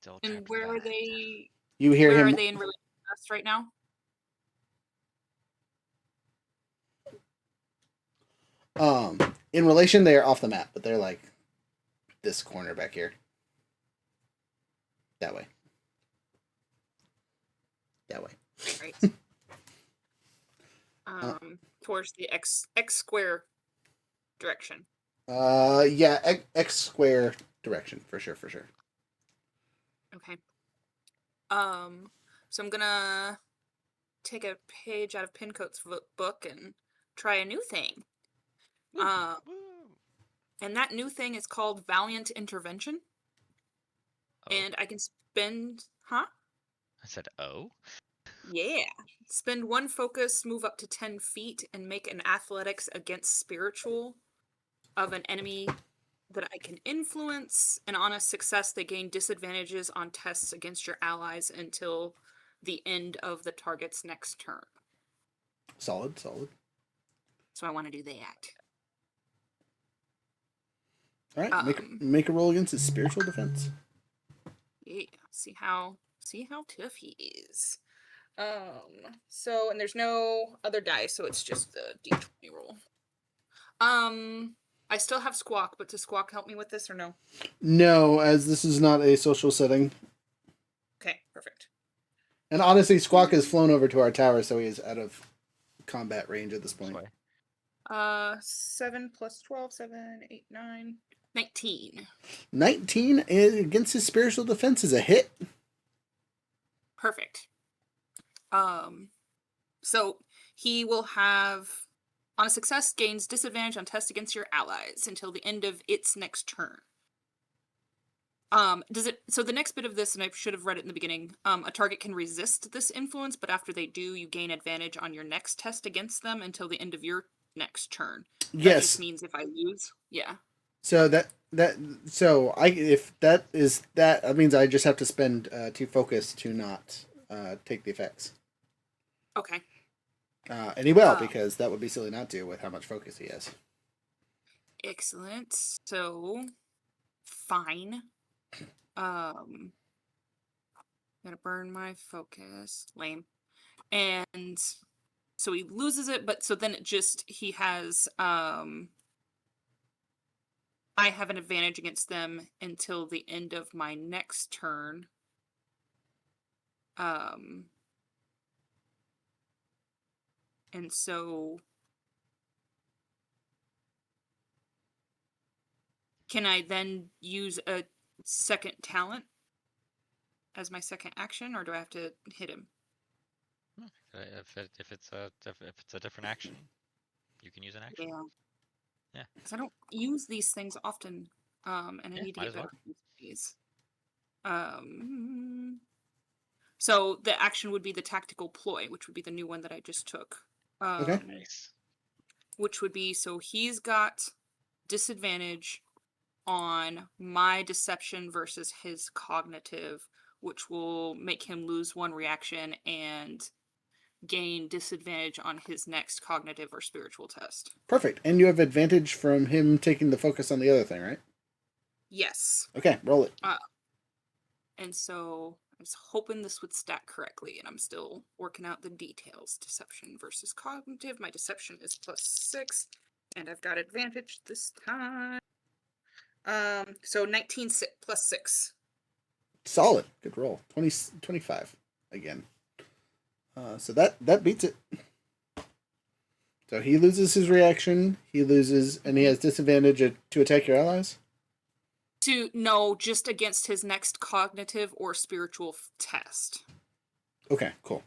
Speaker 4: Still
Speaker 5: And
Speaker 4: trapped in
Speaker 5: where
Speaker 4: the
Speaker 5: are
Speaker 4: bed.
Speaker 5: they?
Speaker 2: You hear
Speaker 5: Where
Speaker 2: him.
Speaker 5: are they in relation to us right now?
Speaker 2: In relation, they are off the map, but they're like this corner back here. That way. That way.
Speaker 5: Right. Towards the X square direction.
Speaker 2: Yeah, X square direction for sure.
Speaker 5: Okay. So I'm gonna take a page out of Pincoat's book and try a new thing.
Speaker 4: Woo.
Speaker 5: And that new thing is called Valiant Intervention.
Speaker 4: Oh.
Speaker 5: And I can spend, huh?
Speaker 4: I said, oh.
Speaker 5: Yeah. Spend one focus, move up to 10 feet, and make an athletics against spiritual of an enemy that I can influence. And on a success, they gain disadvantages on tests against your allies until the end of the target's next turn.
Speaker 2: Solid.
Speaker 5: So I want to do that.
Speaker 2: All right, make a roll against his spiritual defense.
Speaker 5: Yeah, see how tough he is. So and there's no other dice, so it's just the D20 roll. I still have Squawk, but does Squawk help me with this or no?
Speaker 2: No, as this is not a social setting.
Speaker 5: Okay, perfect.
Speaker 2: And honestly, Squawk has flown over to our tower, so he is out of combat range at this point.
Speaker 5: 7 plus 12, 7, 8, 9, 19.
Speaker 2: 19 against his spiritual defense is a hit.
Speaker 5: Perfect. So he will have, on a success, gains disadvantage on tests against your allies until the end of its next turn. So the next bit of this, and I should have read it in the beginning, a target can resist this influence, but after they do, you gain advantage on your next test against them until the end of your next turn.
Speaker 2: Yes.
Speaker 5: That just means if I lose, yeah.
Speaker 2: So that means I just have to spend 2 focus to not take the effects.
Speaker 5: Okay.
Speaker 2: And he will, because that would be silly not to with how much focus he has.
Speaker 5: Excellent. So fine. Gotta burn my focus. Lame. And so he loses it, but so then he has I have an advantage against them until the end of my next turn. And so can I then use a second talent as my second action, or do I have to hit him?
Speaker 4: If it's a different action, you can use an action. Yeah.
Speaker 5: Because I don't use these things often, and I need to get better at these. So the action would be the tactical ploy, which would be the new one that I just took.
Speaker 2: Okay.
Speaker 4: Nice.
Speaker 5: Which would be, so he's got disadvantage on my deception versus his cognitive, which will make him lose 1 reaction and gain disadvantage on his next cognitive or spiritual test.
Speaker 2: Perfect. And you have advantage from him taking the focus on the other thing, right?
Speaker 5: Yes.
Speaker 2: Okay, roll it.
Speaker 5: And so I was hoping this would stack correctly, and I'm still working out the details. Deception versus cognitive. My deception is +6, and I've got advantage this time. So 19 plus 6.
Speaker 2: Solid. Good roll. 25 again. So that beats it. So he loses his reaction. He loses, and he has disadvantage to attack your allies.
Speaker 5: No, just against his next cognitive or spiritual test.
Speaker 2: Okay, cool.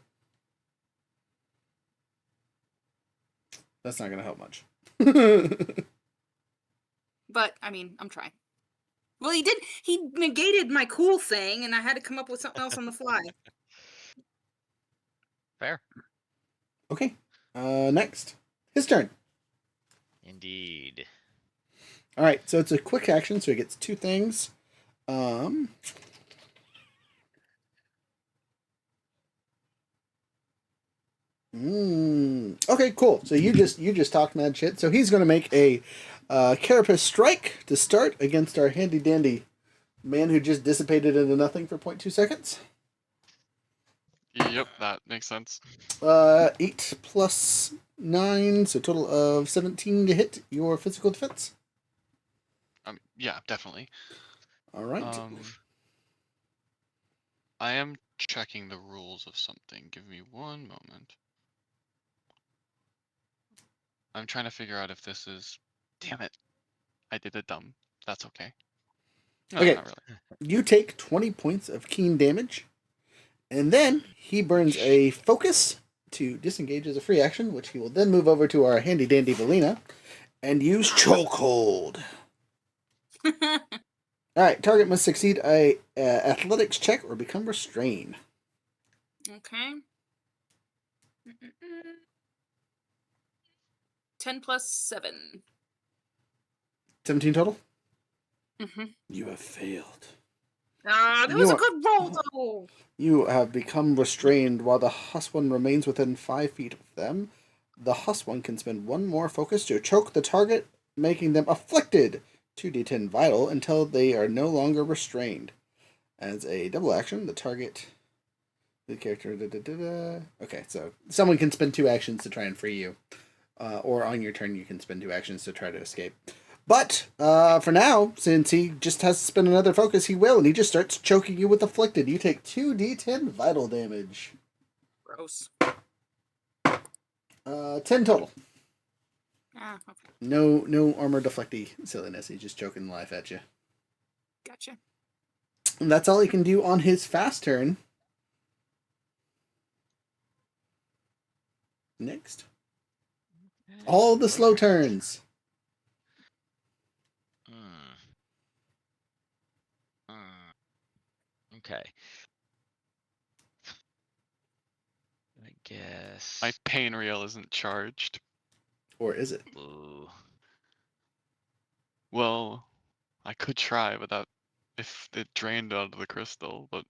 Speaker 2: That's not going to help much.
Speaker 5: But I mean, I'm trying. Well, he negated my cool thing, and I had to come up with something else on the fly.
Speaker 4: Fair.
Speaker 2: Okay. Next. His turn.
Speaker 4: Indeed.
Speaker 2: All right, so it's a quick action, so he gets two things. Okay, cool. So you just talked mad shit. So he's going to make a carapace strike to start against our handy dandy man who just dissipated into nothing for 0.2 seconds.
Speaker 6: Yep, that makes sense.
Speaker 2: 8 plus 9, so total of 17 to hit your physical defense.
Speaker 6: Yeah, definitely.
Speaker 2: All right.
Speaker 6: I am checking the rules of something. Give me one moment. I'm trying to figure out if this is... Damn it. I did it dumb. That's okay. No,
Speaker 2: Okay.
Speaker 6: not really.
Speaker 2: You take 20 points of keen damage, and then he burns a focus to disengage as a free action, which he will then move over to our handy dandy Valina and use chokehold. All right, target must succeed a athletics check or become restrained.
Speaker 5: Okay. 10 plus 7.
Speaker 2: 17 total?
Speaker 5: Mm-hmm.
Speaker 2: You have failed.
Speaker 5: That was a good roll, though.
Speaker 2: You have become restrained while the Huss one remains within 5 feet of them. The Huss one can spend one more focus to choke the target, making them afflicted. 2d10 vital until they are no longer restrained. As a double action, the target... The character... Okay, so someone can spend 2 actions to try and free you. Or on your turn, you can spend 2 actions to try to escape. But, for now, since he just has to spend another focus, he will, and he just starts choking you with Afflicted. You take 2d10 vital damage.
Speaker 5: Gross.
Speaker 2: 10 total.
Speaker 5: Ah, okay.
Speaker 2: No armor deflecty silliness. He's just choking life at you.
Speaker 5: Gotcha.
Speaker 2: And that's all he can do on his fast turn. Next. All the slow turns.
Speaker 4: Okay. I guess.
Speaker 6: My pain reel isn't charged.
Speaker 2: Or is it?
Speaker 4: Ooh.
Speaker 6: Well, I could try without if it drained out of the crystal, but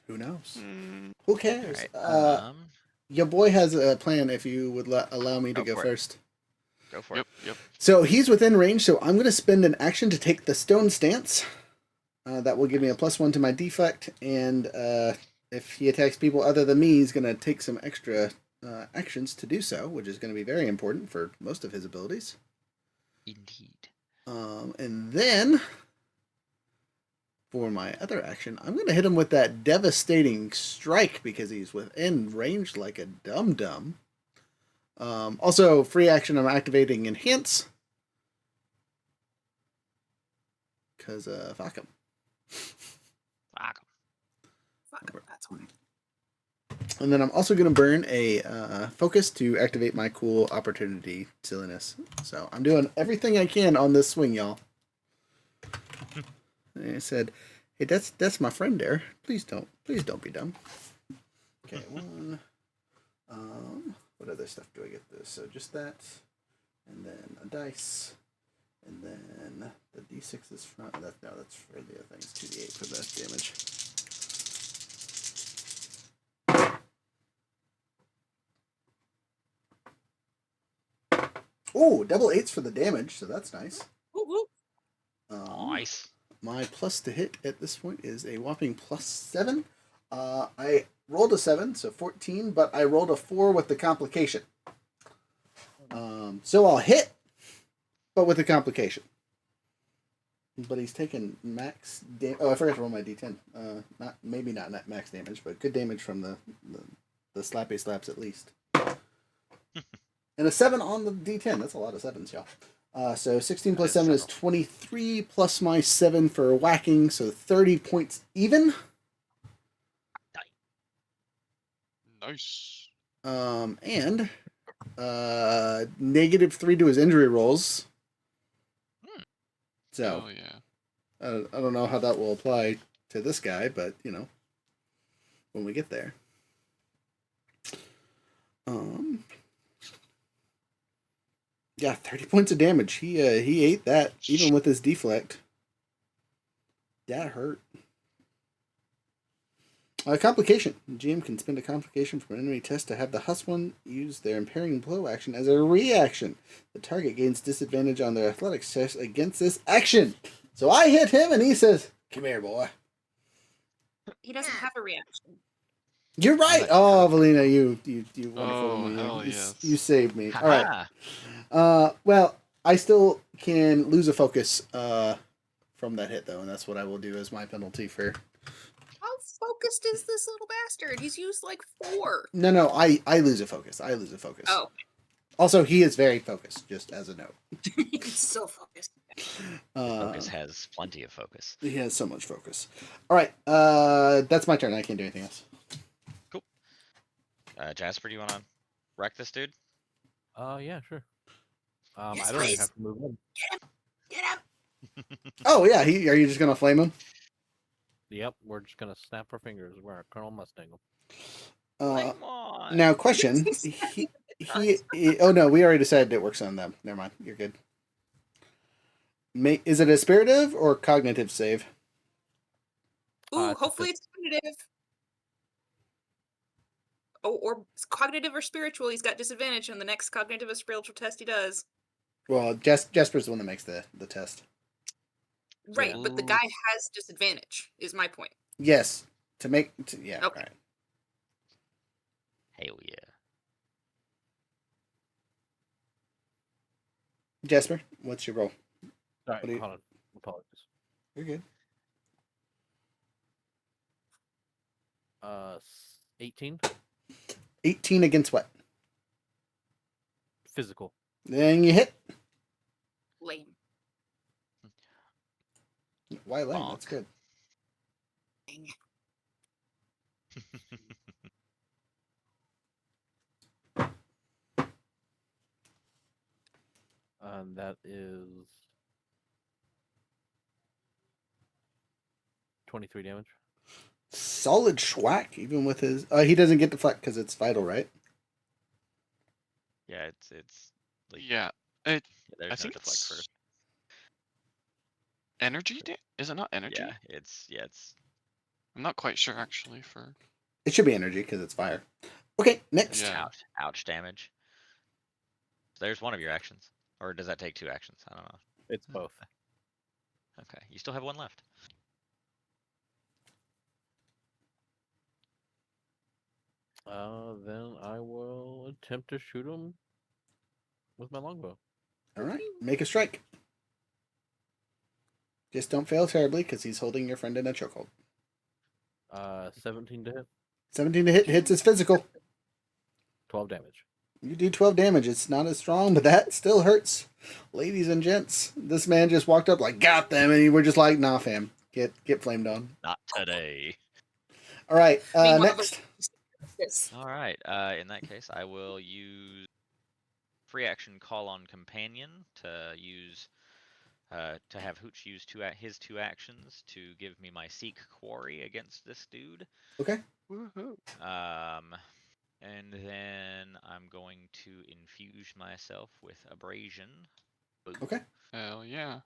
Speaker 2: Who knows? Who cares?
Speaker 4: Alright,
Speaker 2: Your boy has a plan if you would allow me to go
Speaker 4: for it.
Speaker 2: first.
Speaker 4: Go for it.
Speaker 6: Yep.
Speaker 2: So he's within range, so I'm going to spend an action to take the stone stance. That will give me a +1 to my defect, and if he attacks people other than me, he's going to take some extra actions to do so, which is going to be very important for most of his abilities.
Speaker 4: Indeed.
Speaker 2: And then, for my other action, I'm going to hit him with that devastating strike because he's within range like a dum-dum. Also, free action, I'm activating Enhance. Because, fuck him.
Speaker 5: Fuck him, that's fine.
Speaker 2: And then I'm also going to burn a focus to activate my cool opportunity silliness. So I'm doing everything I can on this swing, y'all. And I said, hey, that's my friend there. Please don't be dumb. Okay, one. What other stuff do I get this? So just that, and then a dice, and then the d6 is front. That's for the other things. 2d8 for the damage. Oh, double 8s for the damage, so that's nice.
Speaker 4: Nice.
Speaker 2: My plus to hit at this point is a whopping +7. I rolled a 7, so 14, but I rolled a 4 with the complication. So I'll hit, but with the complication. But he's taking max damage. Oh, I forgot to roll my d10. Not maybe not max damage, but good damage from the slappy slaps at least. And a 7 on the d10. That's a lot of 7s, y'all. So 16
Speaker 4: That
Speaker 2: plus
Speaker 4: is
Speaker 2: 7 is
Speaker 4: several.
Speaker 2: 23 plus my 7 for whacking, so 30 points even.
Speaker 6: Nice.
Speaker 2: And -3 to his injury rolls. So
Speaker 6: Oh yeah.
Speaker 2: I don't know how that will apply to this guy, but you know, when we get there. Yeah, 30 points of damage. He ate that even with his deflect. That hurt. A complication. GM can spend a complication from an enemy test to have the Husone use their impairing blow action as a reaction. The target gains disadvantage on their athletics test against this action. So I hit him and he says, "Come here, boy."
Speaker 5: He doesn't have a reaction.
Speaker 2: You're right.
Speaker 4: Oh,
Speaker 2: Oh, Valina, you wonderful
Speaker 6: Oh,
Speaker 2: woman.
Speaker 6: hell
Speaker 2: You,
Speaker 6: yes.
Speaker 2: you saved me. All right.
Speaker 4: haha.
Speaker 2: Well, I still can lose a focus from that hit though, and that's what I will do as my penalty for.
Speaker 5: How focused is this little bastard? He's used like 4.
Speaker 2: No, I lose a focus. I lose a focus.
Speaker 5: Oh,
Speaker 2: Also, he is very focused. Just as a note.
Speaker 5: he's so focused.
Speaker 4: Focus has plenty of focus.
Speaker 2: He has so much focus. All right, that's my turn. I can't do anything else.
Speaker 4: Cool. Jasper, do you want to wreck this dude?
Speaker 7: Yeah, sure.
Speaker 5: Yes,
Speaker 7: I don't even
Speaker 5: please.
Speaker 7: have to move in.
Speaker 5: Get him.
Speaker 2: Oh yeah, are you just gonna flame him?
Speaker 7: Yep, we're just gonna snap our fingers. We're a Colonel Mustang.
Speaker 2: Uh,
Speaker 4: Come on.
Speaker 2: now question. Oh no, we already decided it works on them. Never mind. You're good. Is it a spiritive or cognitive save?
Speaker 5: Ooh,
Speaker 7: It's a
Speaker 5: hopefully it's cognitive. Oh, or cognitive or spiritual. He's got disadvantage on the next cognitive or spiritual test he does.
Speaker 2: Well, Jasper's the one that makes the test.
Speaker 5: Right, but the
Speaker 4: Ooh.
Speaker 5: guy has disadvantage, is my point.
Speaker 2: Yes, yeah.
Speaker 5: Okay.
Speaker 2: All right.
Speaker 4: Hell yeah.
Speaker 2: Jasper, what's your roll?
Speaker 7: Sorry,
Speaker 2: What do you-
Speaker 7: hold on. Apologies.
Speaker 2: You're good.
Speaker 7: 18.
Speaker 2: 18 against what?
Speaker 7: Physical.
Speaker 2: Then you hit.
Speaker 5: Lame.
Speaker 2: Why lame? That's
Speaker 4: Bonk.
Speaker 2: good.
Speaker 5: Dang.
Speaker 7: That is 23 damage.
Speaker 2: Solid schwack, even with his. He doesn't get deflect because it's vital, right?
Speaker 4: Yeah, it's like
Speaker 6: Yeah.
Speaker 4: there's
Speaker 6: I
Speaker 4: no
Speaker 6: think
Speaker 4: deflect for.
Speaker 6: it's energy. Is it not energy?
Speaker 4: Yeah, it's.
Speaker 6: I'm not quite sure actually. For
Speaker 2: It should be energy because it's fire. Okay, next.
Speaker 6: Yeah.
Speaker 4: Ouch damage. So there's one of your actions, or does that take 2 actions? I don't know.
Speaker 7: It's both.
Speaker 4: Okay, you still have 1 left.
Speaker 7: Then I will attempt to shoot him with my longbow.
Speaker 2: All right, make a strike. Just don't fail terribly because he's holding your friend in a chokehold.
Speaker 7: 17 to hit.
Speaker 2: 17 to hit hits his physical.
Speaker 7: 12 damage.
Speaker 2: You do 12 damage. It's not as strong, but that still hurts. Ladies and gents, this man just walked up like, got them, and you were just like, nah, fam. Get flamed on.
Speaker 4: Not today.
Speaker 2: All right,
Speaker 5: Meanwhile,
Speaker 2: next.
Speaker 5: Yes.
Speaker 4: All right. In that case, I will use free action call on companion to use to have Hooch use his 2 actions to give me my seek quarry against this dude.
Speaker 2: Okay.
Speaker 6: woohoo.
Speaker 4: And then I'm going to infuse myself with abrasion. Boo.
Speaker 2: Okay.
Speaker 6: Hell yeah.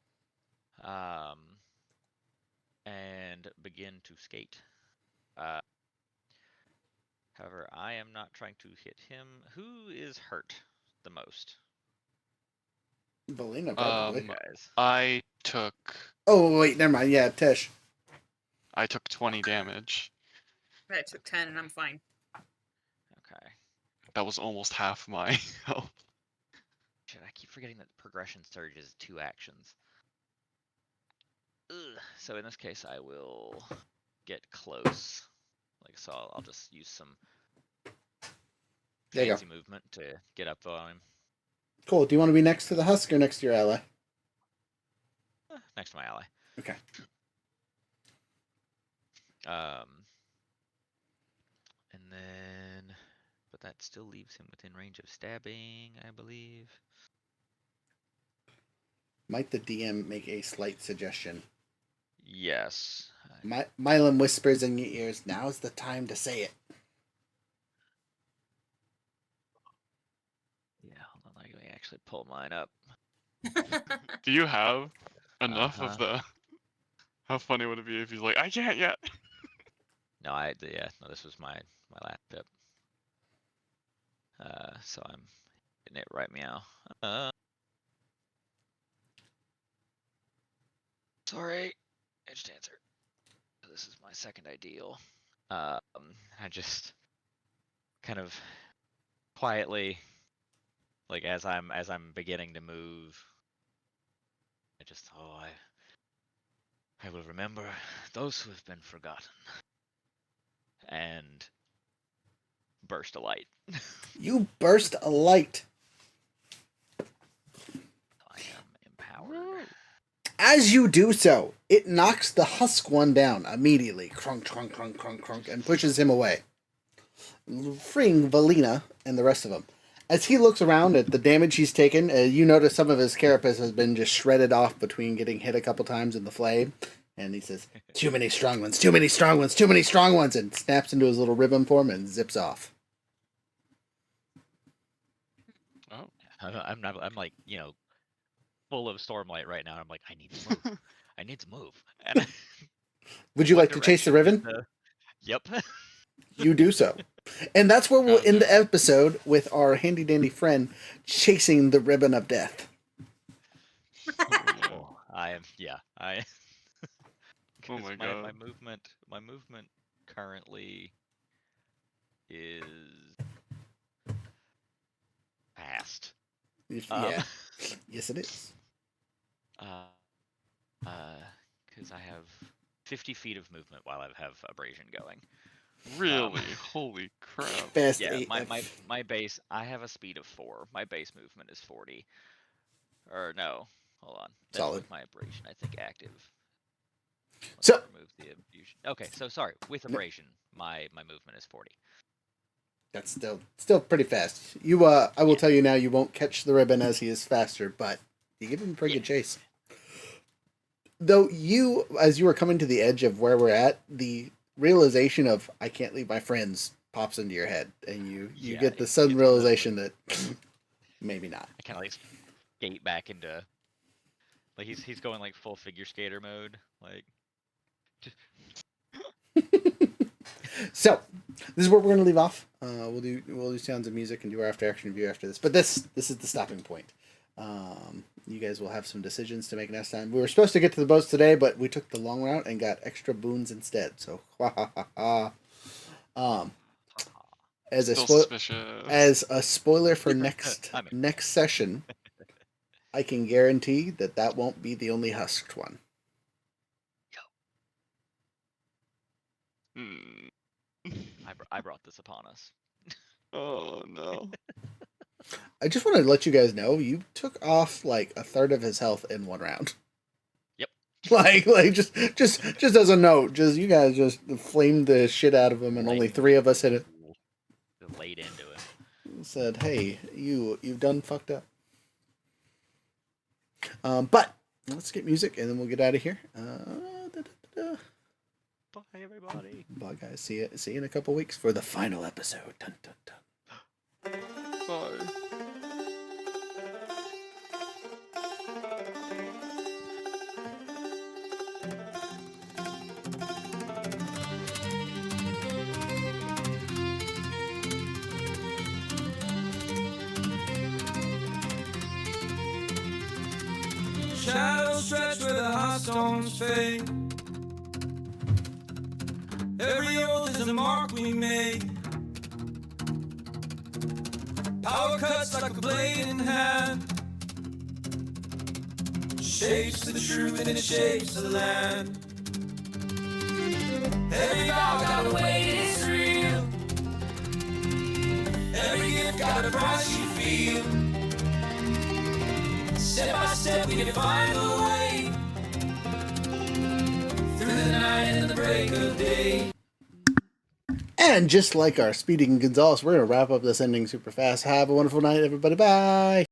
Speaker 4: And begin to skate. However, I am not trying to hit him. Who is hurt the most?
Speaker 2: Belina, probably.
Speaker 4: Guys.
Speaker 6: I took
Speaker 2: Oh, wait, never mind. Yeah, Tesh.
Speaker 6: 20 damage.
Speaker 5: I took 10 and I'm fine.
Speaker 4: Okay.
Speaker 6: That was almost half my health.
Speaker 4: Shit, I keep forgetting that progression surge is 2 actions. So in this case, I will get close. Like so, I'll just use some
Speaker 2: There you go.
Speaker 4: fancy movement to get up on him.
Speaker 2: Cool. Do you want to be next to the husk or next to your ally?
Speaker 4: Next to my ally.
Speaker 2: Okay.
Speaker 4: And then, but that still leaves him within range of stabbing, I believe.
Speaker 2: Might the DM make a slight suggestion?
Speaker 4: Yes.
Speaker 2: Milam whispers in your ears, now's the time to say it.
Speaker 4: Yeah, hold on, let me actually pull mine up.
Speaker 6: Do you have enough of the? How funny would it be if he's like, I can't yet.
Speaker 4: No, no, this was my last tip. So I'm getting it right meow. Sorry, edged answer. This is my second ideal. I just kind of quietly, like as I'm beginning to move, I will remember those who have been forgotten. And burst a light.
Speaker 2: You burst a light.
Speaker 4: I am empowered.
Speaker 2: As you do so, it knocks the husk one down immediately, crunk, crunk, crunk, crunk, crunk, and pushes him away, freeing Valina and the rest of them. As he looks around at the damage he's taken, you notice some of his carapace has been just shredded off between getting hit a couple times in the flame. And he says, too many strong ones, too many strong ones, too many strong ones, and snaps into his little ribbon form and zips off.
Speaker 6: Oh.
Speaker 4: I'm like, full of stormlight right now. I'm like, I need to move. I need to move. And
Speaker 2: Would you like to chase the ribbon?
Speaker 4: Yep.
Speaker 2: You do so. And that's where we'll end the episode with our handy dandy friend chasing the ribbon of death.
Speaker 4: I
Speaker 6: Oh my
Speaker 4: my
Speaker 6: god.
Speaker 4: my movement currently is fast.
Speaker 2: Yeah. Yes, it is.
Speaker 4: Because I have 50 feet of movement while I have abrasion going.
Speaker 6: Really? Holy crap.
Speaker 2: Fast
Speaker 4: Yeah,
Speaker 2: 8.
Speaker 4: my base, I have a speed of 4. My base movement is 40. Or no, hold on. That's
Speaker 2: Solid.
Speaker 4: with my abrasion, I think active. Let's
Speaker 2: So
Speaker 4: remove the infusion. Okay, so sorry, with abrasion, my movement is 40.
Speaker 2: that's still pretty fast. You I will tell you now, you won't catch the ribbon as he is faster, but you give him a pretty good chase. Though as you were coming to the edge of where we're at, the realization of I can't leave my friends pops into your head, and you get the sudden realization that maybe not.
Speaker 4: I kind of like skate back into, like he's going like full figure skater mode, like.
Speaker 2: So, this is where we're going to leave off. We'll do sounds of music and do our after action review after this. But this is the stopping point. You guys will have some decisions to make next time. We were supposed to get to the boats today, but we took the long route and got extra boons instead. So, as a spoiler for next session, I can guarantee that won't be the only husked one.
Speaker 4: I brought this upon us.
Speaker 6: Oh no.
Speaker 2: I just want to let you guys know you took off like a third of his health in one round.
Speaker 4: Yep.
Speaker 2: Like just as a note, you guys just flamed the shit out of him, and only 3 of us hit it.
Speaker 4: Laid into him.
Speaker 2: Said, "Hey, you've done fucked up." But let's get music, and then we'll get out of here.
Speaker 4: Bye everybody.
Speaker 2: Bye guys. See you in a couple weeks for the final episode. Dun, dun, dun.
Speaker 6: Bye.
Speaker 8: Shadows stretch where the hot stones fade. Every oath is a mark we made. Power cuts like a blade in hand. shapes to the truth and it shapes the land. Every vow got a weight, it's real. Every gift got a price you feel. Step by step we can find a way through the night and the break of day.
Speaker 2: And just like our Speedy and Gonzalez, we're going to wrap up this ending super fast. Have a wonderful night, everybody. Bye.